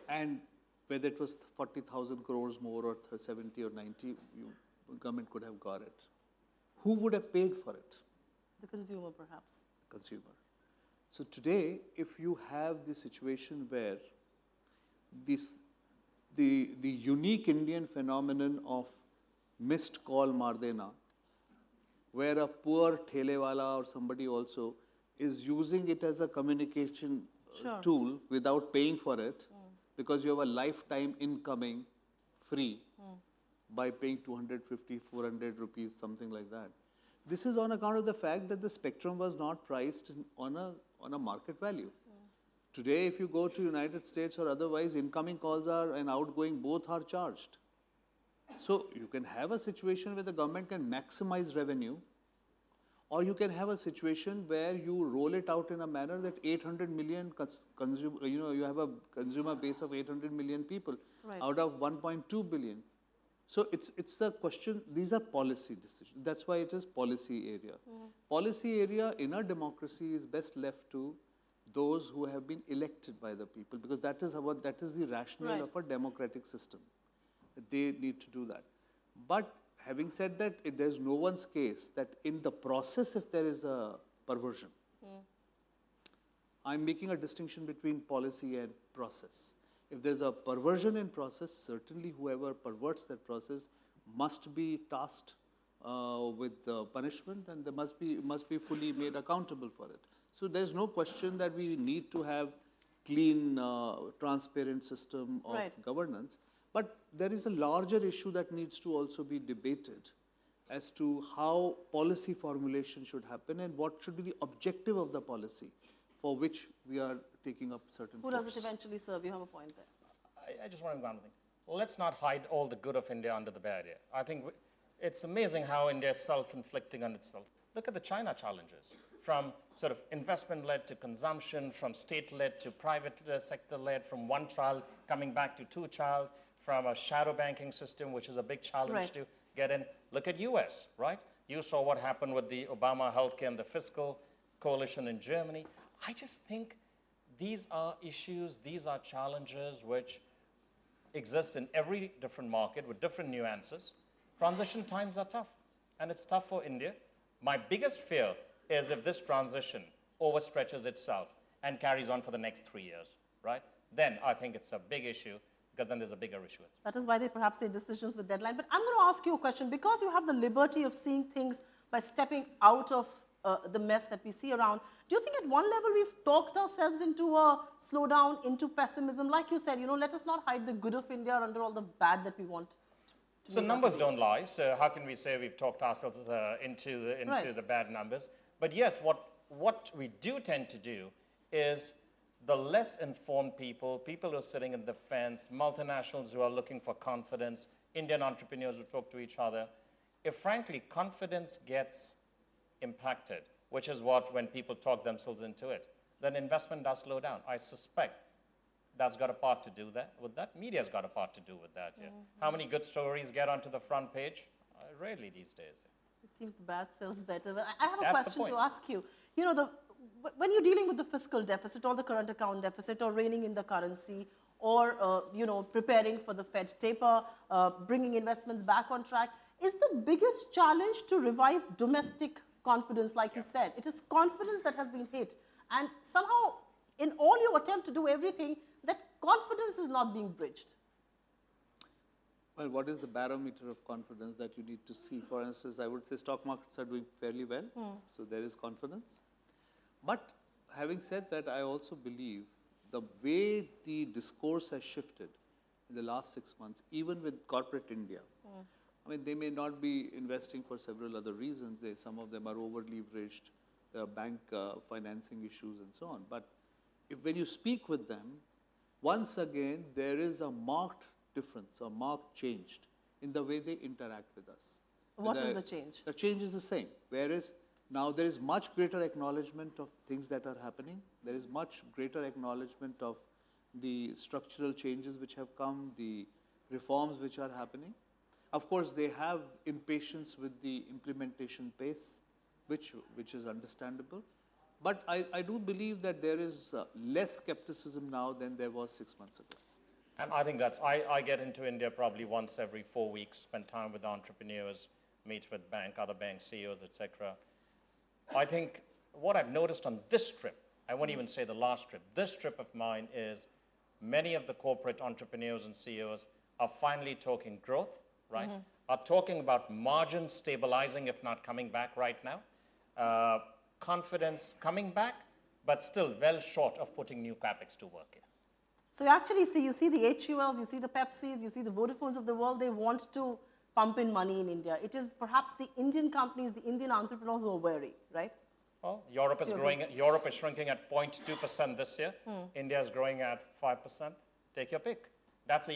And whether it was 40,000 crores more or 70 or 90, the government could have got it. Who would have paid for it? The consumer, perhaps. Consumer. So today, if you have the situation where the unique Indian phenomenon of missed call Mardena, where a poor thelewala or somebody also is using it as a communication tool without paying for it, because you have a lifetime incoming free by paying 250, 400 rupees, something like that. This is on account of the fact that the spectrum was not priced on a market value. Today, if you go to United States or otherwise, incoming calls are and outgoing both are charged. So you can have a situation where the government can maximize revenue, or you can have a situation where you roll it out in a manner that 800 million consumer, you have a consumer base of 800 million people out of 1.2 billion. So it's a question, these are policy decisions. That's why it is policy area. Policy area in a democracy is best left to those who have been elected by the people, because that is the rationale of a democratic system. They need to do that. But having said that, there's no one's case that in the process, if there is a perversion, I'm making a distinction between policy and process. If there's a perversion in process, certainly whoever perverts that process must be tasked with punishment, and they must be fully made accountable for it. So there's no question that we need to have clean, transparent system of governance. But there is a larger issue that needs to also be debated as to how policy formulation should happen and what should be the objective of the policy for which we are taking up certain Who course. does it eventually serve? You have a point there. I just want to go on one thing. Let's not hide all the good of India under the barrier. I think it's amazing how India is self-inflicting on itself. Look at the China challenges, from sort of investment-led to consumption, from state-led to private sector-led, from one child coming back to two child, from a shadow banking system, which is a big challenge to get in. Look at US, right? You saw what happened with the Obama healthcare and the fiscal coalition in Germany. I just think these are issues, these are challenges which exist in every different market with different nuances. Transition times are tough, and it's tough for India. My biggest fear is if this transition overstretches itself and carries on for the next 3 years, right? Then I think it's a big issue, because then there's a bigger issue. That is why they perhaps say decisions with deadline. But I'm going to ask you a question. Because you have the liberty of seeing things by stepping out of the mess that we see around, do you think at one level we've talked ourselves into a slowdown, into pessimism? Like you said, let us not hide the good of India under all the bad that we want. So numbers don't lie. So how can we say we've talked ourselves into the bad numbers? But yes, what we do tend to do is the less informed people who are sitting in the fence, multinationals who are looking for confidence, Indian entrepreneurs who talk to each other, if frankly confidence gets impacted, which is what when people talk themselves into it, then investment does slow down. I suspect that's got a part to do with that. Media's got a part to do with that. Yeah. How many good stories get onto the front page? Rarely these days. It seems the bad sells better. But I have a That's question to ask you. When you're dealing with the fiscal deficit or the current account deficit or reining in the currency or preparing for the Fed taper, bringing investments back on track, is the biggest challenge to revive domestic confidence, like you said. It is confidence that has been hit. And somehow, in all your attempt to do everything, that confidence is not being bridged. Well, what is the barometer of confidence that you need to see? For instance, I would say stock markets are doing fairly well, so there is confidence. But having said that, I also believe the way the discourse has shifted in the last 6 months, even with corporate India, I mean, they may not be investing for several other reasons. Some of them are over-leveraged, there are bank financing issues and so on. But when you speak with them, once again, there is a marked difference, a marked change in the way they interact with us. What is the change? The change is the same, whereas now there is much greater acknowledgement of things that are happening. There is much greater acknowledgement of the structural changes which have come, the reforms which are happening. Of course, they have impatience with the implementation pace, which is understandable. But I do believe that there is less skepticism now than there was 6 months ago. And I think I get into India probably once every 4 weeks, spend time with entrepreneurs, meet with other bank CEOs, etc. I think what I've noticed on this trip, I won't even say the last trip, this trip of mine is many of the corporate entrepreneurs and CEOs are finally talking growth, right? Are talking about margins stabilizing, if not coming back right now. Confidence coming back, but still well short of putting new capex to work here. So you see the HULs, you see the Pepsis, you see the Vodafones of the world, they want to pump in money in India. It is perhaps the Indian companies, the Indian entrepreneurs who are wary, right? Well, Europe is growing. Europe is shrinking at 0.2% this year. India is growing at 5%. Take your pick. That's an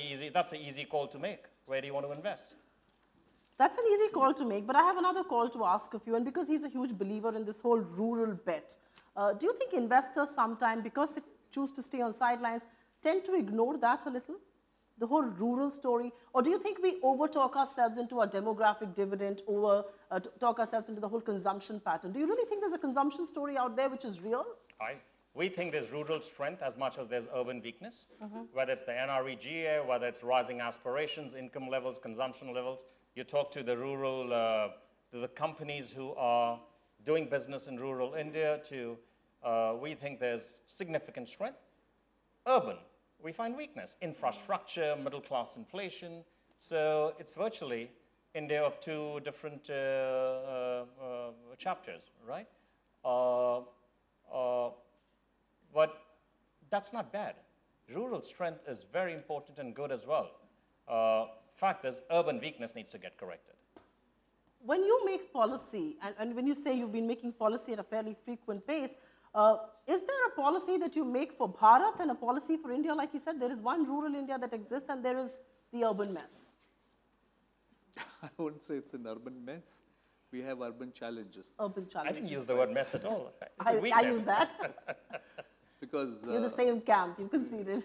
easy call to make. Where do you want to invest? That's an easy call to make, but I have another call to ask of you, and because he's a huge believer in this whole rural bet, do you think investors sometimes, because they choose to stay on sidelines, tend to ignore that a little? The whole rural story? Or do you think we over-talk ourselves into a demographic dividend, talk ourselves into the whole consumption pattern? Do you really think there's a consumption story out there which is real? We think there's rural strength as much as there's urban weakness, whether it's the NREGA, whether it's rising aspirations, income levels, consumption levels. You talk to the rural, the companies who are doing business in rural India, we think there's significant strength. Urban, we find weakness. Infrastructure, middle-class inflation. So it's virtually India of two different chapters, right? But That's not bad. Rural strength is very important and good as well. Fact is, urban weakness needs to get corrected. When you make policy, and when you say you've been making policy at a fairly frequent pace, is there a policy that you make for Bharat and a policy for India? Like you said, there is one rural India that exists and there is the urban mess. I wouldn't say it's an urban mess. We have urban challenges. Urban challenges. I didn't use the word mess at all. I use that. Because you're the same camp, you conceded.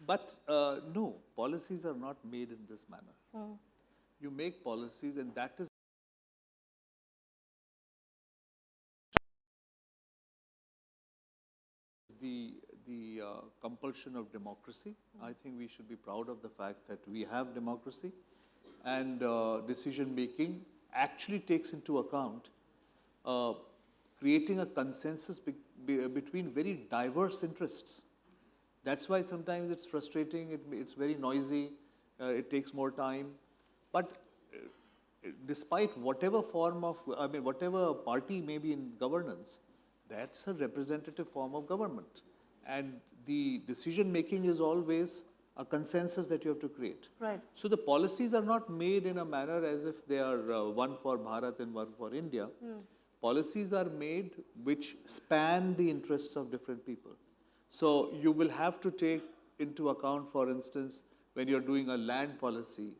But no, policies are not made in this manner. You make policies, and that is the compulsion of democracy. I think we should be proud of the fact that we have democracy, and decision making actually takes into account creating a consensus between very diverse interests. That's why sometimes it's frustrating, it's very noisy, it takes more time. But despite whatever form of, whatever party may be in governance, that's a representative form of government. And the decision making is always a consensus that you have to create. Right. So the policies are not made in a manner as if they are one for Bharat and one for India. Policies are made which span the interests of different people. So you will have to take into account, for instance, when you're doing a land policy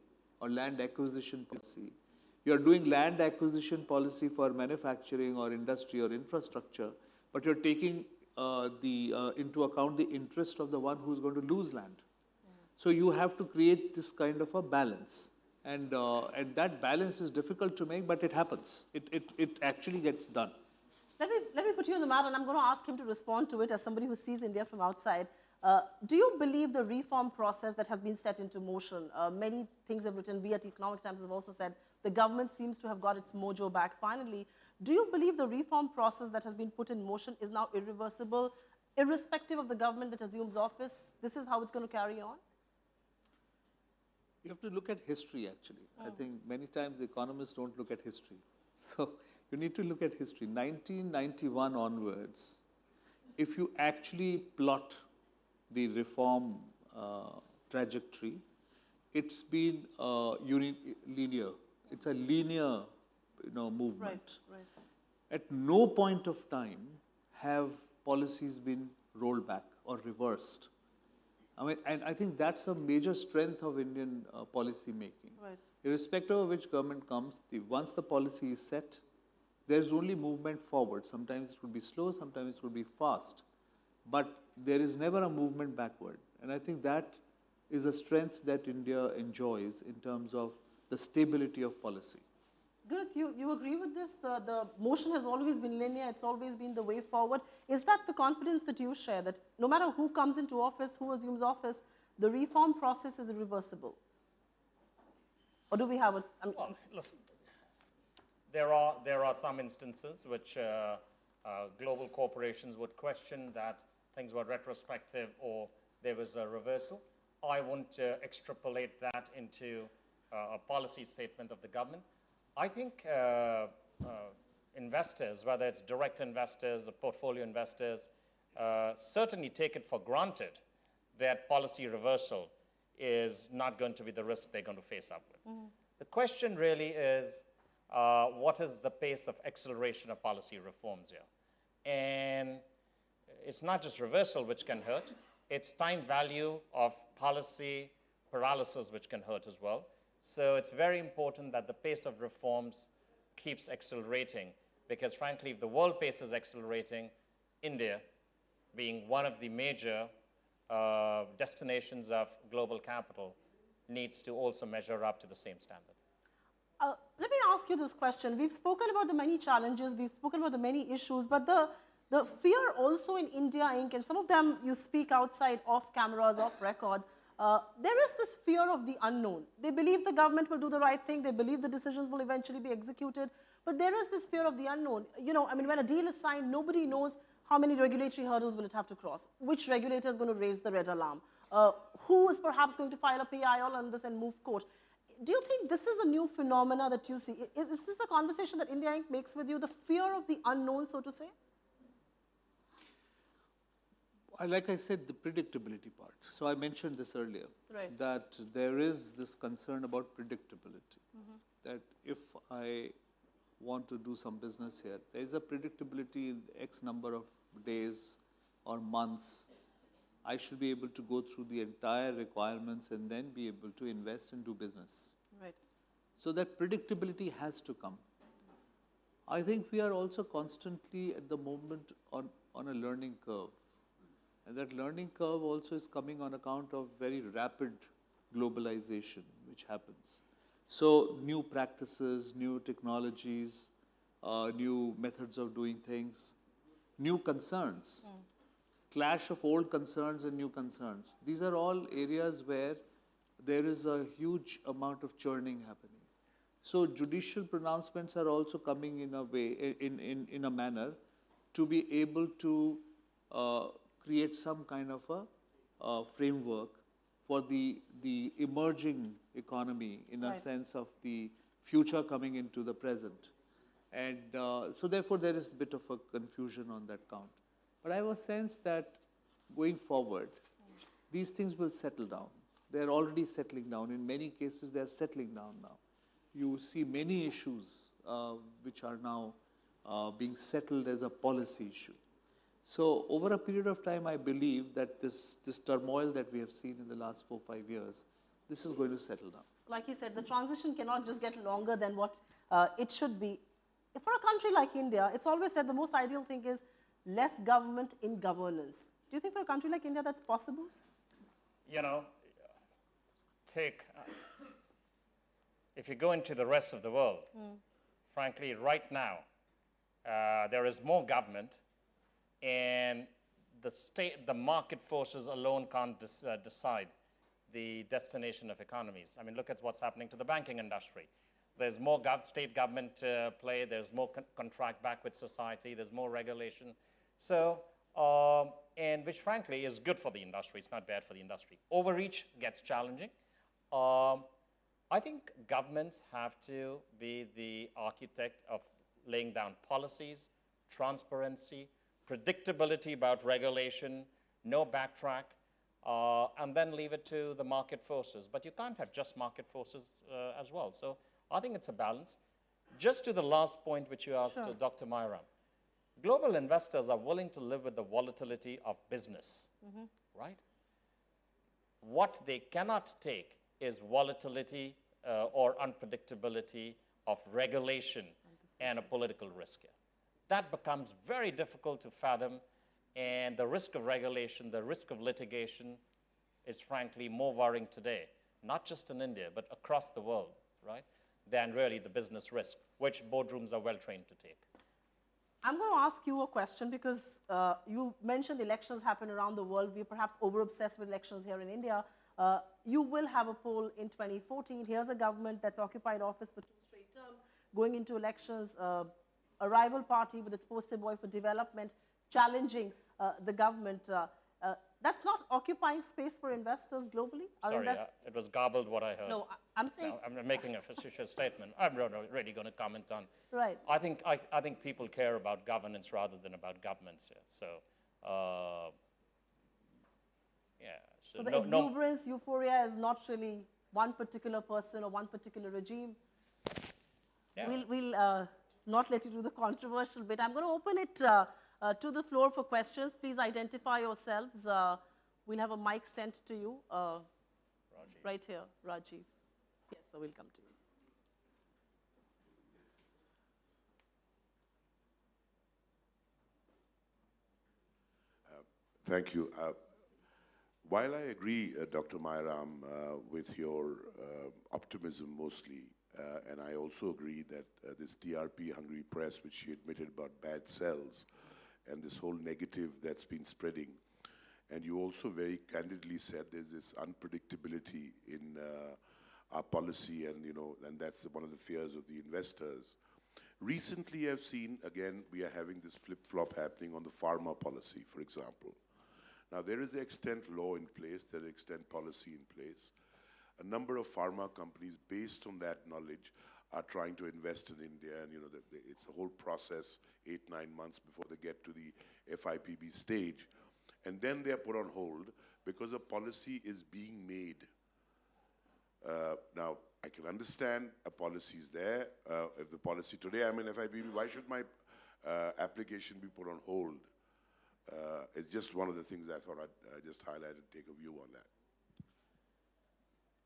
or land acquisition policy, you're doing land acquisition policy for manufacturing or industry or infrastructure, but you're taking into account the interest of the one who's going to lose land. So you have to create this kind of a balance. And that balance is difficult to make, but it happens. It actually gets done. Let me put you on the mat, and I'm going to ask him to respond to it as somebody who sees India from outside. Do you believe the reform process that has been set into motion? Many things have written, we at Economic Times have also said, the government seems to have got its mojo back finally. Do you believe the reform process that has been put in motion is now irreversible, irrespective of the government that assumes office? This is how it's going to carry on? You have to look at history, actually. I think many times economists don't look at history. So you need to look at history. 1991 onwards, if you actually plot the reform trajectory, it's been linear. It's a linear movement. Right. At no point of time have policies been rolled back or reversed. And I think that's a major strength of Indian policy making. Right. Irrespective of which government comes, once the policy is set, there's only movement forward. Sometimes it will be slow, sometimes it will be fast. But there is never a movement backward. And I think that is a strength that India enjoys in terms of the stability of policy. Gurut, you agree with this? The motion has always been linear, it's always been the way forward. Is that the confidence that you share, that no matter who comes into office, who assumes office, the reform process is irreversible? Or do we have a... Well, listen, there are some instances which global corporations would question that things were retrospective or there was a reversal. I won't extrapolate that into a policy statement of the government. I think investors, whether it's direct investors or portfolio investors, certainly take it for granted that policy reversal is not going to be the risk they're going to face up with. The question really is, what is the pace of acceleration of policy reforms here? And it's not just reversal which can hurt, it's time value of policy paralysis which can hurt as well. So it's very important that the pace of reforms keeps accelerating, because frankly, if the world pace is accelerating, India, being one of the major destinations of global capital, needs to also measure up to the same standard. Let me ask you this question. We've spoken about the many challenges, we've spoken about the many issues, but the fear also in India Inc., and some of them you speak outside, off cameras, off record, there is this fear of the unknown. They believe the government will do the right thing, they believe the decisions will eventually be executed, but there is this fear of the unknown. You know, I mean, when a deal is signed, nobody knows how many regulatory hurdles will it have to cross, which regulator is going to raise the red alarm, who is perhaps going to file a PI on this and move court. Do you think this is a new phenomena that you see? Is this the conversation that India Inc. makes with you, the fear of the unknown, so to say? Like I said, the predictability part. So I mentioned this earlier, Right. that there is this concern about predictability. That if I want to do some business here, there is a predictability in X number of days or months. I should be able to go through the entire requirements and then be able to invest and do business. Right. So that predictability has to come. I think we are also constantly at the moment on a learning curve. And that learning curve also is coming on account of very rapid globalization which happens. So new practices, new technologies, new methods of doing things, new concerns, clash of old concerns and new concerns. These are all areas where there is a huge amount of churning happening. So judicial pronouncements are also coming in a way, in a manner, to be able to create some kind of a framework for the emerging economy, in a Right. sense of the future coming into the present. And so therefore there is a bit of a confusion on that count. But I have a sense that going forward, these things will settle down. They are already settling down. In many cases, they are settling down now. You see many issues which are now being settled as a policy issue. So over a period of time, I believe that this turmoil that we have seen in the last 4 or 5 years, this is going to settle down. Like you said, the transition cannot just get longer than what it should be. For a country like India, it's always said the most ideal thing is less government in governance. Do you think for a country like India that's possible? You know, if you go into the rest of the world, frankly, right now, there is more government, and the market forces alone can't decide the destination of economies. I mean, look at what's happening to the banking industry. There's more state government play, there's more contract back with society, there's more regulation. So, and which frankly is good for the industry, it's not bad for the industry. Overreach gets challenging. I think governments have to be the architect of laying down policies, transparency, predictability about regulation, no backtrack, and then leave it to the market forces. But you can't have just market forces as well. So I think it's a balance. Just to the last point which you asked Dr. Myram, global investors are willing to live with the volatility of business, right? What they cannot take is volatility or unpredictability of regulation and a political risk here. That becomes very difficult to fathom, and the risk of regulation, the risk of litigation is frankly more worrying today, not just in India, but across the world, right, than really the business risk, which boardrooms are well trained to take. I'm going to ask you a question because you mentioned elections happen around the world. We're perhaps over-obsessed with elections here in India. You will have a poll in 2014. Here's a government that's occupied office for 2 straight terms, going into elections, a rival party with its poster boy for development, challenging the government. That's not occupying space for investors globally? Sorry, it was garbled what I heard. No, I'm saying... No, I'm making a facetious statement. I'm not really going to comment on. Right. I think people care about governance rather than about governments here. So, yeah. So the exuberance, euphoria is not really one particular person or one particular regime. Yeah. We'll not let you do the controversial bit. I'm going to open it to the floor for questions. Please identify yourselves. We'll have a mic sent to you. Right here, Rajiv. Yes, so we'll come to you. Thank you. While I agree, Dr. Myram, with your optimism mostly, and I also agree that this TRP-hungry press, which she admitted about bad cells, and this whole negative that's been spreading, and you also very candidly said there's this unpredictability in our policy, and and that's one of the fears of the investors. Recently, I've seen, again, we are having this flip-flop happening on the pharma policy, for example. Now, there is the extent law in place, there is extent policy in place. A number of pharma companies, based on that knowledge, are trying to invest in India, and it's a whole process, 8-9 months before they get to the FIPB stage. and then they are put on hold because a policy is being made. Now, I can understand a policy is there. If the policy today, I'm in FIPB, why should my application be put on hold? It's just one of the things I thought I'd just highlight and take a view on that.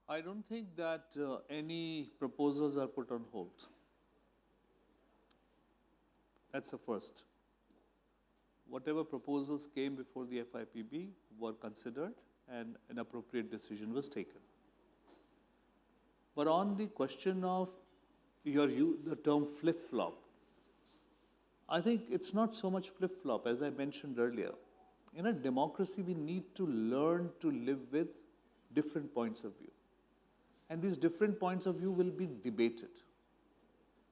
I don't think that any proposals are put on hold. That's the first. Whatever proposals came before the FIPB were considered and an appropriate decision was taken. But on the question of the term flip-flop, I think it's not so much flip-flop, as I mentioned earlier. In a democracy, we need to learn to live with different points of view. And these different points of view will be debated.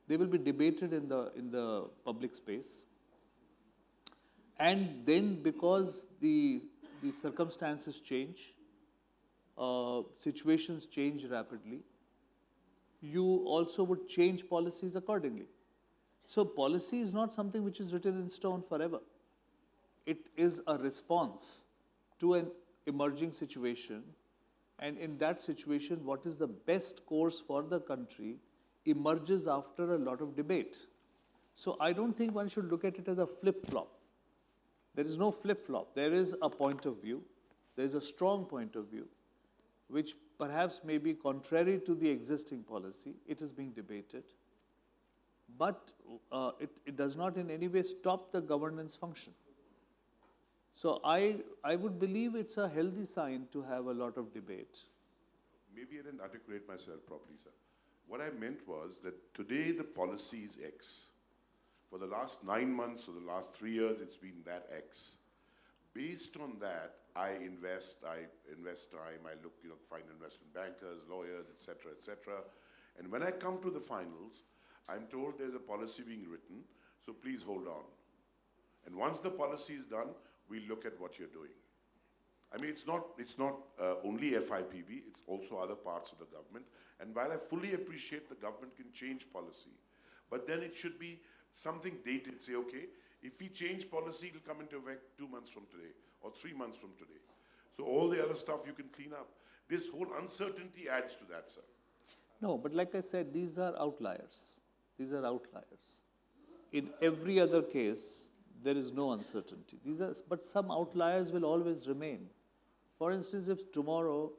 They will be debated in the public space. And then because the circumstances change, situations change rapidly, you also would change policies accordingly. So policy is not something which is written in stone forever. It is a response to an emerging situation, and in that situation, what is the best course for the country emerges after a lot of debate. So I don't think one should look at it as a flip-flop. There is no flip-flop. There is a point of view. There is a strong point of view, which perhaps may be contrary to the existing policy. It is being debated. But it does not in any way stop the governance function. So I would believe it's a healthy sign to have a lot of debate. Maybe I didn't articulate myself properly, sir. What I meant was that today the policy is X. For the last 9 months or the last 3 years, it's been that X. Based on that, I invest time, I look, find investment bankers, lawyers, etc., etc. And when I come to the finals, I'm told there's a policy being written, so please hold on. And once the policy is done, we look at what you're doing. I mean, it's not only FIPB, it's also other parts of the government. And while I fully appreciate the government can change policy, but then it should be something dated, say, okay, if we change policy, it'll come into effect 2 months from today or 3 months from today. So all the other stuff you can clean up. This whole uncertainty adds to that, sir. No, but like I said, these are outliers. These are outliers. In every other case, there is no uncertainty. But some outliers will always remain. For instance, if tomorrow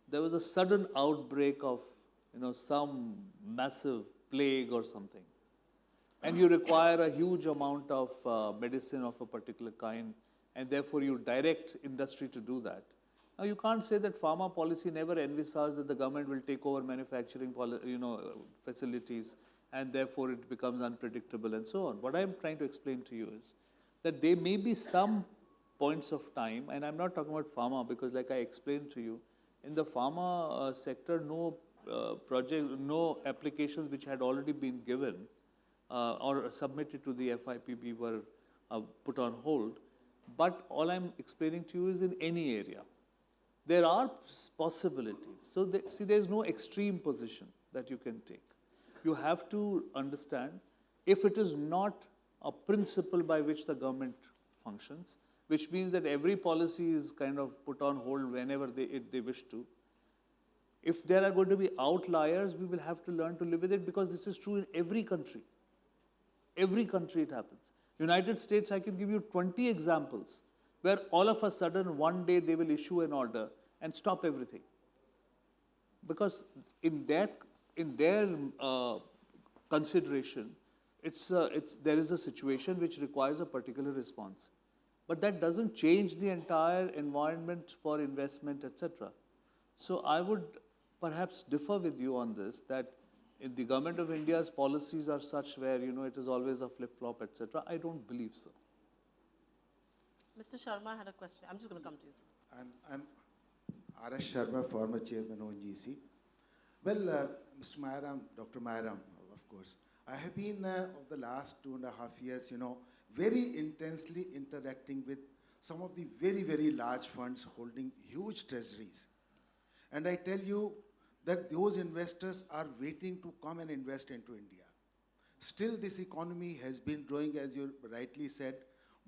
there was a sudden outbreak of some massive plague or something, and you require a huge amount of medicine of a particular kind, and therefore you direct industry to do that. Now, you can't say that pharma policy never envisaged that the government will take over manufacturing facilities, and therefore it becomes unpredictable and so on. What I'm trying to explain to you is that there may be some points of time, and I'm not talking about pharma because like I explained to you, in the pharma sector, no applications which had already been given or submitted to the FIPB were put on hold. But all I'm explaining to you is in any area. There are possibilities. So see, there's no extreme position that you can take. You have to understand, if it is not a principle by which the government functions, which means that every policy is kind of put on hold whenever they wish to. If there are going to be outliers, we will have to learn to live with it, because this is true in every country. Every country it happens. United States, I can give you 20 examples where all of a sudden one day they will issue an order and stop everything. Because in their consideration, there is a situation which requires a particular response. But that doesn't change the entire environment for investment, etc. So I would perhaps differ with you on this, that in the government of India's policies are such where, it is always a flip-flop, etc. I don't believe so. Mr. Sharma had a question. I'm just going to come to you, sir. I'm R.S. Sharma, former chairman of ONGC. Well, Mr. Mairam, Dr. Mairam, of course, I have been, over the last 2.5 years, very intensely interacting with some of the very, very large funds holding huge treasuries. And I tell you that those investors are waiting to come and invest into India. Still, this economy has been growing, as you rightly said,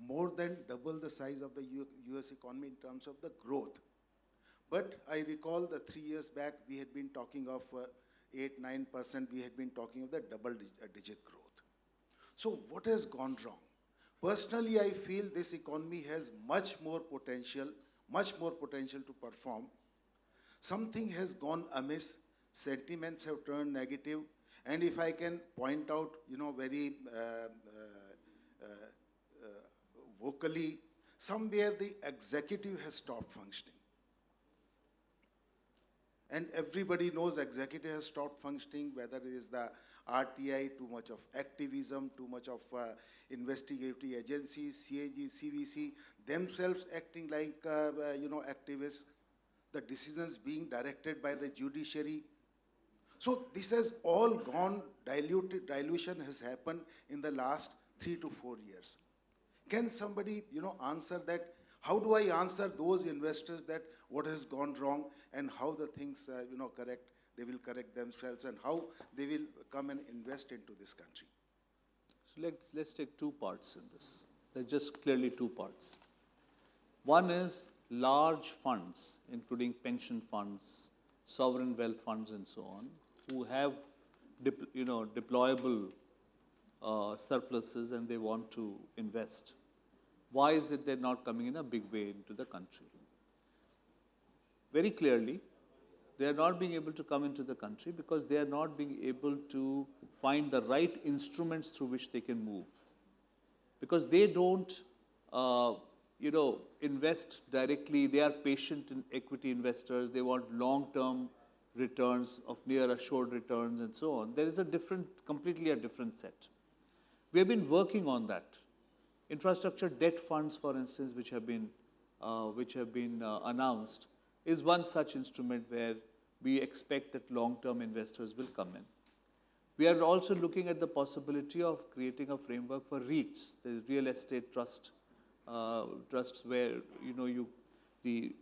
more than double the size of the US economy in terms of the growth. But I recall that 3 years back, we had been talking of 8–9%, we had been talking of the double-digit growth. So what has gone wrong? Personally, I feel this economy has much more potential to perform. Something has gone amiss, sentiments have turned negative, and if I can point out, very vocally, somewhere the executive has stopped functioning. And everybody knows executive has stopped functioning, whether it is the RTI, too much of activism, too much of investigative agencies, CAG, CVC, themselves acting like, activists, the decisions being directed by the judiciary. So this has all gone dilution has happened in the last 3 to 4 years. Can somebody, answer that? How do I answer those investors that what has gone wrong and how the things, they will correct themselves and how they will come and invest into this country? So let's take two parts in this. There are just clearly two parts. One is large funds, including pension funds, sovereign wealth funds and so on, who have deployable surpluses and they want to invest. Why is it they're not coming in a big way into the country? Very clearly, they are not being able to come into the country because they are not being able to find the right instruments through which they can move. Because they don't, invest directly. They are patient equity investors. They want long-term returns of near assured returns and so on. There is completely a different set. We have been working on that. Infrastructure debt funds, for instance, which have been announced, is one such instrument where we expect that long-term investors will come in. We are also looking at the possibility of creating a framework for REITs, the real estate trusts, where the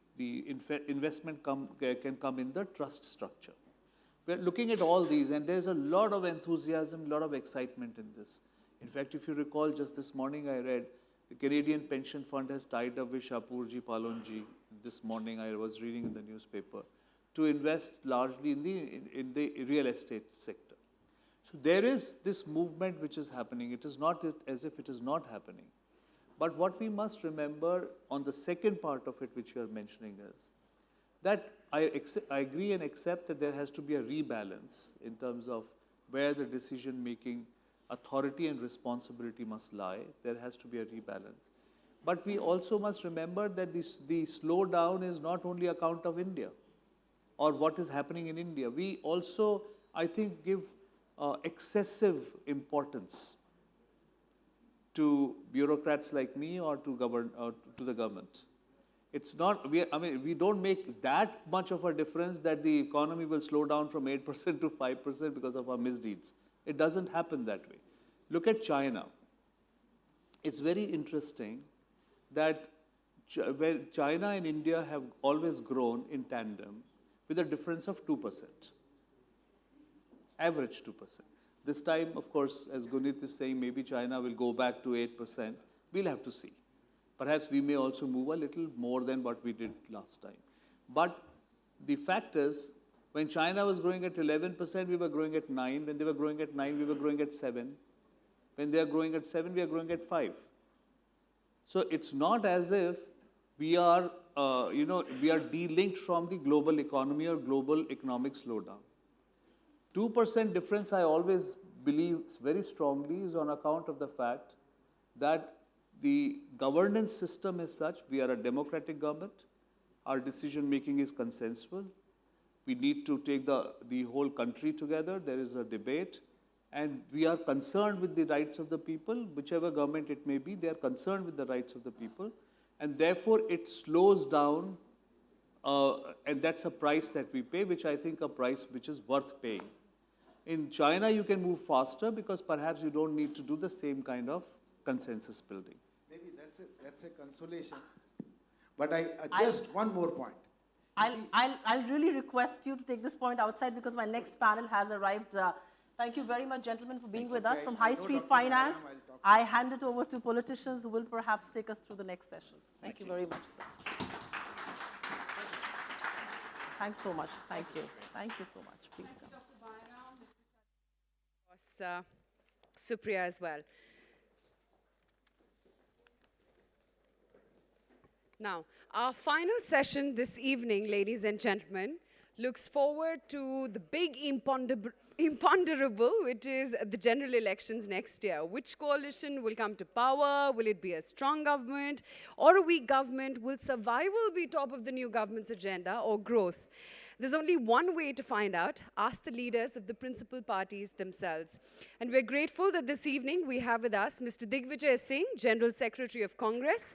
investment can come in the trust structure. We are looking at all these, and there is a lot of enthusiasm, a lot of excitement in this. In fact, if you recall, just this morning I read the Canadian Pension Fund has tied up with Shapurji Palonji. This morning I was reading in the newspaper to invest largely in the real estate sector. So there is this movement which is happening. It is not as if it is not happening. But what we must remember on the second part of it, which you are mentioning, is that I agree and accept that there has to be a rebalance in terms of where the decision-making authority and responsibility must lie. There has to be a rebalance. But we also must remember that the slowdown is not only account of India or what is happening in India. We also, I think, give excessive importance to bureaucrats like me or to the government. It's not, we don't make that much of a difference that the economy will slow down from 8% to 5% because of our misdeeds. It doesn't happen that way. Look at China. It's very interesting that where China and India have always grown in tandem with a difference of 2%, average 2%. This time, of course, as Gunit is saying, maybe China will go back to 8%. We'll have to see. Perhaps we may also move a little more than what we did last time. But the fact is, when China was growing at 11%, we were growing at 9. When they were growing at 9, we were growing at 7. When they are growing at 7, we are growing at 5. So it's not as if we are, we are delinked from the global economy or global economic slowdown. 2% difference, I always believe very strongly, is on account of the fact that the governance system is such, we are a democratic government, our decision making is consensual, we need to take the whole country together, there is a debate, and we are concerned with the rights of the people, whichever government it may be, they are concerned with the rights of the people, and therefore it slows down, and that's a price that we pay, which I think a price which is worth paying. In China, you can move faster because perhaps you don't need to do the same kind of consensus building. Maybe that's a consolation. But just one more point. I'll really request you to take this point outside because my next panel has arrived Thank you very much, gentlemen, for being with Okay, us. From I High know Street Dr. Finance, Mayram, I'll talk I hand it over to politicians who will perhaps take us through the next session. Thank you very much, sir. Thanks so much. Thank you. Thank you so much. Please come. Was, Supriya as well. Now, our final session this evening, ladies and gentlemen, looks forward to the big imponderable, which is the general elections next year. Which coalition will come to power? Will it be a strong government or a weak government? Will survival be top of the new government's agenda or growth? There's only one way to find out. Ask the leaders of the principal parties themselves. And we're grateful that this evening we have with us Mr. Digvijay Singh, General Secretary of Congress,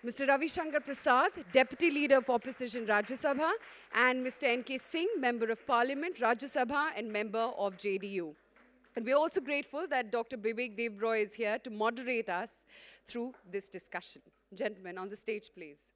Mr. Ravi Shankar Prasad, Deputy Leader of Opposition Rajya Sabha, and Mr. N.K. Singh, Member of Parliament, Rajya Sabha, and Member of JDU. And we're also grateful that Dr. Bibek Devroy is here to moderate us through this discussion. Gentlemen, on the stage, please.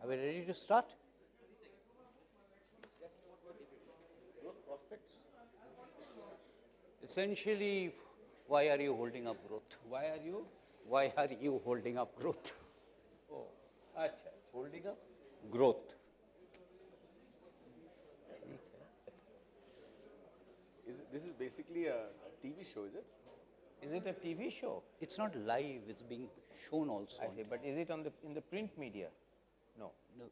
Are we ready to start? Essentially, why are you holding up growth? Why are you holding up growth? Oh, acha, holding up? Growth. This is basically a TV show, is it? Is it a TV show? It's not live, it's being shown also. I see, but is it on in the print media? No. No.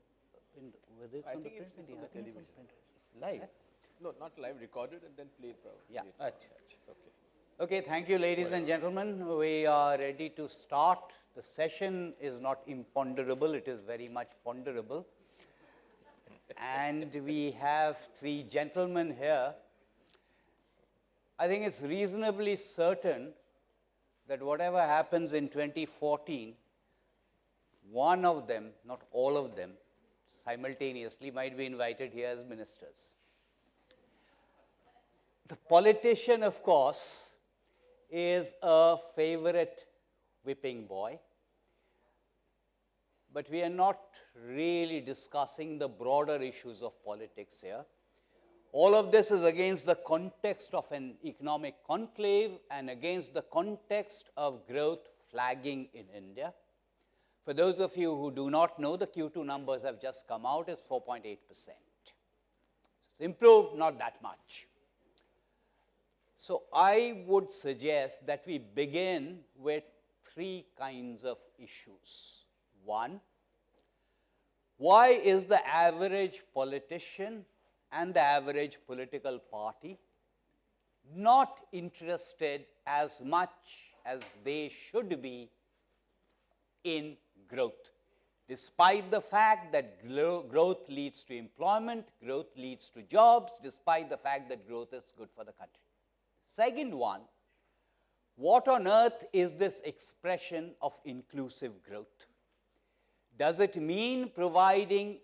Whether it's I on think the it's print on media, the I think television. it's on print. It's live. No, not live, recorded and then played probably. Yeah. Acha, okay. Okay, thank you, ladies and gentlemen. We are ready to start. The session is not imponderable, it is very much ponderable. And we have three gentlemen here. I think it's reasonably certain that whatever happens in 2014, one of them, not all of them, simultaneously might be invited here as ministers. The politician, of course, is a favorite whipping boy, but we are not really discussing the broader issues of politics here. All of this is against the context of an economic conclave and against the context of growth flagging in India. For those of you who do not know, the Q2 numbers have just come out, it's 4.8%. It's improved, not that much. So I would suggest that we begin with three kinds of issues. One, why is the average politician and the average political party not interested as much as they should be in growth, despite the fact that growth leads to employment, growth leads to jobs, despite the fact that growth is good for the country. Second one, what on earth is this expression of inclusive growth? Does it mean providing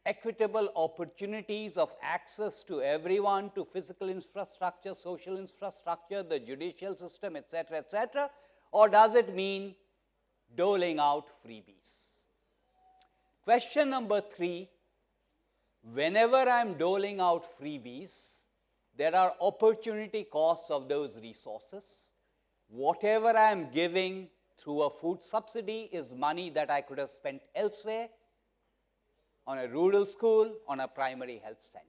equitable opportunities of access to everyone to physical infrastructure, social infrastructure, the judicial system, etc., or does it mean doling out freebies? Question number three, whenever I'm doling out freebies, there are opportunity costs of those resources. Whatever I'm giving through a food subsidy is money that I could have spent elsewhere, on a rural school, on a primary health center.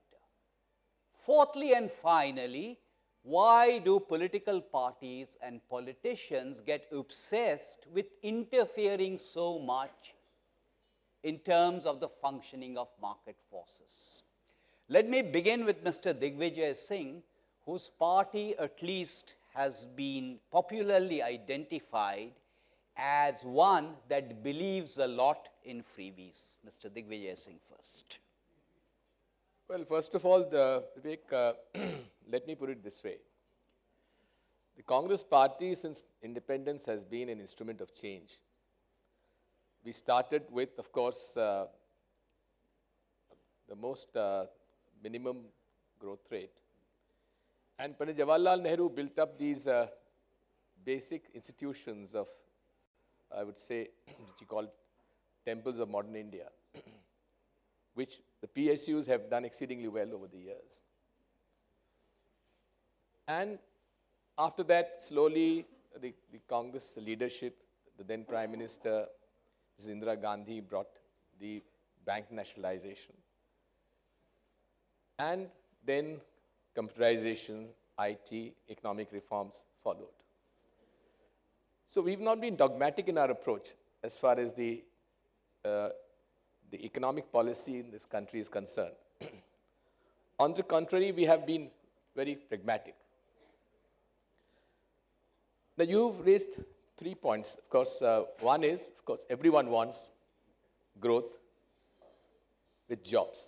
Fourthly and finally, why do political parties and politicians get obsessed with interfering so much in terms of the functioning of market forces? Let me begin with Mr. Digvijay Singh, whose party at least has been popularly identified as one that believes a lot in freebies. Mr. Digvijay Singh first. Well, first of all, Vivek, let me put it this way. The Congress party since independence has been an instrument of change. We started with, of course, the most minimum growth rate. And Pandit Jawaharlal Nehru built up these basic institutions of, I would say, which you call temples of modern India, which the PSUs have done exceedingly well over the years. And after that, slowly, the Congress leadership, the then Prime Minister, Mrs. Indira Gandhi, brought the bank nationalization. And then computerization, IT, economic reforms followed. So we've not been dogmatic in our approach as far as the economic policy in this country is concerned. On the contrary, we have been very pragmatic. Now, you've raised 3 points. Of course, one is, of course, everyone wants growth with jobs.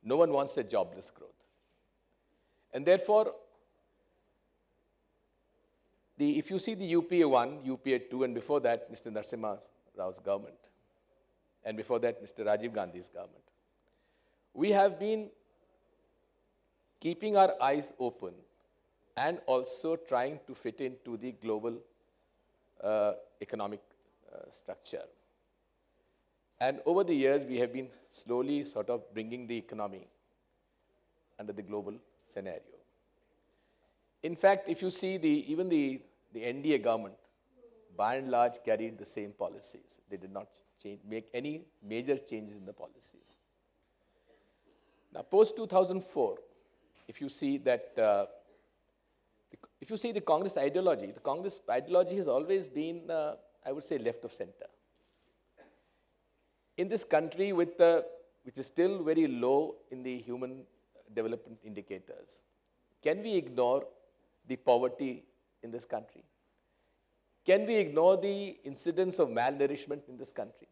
No one wants a jobless growth. And therefore, if you see the UPA 1, UPA 2, and before that, Mr. Narasimha Rao's government, and before that, Mr. Rajiv Gandhi's government, we have been keeping our eyes open and also trying to fit into the global economic structure. And over the years, we have been slowly sort of bringing the economy under the global scenario. In fact, if you see even the NDA government, by and large, carried the same policies. They did not make any major changes in the policies. Now, post-2004, if you see that, if you see the Congress ideology has always been, I would say, left of center. In this country, which is still very low in the human development indicators, can we ignore the poverty in this country? Can we ignore the incidence of malnourishment in this country?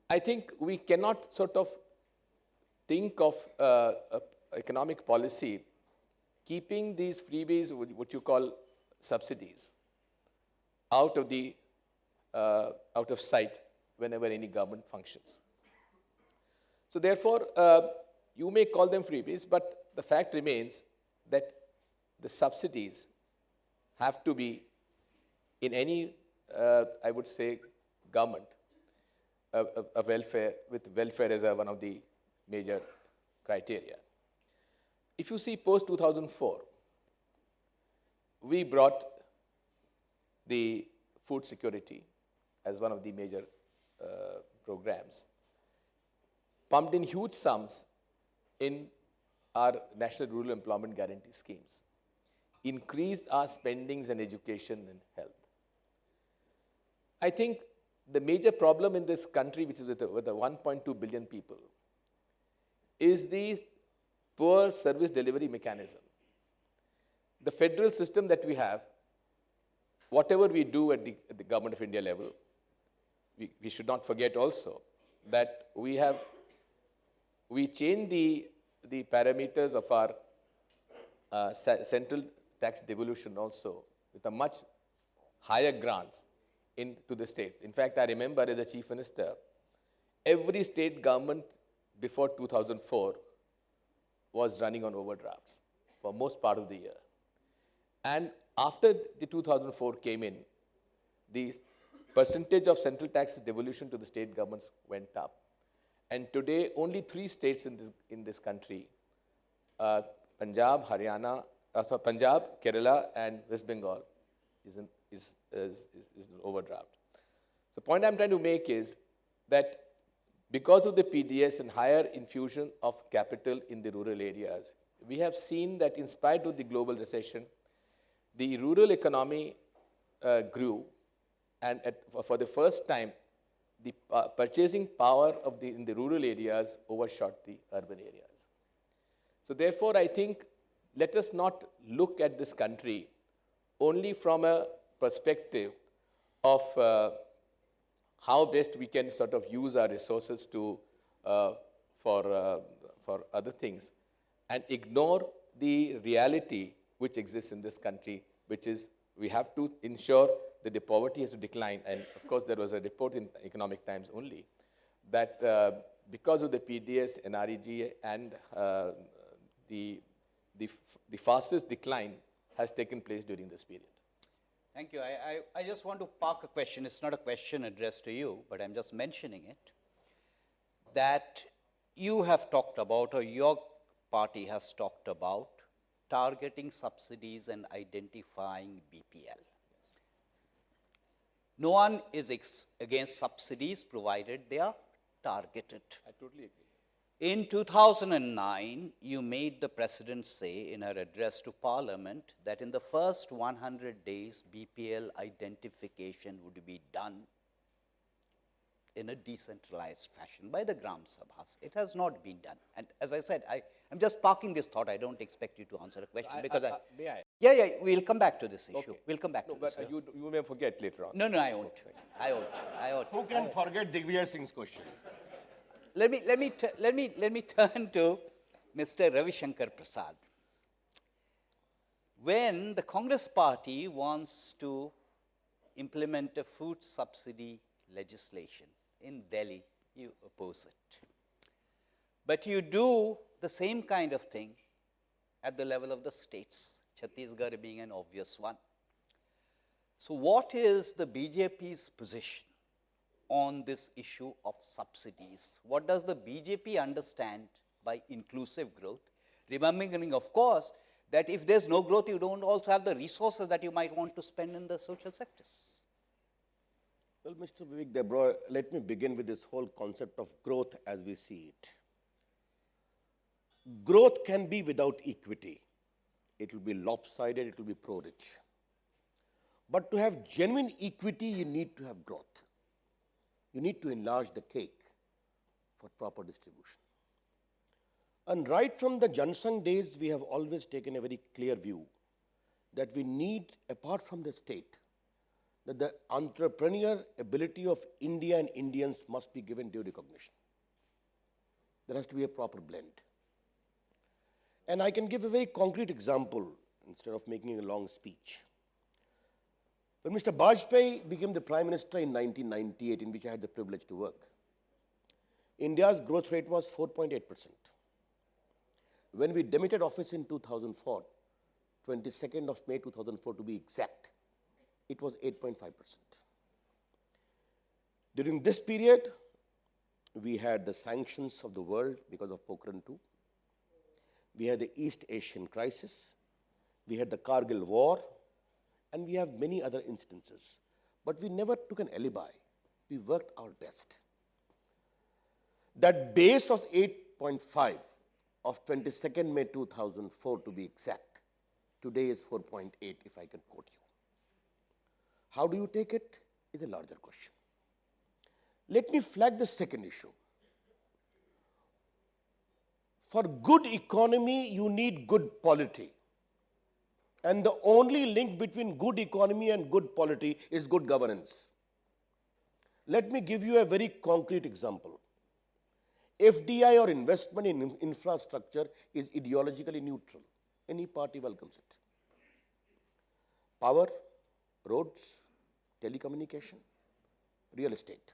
I think we cannot sort of think of economic policy keeping these freebies, what you call subsidies, out of sight whenever any government functions. So therefore, you may call them freebies, but the fact remains that the subsidies have to be in any, I would say, government, a welfare, with welfare as one of the major criteria. If you see post-2004, we brought the food security as one of the major programs, pumped in huge sums in our National Rural Employment Guarantee schemes, increased our spendings in education and health. I think the major problem in this country, which is with the 1.2 billion people, is the poor service delivery mechanism. The federal system that we have, whatever we do at the Government of India level, we should not forget also that we changed the parameters of our central tax devolution also with a much higher grants into the states. In fact, I remember as a chief minister, every state government before 2004 was running on overdrafts for most part of the year. And after the 2004 came in, the percentage of central tax devolution to the state governments went up. And today, only 3 states in this country, Punjab, Kerala, and West Bengal, is an overdraft. The point I'm trying to make is that because of the PDS and higher infusion of capital in the rural areas, we have seen that in spite of the global recession, the rural economy grew, and for the first time, the purchasing power in the rural areas overshot the urban areas. So therefore, I think let us not look at this country only from a perspective of how best we can sort of use our resources to, for other things, and ignore the reality which exists in this country, which is we have to ensure that the poverty has to decline. And of course, there was a report in Economic Times only that because of the PDS, NREG, and the fastest decline has taken place during this period. Thank you. I just want to park a question. It's not a question addressed to you, but I'm just mentioning it, that you have talked about, or your party has talked about, targeting subsidies and identifying BPL. No one is against subsidies provided they are targeted. I totally agree. In 2009, you made the President say in her address to Parliament that in the first 100 days, BPL identification would be done in a decentralized fashion by the Gram Sabhas. It has not been done. And as I said, I'm just parking this thought. I don't expect you to answer a question because may I? Yeah, we'll come back to this issue. Okay. We'll come back to this. But you may forget later on. No, I won't. I won't. Who can forget Digvijay Singh's question? Let me turn to Mr. Ravi Shankar Prasad. When the Congress party wants to implement a food subsidy legislation in Delhi, you oppose it. But you do the same kind of thing at the level of the states, Chhattisgarh being an obvious one. So what is the BJP's position on this issue of subsidies? What does the BJP understand by inclusive growth? Remembering, of course, that if there's no growth, you don't also have the resources that you might want to spend in the social sectors. Well, Mr. Vivek Debroy, let me begin with this whole concept of growth as we see it. Growth can be without equity. It will be lopsided, it will be pro-rich. But to have genuine equity, you need to have growth. You need to enlarge the cake for proper distribution. And right from the Jansangh days, we have always taken a very clear view that we need, apart from the state, that the entrepreneur ability of India and Indians must be given due recognition. There has to be a proper blend. And I can give a very concrete example instead of making a long speech. When Mr. Bajpayee became the Prime Minister in 1998, in which I had the privilege to work, India's growth rate was 4.8%. When we demitted office in 2004, 22nd of May 2004 to be exact, it was 8.5%. During this period, we had the sanctions of the world because of Pokhran II. We had the East Asian crisis. We had the Kargil war. And we have many other instances. But we never took an alibi. We worked our best. That base of 8.5 of 22nd May 2004 to be exact, today is 4.8 if I can quote you. How do you take it is a larger question. Let me flag the second issue. For good economy, you need good polity. And the only link between good economy and good polity is good governance. Let me give you a very concrete example. FDI or investment in infrastructure is ideologically neutral. Any party welcomes it. Power, roads, telecommunication, real estate.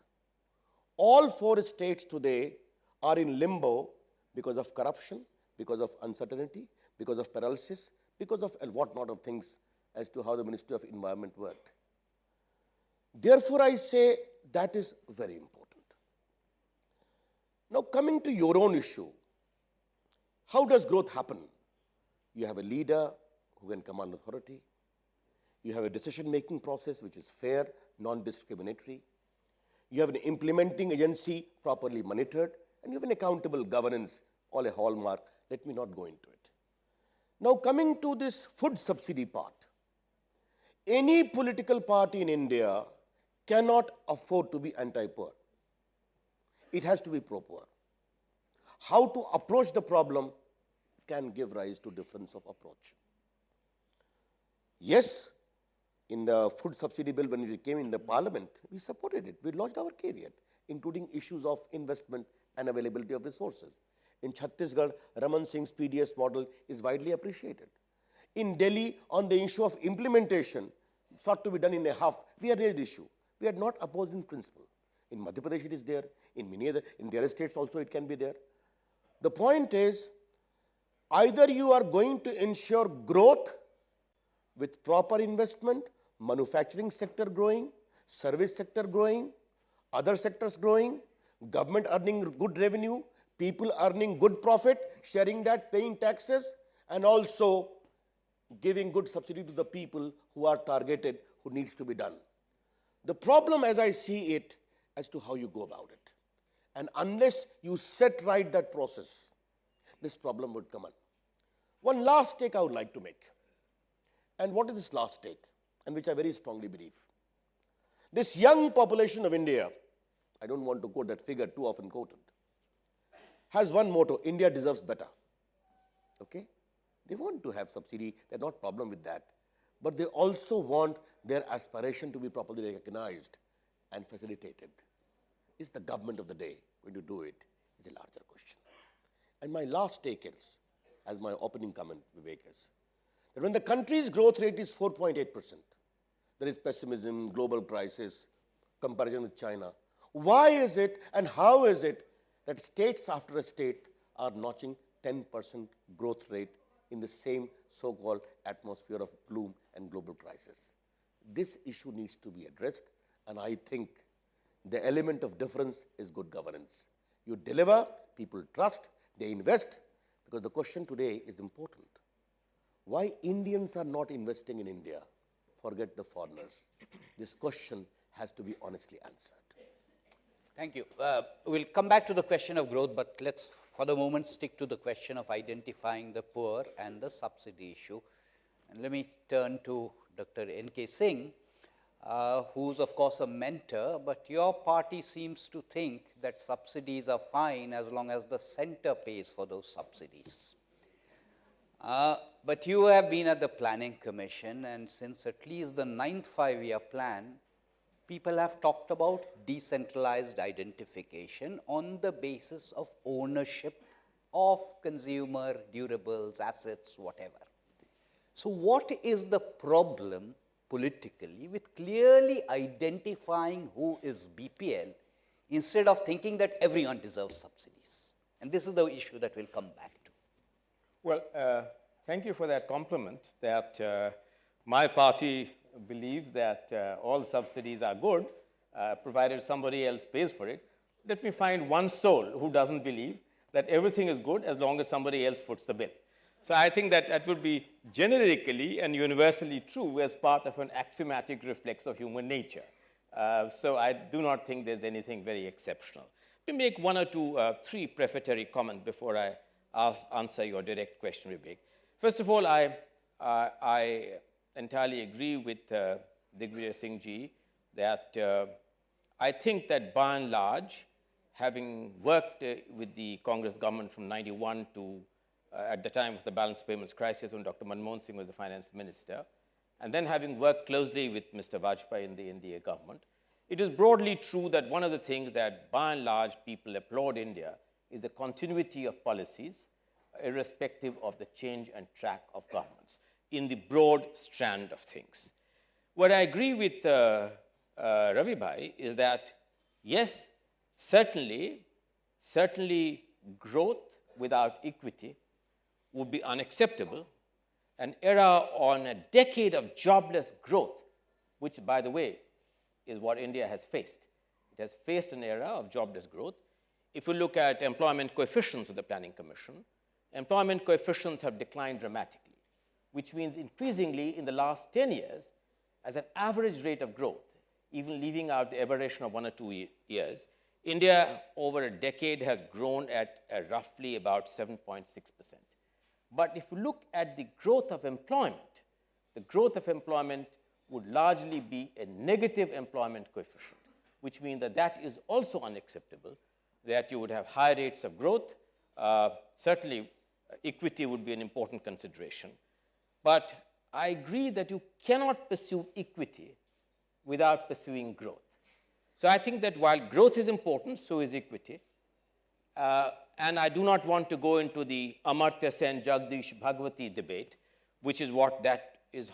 All four states today are in limbo because of corruption, because of uncertainty, because of paralysis, because of a whatnot of things as to how the Ministry of Environment worked. Therefore, I say that is very important. Now, coming to your own issue, how does growth happen? You have a leader who can command authority. You have a decision-making process which is fair, non-discriminatory. You have an implementing agency properly monitored, and you have an accountable governance, all a hallmark. Let me not go into it. Now, coming to this food subsidy part, any political party in India cannot afford to be anti-poor. It has to be pro-poor. How to approach the problem can give rise to difference of approach. Yes, in the food subsidy bill when it came in the parliament, we supported it. We lodged our caveat, including issues of investment and availability of resources. In Chhattisgarh, Raman Singh's PDS model is widely appreciated. In Delhi, on the issue of implementation, sought to be done in a half, we had raised the issue. We had not opposed in principle. In Madhya Pradesh it is there, in many other, in the other states also it can be there. The point is, either you are going to ensure growth with proper investment, manufacturing sector growing, service sector growing, other sectors growing, government earning good revenue, people earning good profit, sharing that, paying taxes, and also giving good subsidy to the people who are targeted, who needs to be done. The problem as I see it, as to how you go about it. And unless you set right that process, this problem would come on. One last take I would like to make. And what is this last take? And which I very strongly believe. This young population of India, I don't want to quote that figure too often quoted, has one motto: India deserves better. Okay? They want to have subsidy, they're not problem with that. But they also want their aspiration to be properly recognized and facilitated. Is the government of the day going to do it? Is a larger question. And my last take is, as my opening comment, Vivek, is that when the country's growth rate is 4.8%, there is pessimism, global crisis, comparison with China. Why is it and how is it that states after a state are notching 10% growth rate in the same so-called atmosphere of gloom and global crisis? This issue needs to be addressed, and I think the element of difference is good governance. You deliver, people trust, they invest, because the question today is important. Why Indians are not investing in India? Forget the foreigners. This question has to be honestly answered. Thank you. We'll come back to the question of growth, but let's for the moment stick to the question of identifying the poor and the subsidy issue. And let me turn to Dr. N.K. Singh, who's of course a mentor, but your party seems to think that subsidies are fine as long as the center pays for those subsidies. But you have been at the Planning Commission, and since at least the 9th five-year plan, people have talked about decentralized identification on the basis of ownership of consumer durables, assets, whatever. So what is the problem politically with clearly identifying who is BPL instead of thinking that everyone deserves subsidies? And this is the issue that we'll come back to. Well, thank you for that compliment that my party believes that all subsidies are good, provided somebody else pays for it. Let me find one soul who doesn't believe that everything is good as long as somebody else foots the bill. So I think that that would be generically and universally true as part of an axiomatic reflex of human nature. So I do not think there's anything very exceptional. Let me make one or two, three prefatory comments before I answer your direct question, Vivek. First of all, I entirely agree with Digvijay Singh ji that I think that by and large, having worked with the Congress government from 91 to at the time of the balance payments crisis when Dr. Manmohan Singh was the finance minister, and then having worked closely with Mr. Vajpayee in the NDA government, it is broadly true that one of the things that by and large people applaud India is the continuity of policies irrespective of the change and track of governments in the broad strand of things. What I agree with Ravi Bhai is that, yes, certainly growth without equity would be unacceptable. An era on a decade of jobless growth, which, by the way, is what India has faced. It has faced an era of jobless growth. If you look at employment coefficients of the Planning Commission, employment coefficients have declined dramatically, which means increasingly in the last 10 years, as an average rate of growth, even leaving out the aberration of 1 or 2 years, India over a decade has grown at roughly about 7.6%. But if you look at the growth of employment, the growth of employment would largely be a negative employment coefficient, which means that that is also unacceptable, that you would have high rates of growth. Certainly, equity would be an important consideration. But I agree that you cannot pursue equity without pursuing growth. So I think that while growth is important, so is equity. And I do not want to go into the Amartya Sen Jagdish Bhagwati debate, which is what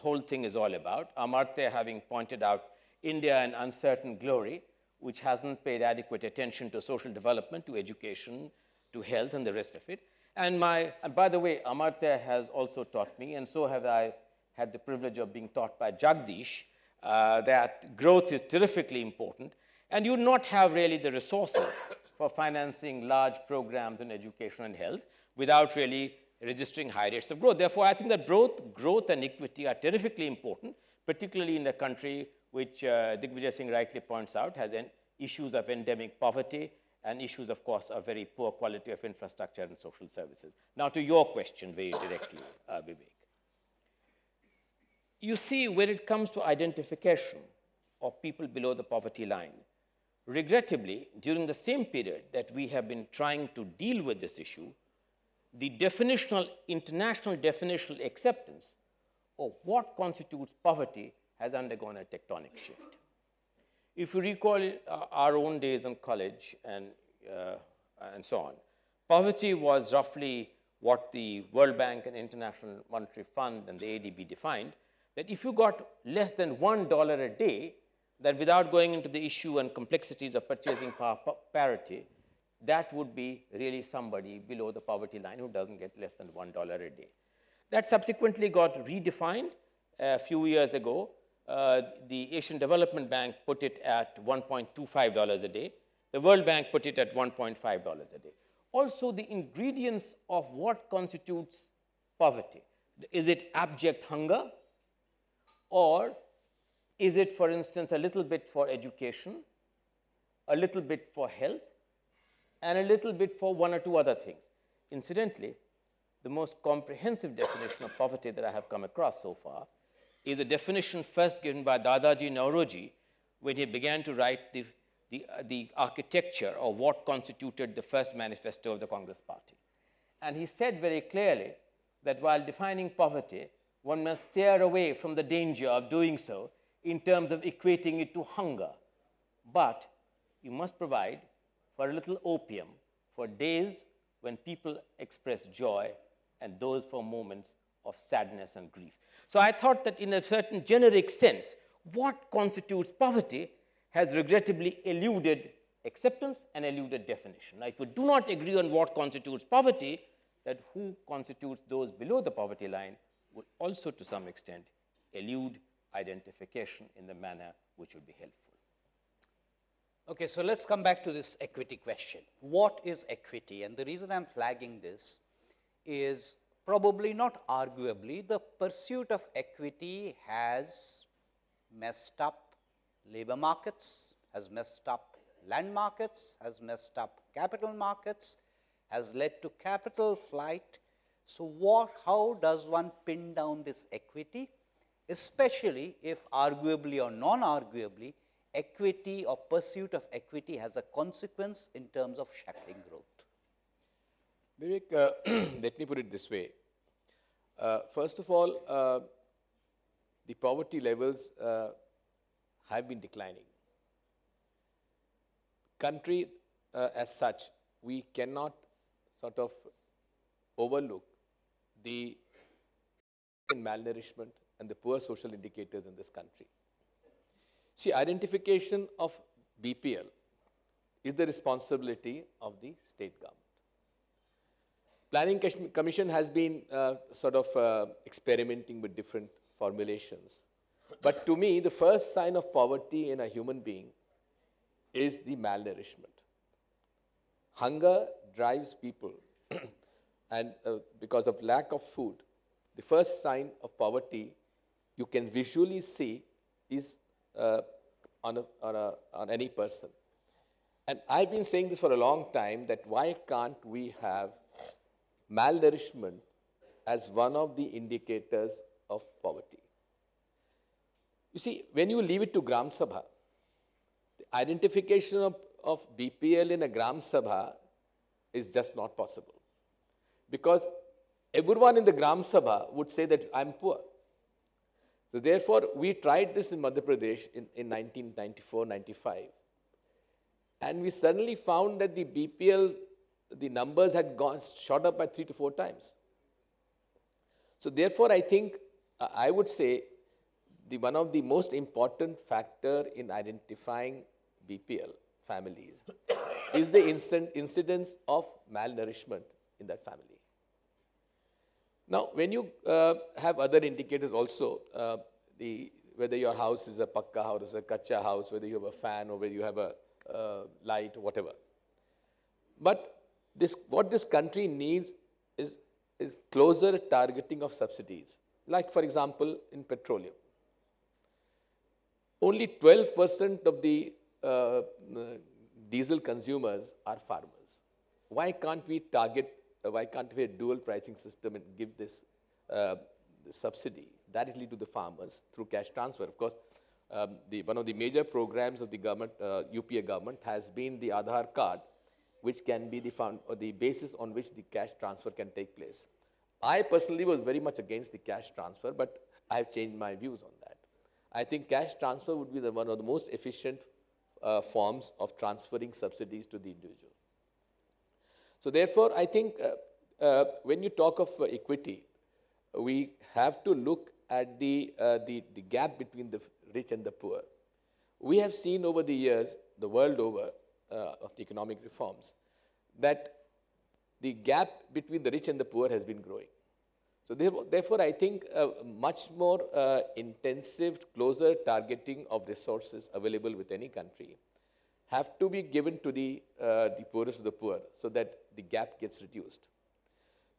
whole thing is all about. Amartya having pointed out India in uncertain glory, which hasn't paid adequate attention to social development, to education, to health, and the rest of it. And by the way, Amartya has also taught me, and so have I had the privilege of being taught by Jagdish, that growth is terrifically important, and you do not have really the resources for financing large programs in education and health without really registering high rates of growth. Therefore, I think that growth and equity are terrifically important, particularly in a country which Digvijay Singh rightly points out has issues of endemic poverty and issues, of course, of very poor quality of infrastructure and social services. Now, to your question very directly, Vivek. You see, when it comes to identification of people below the poverty line, regrettably, during the same period that we have been trying to deal with this issue, the international definitional acceptance of what constitutes poverty has undergone a tectonic shift. If you recall our own days in college and so on, poverty was roughly what the World Bank and International Monetary Fund and the ADB defined, that if you got less than $1 a day, that without going into the issue and complexities of purchasing power parity, that would be really somebody below the poverty line who doesn't get less than $1 a day. That subsequently got redefined a few years ago. The Asian Development Bank put it at $1.25 a day. The World Bank put it at $1.5 a day. Also, the ingredients of what constitutes poverty. Is it abject hunger? Or is it, for instance, a little bit for education, a little bit for health, and a little bit for one or two other things? Incidentally, the most comprehensive definition of poverty that I have come across so far is a definition first given by Dadaji Nauroji when he began to write the architecture of what constituted the first manifesto of the Congress Party. And he said very clearly that while defining poverty, one must steer away from the danger of doing so in terms of equating it to hunger. But you must provide for a little opium for days when people express joy and those for moments of sadness and grief. So I thought that in a certain generic sense, what constitutes poverty has regrettably eluded acceptance and eluded definition. Now, if we do not agree on what constitutes poverty, that who constitutes those below the poverty line would also, to some extent, elude identification in the manner which would be helpful. Okay, so let's come back to this equity question. What is equity? And the reason I'm flagging this is probably not arguably, the pursuit of equity has messed up labor markets, has messed up land markets, has messed up capital markets, has led to capital flight. So how does one pin down this equity, especially if arguably or non-arguably, equity or pursuit of equity has a consequence in terms of shackling growth? Vivek, let me put it this way. First of all, the poverty levels have been declining. Country as such, we cannot sort of overlook the malnourishment and the poor social indicators in this country. See, identification of BPL is the responsibility of the state government. Planning Commission has been sort of experimenting with different formulations. But to me, the first sign of poverty in a human being is the malnourishment. Hunger drives people and because of lack of food, the first sign of poverty you can visually see is on any person. And I've been saying this for a long time, that why can't we have malnourishment as one of the indicators of poverty? You see, when you leave it to Gram Sabha, the identification of BPL in a Gram Sabha is just not possible. Because everyone in the Gram Sabha would say that I'm poor. So therefore, we tried this in Madhya Pradesh in 1994-95, and we suddenly found that the BPL, the numbers had shot up by 3 to 4 times. So therefore, I think, I would say, one of the most important factor in identifying BPL families is the incidence of malnourishment in that family. Now, when you have other indicators also, whether your house is a pakka house, a kacha house, whether you have a fan or whether you have a light or whatever. But what this country needs is closer targeting of subsidies. Like, for example, in petroleum. Only 12% of the diesel consumers are farmers. Why can't we target, why can't we have a dual pricing system and give this subsidy directly to the farmers through cash transfer? Of course, one of the major programs of the government, UPA government, has been the Aadhaar card, which can be the basis on which the cash transfer can take place. I personally was very much against the cash transfer, but I have changed my views on that. I think cash transfer would be one of the most efficient forms of transferring subsidies to the individual. So therefore, I think when you talk of equity, we have to look at the gap between the rich and the poor. We have seen over the years, the world over, of the economic reforms, that the gap between the rich and the poor has been growing. So therefore, I think much more intensive, closer targeting of resources available with any country have to be given to the poorest of the poor so that the gap gets reduced.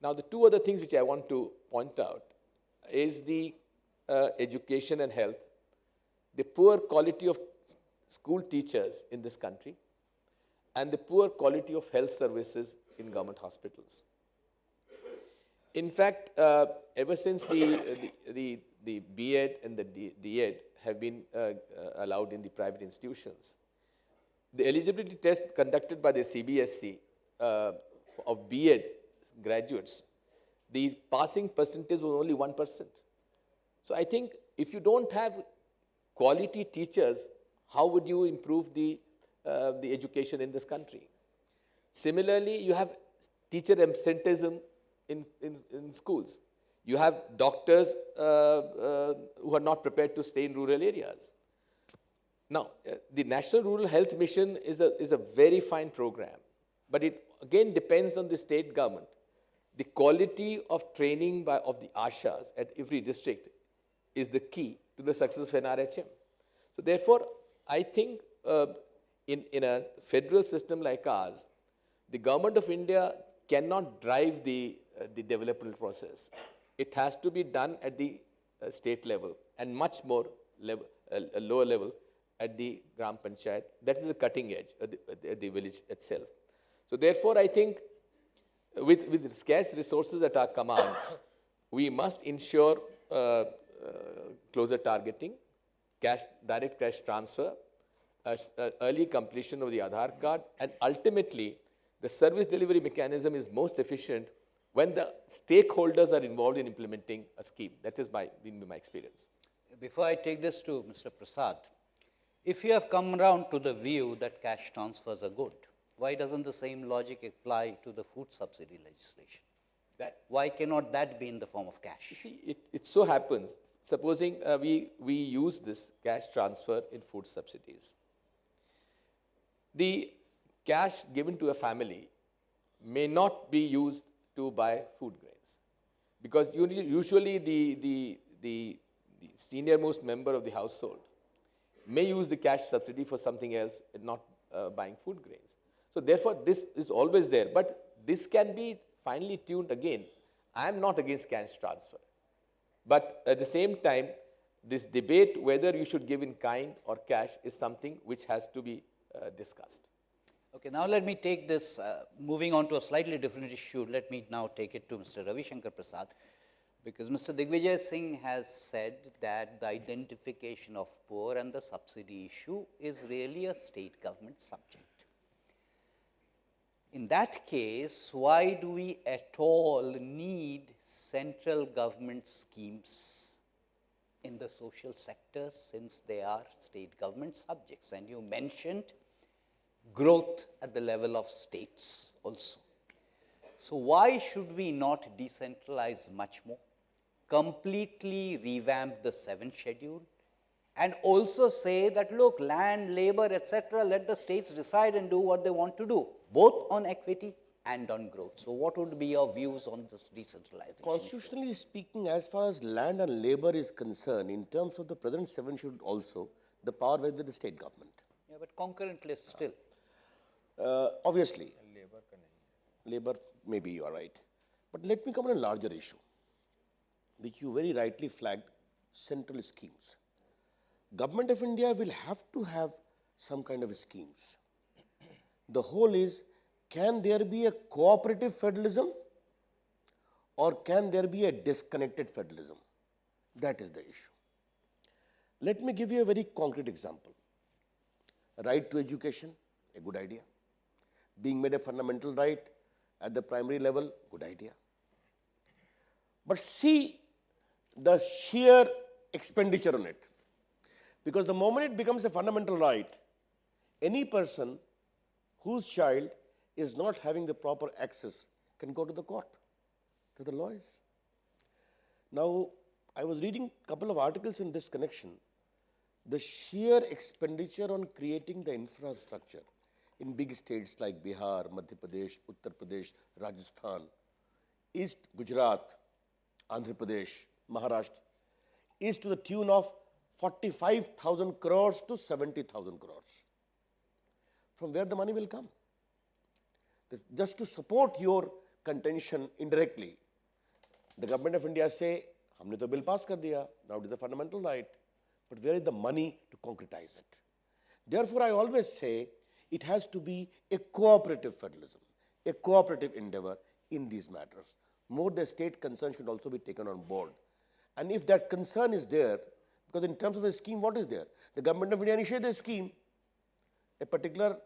Now, the two other things which I want to point out is the education and health, the poor quality of school teachers in this country, and the poor quality of health services in government hospitals. In fact, ever since the B.Ed and the D.Ed have been allowed in the private institutions, the eligibility test conducted by the CBSE of B.Ed graduates, the passing percentage was only 1%. So I think if you don't have quality teachers, how would you improve the education in this country? Similarly, you have teacher absenteeism in schools. You have doctors who are not prepared to stay in rural areas. Now, the National Rural Health Mission is a very fine program, but it again depends on the state government. The quality of training of the ASHAs at every district is the key to the success of NRHM. So therefore, I think in a federal system like ours, the government of India cannot drive the development process. It has to be done at the state level and much more level, a lower level at the Gram Panchayat. That is the cutting edge at the village itself. So therefore, I think with scarce resources at our command, we must ensure closer targeting, direct cash transfer, early completion of the Aadhaar card, and ultimately, the service delivery mechanism is most efficient when the stakeholders are involved in implementing a scheme. That has been my experience. Before I take this to Mr. Prasad, if you have come around to the view that cash transfers are good, why doesn't the same logic apply to the food subsidy legislation? Why cannot that be in the form of cash? You see, it so happens, supposing we use this cash transfer in food subsidies. The cash given to a family may not be used to buy food grains, because usually the senior most member of the household may use the cash subsidy for something else and not buying food grains. So therefore, this is always there, but this can be finely tuned again. I am not against cash transfer, but at the same time, this debate whether you should give in kind or cash is something which has to be discussed. Okay, now let me take this, moving on to a slightly different issue, let me now take it to Mr. Ravi Shankar Prasad, because Mr. Digvijay Singh has said that the identification of poor and the subsidy issue is really a state government subject. In that case, why do we at all need central government schemes in the social sector since they are state government subjects. And you mentioned growth at the level of states also. So why should we not decentralize much more, completely revamp the 7th schedule, and also say that, look, land, labor, etc., let the states decide and do what they want to do, both on equity and on growth. So what would be your views on this decentralization? Constitutionally speaking, as far as land and labor is concerned, in terms of the present 7th schedule also, the power lies with the state government. Yeah, but concurrent list still. Obviously. Labor, maybe you are right. But let me come on a larger issue, which you very rightly flagged, central schemes. Government of India will have to have some kind of schemes. The whole is, can there be a cooperative federalism or can there be a disconnected federalism? That is the issue. Let me give you a very concrete example. Right to education, a good idea. Being made a fundamental right at the primary level, good idea. But see the sheer expenditure on it. Because the moment it becomes a fundamental right, any person whose child is not having the proper access can go to the court, to the lawyers. Now, I was reading a couple of articles in this connection. The sheer expenditure on creating the infrastructure in big states like Bihar, Madhya Pradesh, Uttar Pradesh, Rajasthan, East Gujarat, Andhra Pradesh, Maharashtra, is to the tune of 45,000 crores to 70,000 crores. From where the money will come? Just to support your contention indirectly, the government of India say, हमने तो bill pass कर दिया, now it is a fundamental right, but where is the money to concretize it? Therefore, I always say it has to be a cooperative federalism, a cooperative endeavor in these matters. More the state concern should also be taken on board. And if that concern is there, because in terms of the scheme, what is there? The government of India initiated a scheme. A particular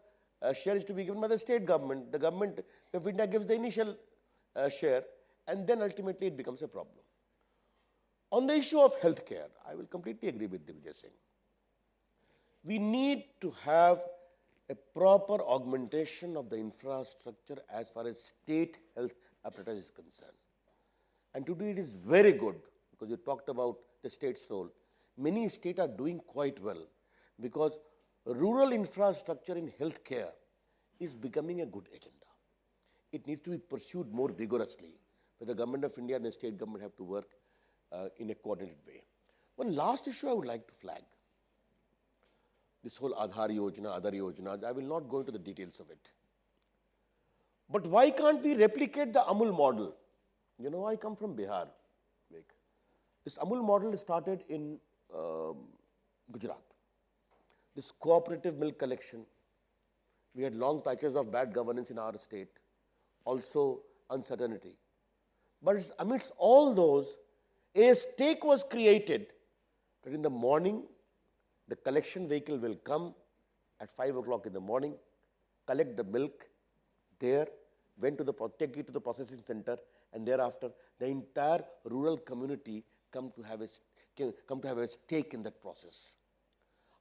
share is to be given by the state government. The government of India gives the initial share, and then ultimately it becomes a problem. On the issue of healthcare, I will completely agree with Divya Singh. We need to have a proper augmentation of the infrastructure as far as state health apparatus is concerned. And to do it is very good, because you talked about the state's role. Many states are doing quite well, because rural infrastructure in healthcare is becoming a good agenda. It needs to be pursued more vigorously, where the government of India and the state government have to work in a coordinated way. One last issue I would like to flag. This whole Aadhaar Yojana, other Yojanas, I will not go into the details of it. But why can't we replicate the Amul model? You know, I come from Bihar. This Amul model started in Gujarat. This cooperative milk collection. We had long patches of bad governance in our state, also uncertainty. But amidst all those, a stake was created that in the morning, the collection vehicle will come at 5 o'clock in the morning, collect the milk there, take it to the processing center, and thereafter the entire rural community come to have a stake in that process.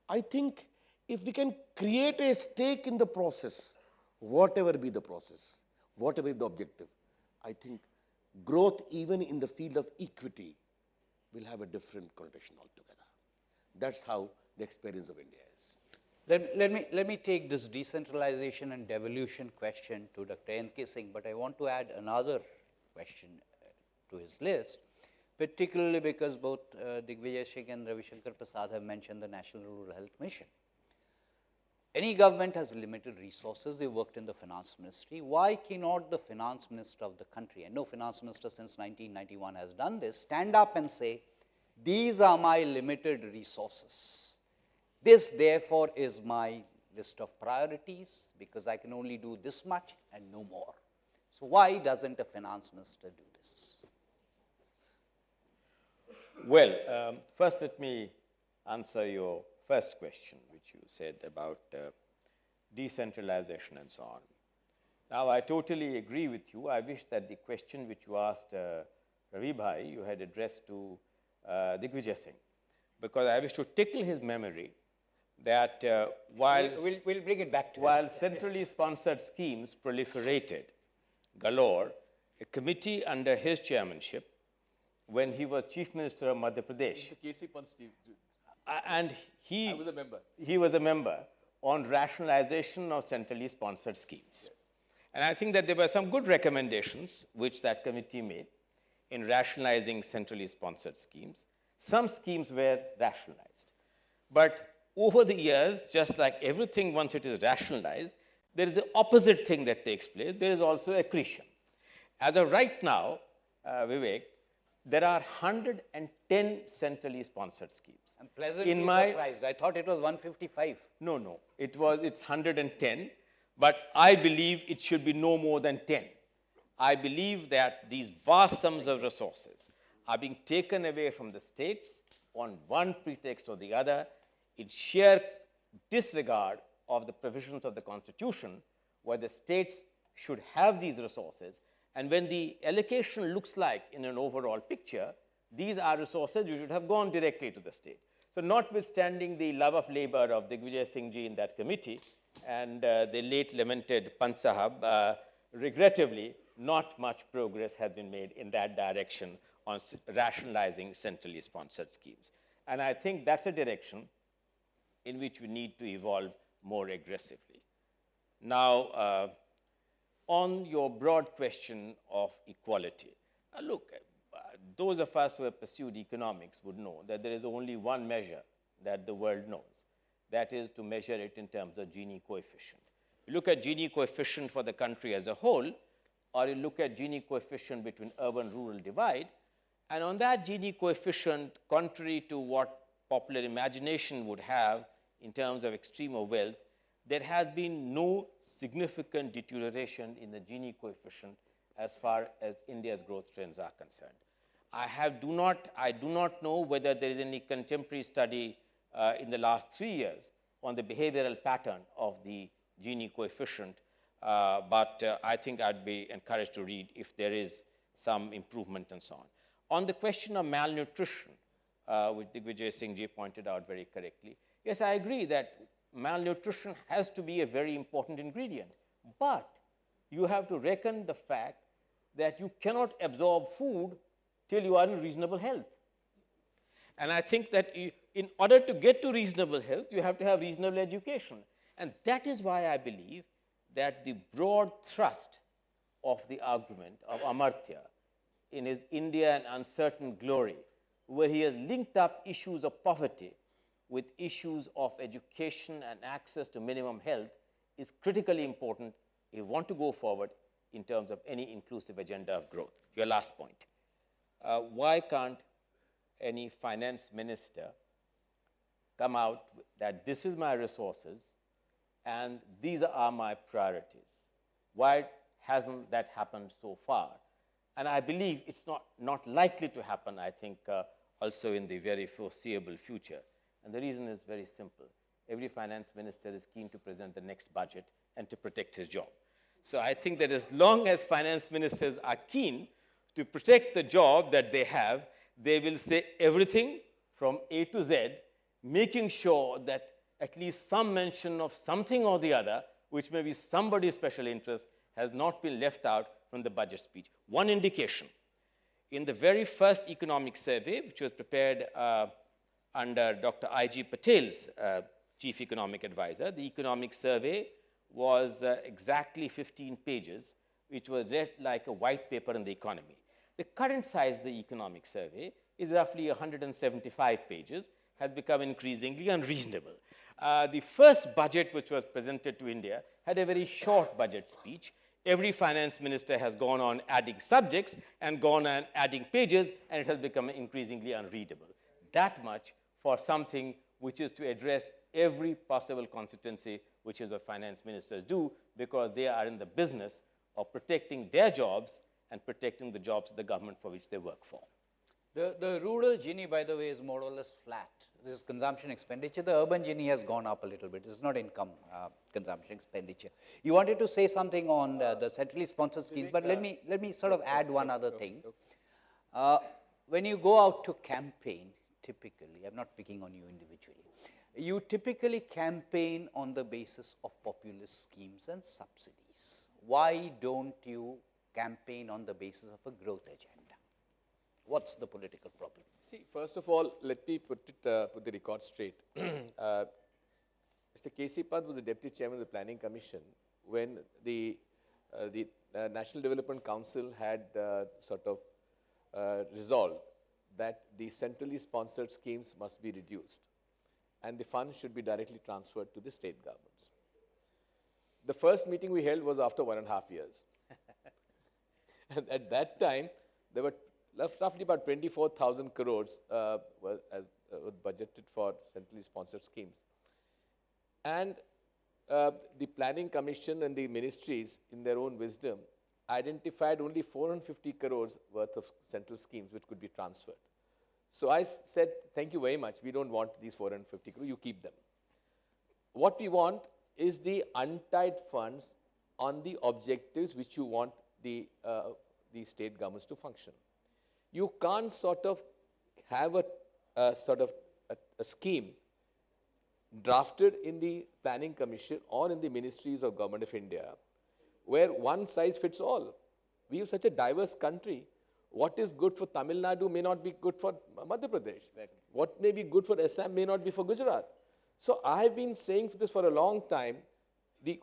I think if we can create a stake in the process, whatever be the process, whatever be the objective, I think growth even in the field of equity will have a different connotation altogether. That's how the experience of India is. Let me take this decentralization and devolution question to Dr. N.K. Singh, but I want to add another question to his list, particularly because both Digvijay Singh and Ravi Shankar Prasad have mentioned the National Rural Health Mission. Any government has limited resources. They worked in the finance ministry. Why cannot the finance minister of the country, and no finance minister since 1991 has done this, stand up and say, these are my limited resources. This, therefore, is my list of priorities, because I can only do this much and no more. So why doesn't a finance minister do this? Well, first let me answer your first question, which you said about decentralization and so on. Now, I totally agree with you. I wish that the question which you asked Ravi Bhai, you had addressed to Digvijay Singh. because I wish to tickle his memory that while We'll bring it back to while centrally sponsored schemes proliferated galore, a committee under his chairmanship, when he was Chief Minister of Madhya Pradesh, and I was a member. he was a member on rationalization of centrally sponsored schemes. Yes. And I think that there were some good recommendations which that committee made in rationalizing centrally sponsored schemes. Some schemes were rationalized. But over the years, just like everything once it is rationalized, there is the opposite thing that takes place. There is also accretion. As of right now, Vivek, there are 110 centrally sponsored schemes. I'm pleasantly surprised. I thought it was 155. No. It's 110, but I believe it should be no more than 10. I believe that these vast sums of resources are being taken away from the states on one pretext or the other in sheer disregard of the provisions of the Constitution, where the states should have these resources. And when the allocation looks like in an overall picture, these are resources which should have gone directly to the state. So notwithstanding the love of labor of Digvijay Singh ji in that committee and the late lamented Pant Sahab, regrettably, not much progress has been made in that direction on rationalizing centrally sponsored schemes. And I think that's a direction in which we need to evolve more aggressively. Now, on your broad question of equality, look, those of us who have pursued economics would know that there is only one measure that the world knows. That is to measure it in terms of Gini coefficient. You look at Gini coefficient for the country as a whole, or you look at Gini coefficient between urban-rural divide, and on that Gini coefficient, contrary to what popular imagination would have in terms of extreme of wealth, there has been no significant deterioration in the Gini coefficient as far as India's growth trends are concerned. I do not know whether there is any contemporary study in the last 3 years on the behavioral pattern of the Gini coefficient, but I think I'd be encouraged to read if there is some improvement and so on. On the question of malnutrition, which Digvijay Singh ji pointed out very correctly, yes, I agree that malnutrition has to be a very important ingredient, but you have to reckon the fact that you cannot absorb food till you are in reasonable health. And I think that in order to get to reasonable health, you have to have reasonable education. And that is why I believe that the broad thrust of the argument of Amartya in his India and Uncertain Glory, where he has linked up issues of poverty with issues of education and access to minimum health, is critically important if you want to go forward in terms of any inclusive agenda of growth. Your last point. Why can't any finance minister come out that this is my resources and these are my priorities? Why hasn't that happened so far? And I believe it's not likely to happen, I think, also in the very foreseeable future. And the reason is very simple. Every finance minister is keen to present the next budget and to protect his job. So I think that as long as finance ministers are keen to protect the job that they have, they will say everything from A to Z, making sure that at least some mention of something or the other, which may be somebody's special interest, has not been left out from the budget speech. One indication, in the very first economic survey, which was prepared under Dr. I.G. Patel's chief economic advisor, the economic survey was exactly 15 pages, which was read like a white paper in the economy. The current size of the economic survey is roughly 175 pages, has become increasingly unreasonable. The first budget which was presented to India had a very short budget speech. Every finance minister has gone on adding subjects and gone on adding pages, and it has become increasingly unreadable. That much for something which is to address every possible constituency which is what finance ministers do, because they are in the business of protecting their jobs and protecting the jobs of the government for which they work for. The rural Gini, by the way, is more or less flat. This is consumption expenditure. The urban Gini has gone up a little bit. It's not income consumption expenditure. You wanted to say something on the centrally sponsored schemes, but let me sort of add one other thing. When you go out to campaign, typically, I'm not picking on you individually, you typically campaign on the basis of populist schemes and subsidies. Why don't you campaign on the basis of a growth agenda? What's the political problem? See, first of all, let me put the record straight. Mr. K.C. Pant was the Deputy Chairman of the Planning Commission when the National Development Council had resolved that the centrally sponsored schemes must be reduced and the funds should be directly transferred to the state governments. The first meeting we held was after 1.5 years. And at that time, there were roughly about 24,000 crores was budgeted for centrally sponsored schemes. And the Planning Commission and the ministries, in their own wisdom, identified only 450 crores worth of central schemes which could be transferred. So I said, thank you very much. We don't want these 450 crores. You keep them. What we want is the untied funds on the objectives which you want the state governments to function. You can't sort of have a scheme drafted in the Planning Commission or in the ministries of Government of India where one size fits all. We have such a diverse country. What is good for Tamil Nadu may not be good for Madhya Pradesh. What may be good for Assam may not be for Gujarat. So I have been saying this for a long time. The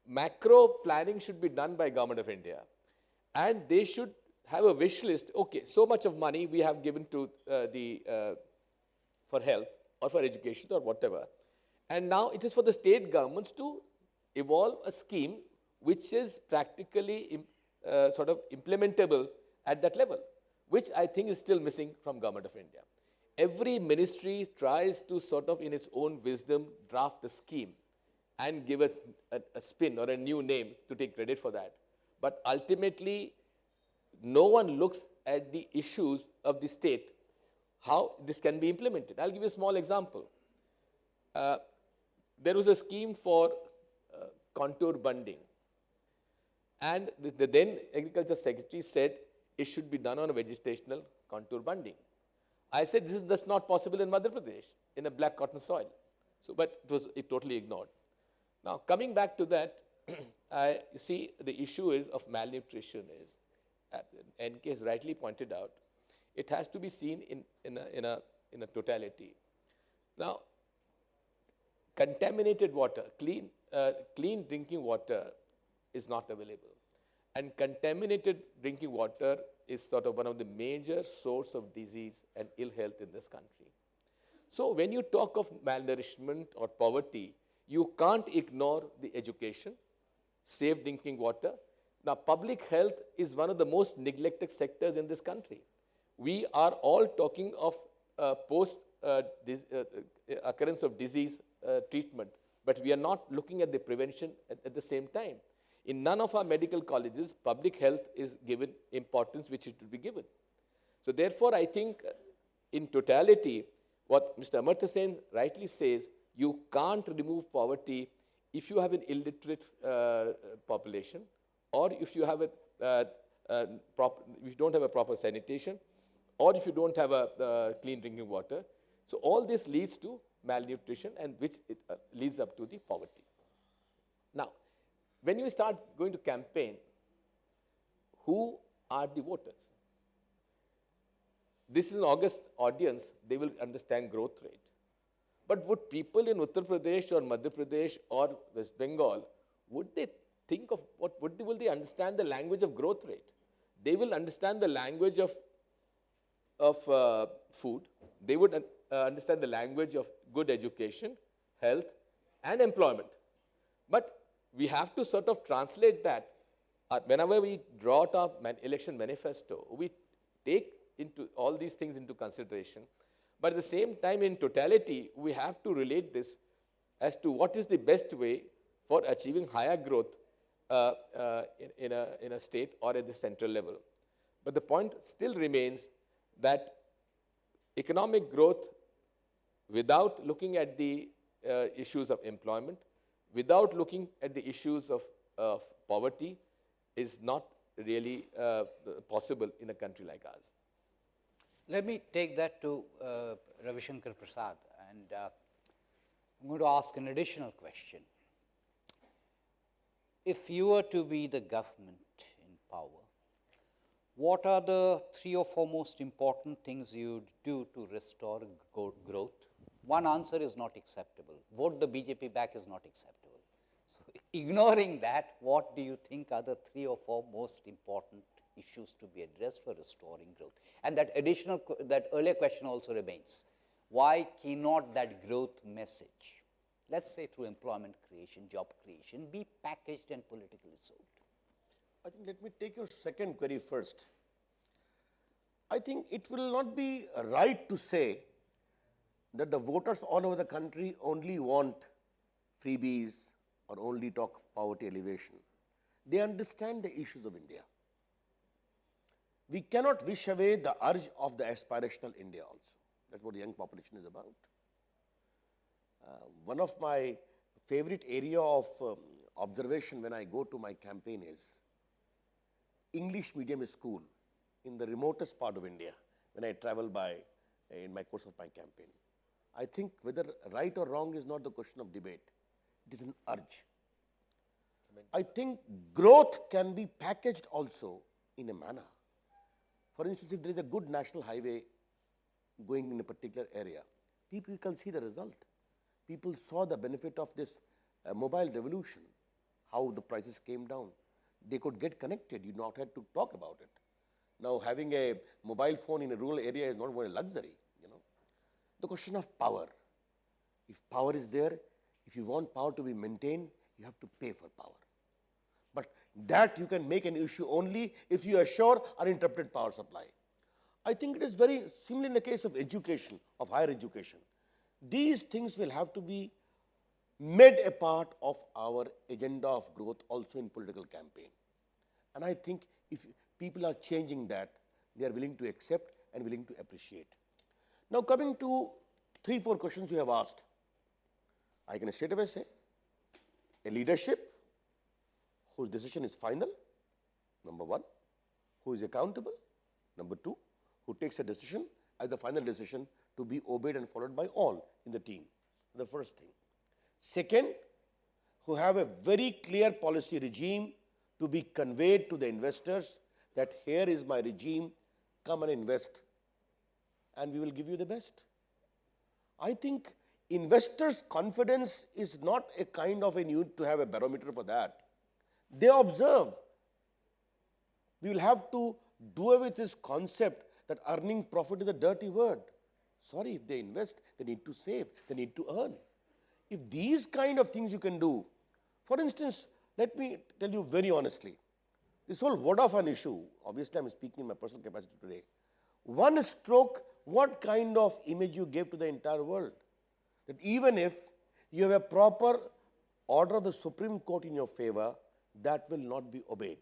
macro planning should be done by Government of India. And they should have a wish list. Okay, so much of money we have given to for health or for education or whatever. And now it is for the state governments to evolve a scheme which is practically implementable at that level, which I think is still missing from Government of India. Every ministry tries to in its own wisdom, draft a scheme and give a spin or a new name to take credit for that. But ultimately, no one looks at the issues of the state, how this can be implemented. I'll give you a small example. There was a scheme for contour bunding. And the then Agriculture Secretary said it should be done on a vegetational contour bunding. I said this is just not possible in Madhya Pradesh, in a black cotton soil. So, but it totally ignored. Now, coming back to that, you see the issue is of malnutrition is, NK has rightly pointed out, it has to be seen in a totality. Now, contaminated water, clean drinking water is not available. And contaminated drinking water is one of the major source of disease and ill health in this country. So when you talk of malnourishment or poverty, you can't ignore the education, safe drinking water. Now, public health is one of the most neglected sectors in this country. We are all talking of occurrence of disease treatment, but we are not looking at the prevention at the same time. In none of our medical colleges, public health is given importance which it should be given. So therefore, I think in totality, what Mr. Amartya Sen rightly says, you can't remove poverty if you have an illiterate population, or if you have if you don't have a proper sanitation, or if you don't have a clean drinking water. So all this leads to malnutrition, and which leads up to the poverty. Now, when you start going to campaign, who are the voters? This is an August audience, they will understand growth rate. But would people in Uttar Pradesh or Madhya Pradesh or West Bengal, would they think of will they understand the language of growth rate? They will understand the language of food. They would understand the language of good education, health, and employment. But we have to translate that. Whenever we draw out our election manifesto, we take into all these things into consideration. But at the same time, in totality, we have to relate this as to what is the best way for achieving higher growth in a state or at the central level. But the point still remains that economic growth, without looking at the issues of employment, without looking at the issues of poverty, is not really possible in a country like ours. Let me take that to Ravi Shankar Prasad, and I'm going to ask an additional question. If you were to be the government in power, what are the 3 or 4 most important things you'd do to restore growth? One answer is not acceptable. Vote the BJP back is not acceptable. So ignoring that, what do you think are the 3 or 4 most important issues to be addressed for restoring growth? And that earlier question also remains. Why cannot that growth message, let's say through employment creation, job creation, be packaged and politically sold? I think let me take your second query first. I think it will not be right to say that the voters all over the country only want freebies or only talk poverty elevation. They understand the issues of India. We cannot wish away the urge of the aspirational India also. That's what the young population is about. One of my favorite area of observation when I go to my campaign is English medium school in the remotest part of India when I travel by in my course of my campaign. I think whether right or wrong is not the question of debate. It is an urge. I think growth can be packaged also in a manner. For instance, if there is a good national highway going in a particular area, people can see the result. People saw the benefit of this mobile revolution, how the prices came down. They could get connected. You not had to talk about it. Now, having a mobile phone in a rural area is not more a luxury. The question of power. If power is there, if you want power to be maintained, you have to pay for power. But that you can make an issue only if you assure uninterrupted power supply. I think it is very similar in the case of education, of higher education. These things will have to be made a part of our agenda of growth also in political campaign. And I think if people are changing that, they are willing to accept and willing to appreciate. Now, coming to 3, 4 questions you have asked, I can straight away say a leadership whose decision is final, number 1, who is accountable, number 2, who takes a decision as the final decision to be obeyed and followed by all in the team, the first thing. Second, who have a very clear policy regime to be conveyed to the investors that here is my regime, come and invest, and we will give you the best. I think investors' confidence is not a kind of a need to have a barometer for that. They observe. We will have to do away with this concept that earning profit is a dirty word. Sorry, if they invest, they need to save, they need to earn. If these kind of things you can do, for instance, let me tell you very honestly, this whole Vodafone issue, obviously I am speaking in my personal capacity today, one stroke, what kind of image you gave to the entire world? That even if you have a proper order of the Supreme Court in your favor, that will not be obeyed.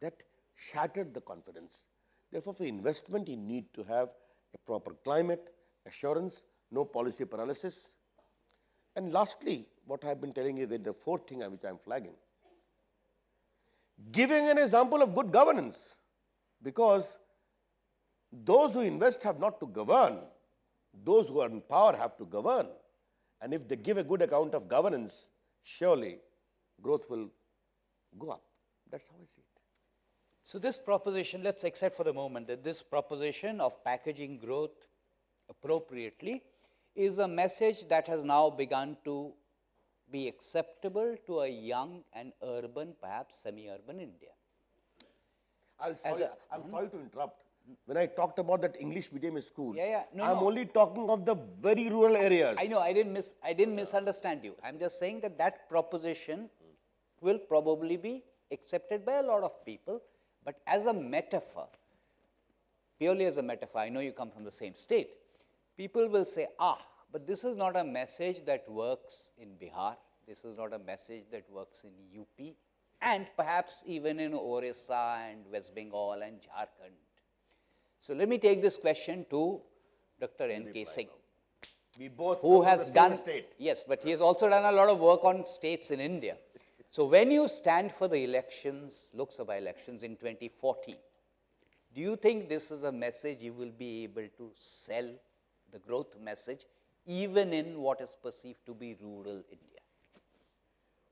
That shattered the confidence. Therefore, for investment, you need to have a proper climate, assurance, no policy paralysis. And lastly, what I have been telling you is the 4th thing which I am flagging. Giving an example of good governance, because those who invest have not to govern, those who are in power have to govern. And if they give a good account of governance, surely growth will go up. That's how I see it. So this proposition, let's accept for the moment that this proposition of packaging growth appropriately is a message that has now begun to be acceptable to a young and urban, perhaps semi-urban India. I'm sorry to interrupt. When I talked about that English medium school, I'm no. only talking of the very rural areas. I know, I didn't misunderstand you. I'm just saying that that proposition will probably be accepted by a lot of people, but as a metaphor, purely as a metaphor, I know you come from the same state, people will say, but this is not a message that works in Bihar, this is not a message that works in UP, and perhaps even in Orissa and West Bengal and Jharkhand. So let me take this question to Dr. N.K. Singh. We both who has done, state. Yes, but he has also done a lot of work on states in India. So when you stand for the elections, Lok Sabha elections in 2014, Do you think this is a message you will be able to sell, the growth message, even in what is perceived to be rural India?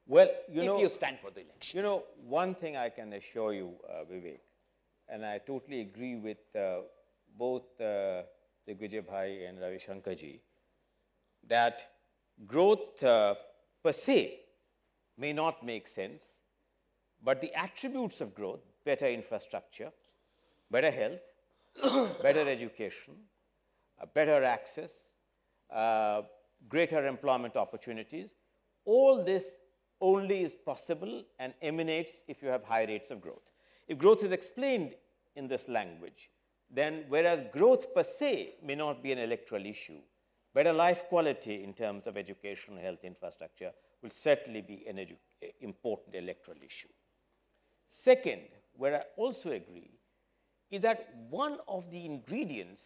Well, if you stand for the election. You know, one thing I can assure you, Vivek, and I totally agree with both Digvijay Bhai and Ravi Shankar ji, that growth per se may not make sense, but the attributes of growth, better infrastructure, better health, better education, better access, greater employment opportunities, all this only is possible and emanates if you have high rates of growth. If growth is explained in this language, then whereas growth per se may not be an electoral issue, better life quality in terms of education, health, infrastructure will certainly be an important electoral issue. Second, where I also agree, is that one of the ingredients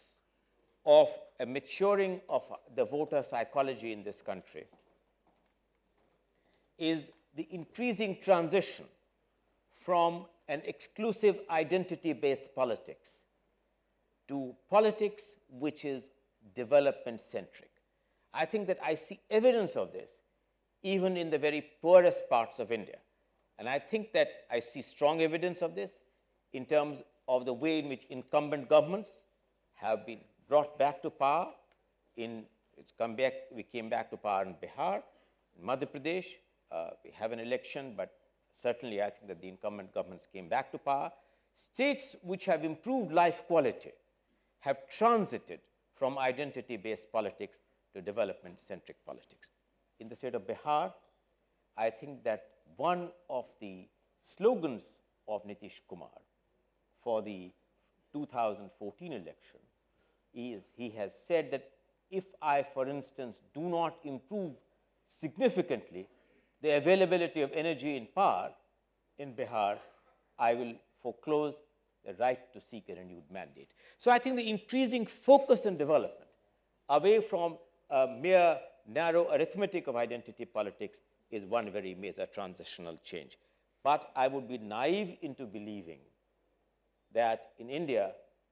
of a maturing of the voter psychology in this country is the increasing transition from an exclusive identity-based politics to politics which is development-centric. I think that I see evidence of this even in the very poorest parts of India. And I think that I see strong evidence of this in terms of the way in which incumbent governments have been brought back to power. We came back to power in Bihar, in Madhya Pradesh. We have an election, but certainly I think that the incumbent governments came back to power. States which have improved life quality have transited from identity-based politics to development-centric politics. In the state of Bihar, I think that one of the slogans of Nitish Kumar for the 2014 election is he has said that if I, for instance, do not improve significantly the availability of energy and power in Bihar, I will foreclose the right to seek a renewed mandate. So I think the increasing focus on development away from a mere narrow arithmetic of identity politics is one very major transitional change. But I would be naive into believing that in India,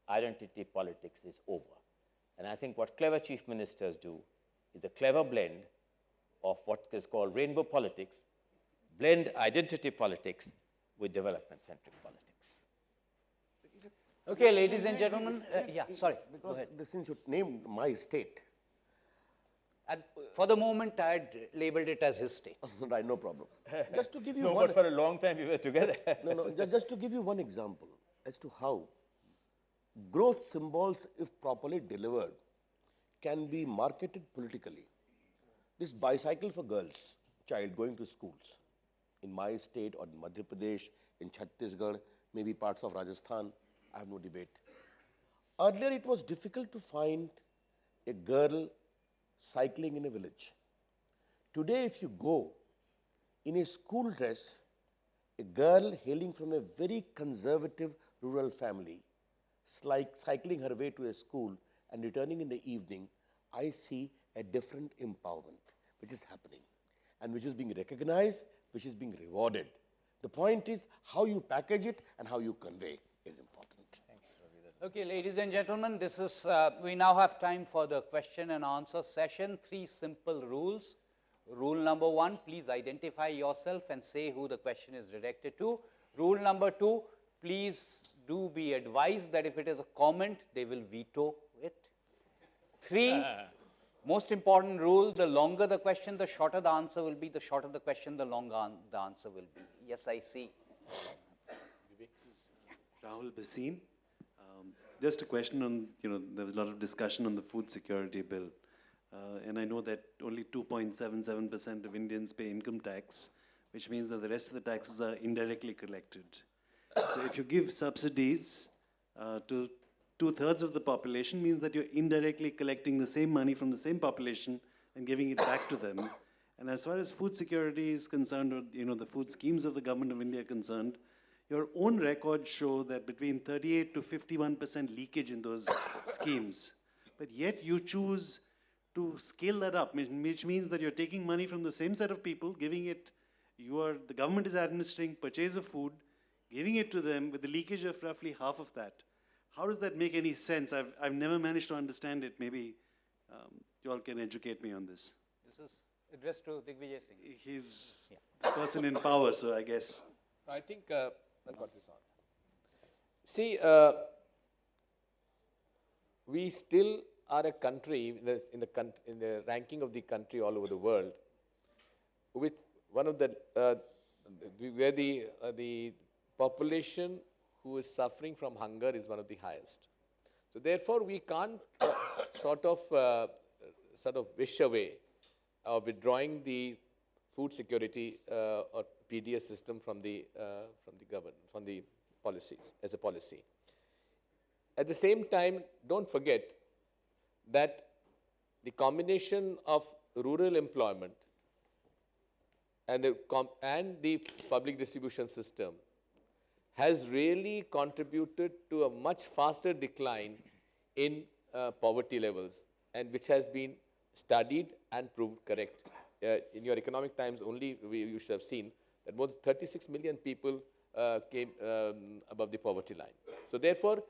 identity politics is over. And I think what clever chief ministers do is a clever blend of what is called rainbow politics, blend identity politics with development-centric politics. Okay, ladies and gentlemen, sorry. Because since you named my state. And for the moment, I had labeled it as his state. Right, no problem. Just to give you no, one. But for a long time we were together. No, just to give you one example as to how growth symbols, if properly delivered, can be marketed politically. This bicycle for girls, child going to schools, in my state or in Madhya Pradesh, in Chhattisgarh, maybe parts of Rajasthan, I have no debate. Earlier it was difficult to find a girl cycling in a village. Today if you go in a school dress, a girl hailing from a very conservative rural family, cycling her way to a school and returning in the evening, I see a different empowerment which is happening and which is being recognized, which is being rewarded. The point is how you package it and how you convey is important. Okay, ladies and gentlemen, this is, we now have time for the question and answer session. 3 simple rules. Rule number 1, please identify yourself and say who the question is directed to. Rule number 2, please do be advised that if it is a comment, they will veto it. 3, most important rule, the longer the question, the shorter the answer will be. The shorter the question, the longer the answer will be. Yes, I see. Rahul Basin. Just a question on, there was a lot of discussion on the food security bill. And I know that only 2.77% of Indians pay income tax, which means that the rest of the taxes are indirectly collected. So if you give subsidies to 2/3 of the population, means that you're indirectly collecting the same money from the same population and giving it back to them. And as far as food security is concerned, or the food schemes of the government of India are concerned, your own records show that between 38 to 51% leakage in those schemes. But yet you choose to scale that up, which means that you're taking money from the same set of people, giving it, the government is administering purchase of food, giving it to them with the leakage of roughly half of that. How does that make any sense? I've never managed to understand it. Maybe you all can educate me on this. This is addressed to Digvijay Singh. He's the person in power, so I guess. I think I got this on. See, we still are a country in the ranking of the country all over the world with one of the where the population who is suffering from hunger is one of the highest. So therefore, we can't sort of wish away withdrawing the food security or PDS system from the government, from the policies as a policy. At the same time, don't forget that the combination of rural employment and the public distribution system has really contributed to a much faster decline in poverty levels, and which has been studied and proved correct. In your Economic Times only, you should have seen that more than 36 million people came above the poverty line. So therefore,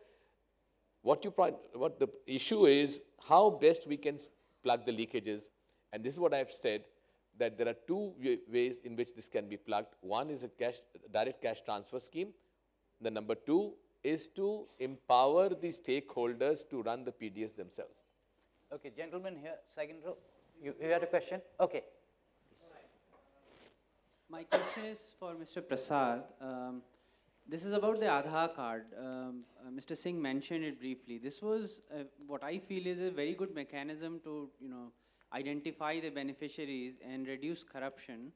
what the issue is, how best we can plug the leakages, and this is what I've said, that there are two ways in which this can be plugged. One is a direct cash transfer scheme. The number two is to empower the stakeholders to run the PDS themselves. Okay, gentlemen here, second row. You had a question? Okay. My question is for Mr. Prasad. This is about the Aadhaar card. Mr. Singh mentioned it briefly. This was what I feel is a very good mechanism to, identify the beneficiaries and reduce corruption.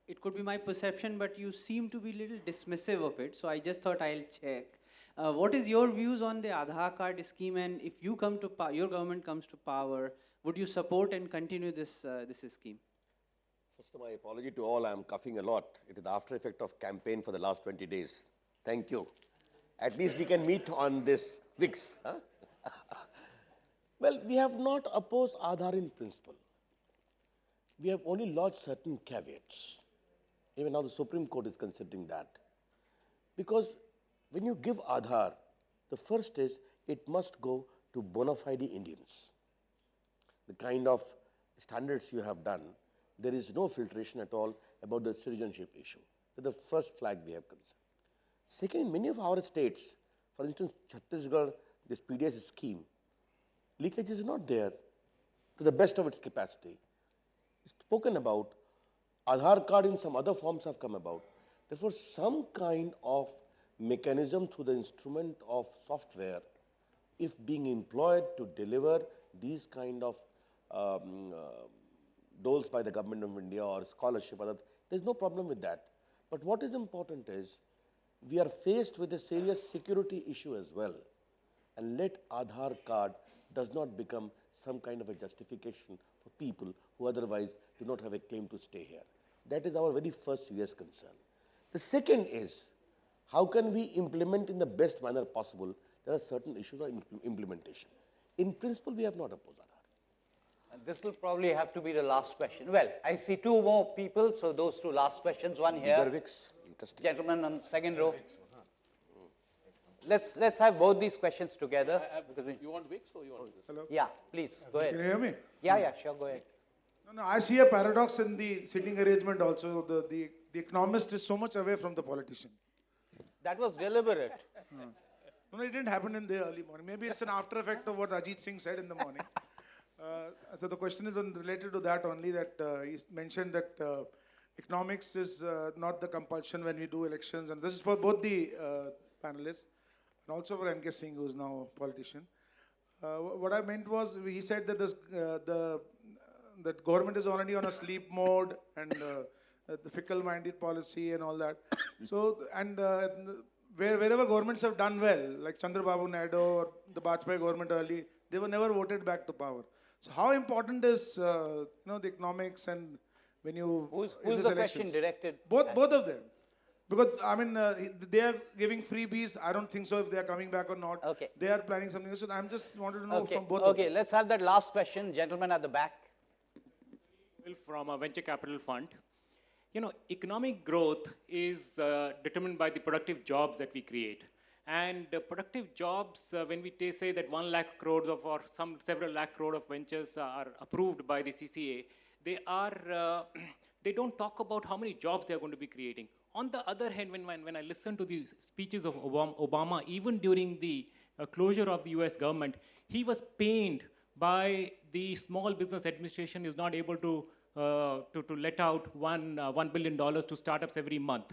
It could be my perception, but you seem to be a little dismissive of it. So I just thought I'll check. What is your views on the Aadhaar card scheme? And if you come to your government comes to power, would you support and continue this scheme? First of all, my apology to all. I'm coughing a lot. It is the after effect of campaign for the last 20 days. Thank you. At least we can meet on this Vicks. Huh? Well, we have not opposed Aadhaar in principle. We have only lodged certain caveats. Even now the Supreme Court is considering that. Because when you give Aadhaar, the first is it must go to bona fide Indians. The kind of standards you have done, there is no filtration at all about the citizenship issue. That's the first flag we have concerned. Second, in many of our states, for instance, Chhattisgarh, this PDS scheme, leakage is not there to the best of its capacity. It's spoken about. Aadhaar card in some other forms have come about. Therefore, some kind of mechanism through the instrument of software, if being employed to deliver these kind of doles by the government of India or scholarship, there's no problem with that. But what is important is, we are faced with a serious security issue as well. And let Aadhaar card does not become some kind of a justification for people who otherwise do not have a claim to stay here. That is our very first serious concern. The second is, how can we implement in the best manner possible? There are certain issues of implementation. In principle, we have not opposed Aadhaar. And this will probably have to be the last question. Well, I see two more people, so those two last questions. One here. Gentleman on the second row. Let's have both these questions together. You want Vicks or you want this? Hello? Yeah, please, go ahead. Can you hear me? Yeah, sure, go ahead. No, I see a paradox in the sitting arrangement also. The economist is so much away from the politician. That was deliberate. No, it didn't happen in the early morning. Maybe it's an after effect of what Ajit Singh said in the morning. So the question is related to that only, that he mentioned that economics is not the compulsion when we do elections. And this is for both the panelists and also for N.K. Singh, who is now a politician. What I meant was, he said that that government is already on a sleep mode and the fickle-minded policy and all that. So, and wherever governments have done well, like Chandrababu Naidu or the Bajpayee government early, they were never voted back to power. So how important is the economics, and when you who's the question directed? Both of them. Because, I mean, they are giving freebies. I don't think so if they are coming back or not. Okay. They are planning something else. So I'm just wanted to know from both of them. Okay, let's have that last question. Gentleman at the back. From a venture capital fund. Economic growth is determined by the productive jobs that we create. And productive jobs, when we say that 1 lakh crores of or several lakh crore of ventures are approved by the CCA, they are they don't talk about how many jobs they are going to be creating. On the other hand, when I listen to the speeches of Obama, even during the closure of the US government, he was pained by the Small Business Administration is not able to let out $1 billion to startups every month.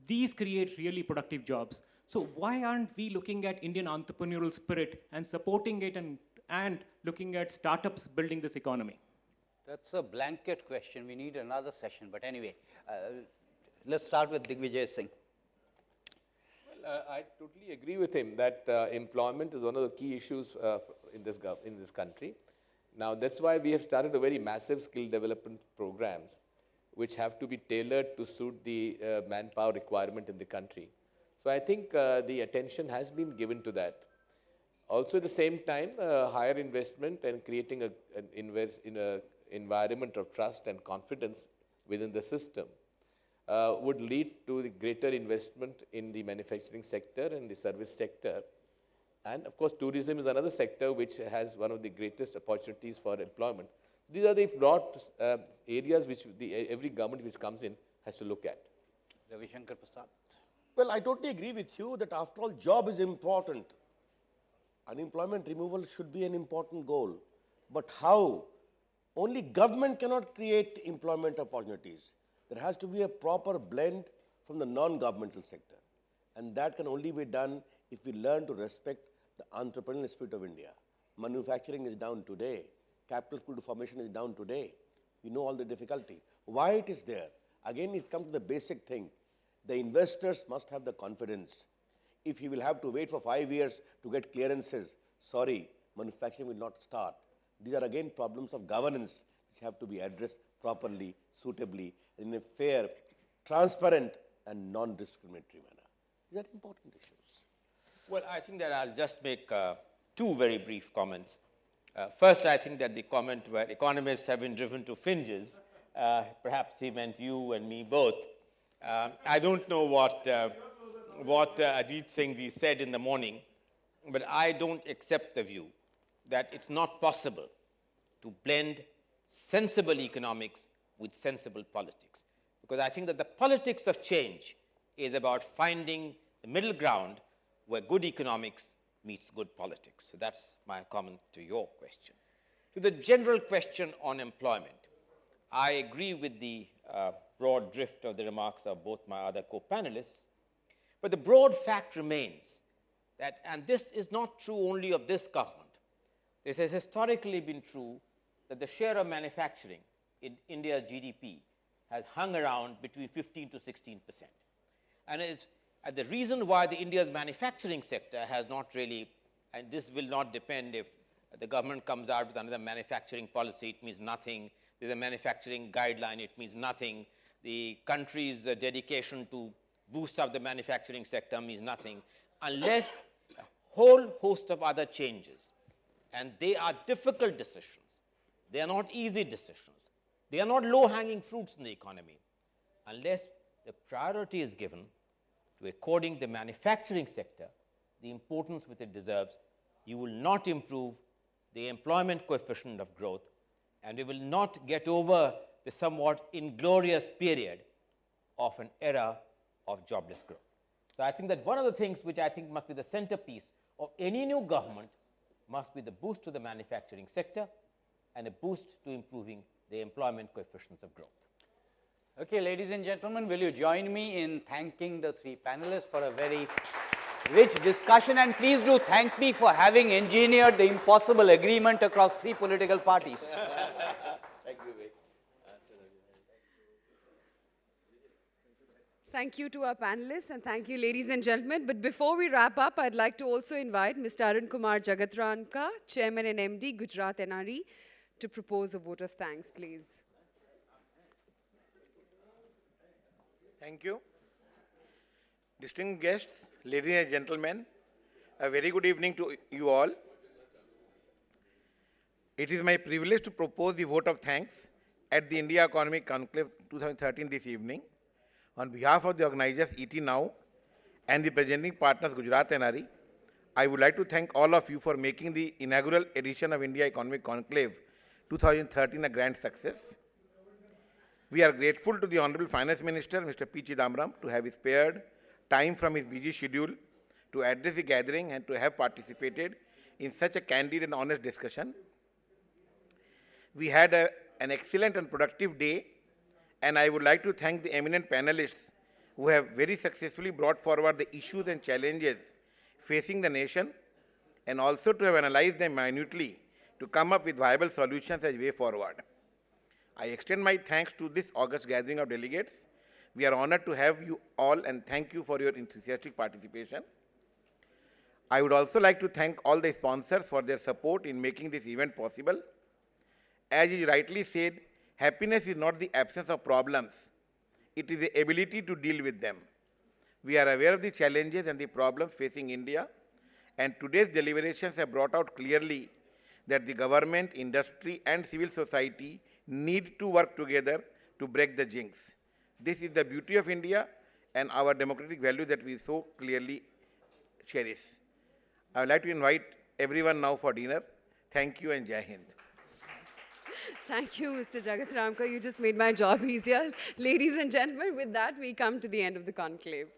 These create really productive jobs. So why aren't we looking at Indian entrepreneurial spirit and supporting it and looking at startups building this economy? That's a blanket question. We need another session. But anyway, let's start with Digvijay Singh. Well, I totally agree with him that employment is one of the key issues in this country. Now, that's why we have started a very massive skill development programs, which have to be tailored to suit the manpower requirement in the country. So I think the attention has been given to that. Also, at the same time, higher investment and creating an environment of trust and confidence within the system would lead to the greater investment in the manufacturing sector and the service sector. And of course, tourism is another sector which has one of the greatest opportunities for employment. These are the broad areas which every government which comes in has to look at. Ravi Shankar Prasad. Well, I totally agree with you that after all, job is important. Unemployment removal should be an important goal. But how? Only government cannot create employment opportunities. There has to be a proper blend from the non-governmental sector. And that can only be done if we learn to respect the entrepreneurial spirit of India. Manufacturing is down today. Capital school formation is down today. You know all the difficulty. Why it is there? Again, it comes to the basic thing. The investors must have the confidence. If you will have to wait for 5 years to get clearances, sorry, manufacturing will not start. These are again problems of governance which have to be addressed properly, suitably, in a fair, transparent and non-discriminatory manner. These are important issues. Well, I think that I'll just make two very brief comments. First, I think that the comment where economists have been driven to fringes, perhaps he meant you and me both. I don't know what Ajit Singh ji said in the morning, but I don't accept the view that it's not possible to blend sensible economics with sensible politics. Because I think that the politics of change is about finding the middle ground where good economics meets good politics. So that's my comment to your question. To the general question on employment, I agree with the broad drift of the remarks of both my other co-panelists, but the broad fact remains that, and this is not true only of this government, this has historically been true, that the share of manufacturing in India's GDP has hung around between 15 to 16%. And the reason why the India's manufacturing sector has not really, and this will not depend if the government comes out with another manufacturing policy, it means nothing. There's a manufacturing guideline, it means nothing. The country's dedication to boost up the manufacturing sector means nothing, unless a whole host of other changes. And they are difficult decisions. They are not easy decisions. They are not low-hanging fruits in the economy. Unless the priority is given to according the manufacturing sector the importance which it deserves, you will not improve the employment coefficient of growth, and we will not get over the somewhat inglorious period of an era of jobless growth. So I think that one of the things which I think must be the centerpiece of any new government must be the boost to the manufacturing sector and a boost to improving the employment coefficients of growth. Okay, ladies and gentlemen, will you join me in thanking the three panelists for a very rich discussion, and please do thank me for having engineered the impossible agreement across three political parties. Thank you, Vivek. Thank you to our panelists, and thank you, ladies and gentlemen. But before we wrap up, I'd like to also invite Mr. Arun Kumar Jagatranka, Chairman and MD, Gujarat NRE, to propose a vote of thanks, please. Thank you. Distinguished guests, ladies and gentlemen, a very good evening to you all. It is my privilege to propose the vote of thanks at the India Economic Conclave 2013 this evening on behalf of the organizers ET Now and the presenting partners Gujarat and RE, I would like to thank all of you for making the inaugural edition of India Economic Conclave 2013 a grand success. We are grateful to the Honorable Finance Minister, Mr. P. Chidambaram, to have spared time from his busy schedule to address the gathering and to have participated in such a candid and honest discussion. We had an excellent and productive day, and I would like to thank the eminent panelists who have very successfully brought forward the issues and challenges facing the nation, and also to have analyzed them minutely to come up with viable solutions as way forward. I extend my thanks to this august gathering of delegates. We are honored to have you all and thank you for your enthusiastic participation. I would also like to thank all the sponsors for their support in making this event possible. As is rightly said, happiness is not the absence of problems, it is the ability to deal with them. We are aware of the challenges and the problems facing India, and today's deliberations have brought out clearly that the government, industry, and civil society need to work together to break the jinx. This is the beauty of India and our democratic value that we so clearly cherish. I would like to invite everyone now for dinner. Thank you and Jai Hind. Thank you, Mr. Jagat Ramkar. You just made my job easier. Ladies and gentlemen, with that, we come to the end of the conclave.